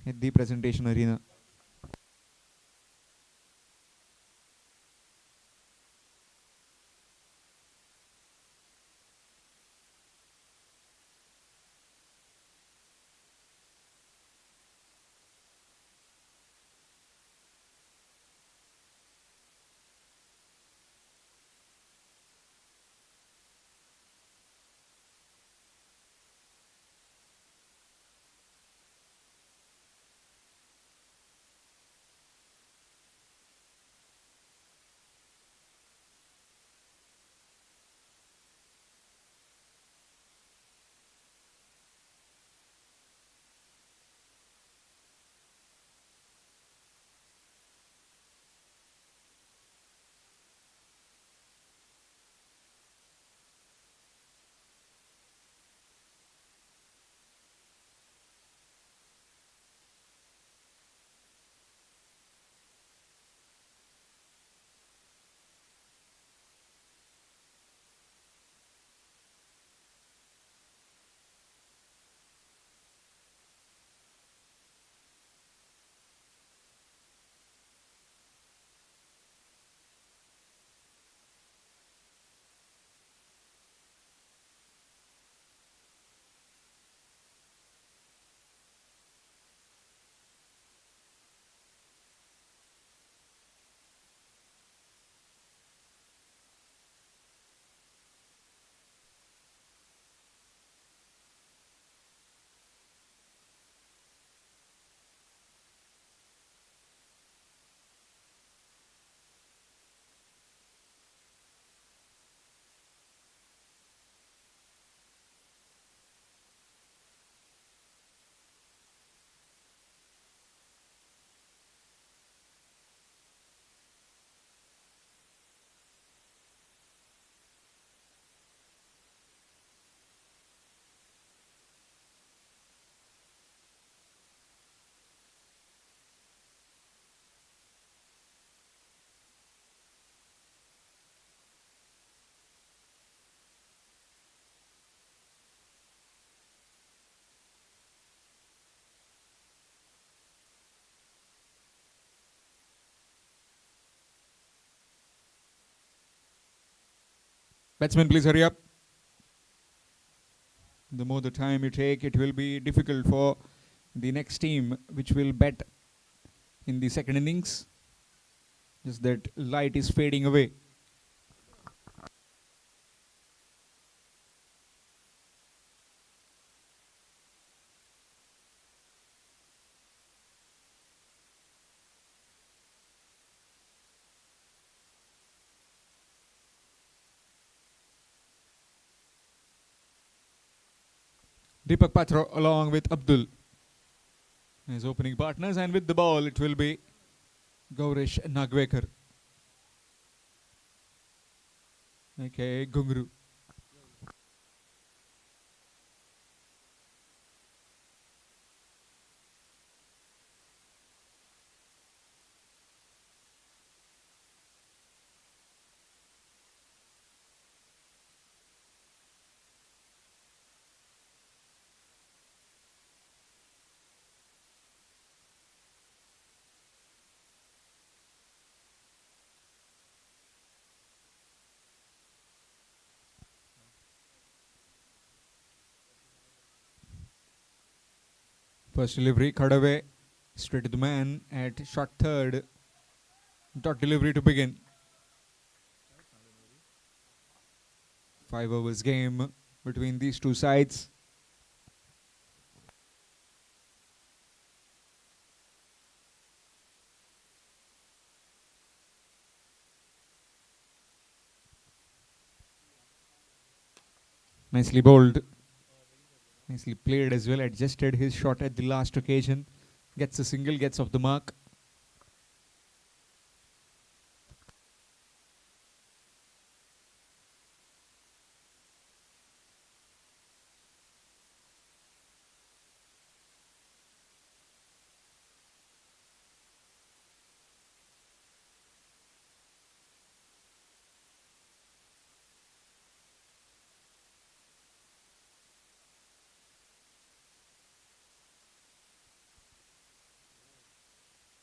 at the presentation arena. Batsmen, please hurry up. The more the time you take, it will be difficult for the next team which will bat in the second innings. Just that light is fading away. Deepak Patra along with Abdul as opening partners, and with the ball it will be Gaurish Nagwekar. Okay, Gungru. First delivery, cut away, straight to the man at short third. Dot delivery to begin. 5 overs game between these two sides. Nicely bowled. Nicely played as well. Adjusted his shot at the last occasion. Gets a single, gets off the mark.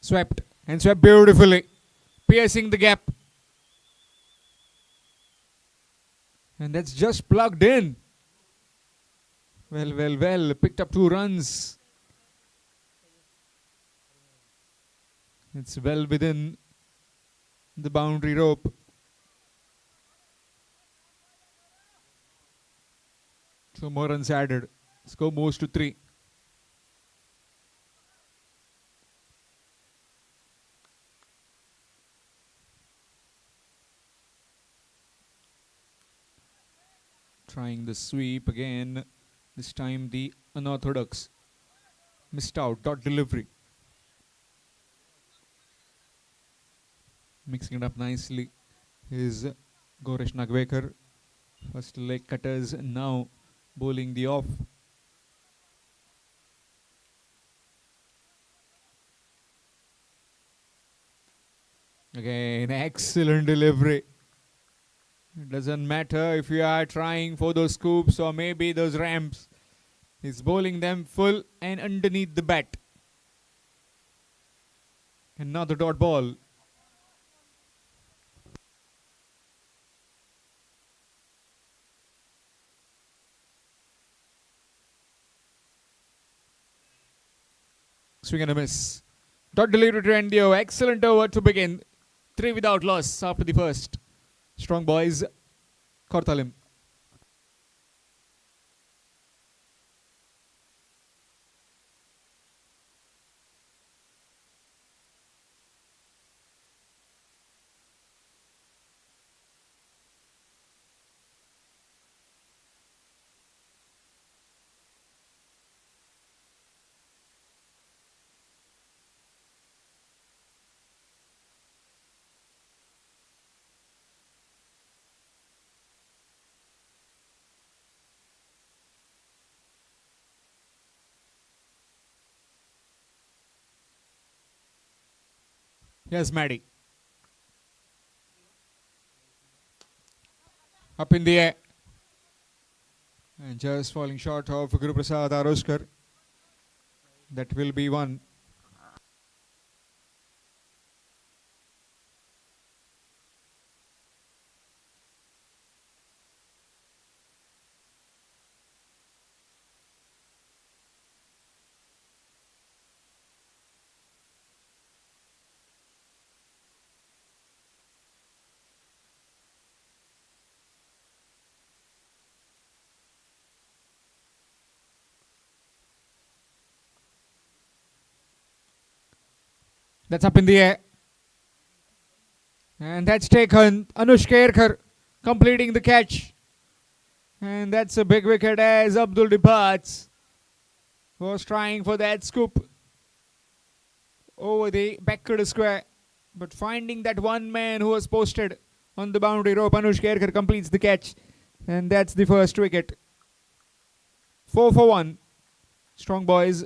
Swept and swept beautifully, piercing the gap. And that's just plugged in. Well. Picked up 2 runs. It's well within the boundary rope. Two more runs added. Score moves to 3. Trying the sweep again. This time the unorthodox. Missed out. Dot delivery. Mixing it up nicely is Goresh Nagvekar. First leg cutters now bowling the off. Again, excellent delivery. It doesn't matter if you are trying for those scoops or maybe those ramps. He's bowling them full and underneath the bat. Another dot ball. Swing and a miss. Dot delivery to end the over. Excellent over to begin. 3 without loss after the first. Strong boys. Kortalim. Yes, Maddie. Up in the air. And just falling short of Guru Prasad Aroskar. That will be one. That's up in the air. And that's taken. Anush Kerkar completing the catch. And that's a big wicket as Abdul departs. Was trying for that scoop over the backward square. But finding that one man who was posted on the boundary rope, Anush Kerkar completes the catch. And that's the first wicket. 4 for 1. Strong boys.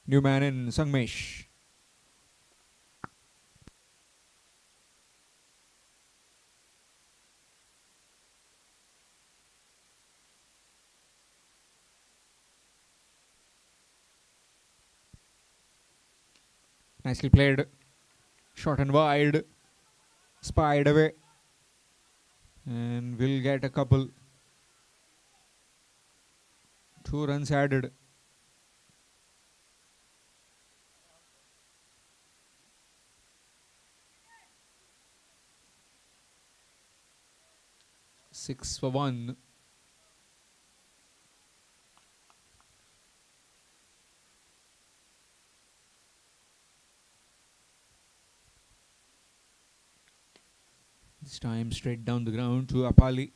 New man in Sangmesh. Nicely played. Short and wide. Spied away. And will get a couple. 2 runs added. Six for 1. This time straight down the ground to Apali.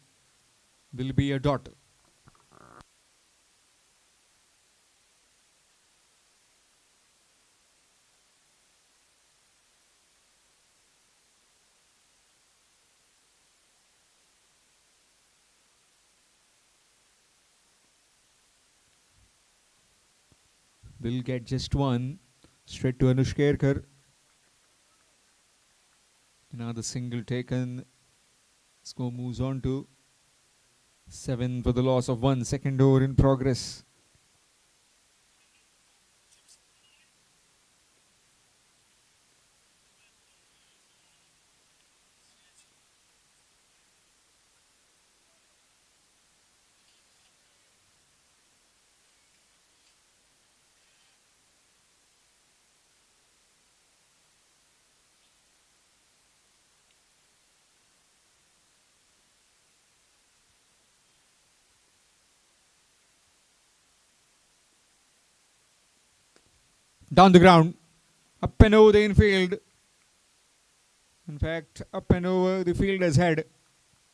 Will be a dot. will get just one. Straight to Anushkerkar. Another single taken. Score moves on to 7 for the loss of 1. Second over in progress. Down the ground. Up and over the infield. In fact, up and over the fielder's head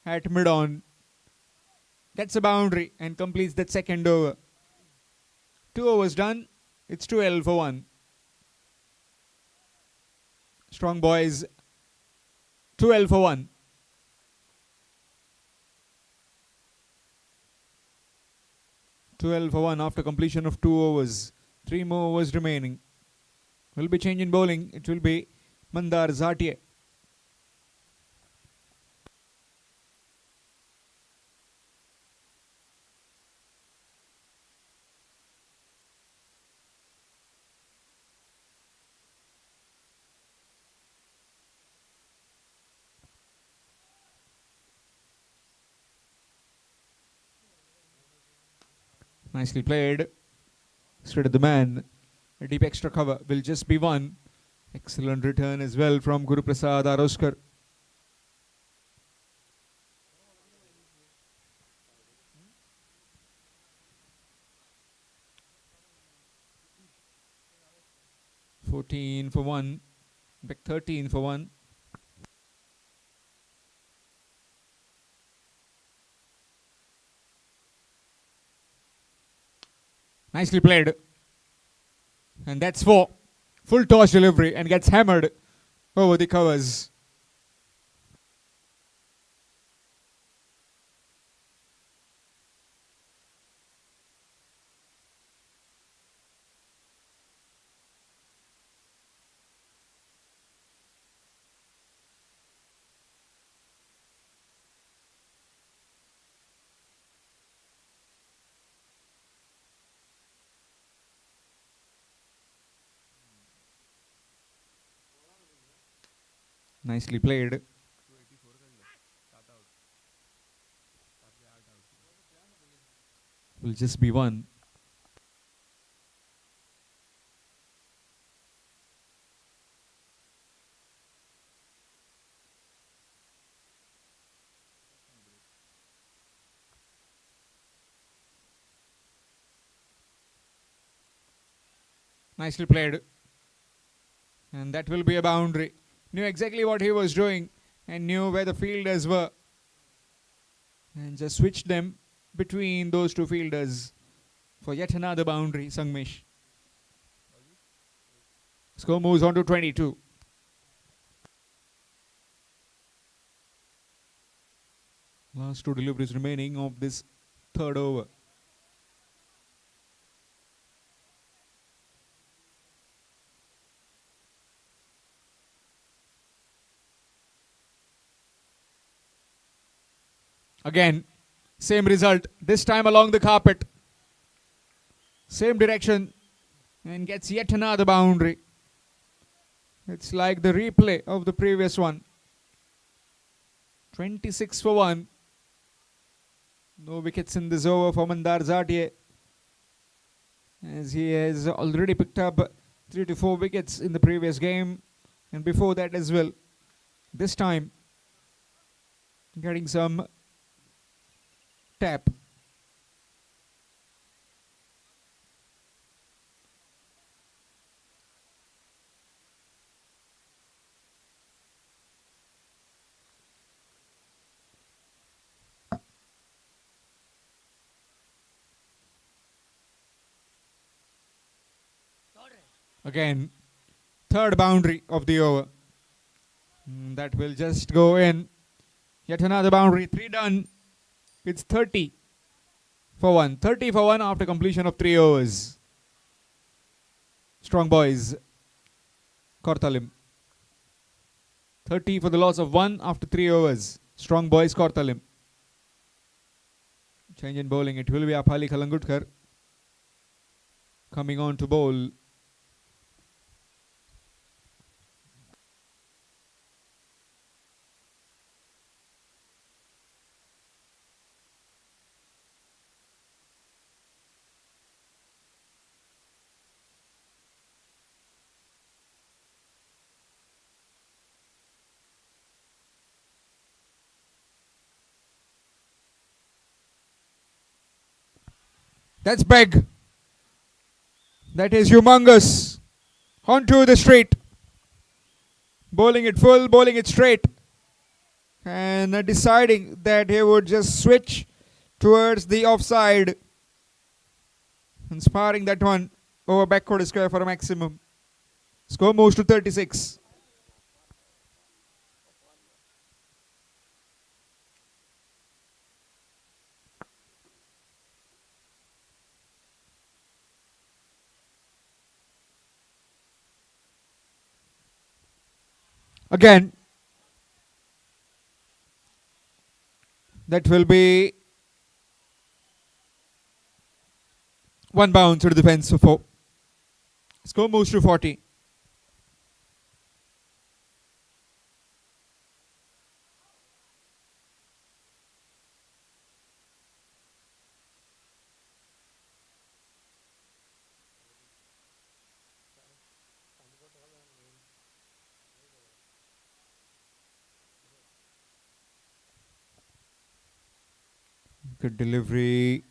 at mid-on. Gets a boundary and completes that second over. 2 overs done. It's 12 for 1. Strong boys. 12 for 1. After completion of 2 overs. 3 more overs remaining. Will be change in bowling. It will be Mandar Zatia. Nicely played. Straight at the man. A deep extra cover will just be 1. Excellent return as well from Guru Prasad Aroskar. "14 for 1. Back 13 for 1. Nicely played. And that's 4. Full toss delivery and gets hammered over the covers. Nicely played. Will just be 1. Nicely played. And that will be a boundary. Knew exactly what he was doing and knew where the fielders were. And just switched them between those two fielders for yet another boundary, Sangmesh. Score moves on to 22. Last 2 deliveries remaining of this third over. Again, same result. This time along the carpet. Same direction. And gets yet another boundary. It's like the replay of the previous one. 26 for 1. No wickets in this over for Mandar Zatia, as he has already picked up 3 to 4 wickets in the previous game and before that as well. This time getting some tap. Again, third boundary of the over. That will just go in. Yet another boundary. 3 done. It's 30 for 1. 30 for 1 after completion of 3 overs. Strong Boys, Kortalim. 30 for the loss of 1 after 3 overs. Strong Boys, Kortalim. Change in bowling. It will be Apali Kalangutkar coming on to bowl. That's big. That is humongous. Onto the straight. Bowling it full, bowling it straight. And deciding that he would just switch towards the offside. And sparring that one over backward square for a maximum. Score moves to 36. Again, that will be one bounce to the defense for 4. Score moves to 40. Good delivery.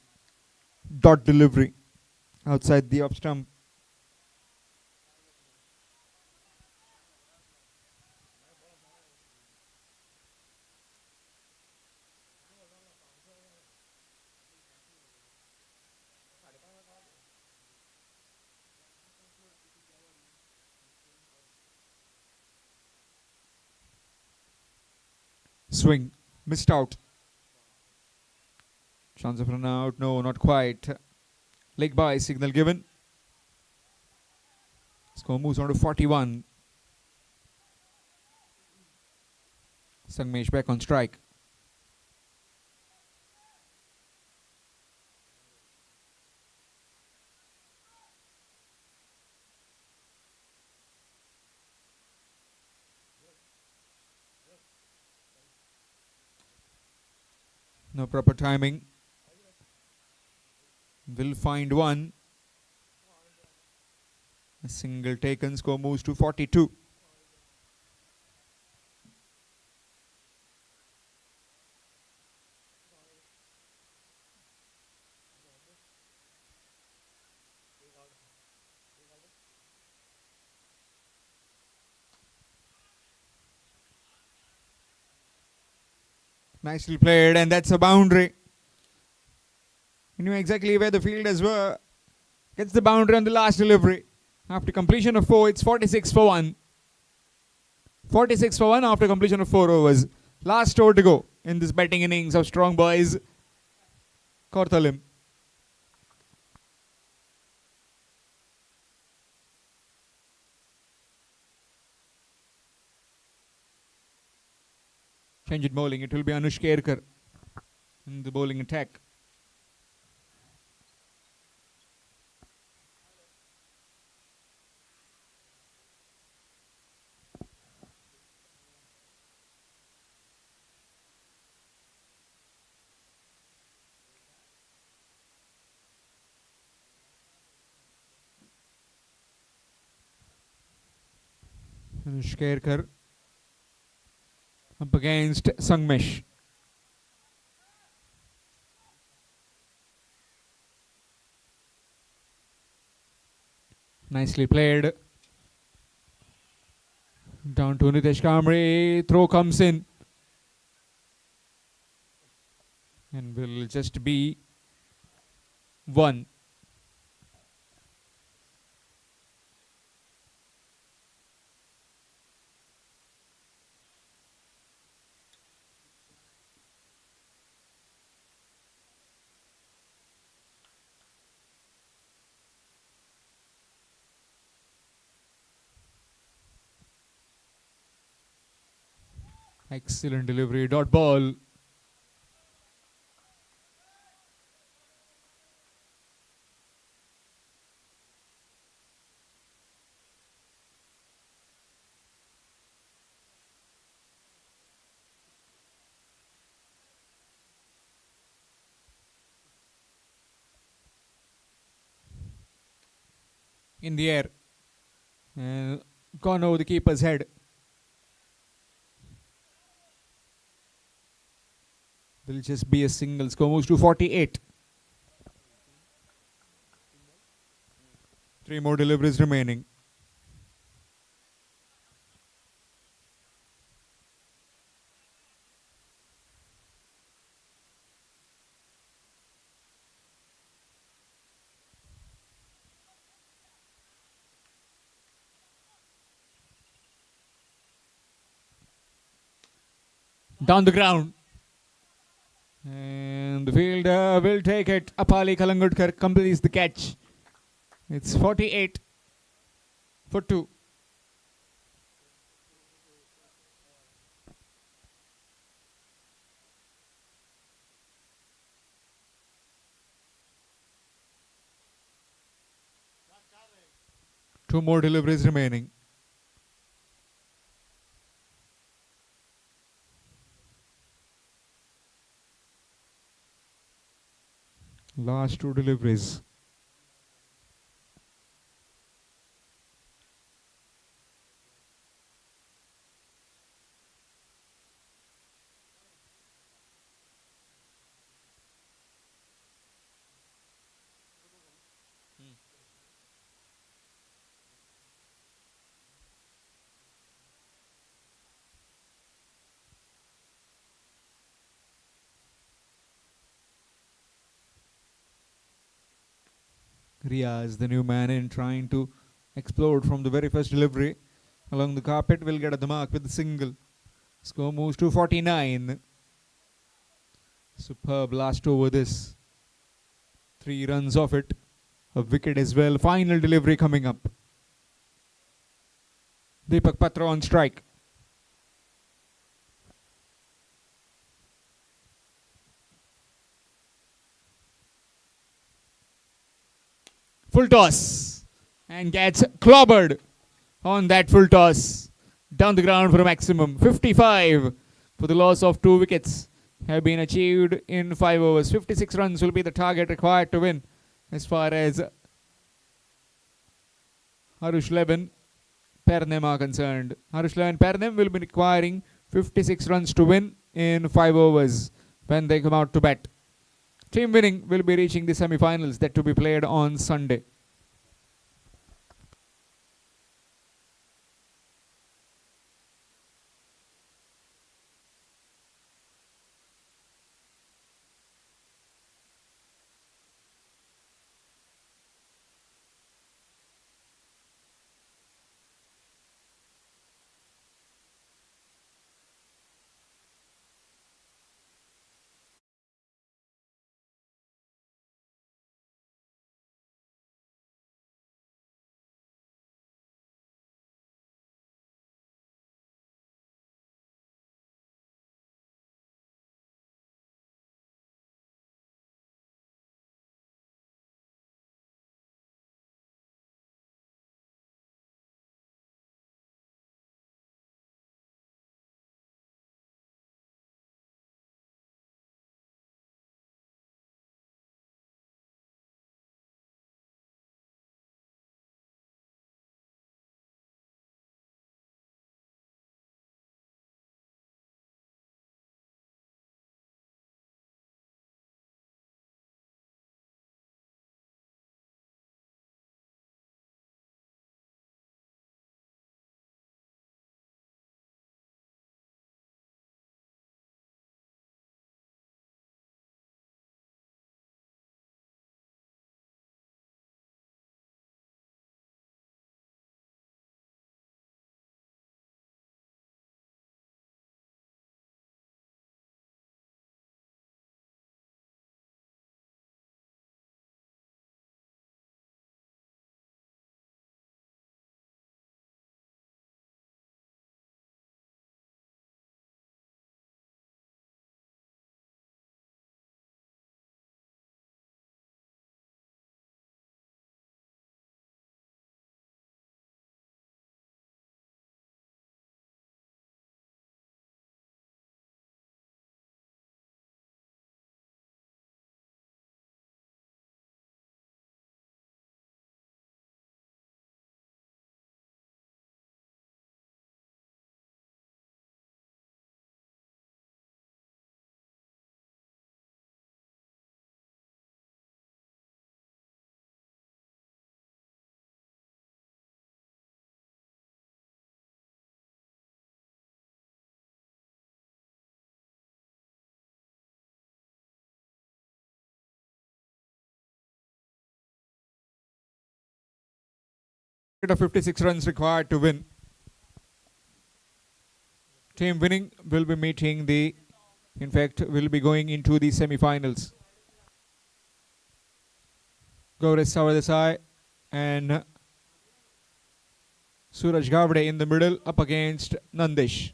Dot delivery. Outside the off stump. Swing. Missed out. Chance of run out. No, not quite. Leg by signal given. Score moves on to 41. Sangmesh back on strike. No proper timing. Will find one. A single taken. Score moves to 42. Nicely played, and that's a boundary. You knew exactly where the fielders were. Gets the boundary on the last delivery. After completion of 4, it's 46 for 1. 46 for 1 after completion of 4 overs. Last over to go in this batting innings of Strong Boys, Kortalim. Change in bowling. It will be Anush Kerkar in the bowling attack. Anush Kerkar up against Sangmesh. Nicely played. Down to Nitesh Kamre. Throw comes in. And will just be 1. Excellent delivery. Dot ball. In the air. And gone over the keeper's head. Will just be a single. Score moves to 48. 3 more deliveries remaining. Down the ground. And the fielder will take it. Apali Kalangudkar completes the catch. It's 48 for 2. Two more deliveries remaining. Last 2 deliveries. Riaz, the new man in, trying to explode from the very first delivery along the carpet, will get at the mark with the single. Score moves to 49. Superb last over this. 3 runs off it. A wicket as well. Final delivery coming up. Deepak Patra on strike. Full toss. And gets clobbered on that full toss. Down the ground for a maximum. 55 for the loss of 2 wickets have been achieved in 5 overs. 56 runs will be the target required to win as far as Harush Leben Pernem are concerned. Harush Leben Pernem will be requiring 56 runs to win in 5 overs when they come out to bat. Team winning will be reaching the semi-finals that to be played on Sunday. of 56 runs required to win. Team winning will be meeting will be going into the semi-finals. Gaurav Savadesai and Suraj Gavde in the middle up against Nandish.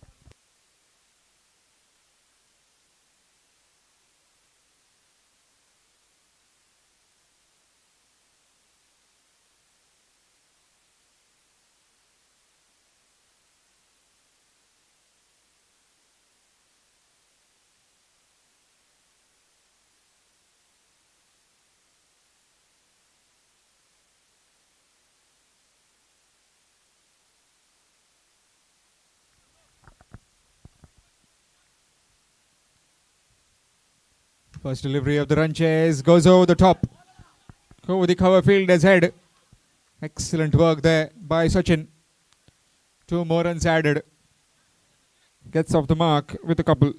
First delivery of the run chase goes over the top. Over the cover fielder's head. Excellent work there by Sachin. 2 more runs added. Gets off the mark with a couple.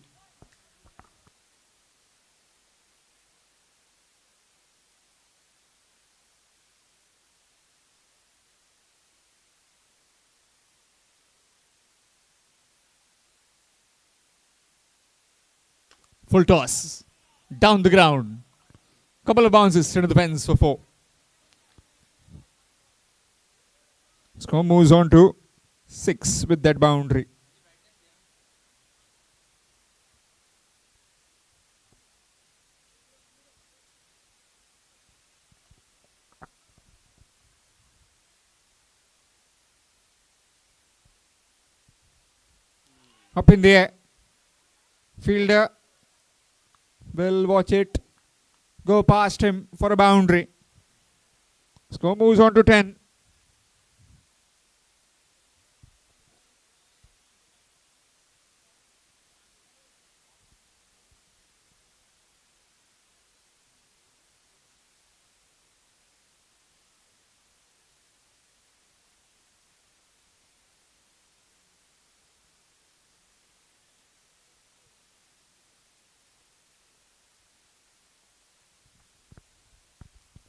Full toss. Down the ground. Couple of bounces into the fence for 4. Score moves on to 6 with that boundary. Up in the air. Fielder will watch it go past him for a boundary. Score moves on to 10.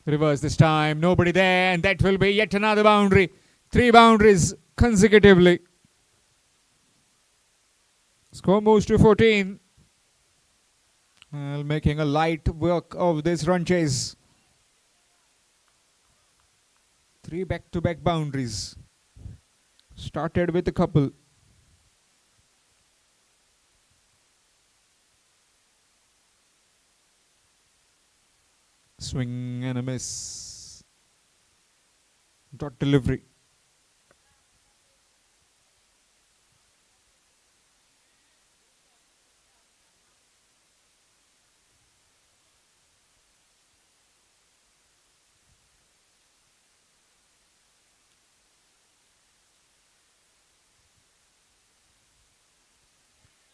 Reverse this time. Nobody there, and that will be yet another boundary. 3 boundaries consecutively. Score moves to 14. Well, making a light work of this run chase. 3 back-to-back boundaries. Started with a couple. Swing and a miss. Dot delivery.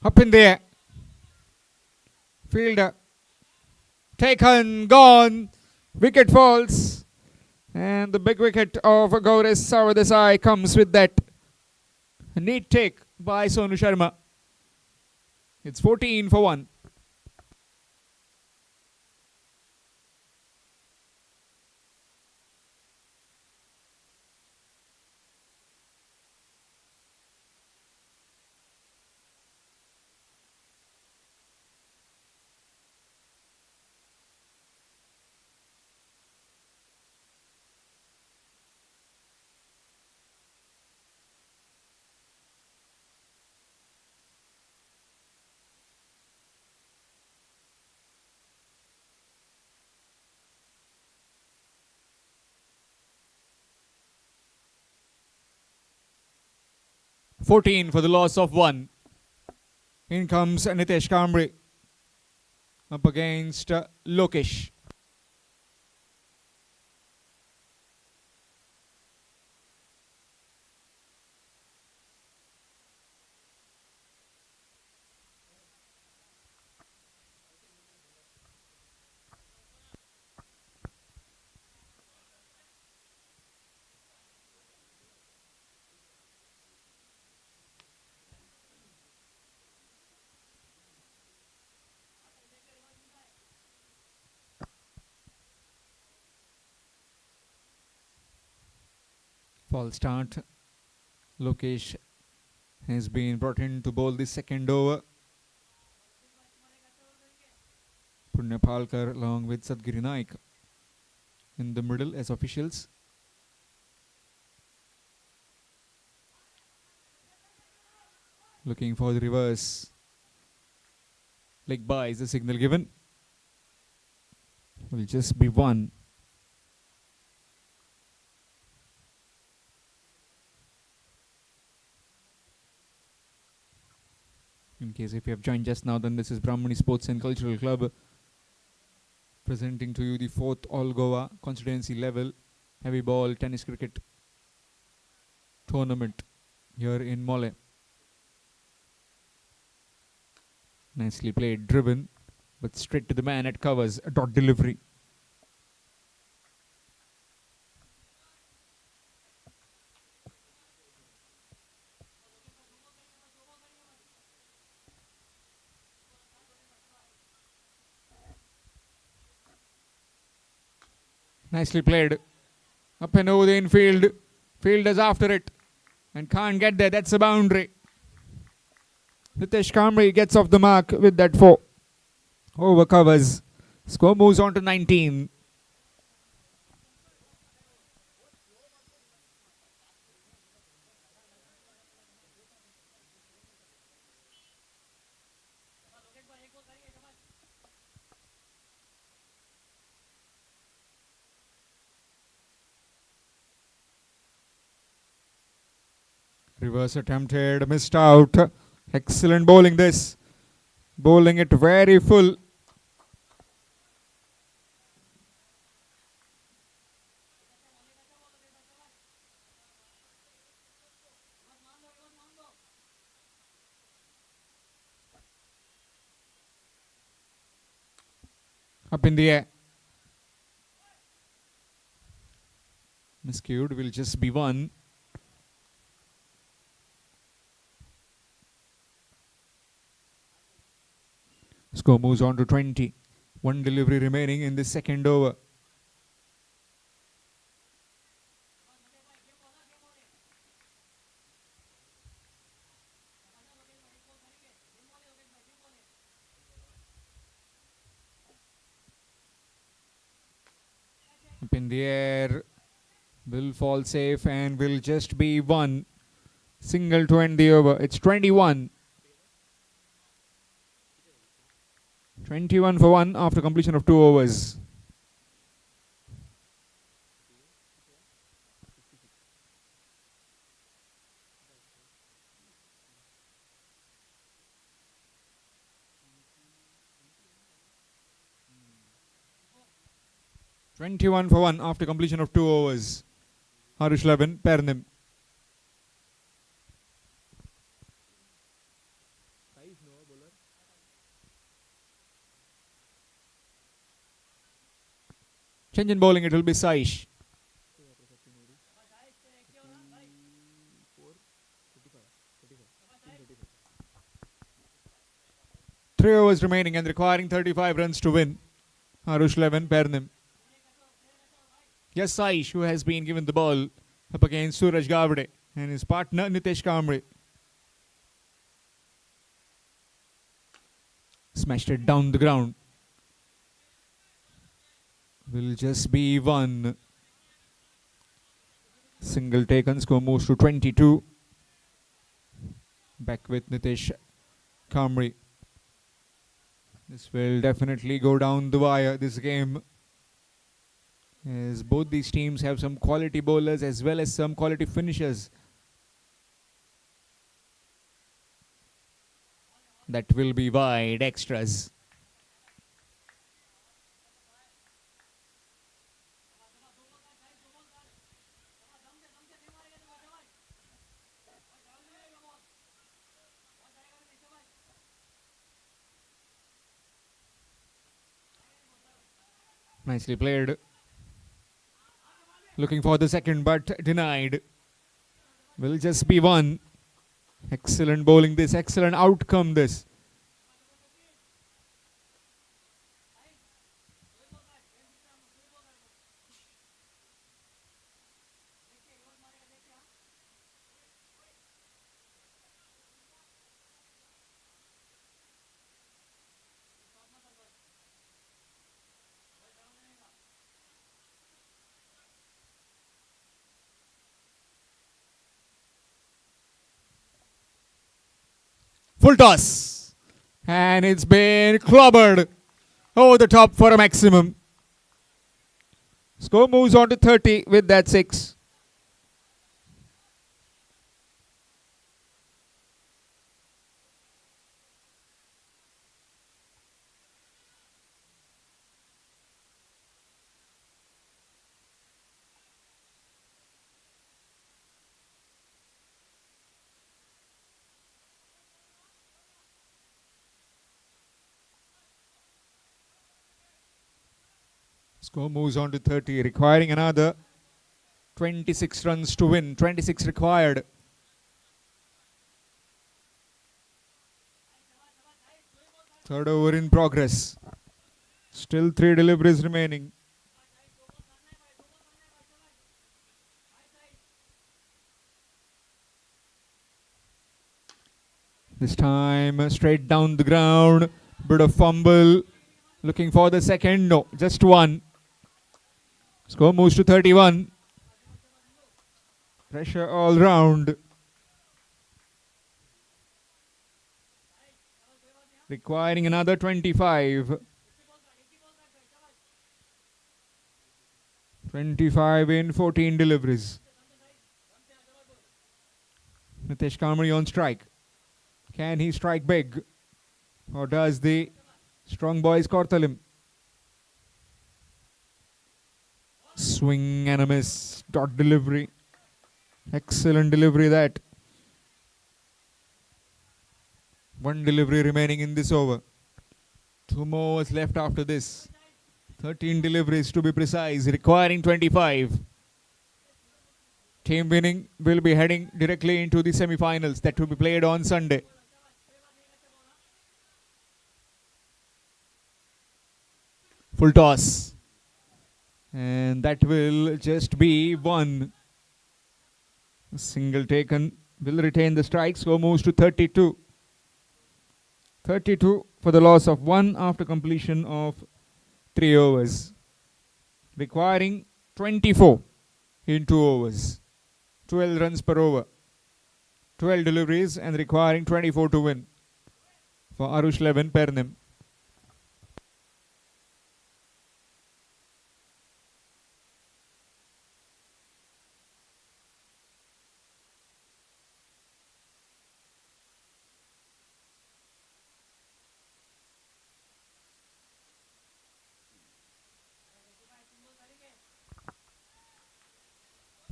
Up in the air. Fielder. Taken, gone. Wicket falls. And the big wicket of Gaurav Savadesai comes with that. A neat take by Sonu Sharma. It's 14 for 1. $14 for the loss of 1. In comes Nitesh Kamble up against Lokesh. False start. Lokesh has been brought in to bowl the second over. Punya Palkar along with Sadgiri Naik in the middle as officials. Looking for the reverse. Leg by is the signal given. Will just be one. In case if you have joined just now, then this is Brahmani Sports and Cultural Club presenting to you the 4th All Goa Constituency level heavy ball tennis cricket tournament here in Mollem. Nicely played, driven, but straight to the man at covers, a dot delivery. Nicely played. Up and over the infield. Fielders after it and can't get there. That's a boundary. Nitesh Kamri gets off the mark with that 4. Over covers. Score moves on to 19. Reverse attempted, missed out. Excellent bowling this. Bowling it very full. Up in the air. Miscued, will just be one. Score moves on to 20. One delivery remaining in the second over. Up in the air. Will fall safe and will just be one. Single to end the over. It's 21. 21 for 1 after completion of 2 overs. "21 for 1 after completion of 2 overs. Harish 11, Pernim. Change in bowling, it will be Saish. Three overs remaining and requiring 35 runs to win. Harush 11, Pernim. Yes, Saish, who has been given the ball up against Suraj Gavde and his partner Nitesh Kamre. Smashed it down the ground. Will just be one. Single taken, score moves to 22. Back with Nitesh Kamri. This will definitely go down the wire, this game, as both these teams have some quality bowlers as well as some quality finishers. That will be wide, extras. Nicely played. Looking for the second but denied. Will just be one. Excellent bowling this, excellent outcome this. Full toss. And it's been clobbered over the top for a maximum. Score moves on to 30 with that 6. Score moves on to 30, requiring another 26 runs to win. 26 required. Third over in progress. Still 3 deliveries remaining. This time straight down the ground. Bit of fumble. Looking for the second. No, just one. Score moves to 31. Pressure all round. Requiring another 25. 25 in 14 deliveries. Nitesh Kamri on strike. Can he strike big? Or does the strong boys cortal him? Swing and a miss. Dot delivery. Excellent delivery that. One delivery remaining in this over. 2 more was left after this. 13 deliveries to be precise, requiring 25. Team winning will be heading directly into the semi-finals that will be played on Sunday. Full toss. And that will just be one. A single taken will retain the strike. Score moves to 32. 32 for the loss of 1 after completion of 3 overs. Requiring 24 in 2 overs. 12 runs per over. 12 deliveries and requiring 24 to win for Arush Levin Pernem.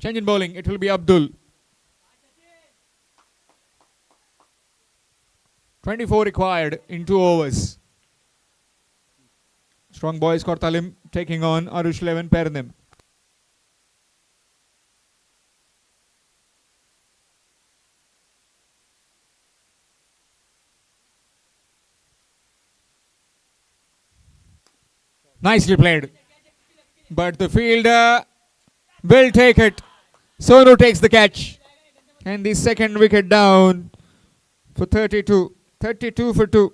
Change in bowling. It will be Abdul. 24 required in 2 overs. Strong boys Kortalim taking on Arush Levin Pernem. Nicely played. But the fielder will take it. Sonu takes the catch. And the second wicket down for 32. 32 for 2.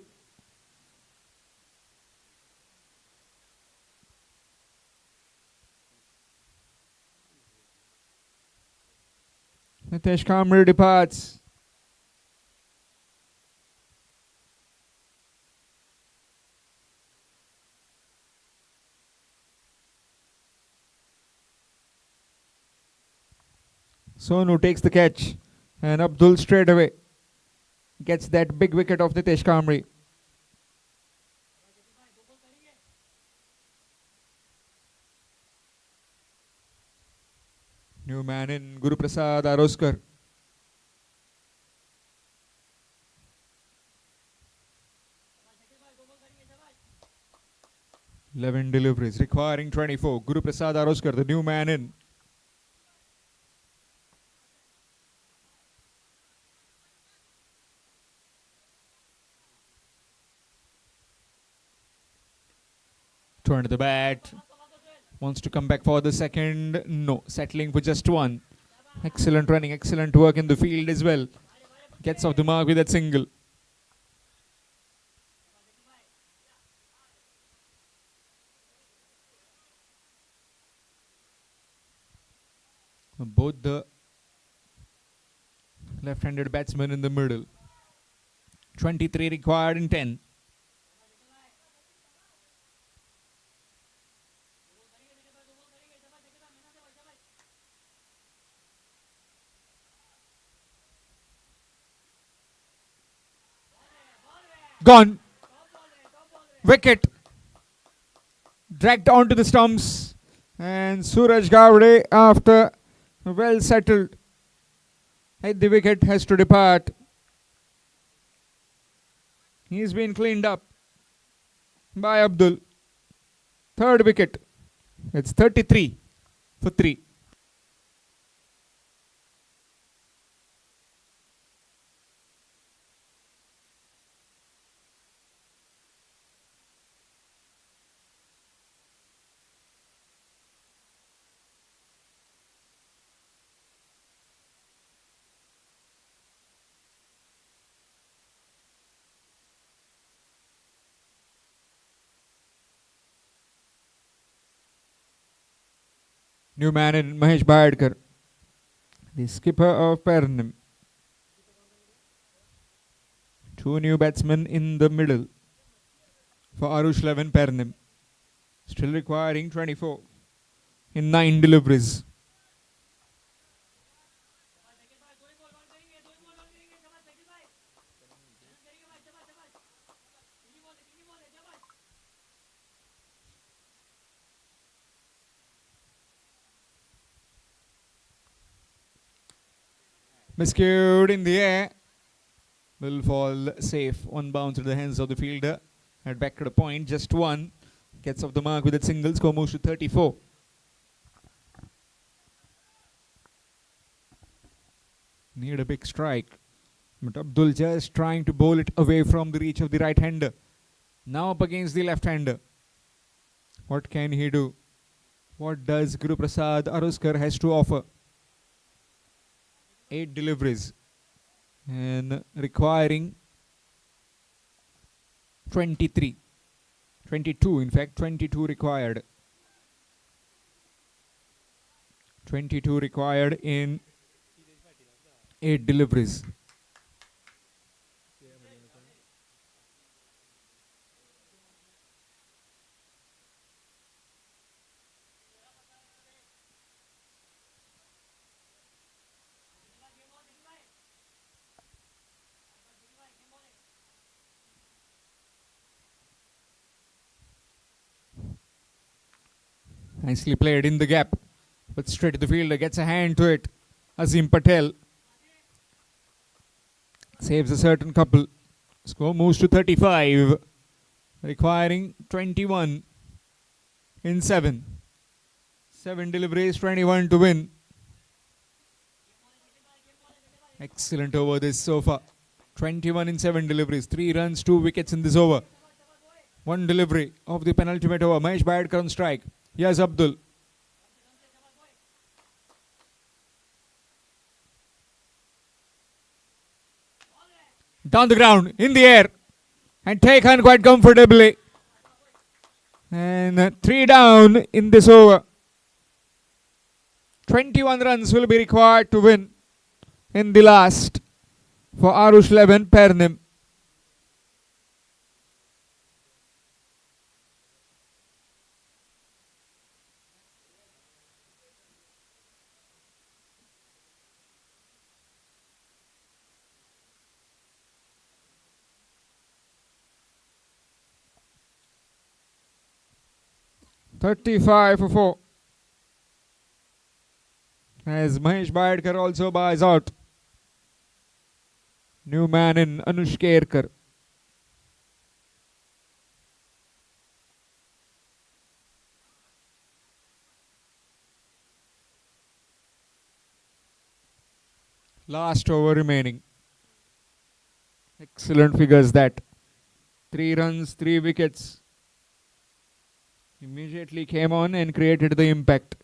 Nitesh Kamri departs. Sonu takes the catch. And Abdul straight away gets that big wicket of Nitesh Kamri. New man in Guru Prasad Aroskar. Eleven deliveries requiring 24. Guru Prasad Aroskar, the new man in. Turn to the bat. Wants to come back for the second. No. Settling for just one. Excellent running. Excellent work in the field as well. Gets off the mark with that single. Both the left-handed batsmen in the middle 23 required in 10. Gone. Wicket. Dragged onto the stumps. And Suraj Gavde, after well settled at the wicket, has to depart. He's been cleaned up by Abdul. Third wicket. It's 33 for 3. New man in Mahesh Bharat, the skipper of Pernim. 2 new batsmen in the middle for Arush 11 Pernim. Still requiring 24 in 9 deliveries. Miscued in the air. Will fall safe. One bounce to the hands of the fielder. At back to the point. Just one. Gets off the mark with that single. Score moves to 34. Need a big strike. But Abdul just trying to bowl it away from the reach of the right-hander. Now up against the left-hander. What can he do? What does Guru Prasad Aruskar has to offer? 8 deliveries and requiring 22 in fact, 22 required. 22 required in 8 deliveries. Nicely played in the gap, but straight to the fielder, gets a hand to it. Azim Patel saves a certain couple. Score moves to 35, requiring 21 in 7. 7 deliveries, 21 to win. Excellent over this so far. 21 in 7 deliveries, 3 runs, 2 wickets in this over. 1 delivery of the penultimate over. Mahesh Bharat on strike. Here's Abdul. Down the ground, in the air, and taken quite comfortably. And 3 down in this over. 21 runs will be required to win in the last for Arush 11 Pernim. $35 for 4. As Mahesh Bharat also buys out. New man in Anush Kerkar. Last over remaining. Excellent figures that. 3 runs, 3 wickets. Immediately came on and created the impact.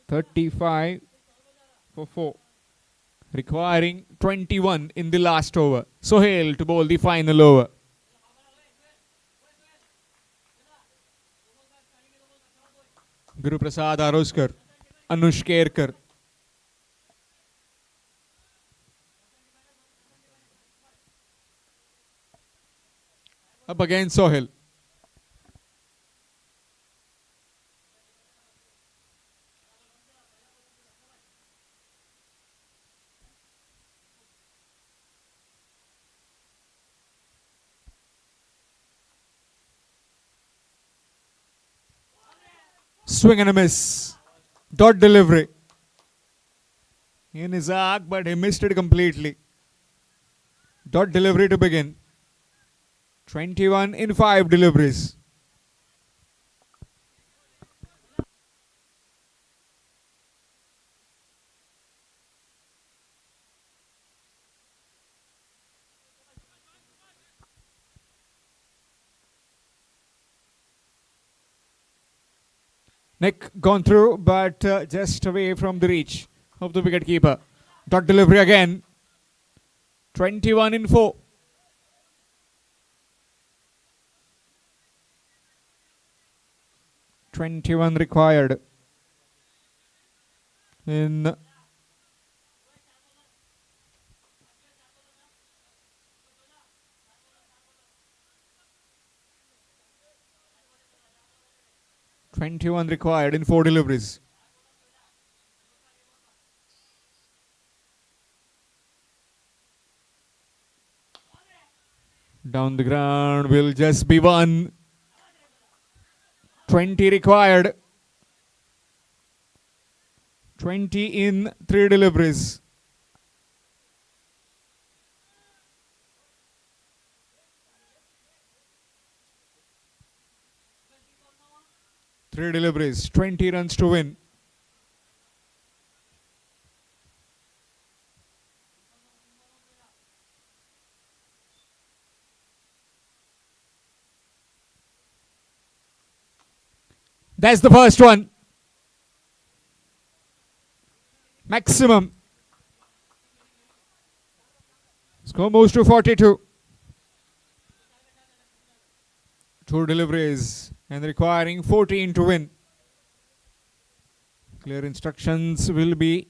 35 for 4. Requiring 21 in the last over. Sohail to bowl the final over. Guru Prasad Aruskar, Anush Kerkar. up against Sohail. Swing and a miss. Dot delivery. In his arc, but he missed it completely. Dot delivery to begin. 21 in 5 deliveries. Nick gone through, but just away from the reach of the wicketkeeper. Dot delivery again. 21 in 4. "21 required in 21 required in 4 deliveries. Down the ground will just be 1. 20 required. 20 in 3 deliveries. Three deliveries, 20 runs to win. That's the first one. Maximum. Score moves to 42. 2 deliveries and requiring 14 to win. Clear instructions will be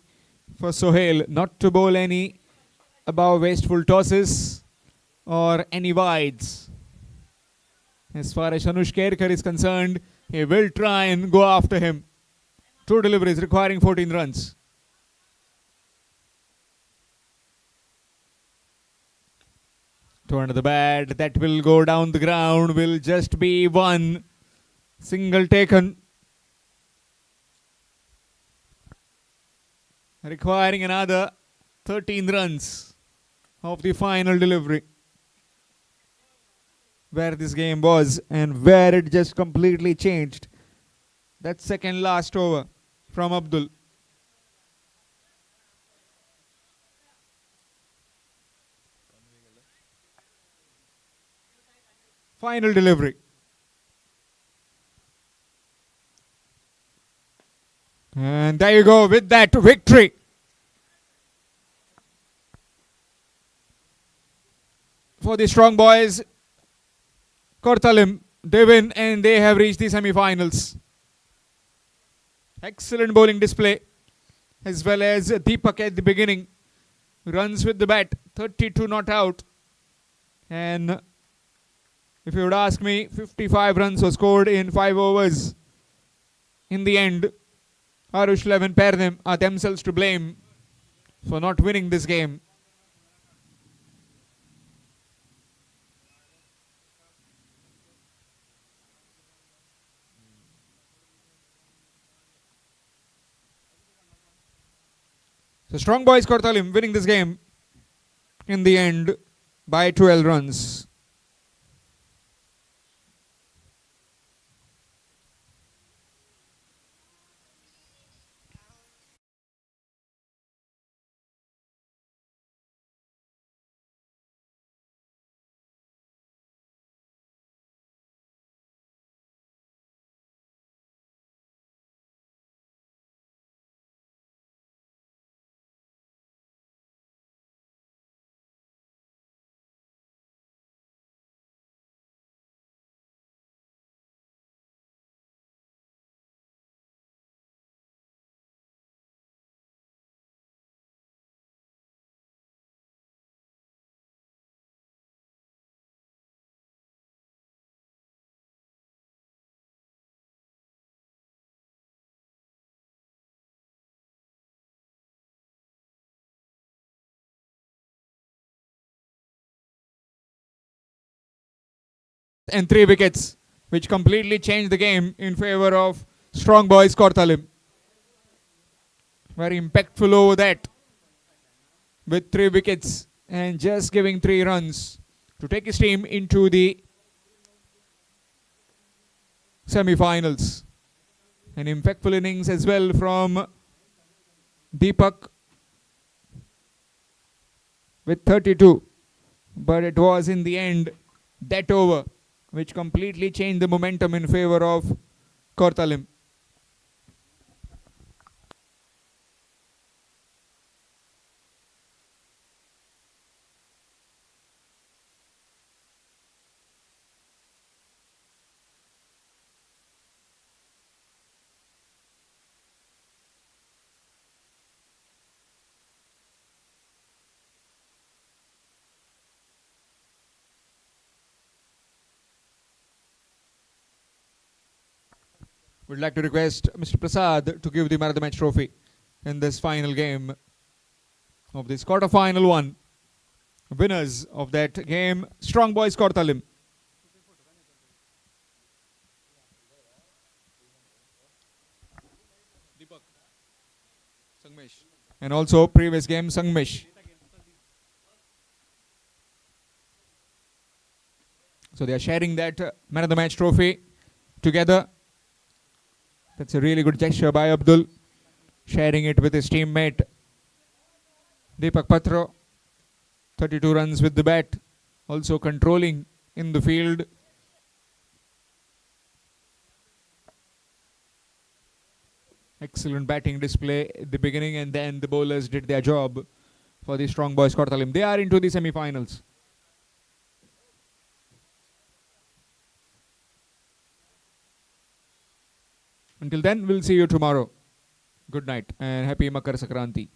for Sohail not to bowl any above wasteful tosses or any wides. As far as Anush Kerkar is concerned, he will try and go after him. 2 deliveries requiring 14 runs. Two under the bat, that will go down the ground, will just be 1. Single taken. Requiring another 13 runs of the final delivery. Where this game was and where it just completely changed. That second last over from Abdul. Final delivery. And there you go with that victory. For the strong boys, Kortalim, they win and they have reached the semi-finals. Excellent bowling display as well as Deepak at the beginning. Runs with the bat, 32 not out. And if you would ask me, 55 runs were scored in 5 overs. In the end, Arush Levin pair them are themselves to blame for not winning this game. So strong boys Kortalim winning this game in the end by 12 runs. and 3 wickets, which completely changed the game in favor of Strong Boys Kortalim. Very impactful over that, with 3 wickets and just giving 3 runs to take his team into the semi-finals. An impactful innings as well from Deepak with 32, but it was in the end that over which completely changed the momentum in favor of Kortalim. Would like to request Mr. Prasad to give the man of the match trophy in this final game of this quarter-final one. Winners of that game, Strong Boys Kortalim. Deepak, Sangmesh. And also previous game, Sangmesh. So they are sharing that man of the match trophy together. That's a really good gesture by Abdul, sharing it with his teammate Deepak Patro. 32 runs with the bat, also controlling in the field. Excellent batting display at the beginning, and then the bowlers did their job for the Strong Boys Kortalim. They are into the semi-finals. Until then, we'll see you tomorrow. Good night and happy Makar Sankranti.